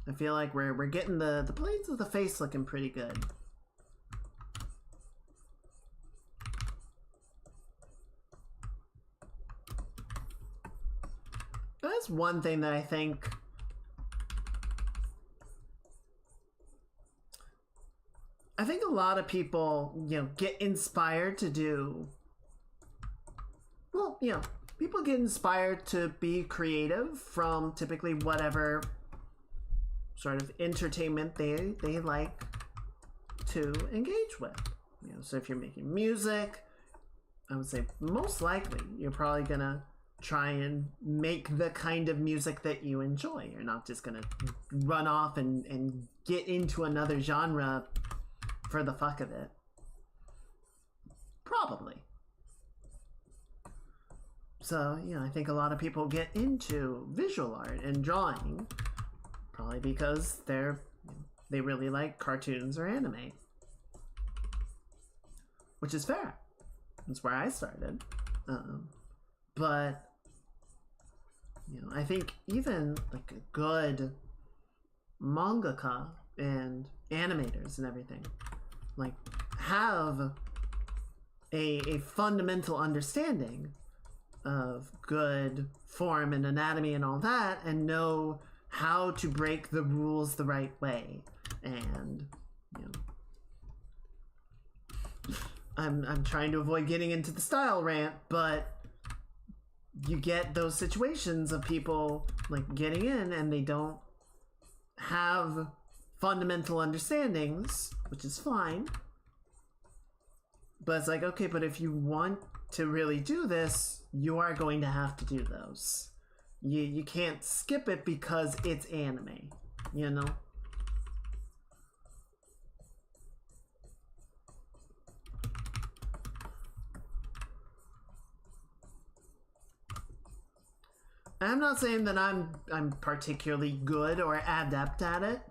I feel like we're getting the blades of the face looking pretty good. That's one thing that I think a lot of people, you know, get inspired to do. Well, you know, people get inspired to be creative from typically whatever sort of entertainment they like to engage with. You know, so if you're making music, I would say most likely you're probably gonna try and make the kind of music that you enjoy. You're not just gonna run off and get into another genre for the fuck of it. Probably. So, you know, I think a lot of people get into visual art and drawing probably because they really like cartoons or anime. Which is fair. That's where I started. But, you know, I think even like a good mangaka and animators and everything like have a fundamental understanding of good form and anatomy and all that, and know how to break the rules the right way. And, you know, I'm trying to avoid getting into the style rant, but you get those situations of people like getting in and they don't have fundamental understandings, which is fine. But it's like, okay, but if you want to really do this, you are going to have to do those. You can't skip it because it's anime, you know? I'm not saying that I'm particularly good or adept at it.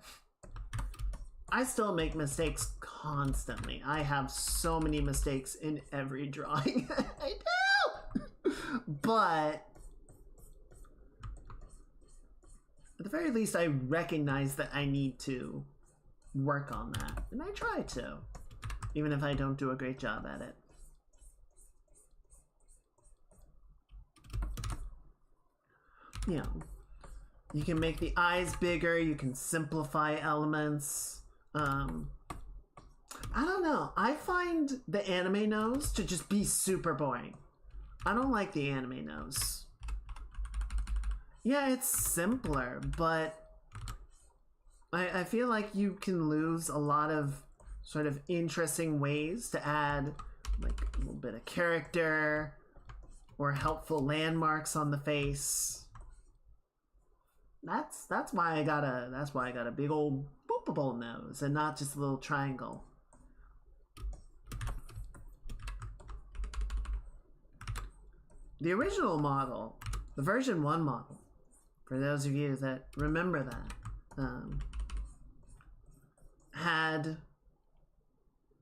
I still make mistakes constantly. I have so many mistakes in every drawing. I do! But at the very least, I recognize that I need to work on that. And I try to, even if I don't do a great job at it. You know, you can make the eyes bigger, you can simplify elements. I don't know. I find the anime nose to just be super boring. I don't like the anime nose. Yeah, it's simpler, but I feel like you can lose a lot of sort of interesting ways to add like a little bit of character or helpful landmarks on the face. That's why I got a big old boopable nose and not just a little triangle. The original model, the version 1 model, for those of you that remember that, had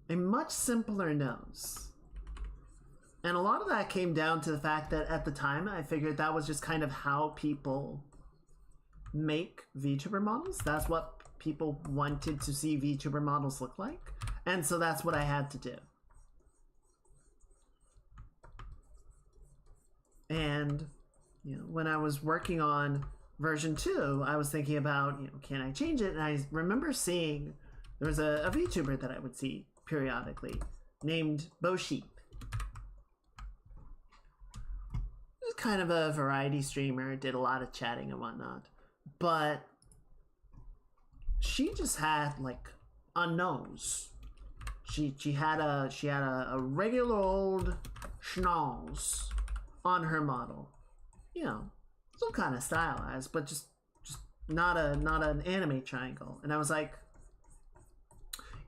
a much simpler nose. And a lot of that came down to the fact that at the time I figured that was just kind of how people make VTuber models. That's what people wanted to see VTuber models look like. And so that's what I had to do. And, you know, when I was working on version 2, I was thinking about, you know, can I change it? And I remember seeing there was a VTuber that I would see periodically named Bo Sheep. He was kind of a variety streamer, did a lot of chatting and whatnot. But she just had like a nose. She had a regular old schnoz on her model. You know, still kind of stylized, but just not an anime triangle. And I was like,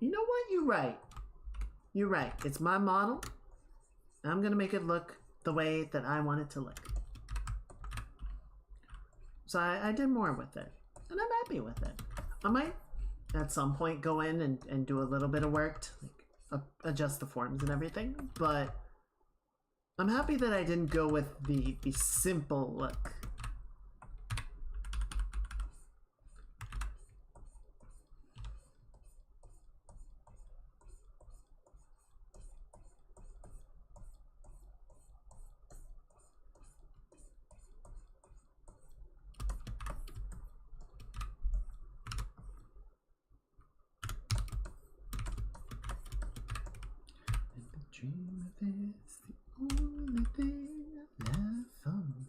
you know what? You're right. It's my model. I'm gonna make it look the way that I want it to look. So I did more with it, and I'm happy with it. I might at some point go in and do a little bit of work to like adjust the forms and everything, but I'm happy that I didn't go with the simple look. Dream of it's the only thing left for me.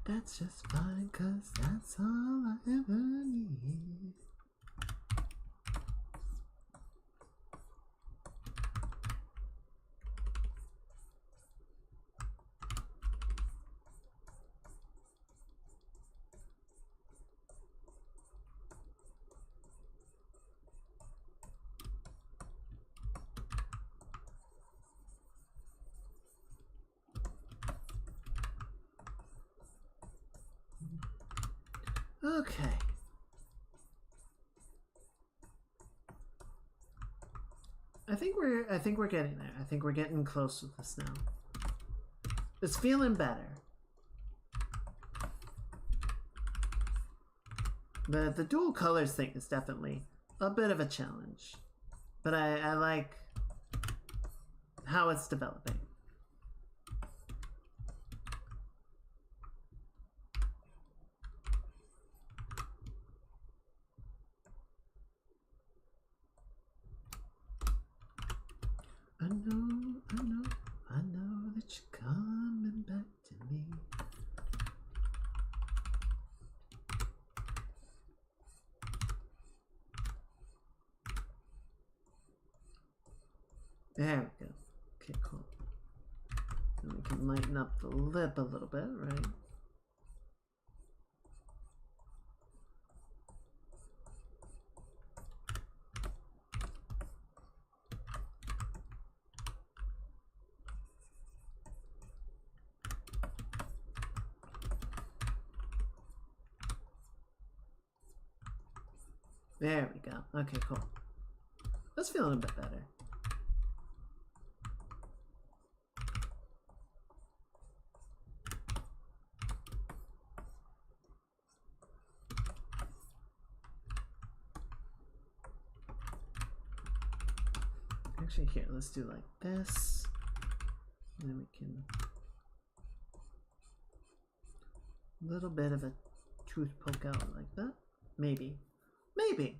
That's just fine, 'cause that's all I ever need. Okay. I think we're getting there. I think we're getting close with this now. It's feeling better. The dual colors thing is definitely a bit of a challenge. But I like how it's developing. I know that you're coming back to me. There we go. Okay, cool. And we can lighten up the lip a little bit, right? There we go. Okay, cool. That's feeling a bit better. Actually, here, let's do like this. And then we can... a little bit of a tooth poke out like that. Maybe. Maybe.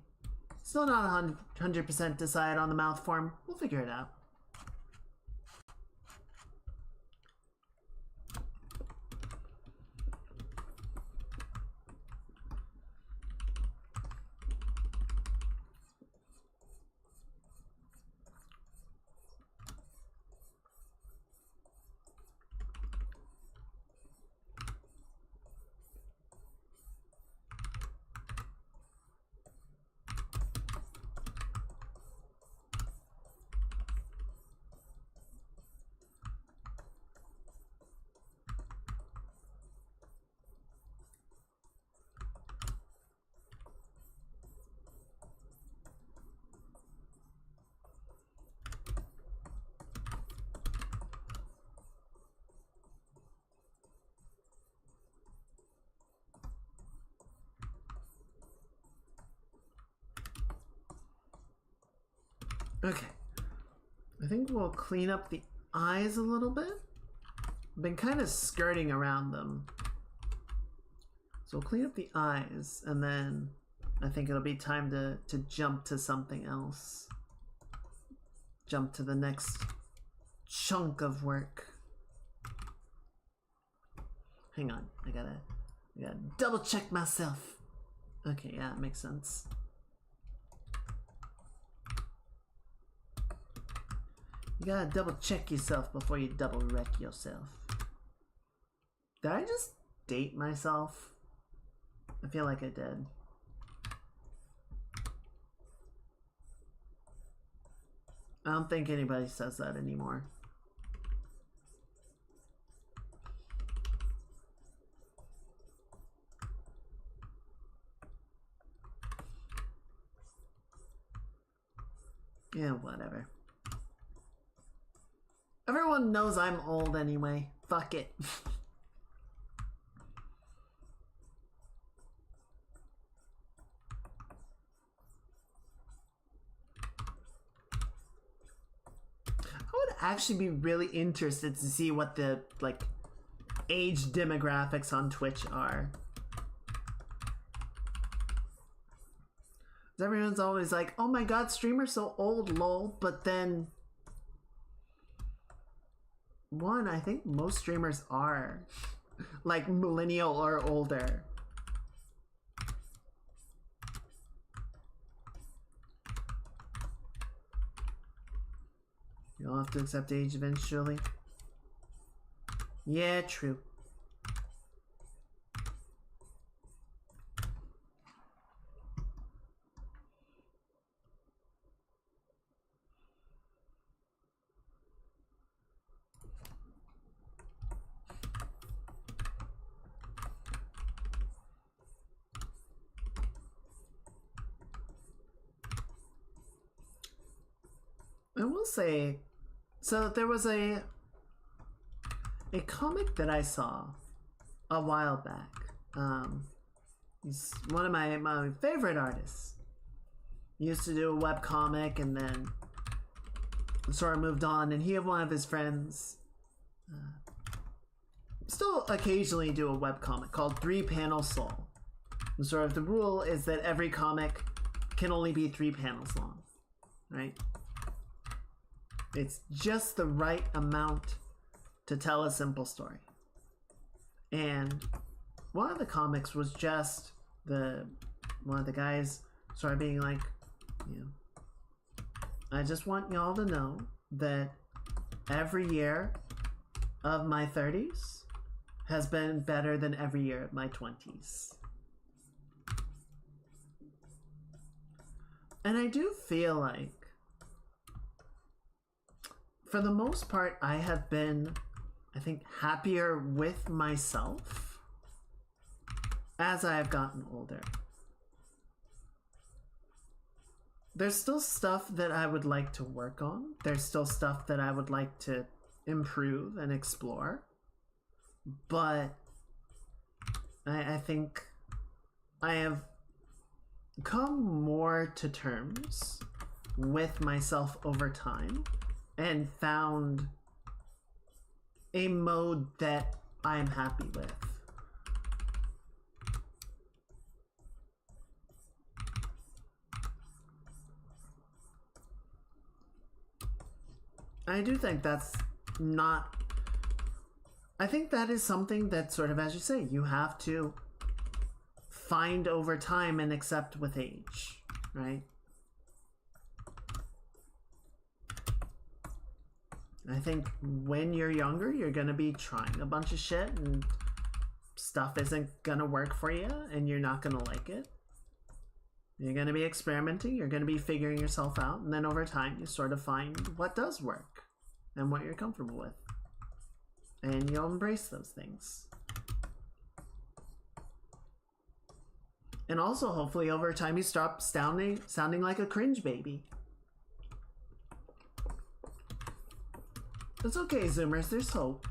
Still not 100% decide on the mouth form. We'll figure it out. Okay, I think we'll clean up the eyes a little bit. I've been kind of skirting around them. So we'll clean up the eyes, and then I think it'll be time to jump to something else. Jump to the next chunk of work. Hang on, I gotta double check myself. Okay, yeah, it makes sense. You gotta double check yourself before you double wreck yourself. Did I just date myself? I feel like I did. I don't think anybody says that anymore. Yeah, whatever. Everyone knows I'm old anyway. Fuck it. I would actually be really interested to see what the, like, age demographics on Twitch are. Everyone's always like, oh my god, streamer's so old, lol, but then... One, I think most streamers are like millennial or older. You'll have to accept age eventually. Yeah, true. I will say, so there was a comic that I saw a while back. He's one of my favorite artists. He used to do a webcomic and then sort of moved on, and he and one of his friends still occasionally do a webcomic called 3 Panel Soul. And sort of the rule is that every comic can only be 3 panels long, right? It's just the right amount to tell a simple story. And one of the comics was just one of the guys started being like, you know, I just want y'all to know that every year of my 30s has been better than every year of my 20s. And I do feel like, for the most part, I have been, I think, happier with myself as I have gotten older. There's still stuff that I would like to work on. There's still stuff that I would like to improve and explore. But I think I have come more to terms with myself over time and found a mode that I'm happy with. I do think that's not... I think that is something that sort of, as you say, you have to find over time and accept with age, right? I think when you're younger, you're going to be trying a bunch of shit and stuff isn't going to work for you and you're not going to like it. You're going to be experimenting, you're going to be figuring yourself out, and then over time you sort of find what does work and what you're comfortable with. And you'll embrace those things. And also, hopefully, over time you stop sounding like a cringe baby. It's okay, Zoomers, there's hope.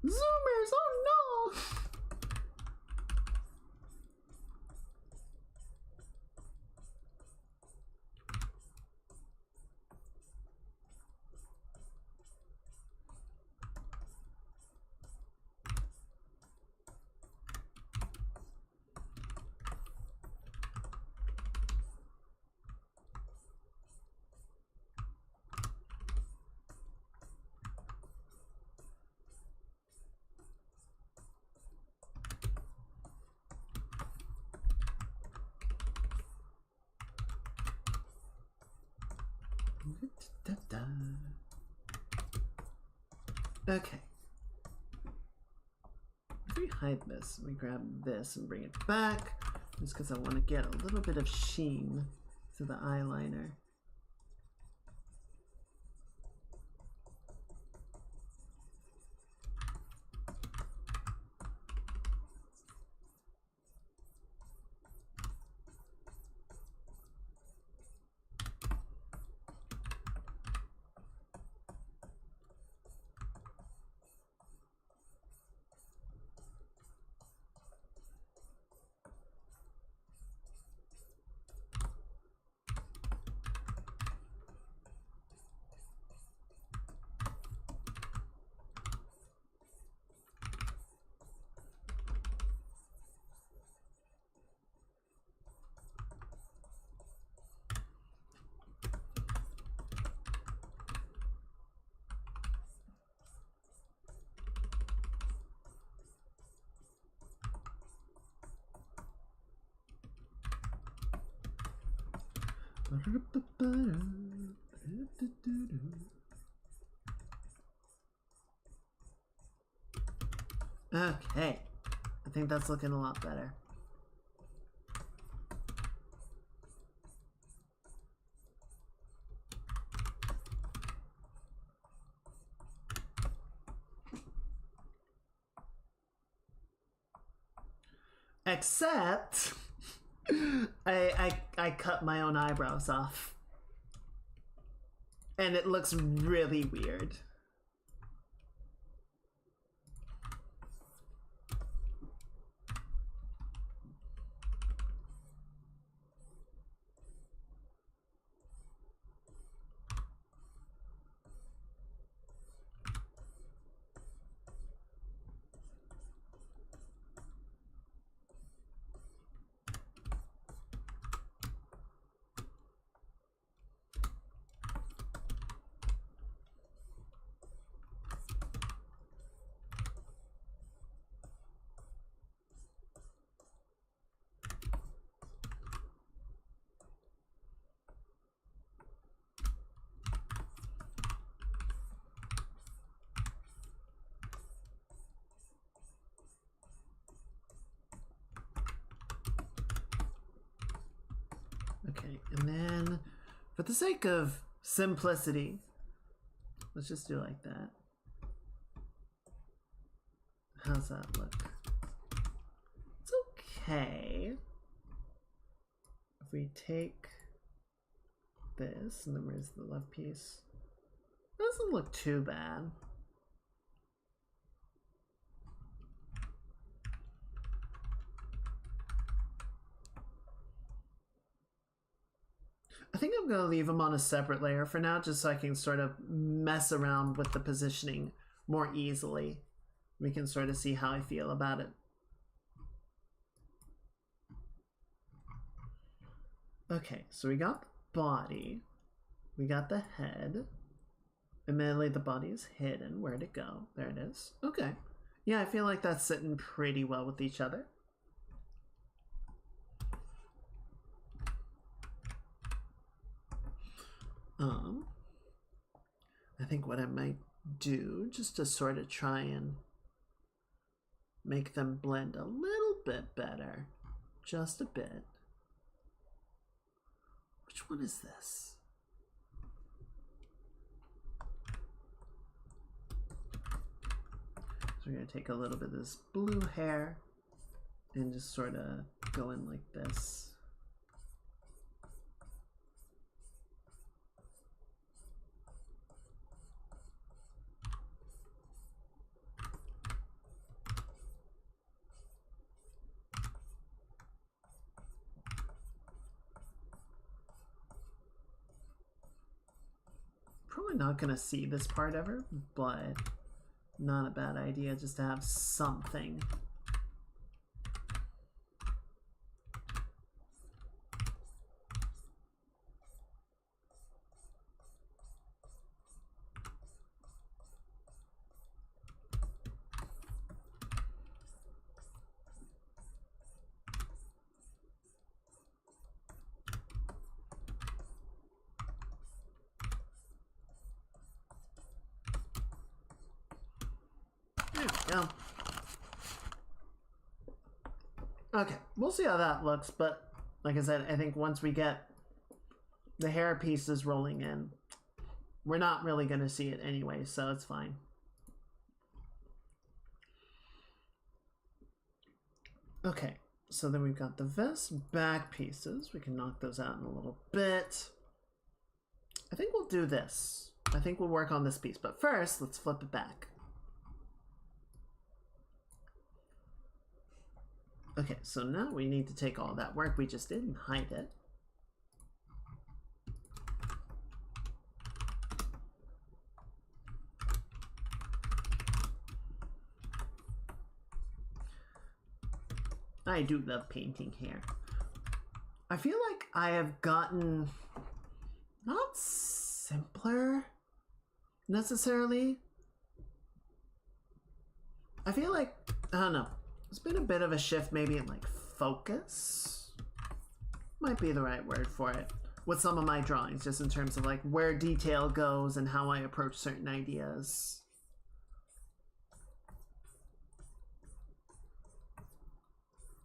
Zoomers, oh no! Okay. If we hide this, we grab this and bring it back, just because I want to get a little bit of sheen to the eyeliner. Okay, I think that's looking a lot better. Except I cut my own eyebrows off. And it looks really weird. Okay, and then for the sake of simplicity, let's just do like that. How's that look? It's okay. If we take this, and then where's the left piece? It doesn't look too bad. I think I'm going to leave them on a separate layer for now, just so I can sort of mess around with the positioning more easily. We can sort of see how I feel about it. Okay, so we got the body, we got the head. Admittedly, the body is hidden. Where'd it go? There it is. Okay. Yeah, I feel like that's sitting pretty well with each other. I think what I might do, just to sort of try and make them blend a little bit better, just a bit. Which one is this? So we're going to take a little bit of this blue hair and just sort of go in like this. Probably not going to see this part ever, but not a bad idea just to have something. Yeah. Okay, we'll see how that looks, but like I said, I think once we get the hair pieces rolling in, we're not really going to see it anyway, so it's fine. Okay, so then we've got the vest back pieces. We can knock those out in a little bit. I think we'll do this. I think we'll work on this piece, but first, let's flip it back. Okay, so now we need to take all that work we just did and hide it. I do love painting hair. I feel like I have gotten not simpler necessarily. I feel like, I don't know. There's been a bit of a shift maybe in like focus. Might be the right word for it. With some of my drawings, just in terms of like where detail goes and how I approach certain ideas.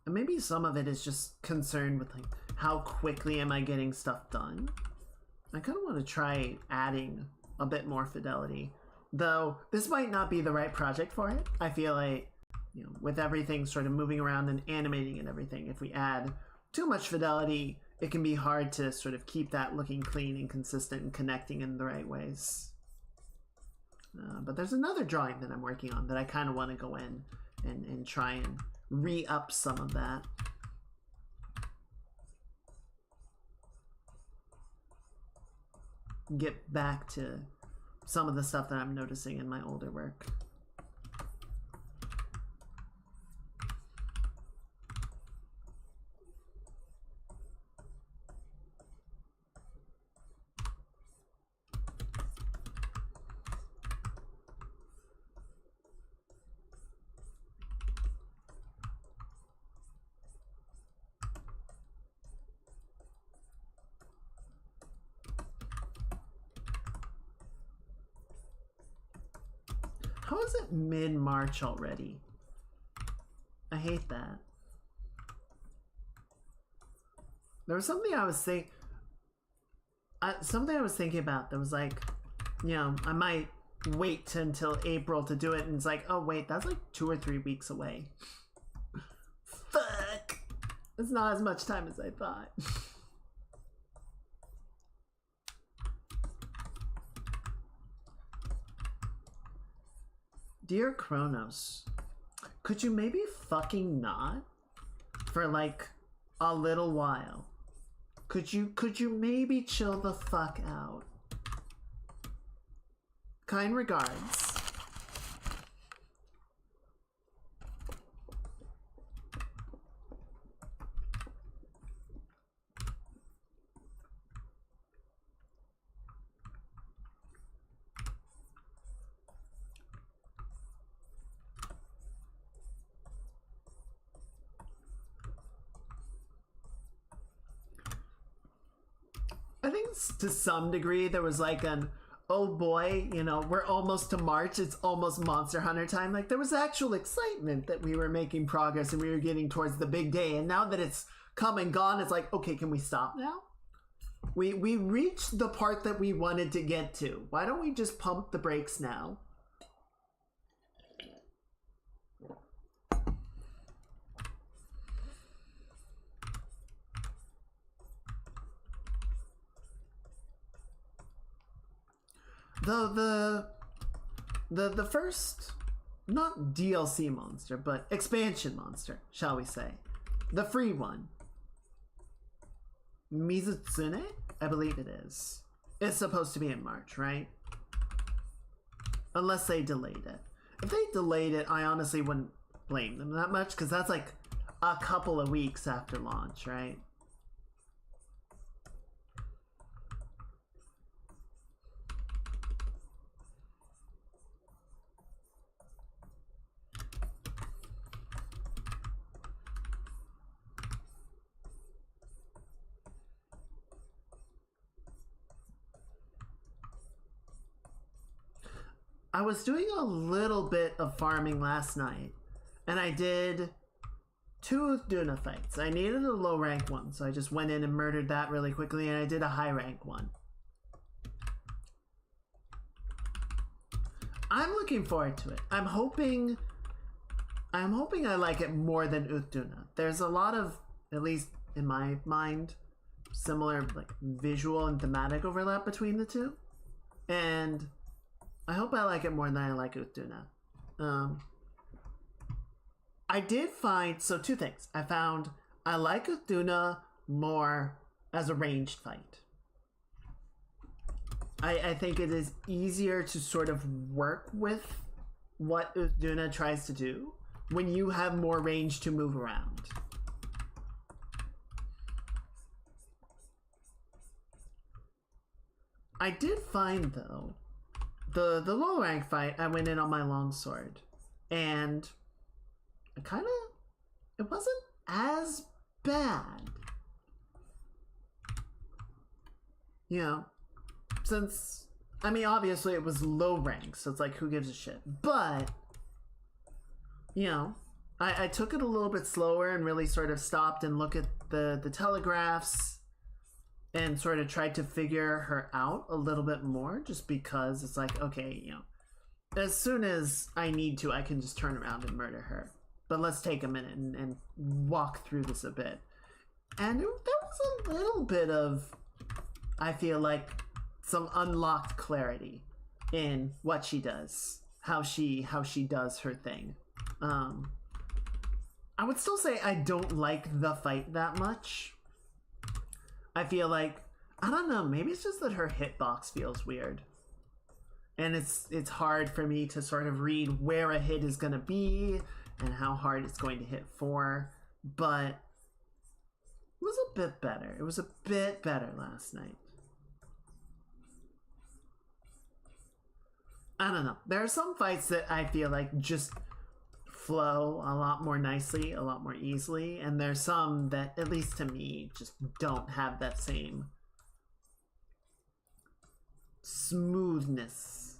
And maybe some of it is just concerned with like how quickly am I getting stuff done. I kind of want to try adding a bit more fidelity. Though this might not be the right project for it. I feel like, you know, with everything sort of moving around and animating and everything, if we add too much fidelity, it can be hard to sort of keep that looking clean and consistent and connecting in the right ways. But there's another drawing that I'm working on that I kind of want to go in and try and re-up some of that. Get back to some of the stuff that I'm noticing in my older work. How is it mid-March already? I hate that. There was something I was saying. something I was thinking about that was like, you know, I might wait until April to do it, and it's like, oh wait, that's like 2 or 3 weeks away. Fuck! It's not as much time as I thought. Dear Kronos, could you maybe fucking not? For like a little while. Could you maybe chill the fuck out? Kind regards. I think to some degree there was like an, oh boy, you know, we're almost to March, it's almost Monster Hunter time. Like there was actual excitement that we were making progress and we were getting towards the big day. And now that it's come and gone, it's like, okay, can we stop now? We reached the part that we wanted to get to. Why don't we just pump the brakes now? The first, not DLC monster, but expansion monster, shall we say. The free one. Mizutsune? I believe it is. It's supposed to be in March, right? Unless they delayed it. If they delayed it, I honestly wouldn't blame them that much, because that's like a couple of weeks after launch, right? I was doing a little bit of farming last night, and I did 2 Duna fights. I needed a low rank one, so I just went in and murdered that really quickly, and I did a high rank one. I'm looking forward to it. I'm hoping I like it more than Utduna. There's a lot of, at least in my mind, similar like visual and thematic overlap between the two, and I hope I like it more than I like Utduna. I did find, so 2 things. I found I like Utduna more as a ranged fight. I think it is easier to sort of work with what Utduna tries to do when you have more range to move around. I did find, though, the low rank fight, I went in on my longsword, and it wasn't as bad. You know, since, I mean, obviously it was low rank, so it's like, who gives a shit? But, you know, I took it a little bit slower and really sort of stopped and looked at the telegraphs and sort of tried to figure her out a little bit more, just because it's like, okay, you know, as soon as I need to, I can just turn around and murder her. But let's take a minute and walk through this a bit. And there was a little bit of, I feel like, some unlocked clarity in what she does, how she does her thing. I would still say I don't like the fight that much. I feel like, I don't know, maybe it's just that her hitbox feels weird. And it's hard for me to sort of read where a hit is going to be and how hard it's going to hit for. But it was a bit better. It was a bit better last night. I don't know. There are some fights that I feel like just flow a lot more nicely, a lot more easily, and there's some that, at least to me, just don't have that same smoothness.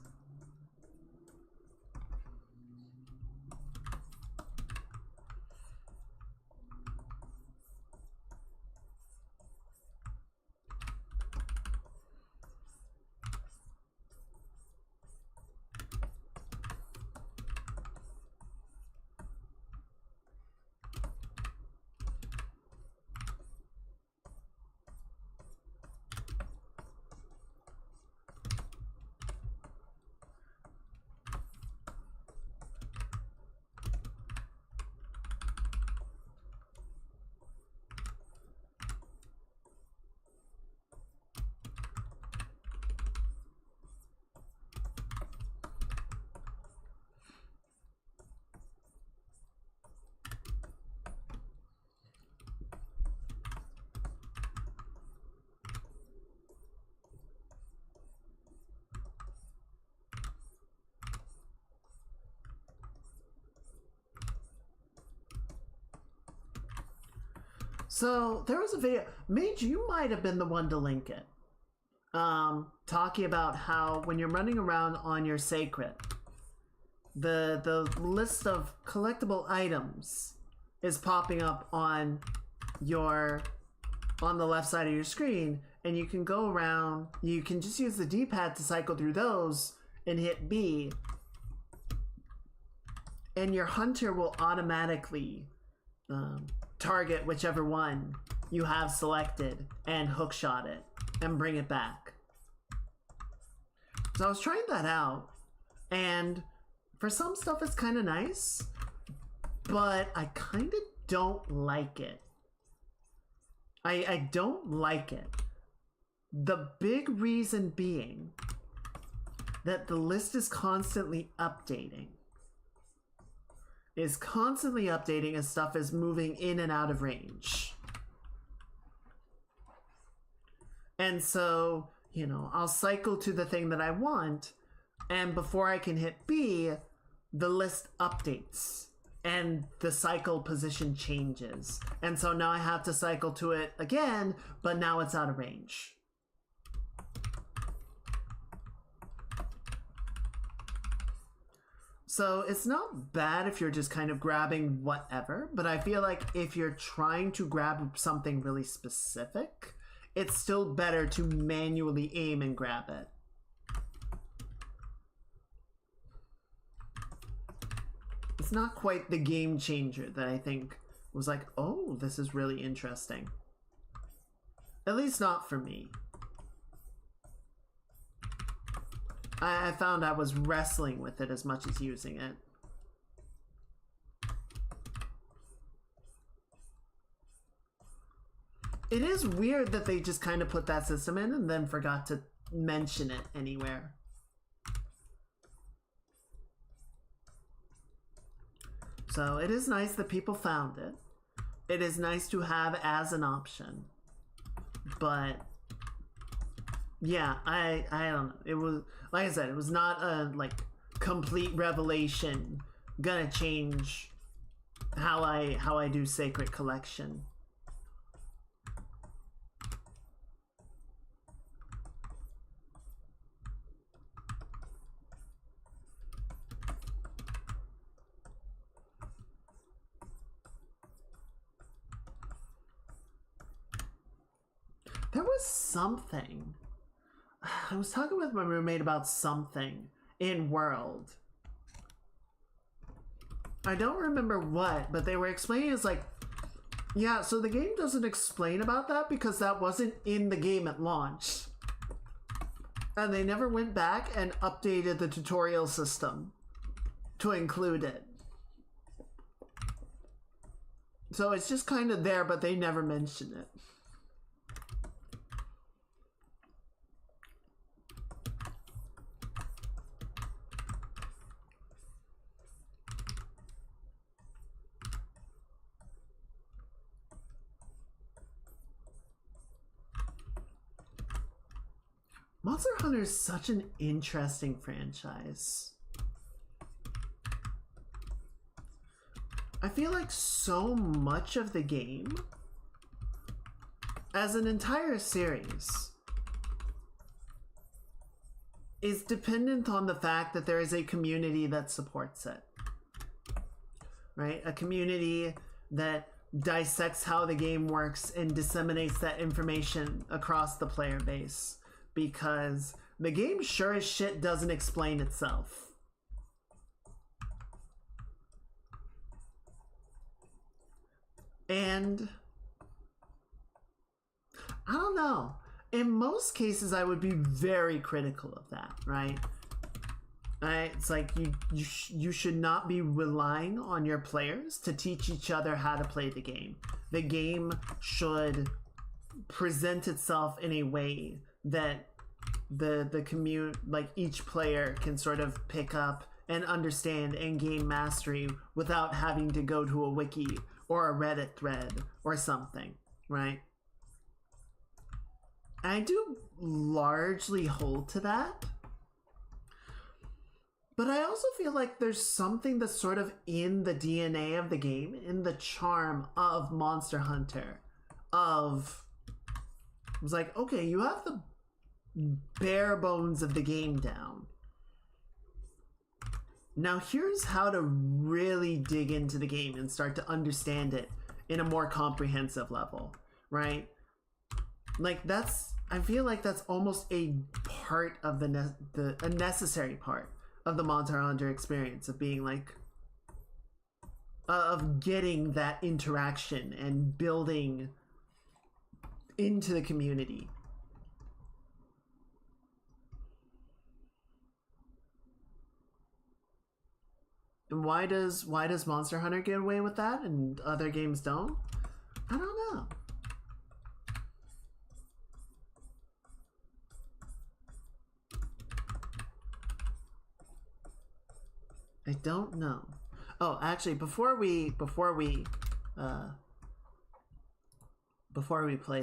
So there was a video. Mage, you might have been the one to link it. Talking about how when you're running around on your sacred, the list of collectible items is popping up on the left side of your screen, and you can go around. You can just use the D-pad to cycle through those and hit B, and your hunter will automatically target whichever one you have selected and hookshot it and bring it back. So I was trying that out, and for some stuff it's kind of nice, but I kind of don't like it. I don't like it. The big reason being that the list is constantly updating. As stuff is moving in and out of range. And so, you know, I'll cycle to the thing that I want, and before I can hit B, the list updates and the cycle position changes. And so now I have to cycle to it again, but now it's out of range. So it's not bad if you're just kind of grabbing whatever, but I feel like if you're trying to grab something really specific, it's still better to manually aim and grab it. It's not quite the game changer that I think was like, oh, this is really interesting. At least not for me. I found I was wrestling with it as much as using it. It is weird that they just kind of put that system in and then forgot to mention it anywhere. So it is nice that people found it. It is nice to have as an option. But yeah, I don't know. It was, like I said, it was not a like complete revelation gonna change how I do Sacred Collection. There was something. I was talking with my roommate about something in World. I don't remember what, but they were explaining it's like, yeah, so the game doesn't explain about that because that wasn't in the game at launch. And they never went back and updated the tutorial system to include it. So it's just kind of there, but they never mention it. Monster Hunter is such an interesting franchise. I feel like so much of the game, as an entire series, is dependent on the fact that there is a community that supports it. Right? A community that dissects how the game works and disseminates that information across the player base. Because the game sure as shit doesn't explain itself. And I don't know. In most cases, I would be very critical of that, right? It's like you should not be relying on your players to teach each other how to play the game. The game should present itself in a way that like each player can sort of pick up and understand and gain mastery without having to go to a wiki or a Reddit thread or something, right? I do largely hold to that. But I also feel like there's something that's sort of in the DNA of the game, in the charm of Monster Hunter, of, it was like, okay, you have the bare bones of the game down. Now here's how to really dig into the game and start to understand it in a more comprehensive level, right? Like I feel like that's almost a part of a necessary part of the Monster Hunter experience, of being like, of getting that interaction and building into the community. And why does Monster Hunter get away with that and other games don't? I don't know. I don't know. Oh, actually, before we play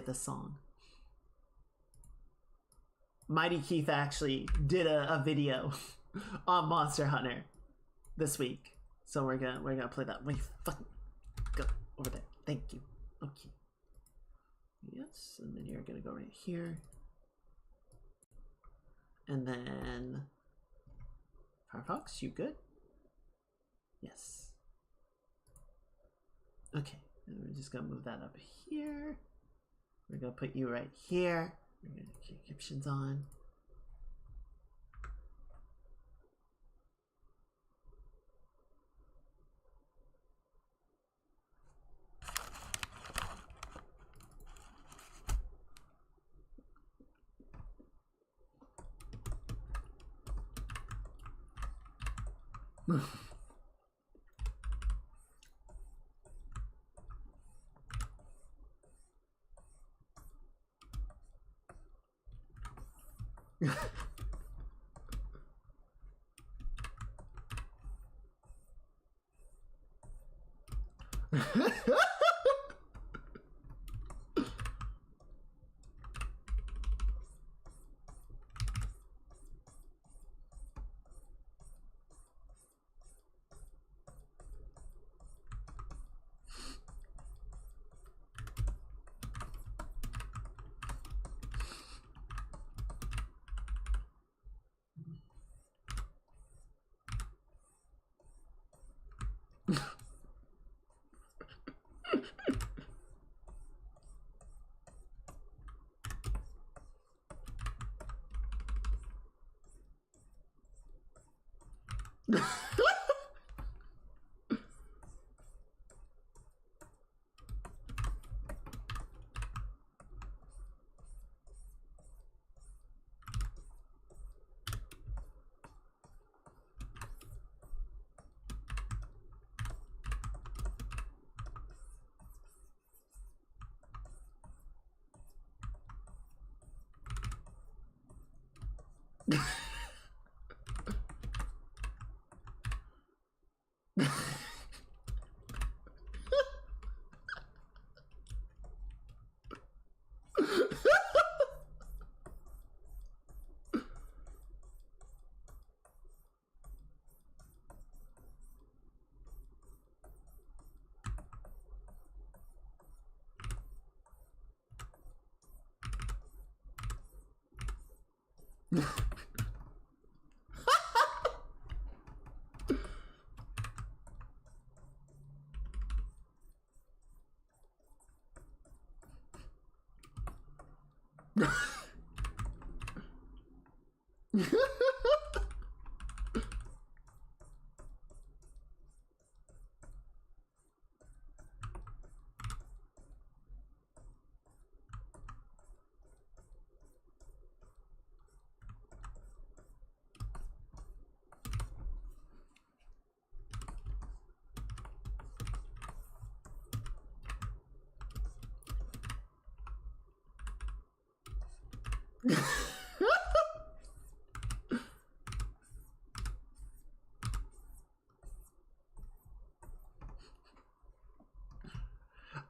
this song, Mighty Keith actually did a video on Monster Hunter this week, so we're gonna play that. Wait, fucking go over there. Thank you. Okay. Yes, and then you're gonna go right here, and then Firefox, you good? Yes. Okay, and we're just gonna move that up here. We're gonna put you right here. We're gonna keep captions on.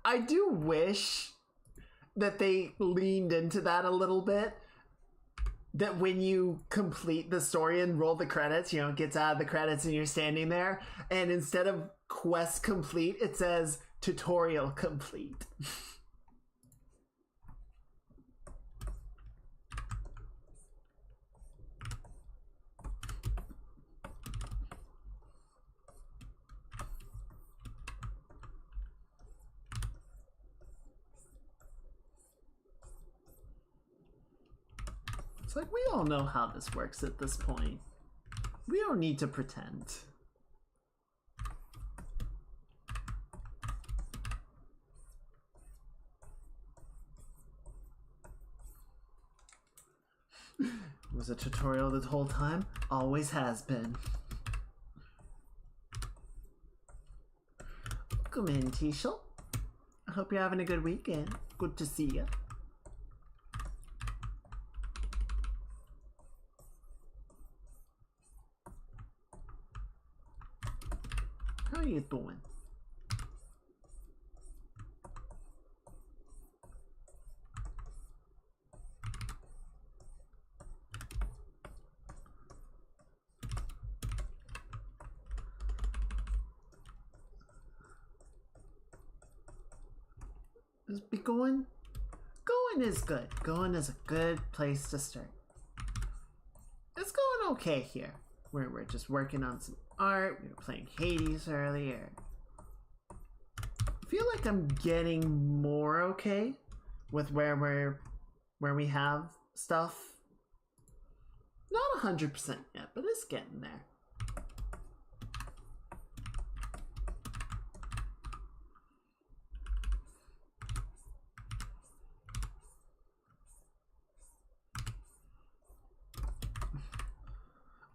I do wish that they leaned into that a little bit. That when you complete the story and roll the credits, you know, it gets out of the credits and you're standing there, and instead of quest complete, it says tutorial complete. It's like, we all know how this works at this point. We don't need to pretend. It was a tutorial the whole time. Always has been. Come in, Tisha. I hope you're having a good weekend. Good to see you. How are you doing? Is be going? Going is good. Going is a good place to start. It's going okay here. We're just working on some art. We were playing Hades earlier. I feel like I'm getting more okay with where we have stuff. Not 100% yet, but it's getting there.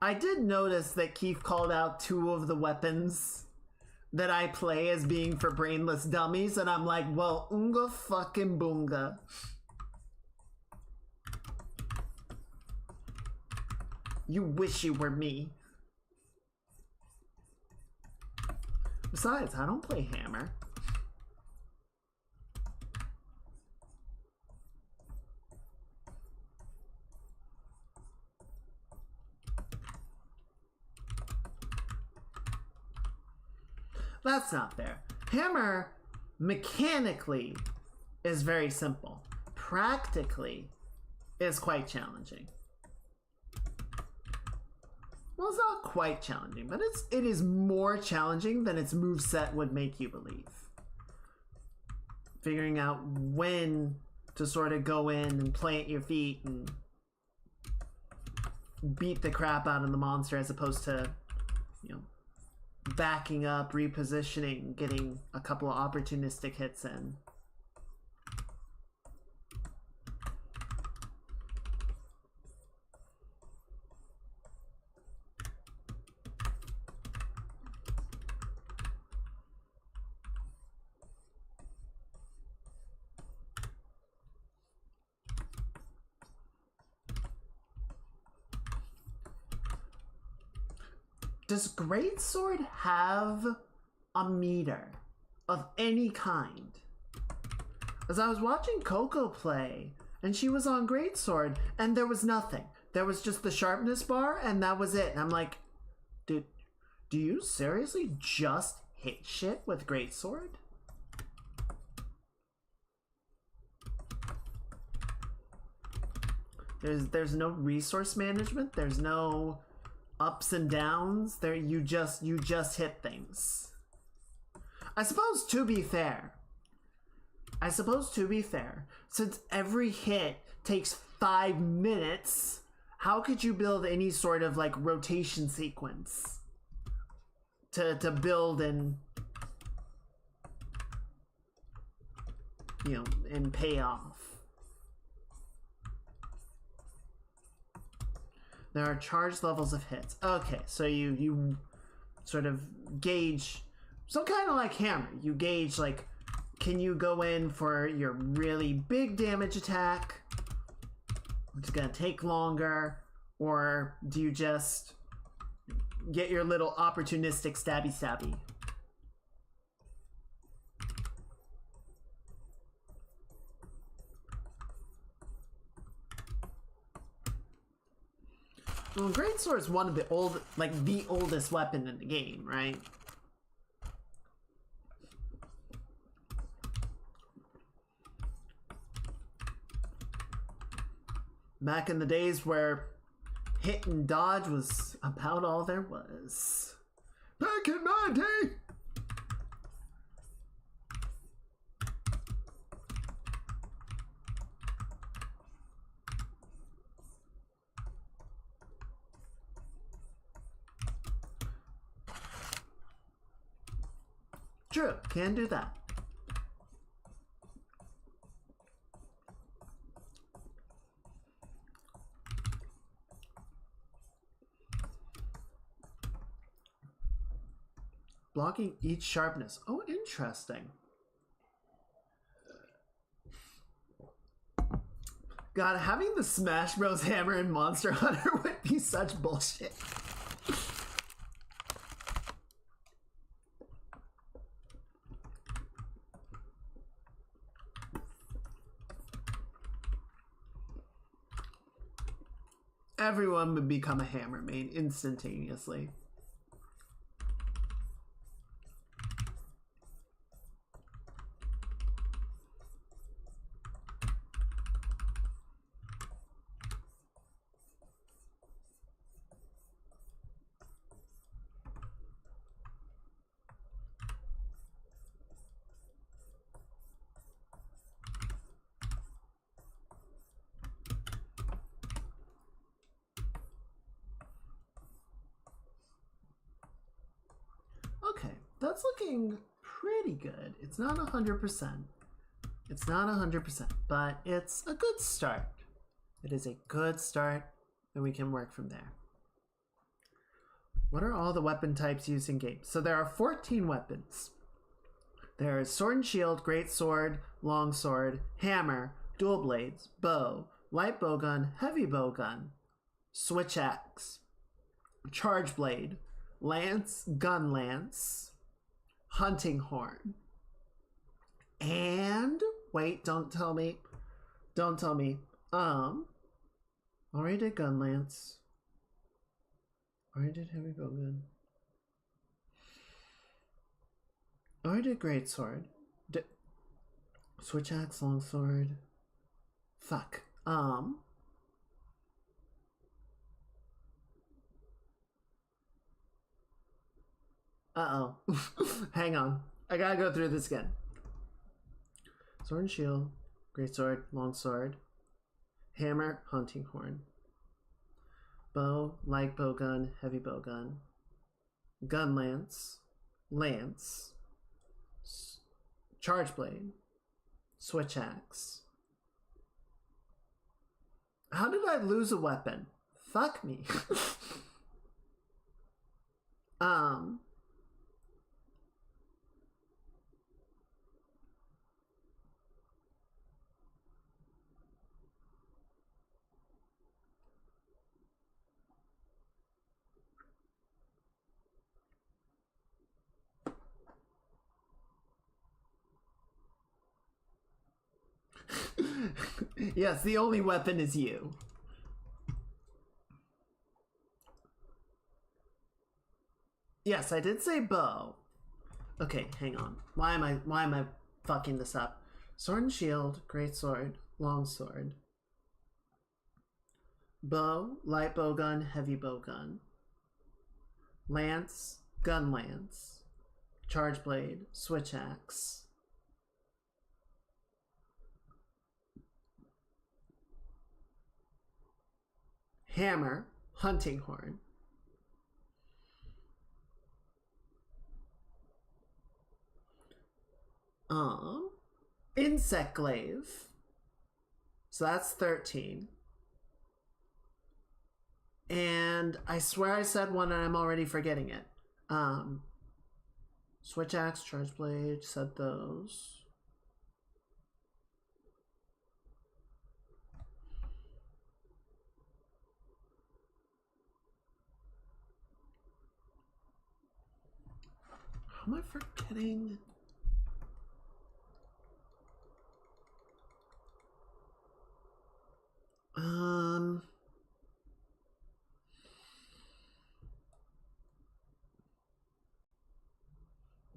I did notice that Keith called out 2 of the weapons that I play as being for brainless dummies, and I'm like, well, unga fucking boonga. You wish you were me. Besides, I don't play hammer. That's not fair. Hammer, mechanically, is very simple. Practically, is quite challenging. Well, it's not quite challenging, but it is more challenging than its moveset would make you believe. Figuring out when to sort of go in and plant your feet and beat the crap out of the monster as opposed to, you know, backing up, repositioning, getting a couple of opportunistic hits in. Does Greatsword have a meter of any kind? As I was watching Coco play, and she was on Greatsword, and there was nothing. There was just the sharpness bar, and that was it. And I'm like, dude, do you seriously just hit shit with Greatsword? There's no resource management. There's no ups and downs. There, you just hit things. I suppose to be fair, since every hit takes 5 minutes, how could you build any sort of like rotation sequence to build and, you know, and pay off? There are charged levels of hits. Okay, so you sort of gauge, so kind of like hammer, you gauge like, can you go in for your really big damage attack, which is gonna take longer, or do you just get your little opportunistic stabby? Well, Greatsword is one of the the oldest weapon in the game, right? Back in the days where hit and dodge was about all there was. Back in my day! True, can do that. Blocking each sharpness. Oh, interesting. God, having the Smash Bros. Hammer in Monster Hunter would be such bullshit. Everyone would become a hammer main instantaneously. Okay, that's looking pretty good. It's not 100%. It's not 100%, but it's a good start. It is a good start, and we can work from there. What are all the weapon types used in game? So there are 14 weapons. There is sword and shield, great sword, long sword, hammer, dual blades, bow, light bowgun, heavy bowgun, switch axe, charge blade, lance, gun lance, hunting horn, and wait, don't tell me. Already did gun lance. Already did heavy bowgun. Already did great sword. Switch axe, long sword. Fuck. Uh-oh. Hang on. I gotta go through this again. Sword and shield, great sword, long sword, hammer, hunting horn, bow, light bowgun, heavy bowgun, gun lance, lance, charge blade, switch axe. How did I lose a weapon? Fuck me. Yes, the only weapon is you. Yes, I did say bow. Okay, hang on. Why am I fucking this up? Sword and shield, great sword, long sword, bow, light bowgun, heavy bowgun, lance, gun lance, charge blade, switch axe, hammer, hunting horn, insect glaive. So that's 13. And I swear I said one and I'm already forgetting it. Switch axe, charge blade, said those. How am I forgetting?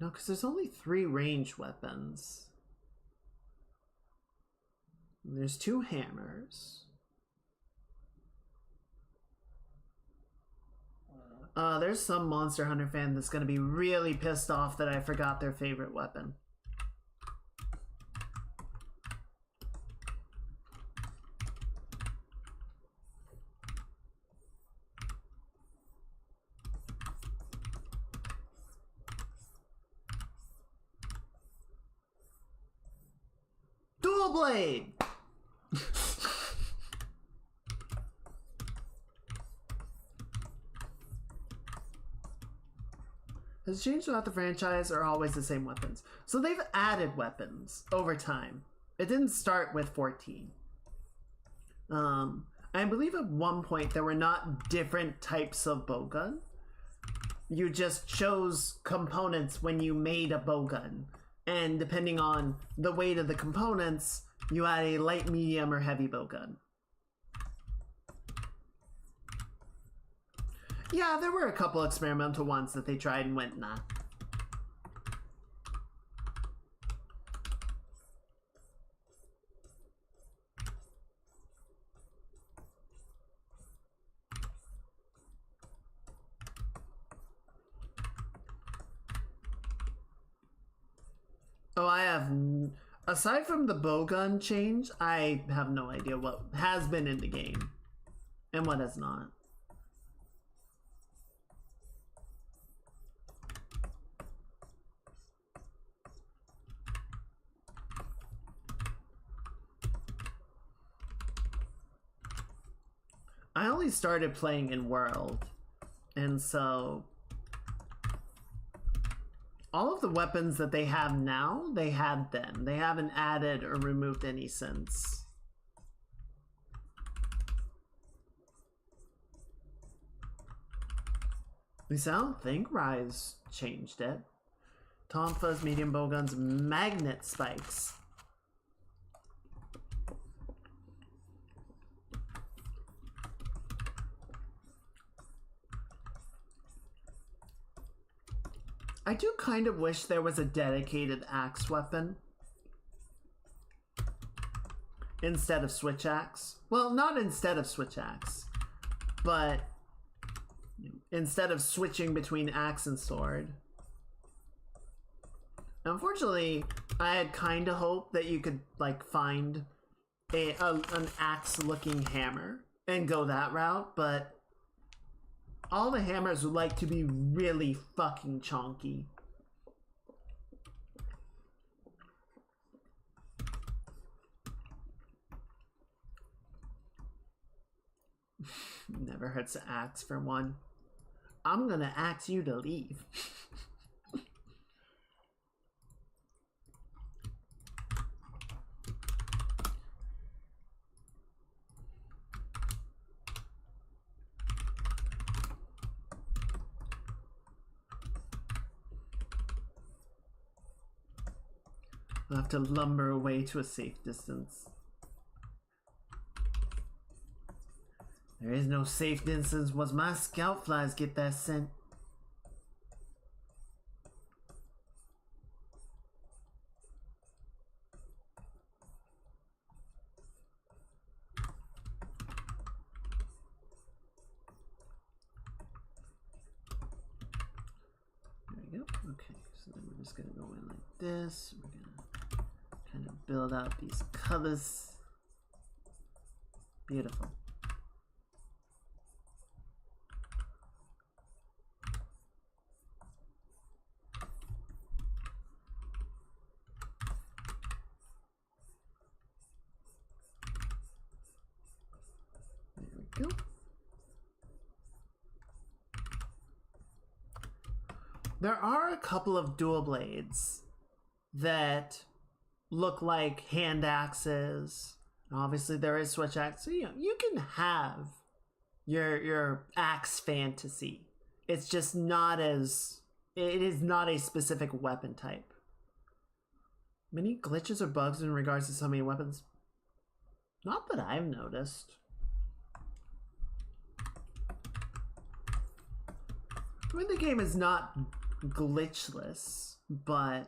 No, because there's only 3 ranged weapons. And there's 2 hammers. There's some Monster Hunter fan that's going to be really pissed off that I forgot their favorite weapon. Dual blade! Has it changed throughout the franchise or always the same weapons? So they've added weapons over time. It didn't start with 14. I believe at one point there were not different types of bowgun. You just chose components when you made a bowgun. And depending on the weight of the components, you had a light, medium, or heavy bowgun. Yeah, there were a couple experimental ones that they tried and went, nah. Oh, I have... Aside from the bowgun change, I have no idea what has been in the game and what has not. I only started playing in World, and so all of the weapons that they have now, they had then. They haven't added or removed any since. At least I don't think Rise changed it. Tonfa's medium bowguns, magnet spikes. I do kind of wish there was a dedicated axe weapon instead of switch axe. Well, not instead of switch axe, but instead of switching between axe and sword. Unfortunately, I had kind of hoped that you could like find an axe-looking hammer and go that route, but all the hammers would like to be really fucking chonky. Never hurts to axe for one. I'm gonna axe you to leave. I'll have to lumber away to a safe distance. There is no safe distance once my scout flies get that scent. There we go. Okay, so then we're just gonna go in like this. We're gonna kind of build out these colors. Beautiful. There we go. There are a couple of dual blades that look like hand axes. Obviously, there is switch axe. So, you can have your axe fantasy. It's just not as... It is not a specific weapon type. Many glitches or bugs in regards to so many weapons? Not that I've noticed. I mean, the game is not glitchless, but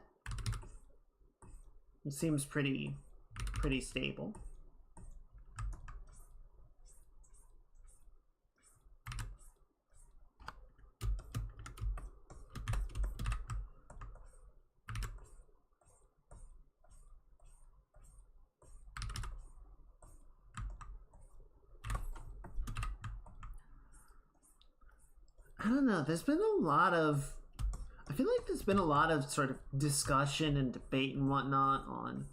it seems pretty stable. I don't know, there's been a lot of... I feel like there's been a lot of sort of discussion and debate and whatnot on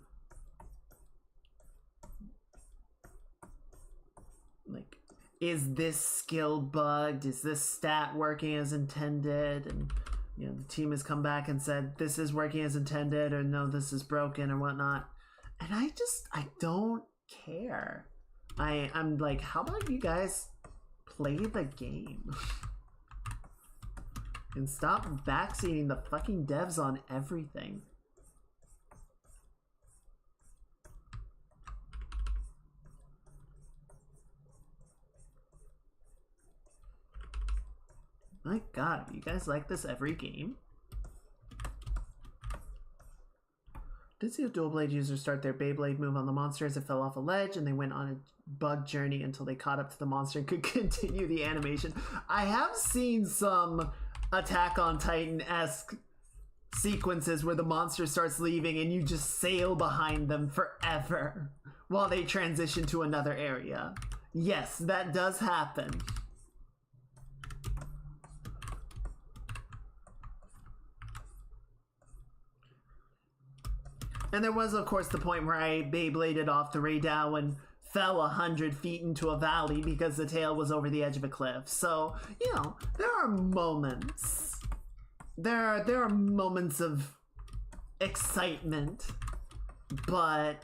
is this skill bugged? Is this stat working as intended? And the team has come back and said this is working as intended, or no, this is broken, or whatnot. And I don't care. I'm like, how about you guys play the game and stop backseating the fucking devs on everything. My god, you guys like this every game? Did see a dual blade user start their Beyblade move on the monster as it fell off a ledge, and they went on a bug journey until they caught up to the monster and could continue the animation. I have seen some Attack on Titan-esque sequences where the monster starts leaving and you just sail behind them forever while they transition to another area. Yes, that does happen. And there was, of course, the point where I Beybladed off the Raydao and fell 100 feet into a valley because the tail was over the edge of a cliff. So, there are moments. There are moments of excitement, but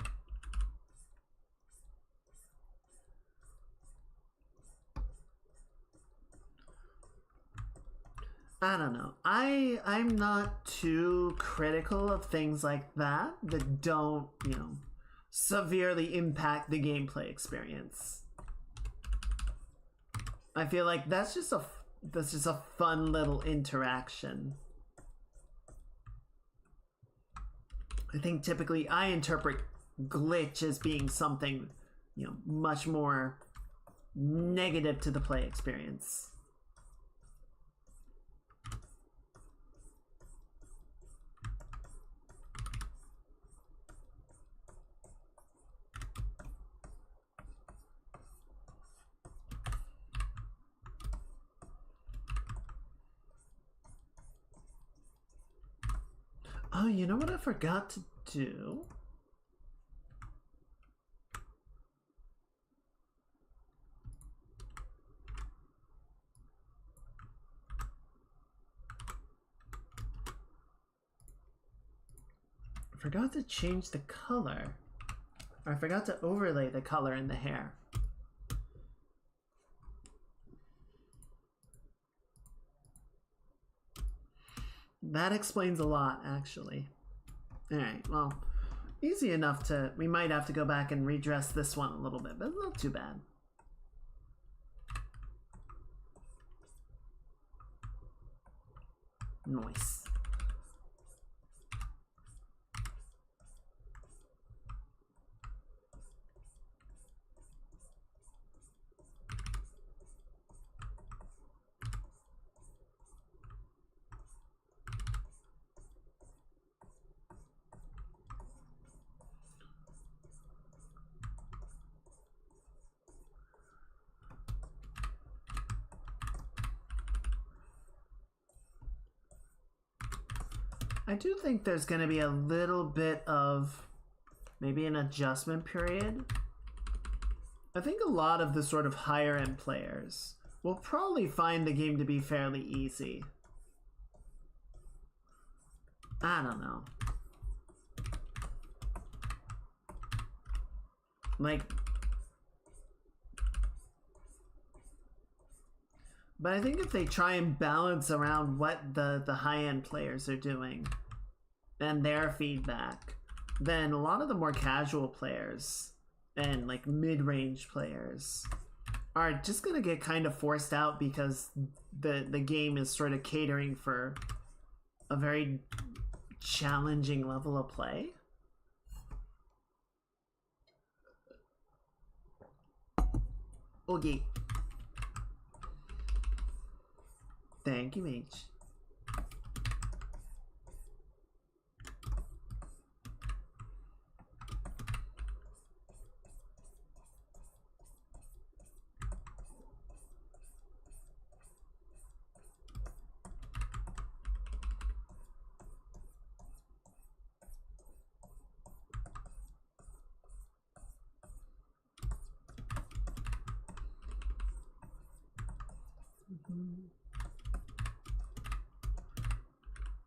I don't know. I'm not too critical of things like that don't, severely impact the gameplay experience. I feel like that's just a fun little interaction. I think typically I interpret glitch as being something, much more negative to the play experience. Oh, you know what I forgot to do? I forgot to change the color. Or I forgot to overlay the color in the hair. That explains a lot, actually. Alright, well, easy enough to... We might have to go back and redress this one a little bit, but not too bad. Nice. I do think there's going to be a little bit of maybe an adjustment period. I think a lot of the sort of higher end players will probably find the game to be fairly easy. I don't know. But I think if they try and balance around what the high-end players are doing and their feedback, then a lot of the more casual players and mid-range players are just gonna get kind of forced out because the game is sort of catering for a very challenging level of play. Okay. Thank you, Mage.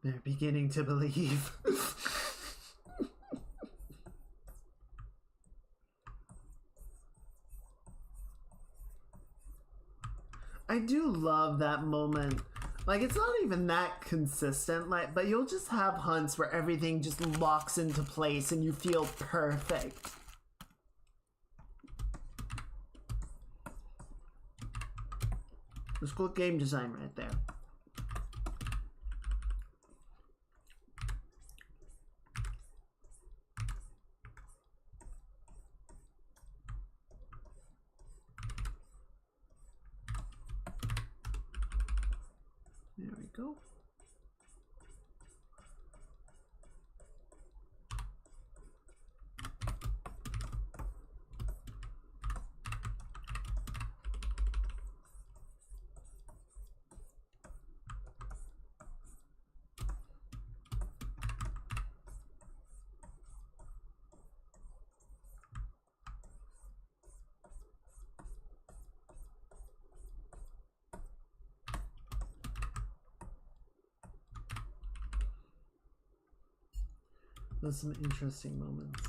They're beginning to believe. I do love that moment. Like, it's not even that consistent, like, but you'll just have hunts where everything just locks into place and you feel perfect. It's good game design right there. There we go. There's some interesting moments.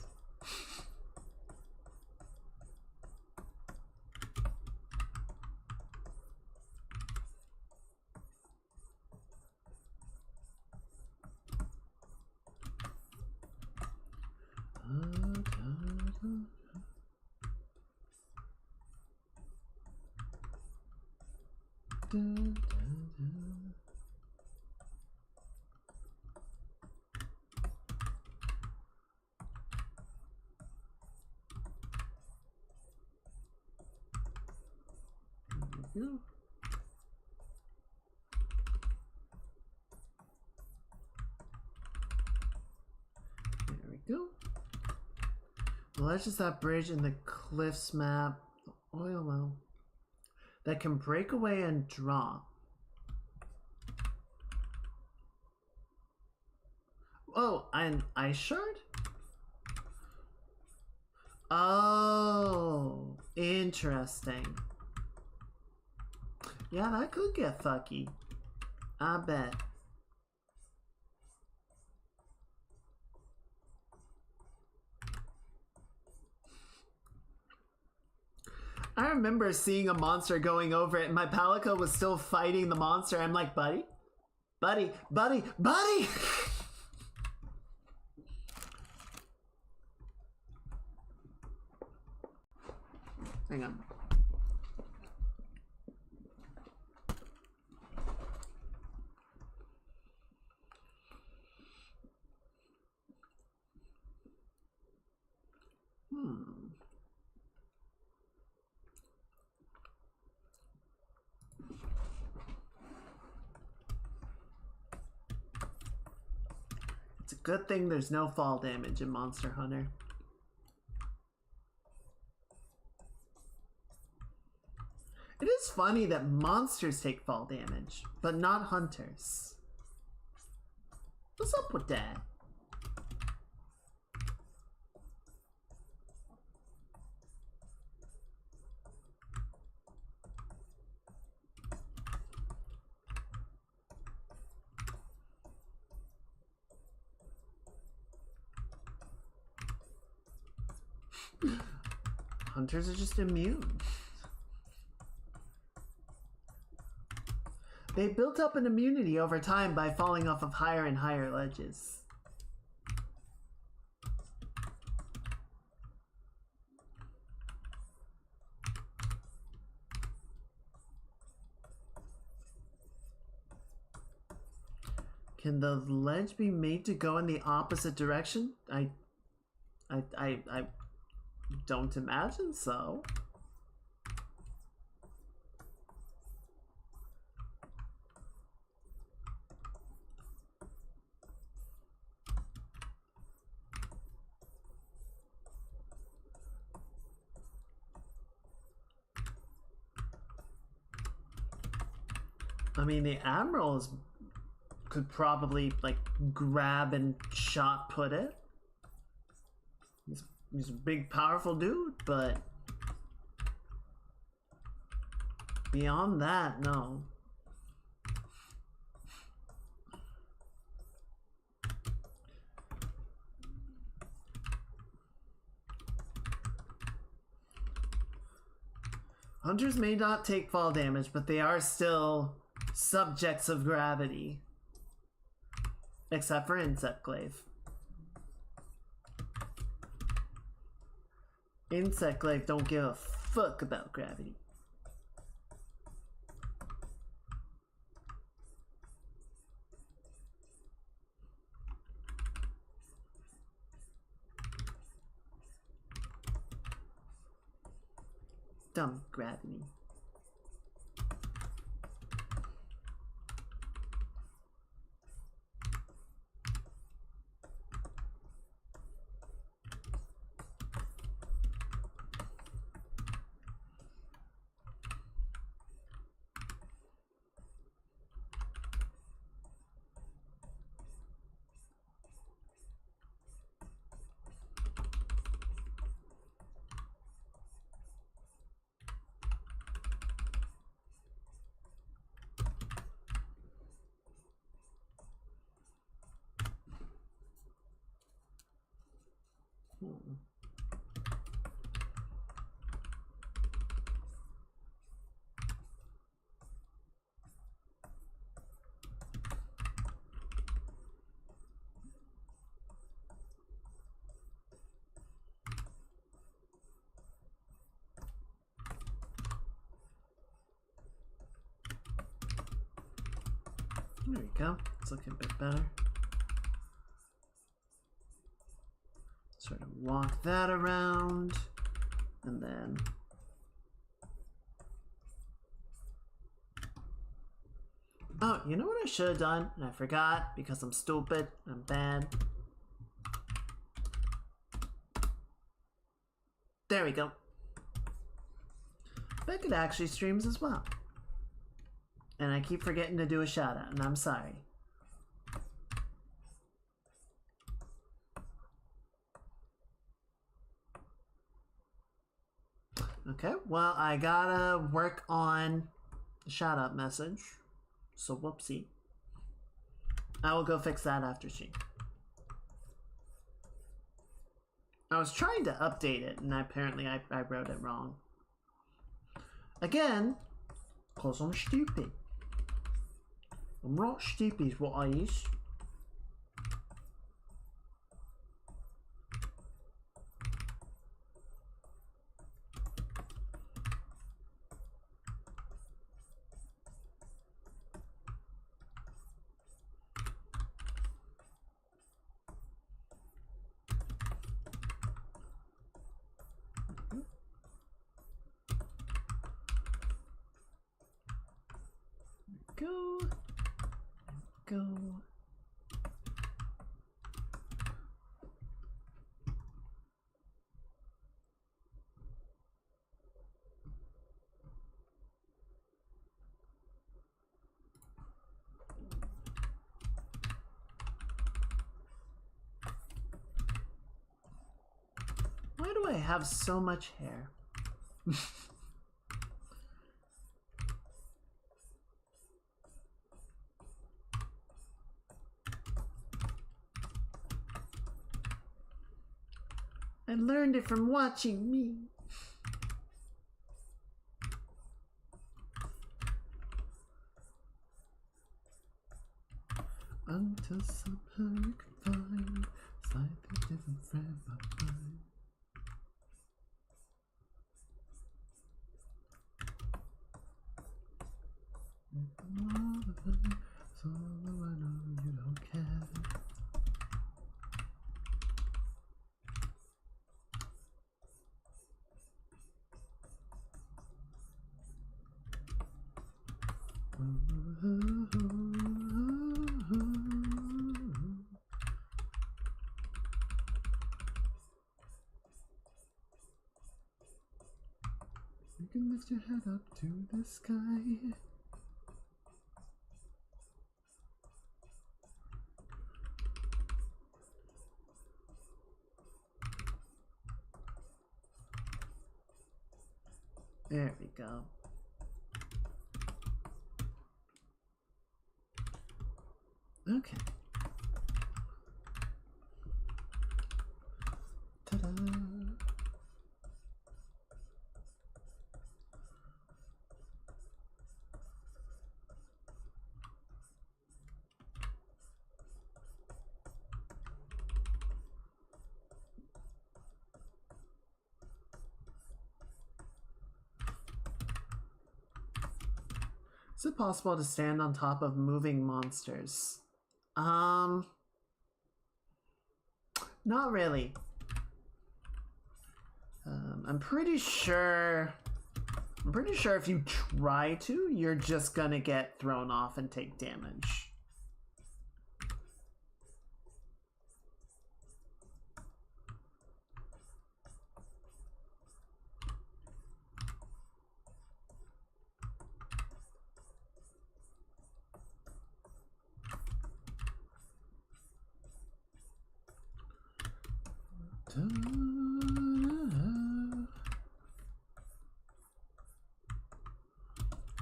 There we go. Well, that's just that bridge in the cliffs map. Oil well. That can break away and drop. Oh, an ice shard? Oh, interesting. Yeah, that could get fucky. I bet. I remember seeing a monster going over it and my Palico was still fighting the monster. I'm like, buddy? Buddy, buddy, buddy! Hang on. It's a good thing there's no fall damage in Monster Hunter. It is funny that monsters take fall damage, but not hunters. What's up with that? Hunters are just immune. They built up an immunity over time by falling off of higher and higher ledges. Can the ledge be made to go in the opposite direction? I don't imagine so. I mean, the admirals could probably like grab and shot put it. He's a big, powerful dude, but beyond that, no. Hunters may not take fall damage, but they are still subjects of gravity. Except for Insectglaive. Insectglaive don't give a fuck about gravity. Dumb gravity. There we go. It's looking a bit better. Sort of walk that around, and then oh, you know what I should have done, and I forgot because I'm stupid. I'm bad. There we go. Beckett actually streams as well. And I keep forgetting to do a shout out, and I'm sorry. Okay, well, I gotta work on the shout out message. So whoopsie. I will go fix that after she. I was trying to update it, and apparently I wrote it wrong. Again, because I'm stupid. I'm not stupid is what I is. Go. Why do I have so much hair? I learned it from watching me. Until somehow you can find something different from my mind. So I know you don't care. You can lift your head up to the sky. There we go. Okay. Ta-da! Is it possible to stand on top of moving monsters? Not really. I'm pretty sure if you try to, you're just gonna get thrown off and take damage.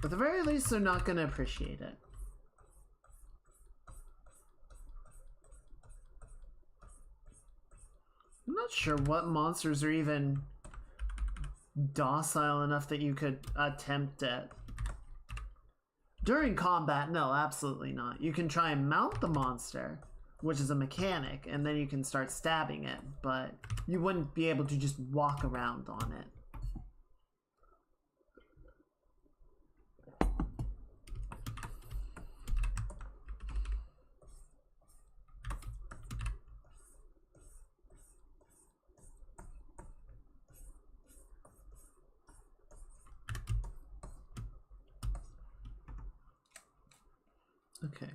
At the very least, they're not going to appreciate it. I'm not sure what monsters are even docile enough that you could attempt it. During combat, no, absolutely not. You can try and mount the monster, which is a mechanic, and then you can start stabbing it, but you wouldn't be able to just walk around on it. Okay,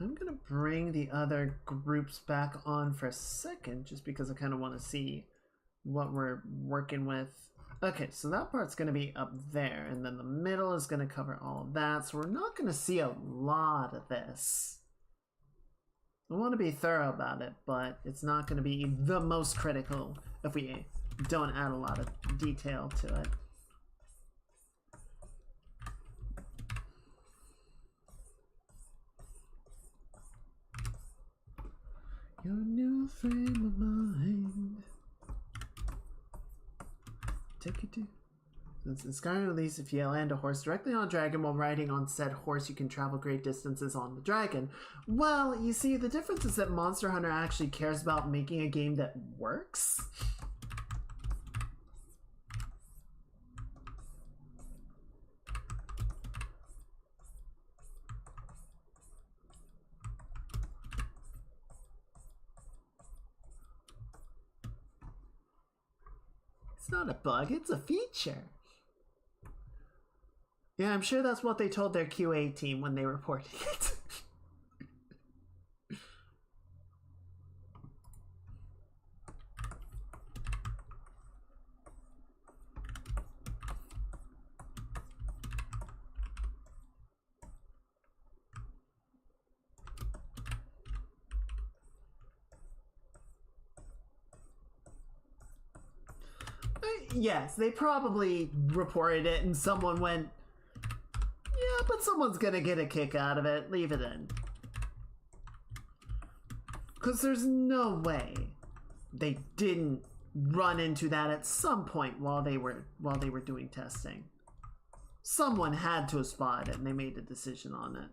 I'm gonna bring the other groups back on for a second, just because I kind of want to see what we're working with. Okay, so that part's gonna be up there, and then the middle is gonna cover all of that, so we're not gonna see a lot of this. I want to be thorough about it, but it's not gonna be the most critical if we don't add a lot of detail to it. Your new frame of mind. Take it to. Since in Skyrim at least, if you land a horse directly on a dragon while riding on said horse, you can travel great distances on the dragon. Well, you see, the difference is that Monster Hunter actually cares about making a game that works. It's not a bug, it's a feature. Yeah, I'm sure that's what they told their QA team when they reported it. Yes, they probably reported it and someone went, yeah, but someone's gonna get a kick out of it. Leave it in. Because there's no way they didn't run into that at some point while they were doing testing. Someone had to have spotted it and they made a decision on it.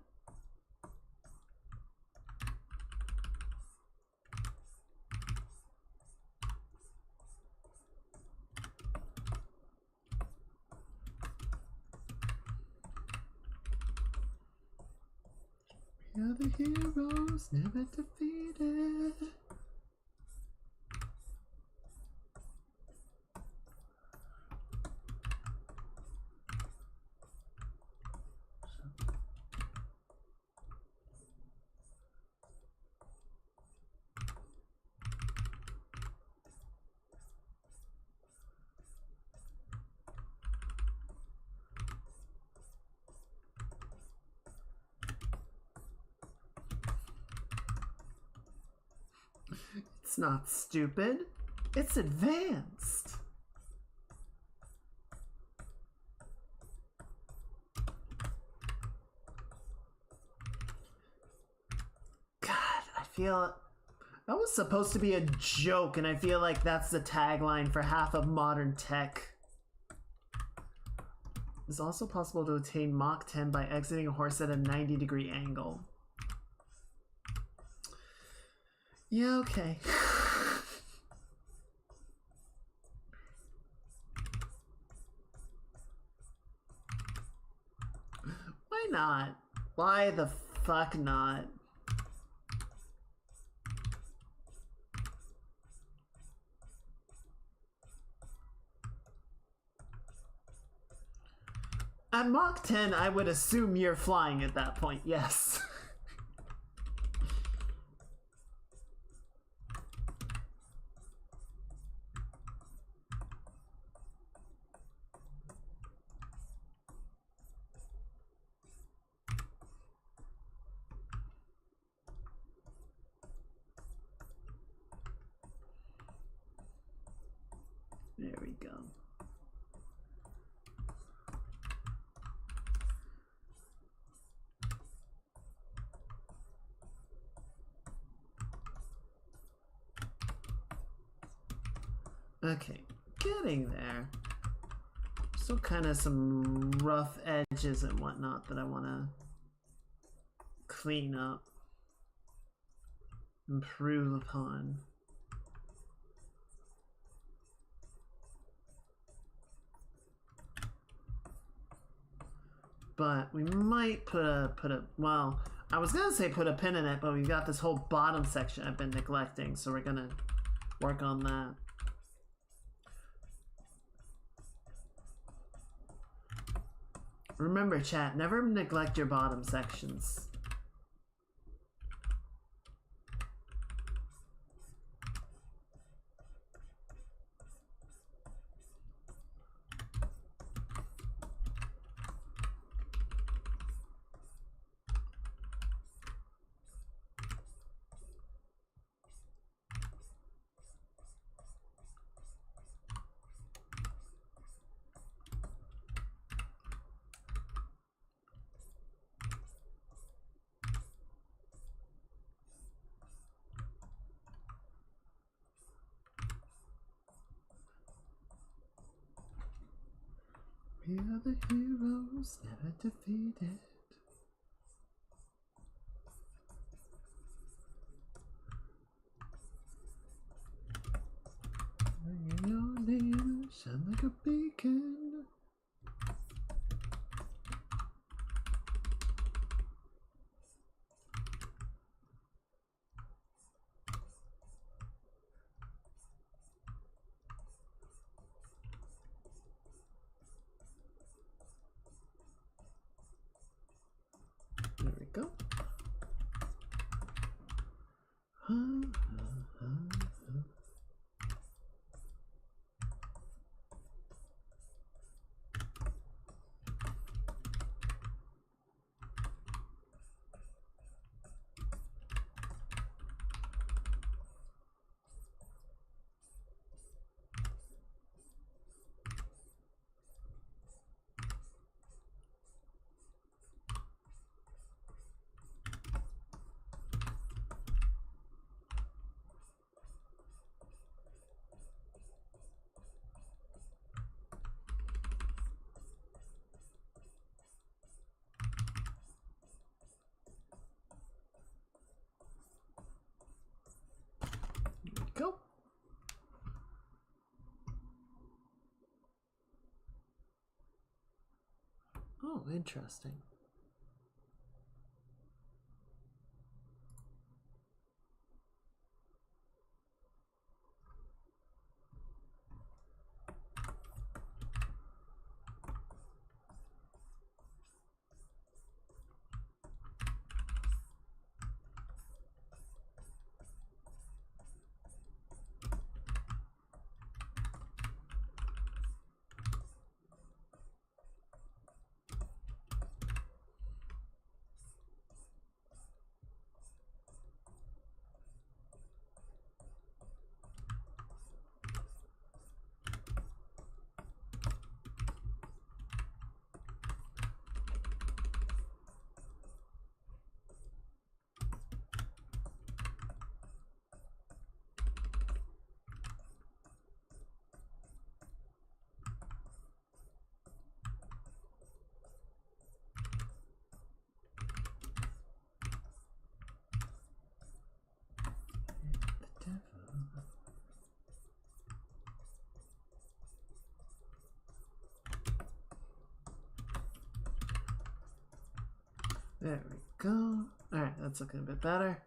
We are the heroes, never defeated. It's not stupid. It's advanced. God, I feel that was supposed to be a joke, and I feel like that's the tagline for half of modern tech. It's also possible to attain Mach 10 by exiting a horse at a 90-degree angle. Yeah, okay. Why not? Why the fuck not? At Mach 10, I would assume you're flying at that point, yes. There we go. Okay, getting there. Still kind of some rough edges and whatnot that I want to clean up, improve upon. But we might put a well, I was gonna say put a pin in it, but we've got this whole bottom section I've been neglecting, so we're gonna work on that. Remember, chat, never neglect your bottom sections. We are the heroes, never defeated. Bringing your name, shine like a beacon. There we go. Go. Oh, interesting. There we go. Alright, that's looking a bit better.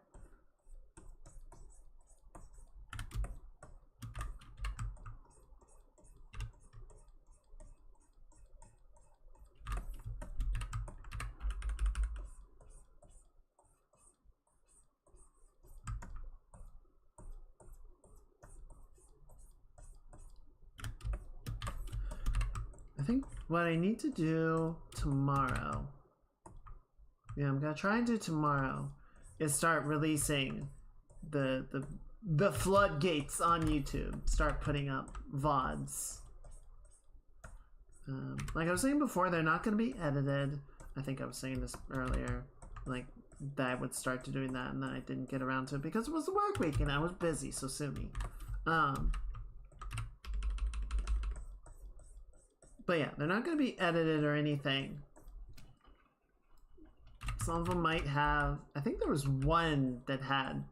I think what I need to do tomorrow, yeah, I'm gonna try and do tomorrow, is start releasing the floodgates on YouTube. Start putting up VODs. Like I was saying before, they're not gonna be edited. I think I was saying this earlier, like that I would start to doing that, and then I didn't get around to it because it was the work week and I was busy, so sue me. But yeah, they're not going to be edited or anything. Some of them might have... I think there was one that had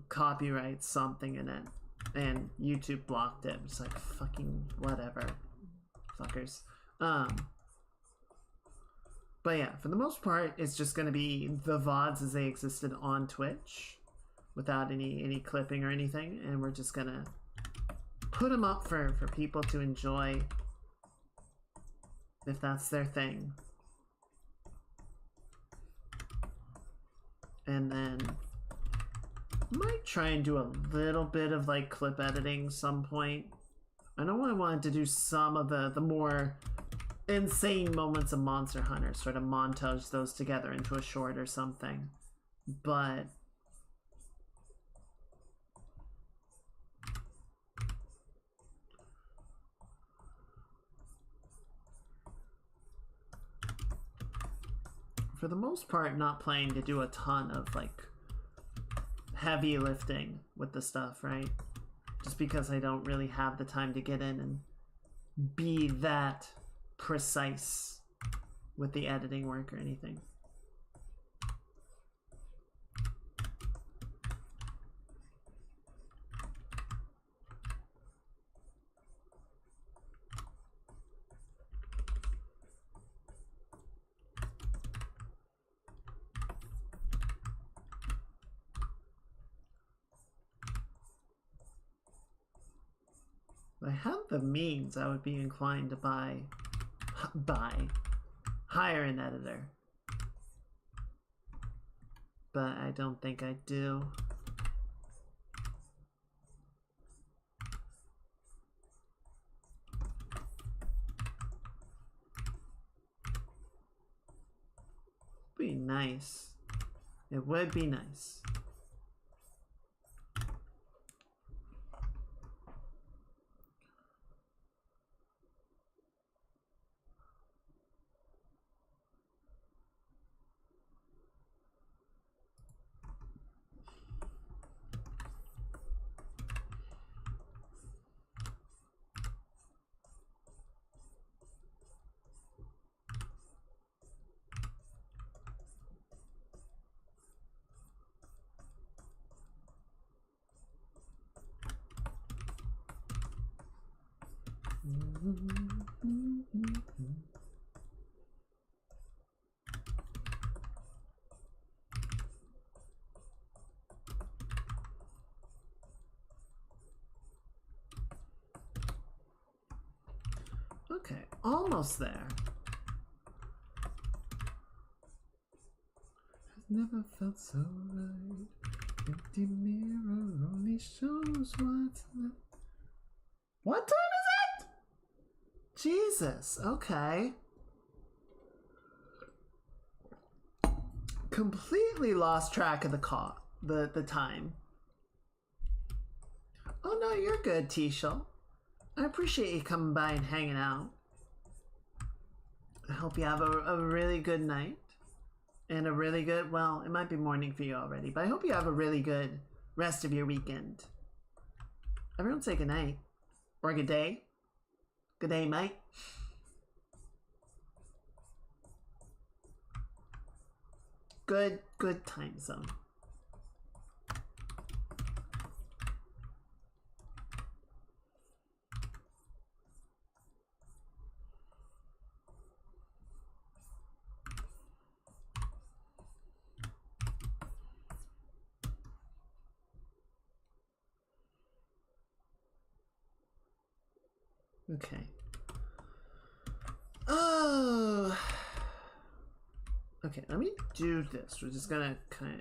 copyright something in it. And YouTube blocked it. It's like, fucking whatever. Fuckers. But yeah, for the most part, it's just going to be the VODs as they existed on Twitch. Without any clipping or anything. And we're just going to put them up for people to enjoy. If that's their thing. And then might try and do a little bit of like clip editing some point. I know I wanted to do some of the more insane moments of Monster Hunter, sort of montage those together into a short or something. But for the most part, not planning to do a ton of like heavy lifting with the stuff, right? Just because I don't really have the time to get in and be that precise with the editing work or anything. If I had the means, I would be inclined to hire an editor. But I don't think I do. Be nice. It would be nice. Okay, almost there. I've never felt so right. Empty mirror only shows what's left. What time is it? Jesus, okay. Completely lost track of the time. Oh no, you're good, Tishel. I appreciate you coming by and hanging out. I hope you have a really good night. And a really good, well, it might be morning for you already, but I hope you have a really good rest of your weekend. Everyone say good night. Or good day. Good day, mate. Good time zone. Okay. Oh. Okay, let me do this. We're just gonna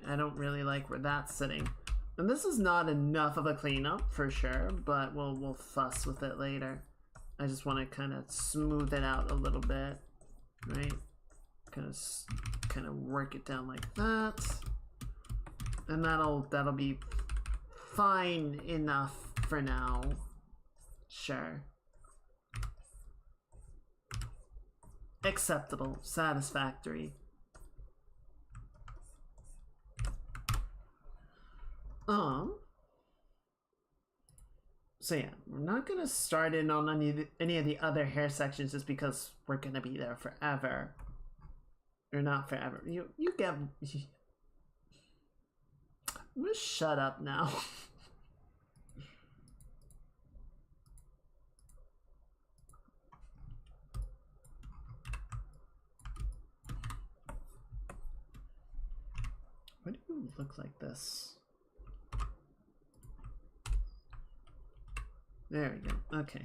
I don't really like where that's sitting. And this is not enough of a cleanup for sure, but we'll fuss with it later. I just want to kind of smooth it out a little bit, right? Kind of work it down like that. And that'll be fine enough for now. Sure. Acceptable, satisfactory. So yeah, we're not gonna start in on any of the other hair sections just because we're gonna be there forever. Or not forever. You get. I'm gonna shut up now. Why do you look like this? There we go. Okay.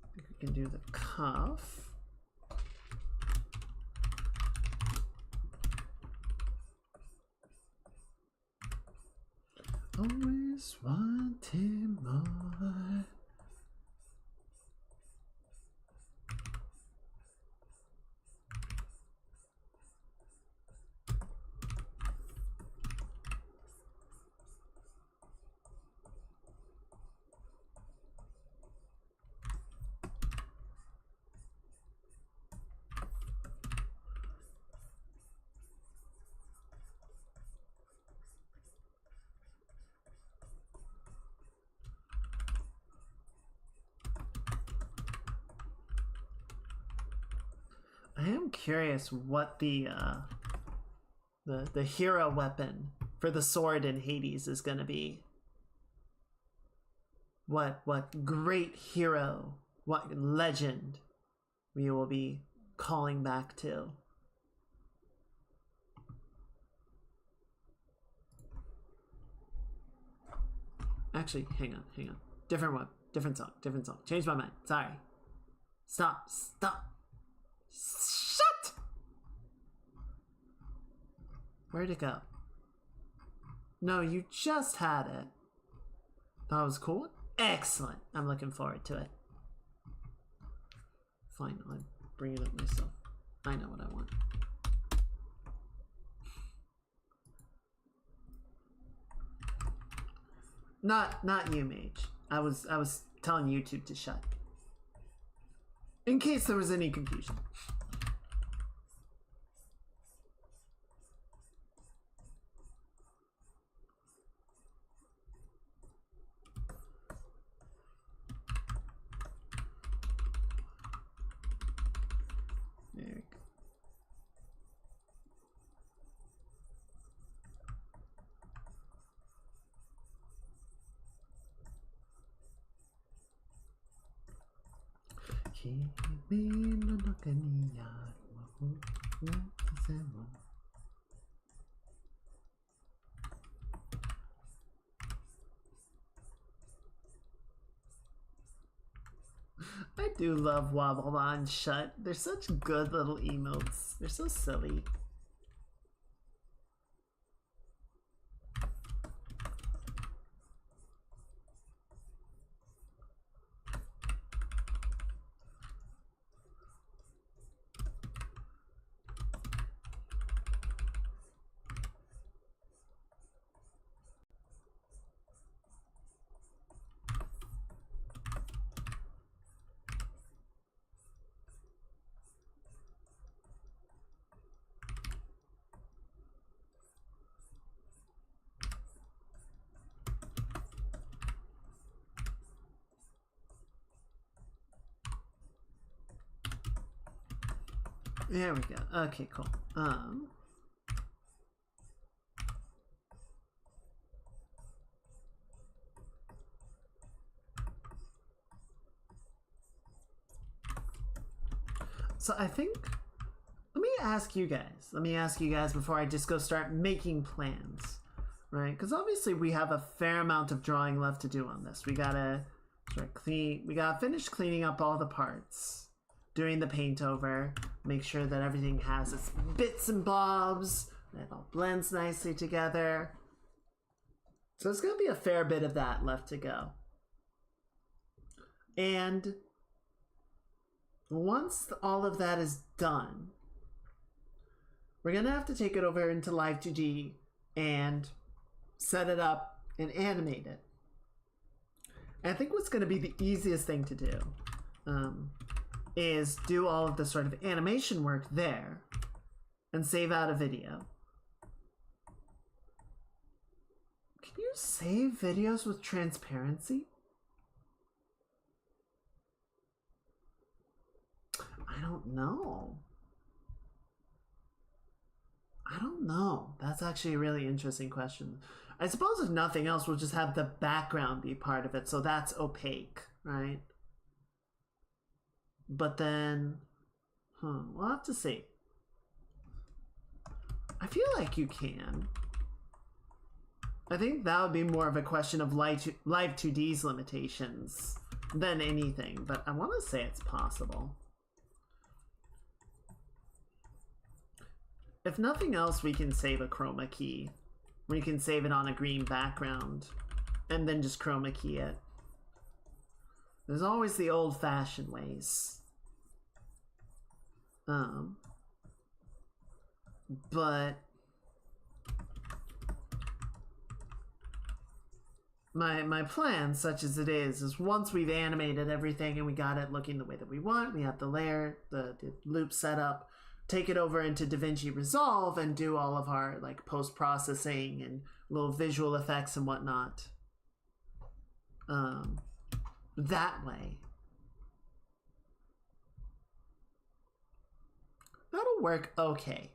I think we can do the cuff. Always wanting more. I am curious what the hero weapon for the sword in Hades is gonna be. What great hero, what legend we will be calling back to. Actually, hang on. Different one, different song. Changed my mind. Sorry. Stop. Shut! Where'd it go? No, you just had it. That was cool? Excellent. I'm looking forward to it. Fine, I'll bring it up myself. I know what I want. Not you, Mage. I was telling YouTube to shut. In case there was any confusion. There we go. I do love Wobble On Shut. They're such good little emotes. They're so silly. There we go. Okay, cool. So I think, let me ask you guys before I just go start making plans. right? Because obviously we have a fair amount of drawing left to do on this. We gotta finish cleaning up all the parts, doing the paint over, make sure that everything has its bits and bobs, and it all blends nicely together. So there's gonna be a fair bit of that left to go. And once all of that is done, we're gonna have to take it over into Live 2D and set it up and animate it. And I think what's gonna be the easiest thing to do is do all of the sort of animation work there and save out a video. Can you save videos with transparency? I don't know. That's actually a really interesting question. I suppose if nothing else, we'll just have the background be part of it, so that's opaque, right? But then, we'll have to see. I feel like you can. I think that would be more of a question of Live 2D's limitations than anything, but I want to say it's possible. If nothing else, we can save a chroma key. We can save it on a green background and then just chroma key it. There's always the old-fashioned ways. But my plan, such as it is once we've animated everything and we got it looking the way that we want, we have the layer, the loop set up, take it over into DaVinci Resolve and do all of our like post-processing and little visual effects and whatnot. That way. That'll work okay.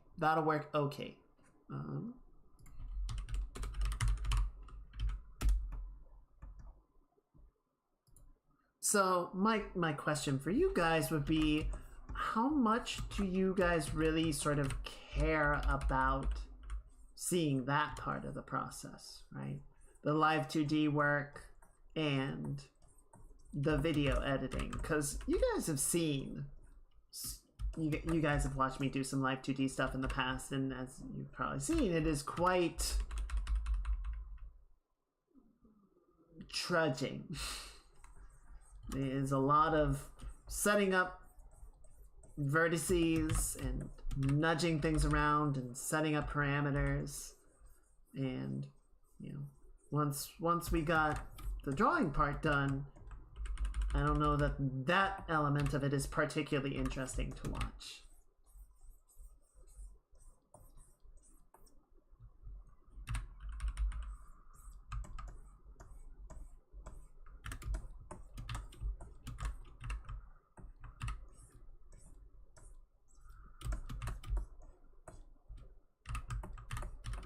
So my question for you guys would be, how much do you guys really sort of care about seeing that part of the process, right? The Live 2D work and the video editing, because you guys have seen, you guys have watched me do some Live 2D stuff in the past, and as you've probably seen, it is quite trudging. There's a lot of setting up vertices and nudging things around and setting up parameters, and once we got the drawing part done, I don't know that element of it is particularly interesting to watch.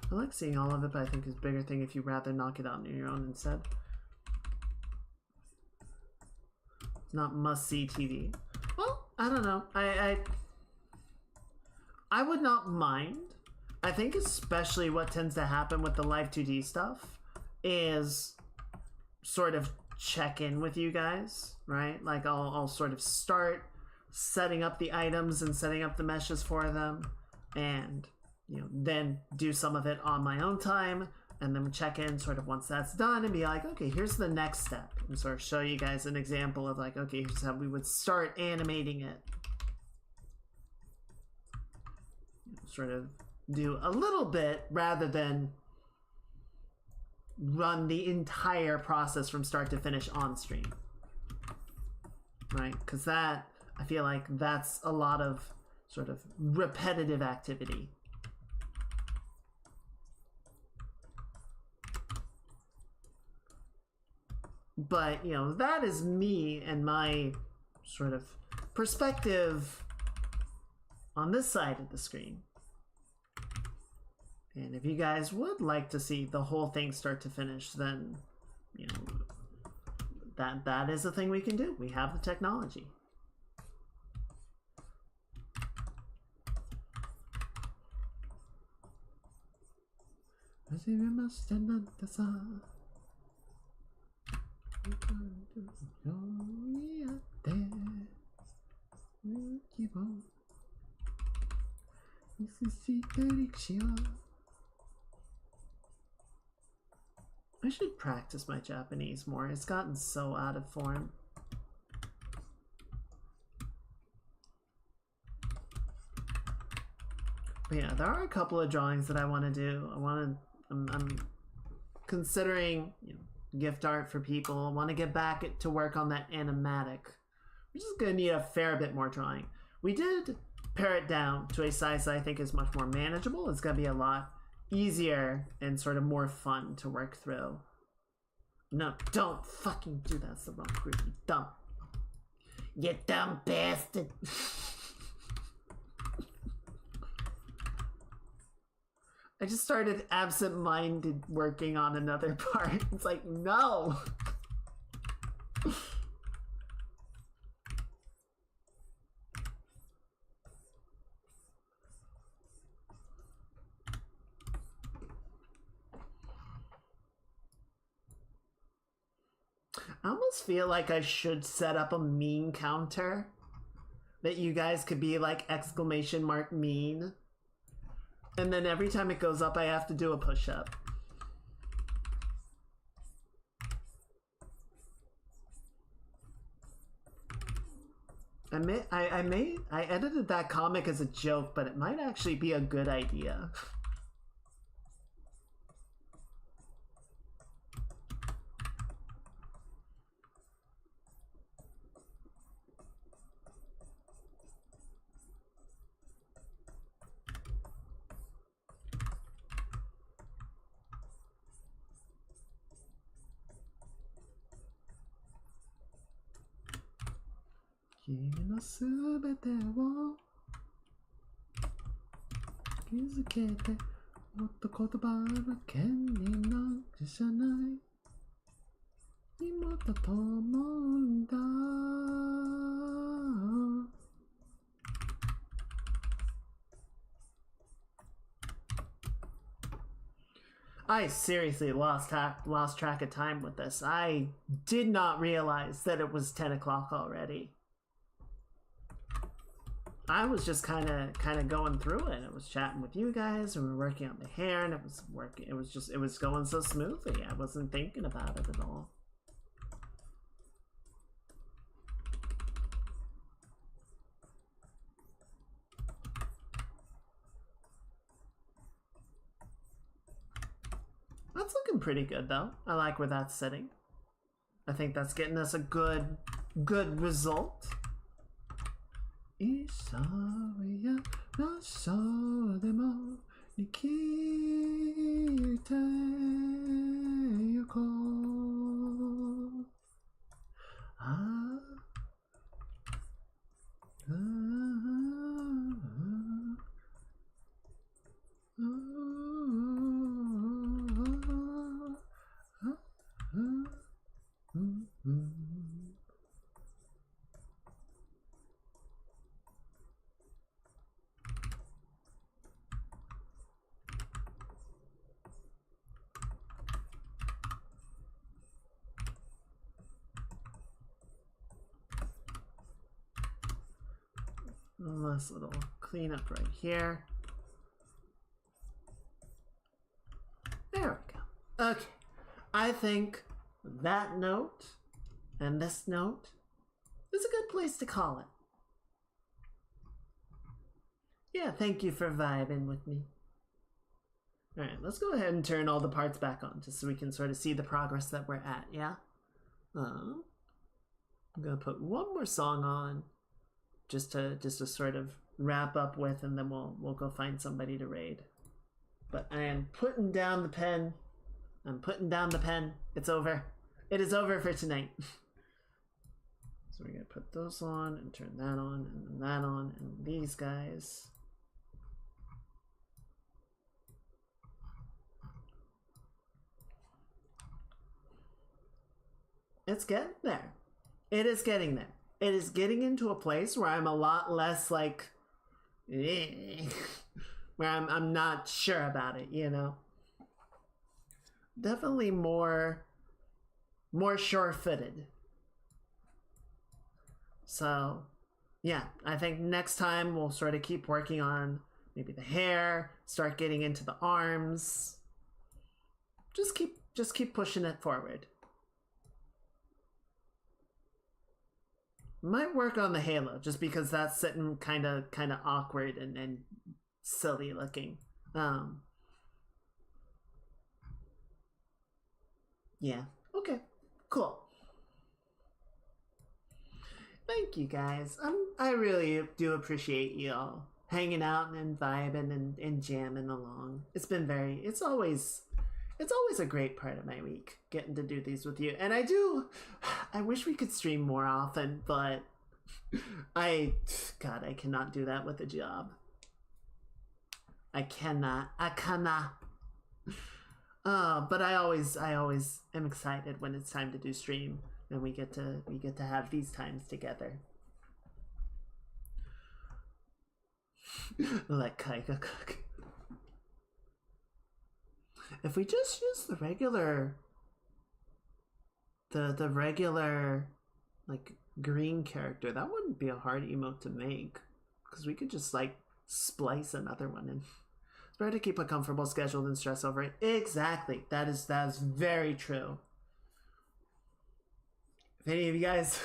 I like seeing all of it, but I think it's a bigger thing if you rather knock it out on your own instead. It's not must-see TV. Well, I don't know. I would not mind. I think especially what tends to happen with the Live 2D stuff is sort of check in with you guys, right? Like I'll sort of start setting up the items and setting up the meshes for them, and then do some of it on my own time, and then check in sort of once that's done and be like, okay, here's the next step, and sort of show you guys an example of like, okay, here's how we would start animating it. Sort of do a little bit rather than run the entire process from start to finish on stream, right? Because that, I feel like that's a lot of sort of repetitive activity. But, that is me and my sort of perspective on this side of the screen. And if you guys would like to see the whole thing start to finish, then, that is a thing we can do. We have the technology. 始めましてなんてさようやって希望ミスして歴史を I should practice my Japanese more. It's gotten so out of form. But yeah, there are a couple of drawings that I want to do. I'm considering, you know, gift art for people. I want to get back to work on that animatic. We're just gonna need a fair bit more drawing. We did pare it down to a size that I think is much more manageable. It's gonna be a lot easier and sort of more fun to work through. No, don't fucking do that. That's the wrong group. You dumb. You dumb bastard. I just started absent-minded working on another part. It's like, no! I almost feel like I should set up a mean counter. That you guys could be like exclamation mark mean. And then every time it goes up, I have to do a push-up. I edited that comic as a joke, but it might actually be a good idea. Kimi no subete wo kizukete motto kotoba no ken ni nakushanai imoto to omou nda. I seriously lost track of time with this. I did not realize that it was 10 o'clock already. I was just kind of going through it. I was chatting with you guys, and we were working on the hair, and it was working. It was going so smoothly. I wasn't thinking about it at all. That's looking pretty good, though. I like where that's sitting. I think that's getting us a good result. いさいやなそうでも生きてゆこうあNice little cleanup right here. There we go. Okay. I think that note and this note is a good place to call it. Yeah, thank you for vibing with me. Alright, let's go ahead and turn all the parts back on just so we can sort of see the progress that we're at, yeah? I'm gonna put one more song on just to sort of wrap up with, and then we'll go find somebody to raid. But I am putting down the pen. I'm putting down the pen. It's over. It is over for tonight. So we're gonna put those on and turn that on and then that on and these guys. It's getting there. It is getting there. It is getting into a place where I'm a lot less like, where I'm not sure about it, you know? definitely more sure-footed. So, yeah, I think next time we'll sort of keep working on maybe the hair, start getting into the arms. Just keep pushing it forward. Might work on the halo, just because that's sitting kind of awkward and silly looking. Yeah. Okay. Cool. Thank you guys. I really do appreciate you all hanging out and vibing and jamming along. It's always a great part of my week getting to do these with you. And I wish we could stream more often, but I cannot do that with a job. I cannot. But I always am excited when it's time to do stream and we get to have these times together. Let Kaika cook. If we just use the regular like green character, that wouldn't be a hard emote to make, because we could just like splice another one in. It's better to keep a comfortable schedule than stress over it. Exactly. That is very true. If any of you guys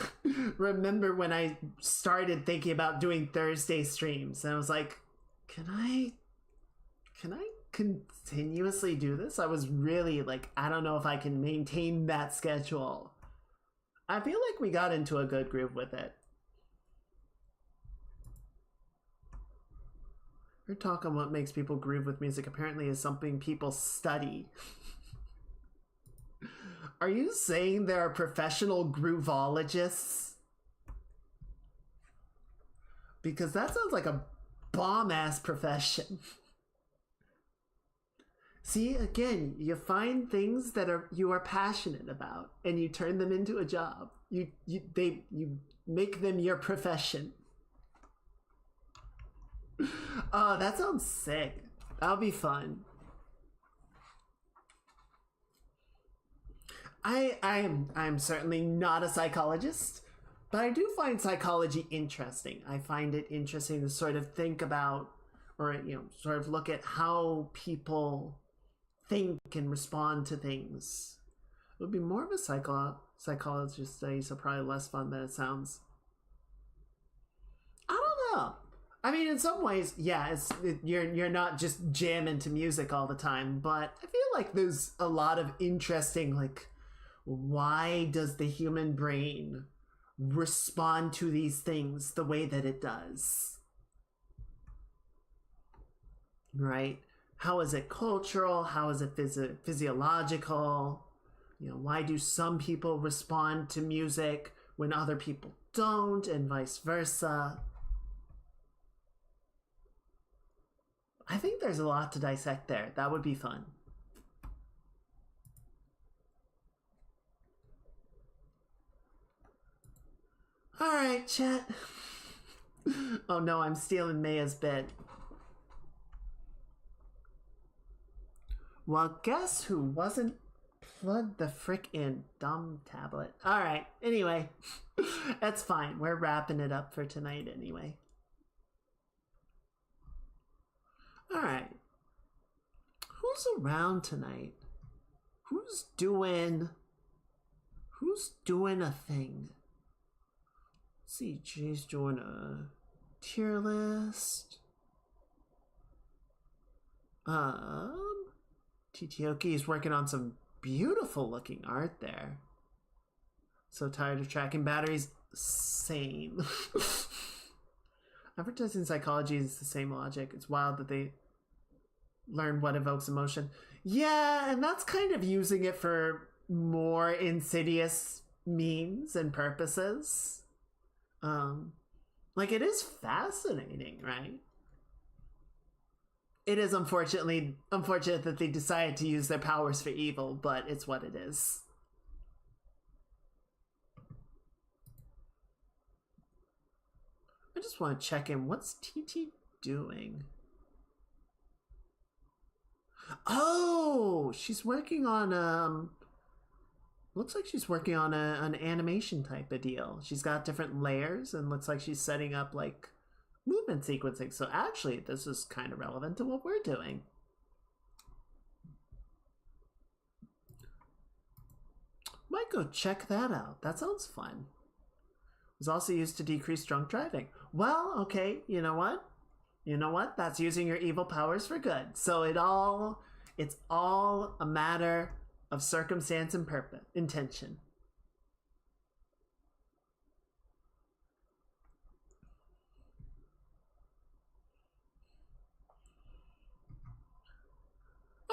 remember when I started thinking about doing Thursday streams, and I was like, can I continuously do this? I was really like, I don't know if I can maintain that schedule. I feel like we got into a good groove with it. We're talking what makes people groove with music apparently is something people study. Are you saying there are professional groovologists? Because that sounds like a bomb-ass profession. See, again, you find things that you are passionate about and you turn them into a job. You make them your profession. Oh, that sounds sick. That'll be fun. I'm certainly not a psychologist, but I do find psychology interesting. I find it interesting to sort of think about, or sort of look at how people think and respond to things. It would be more of a psychologist study, so probably less fun than it sounds. I don't know. I mean, in some ways, yeah, you're not just jamming to music all the time, but I feel like there's a lot of interesting, like, why does the human brain respond to these things the way that it does? Right? How is it cultural? How is it physiological? Why do some people respond to music when other people don't, and vice versa? I think there's a lot to dissect there. That would be fun. All right, chat. Oh no, I'm stealing Maya's bit. Well, guess who wasn't plugged the frick in? Dumb tablet. All right. Anyway, that's fine. We're wrapping it up for tonight anyway. All right. Who's around tonight? Who's doing a thing? Let's see, Jay's doing a tier list. Titioki is working on some beautiful looking art there. So tired of tracking batteries. Same. Advertising psychology is the same logic. It's wild that they learn what evokes emotion. Yeah, and that's kind of using it for more insidious means and purposes. Like, it is fascinating, right? It is unfortunate that they decided to use their powers for evil, but it's what it is. I just want to check in. What's TT doing? Oh, she's working on looks like she's working on an animation type of deal. She's got different layers and looks like she's setting up like movement sequencing. So actually, this is kind of relevant to what we're doing. Might go check that out. That sounds fun. It was also used to decrease drunk driving. Well, okay, you know what? You know what? That's using your evil powers for good. So it's all a matter of circumstance and purpose, intention.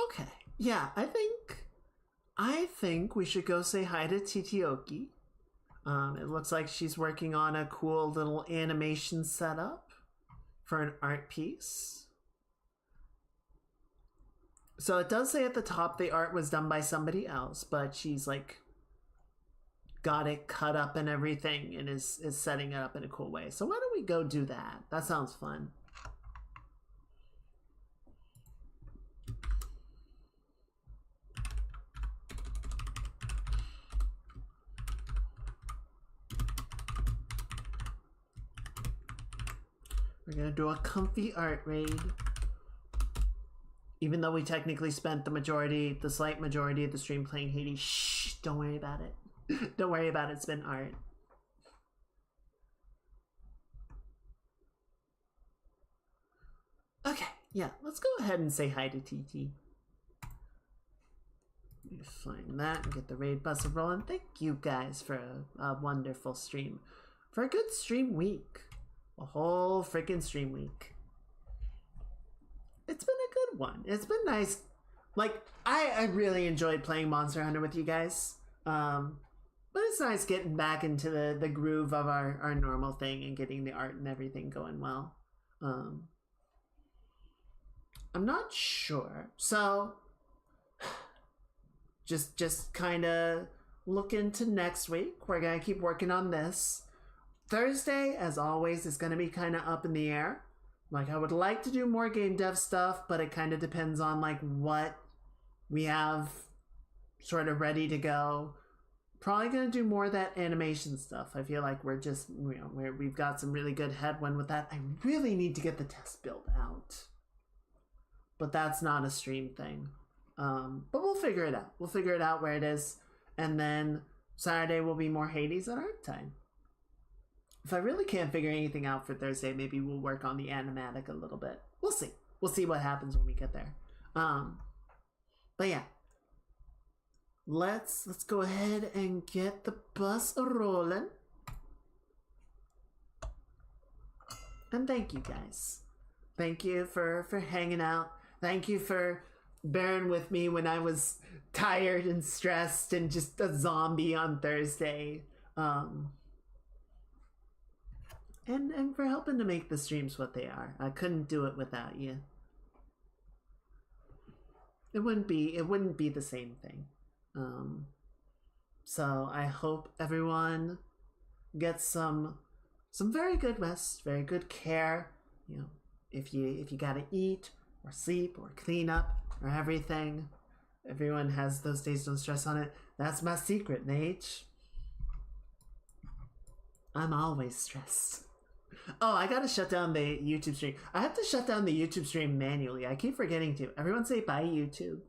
Okay. Yeah, I think we should go say hi to Titioki. It looks like she's working on a cool little animation setup for an art piece. So it does say at the top the art was done by somebody else, but she's like got it cut up and everything and is setting it up in a cool way. So why don't we go do that? That sounds fun. We're gonna do a comfy art raid. Even though we technically spent the slight majority of the stream playing Hades. Shh, don't worry about it. Don't worry about it, it's been art. Okay, yeah, let's go ahead and say hi to TT. Find that and get the raid bus rolling. Thank you guys for a wonderful stream. For a good stream week. A whole freaking stream week. It's been a good one. It's been nice. Like, I really enjoyed playing Monster Hunter with you guys. But it's nice getting back into the groove of our normal thing and getting the art and everything going well. I'm not sure. So, just kind of look into next week. We're going to keep working on this. Thursday, as always, is going to be kind of up in the air. Like, I would like to do more game dev stuff, but it kind of depends on, like, what we have sort of ready to go. Probably going to do more of that animation stuff. I feel like we're just, we've got some really good headwind with that. I really need to get the test build out. But that's not a stream thing. But we'll figure it out. We'll figure it out where it is. And then Saturday will be more Hades and art time. If I really can't figure anything out for Thursday, maybe we'll work on the animatic a little bit. We'll see. We'll see what happens when we get there. But yeah. Let's go ahead and get the bus rolling. And thank you guys. Thank you for hanging out. Thank you for bearing with me when I was tired and stressed and just a zombie on Thursday. And for helping to make the streams what they are. I couldn't do it without you. It wouldn't be the same thing. So I hope everyone gets some very good rest, very good care. You know, if you gotta eat or sleep or clean up or everything, everyone has those days. Don't stress on it. That's my secret, Nate. I'm always stressed. Oh, I gotta shut down the YouTube stream. I have to shut down the YouTube stream manually. I keep forgetting to. Everyone say bye, YouTube.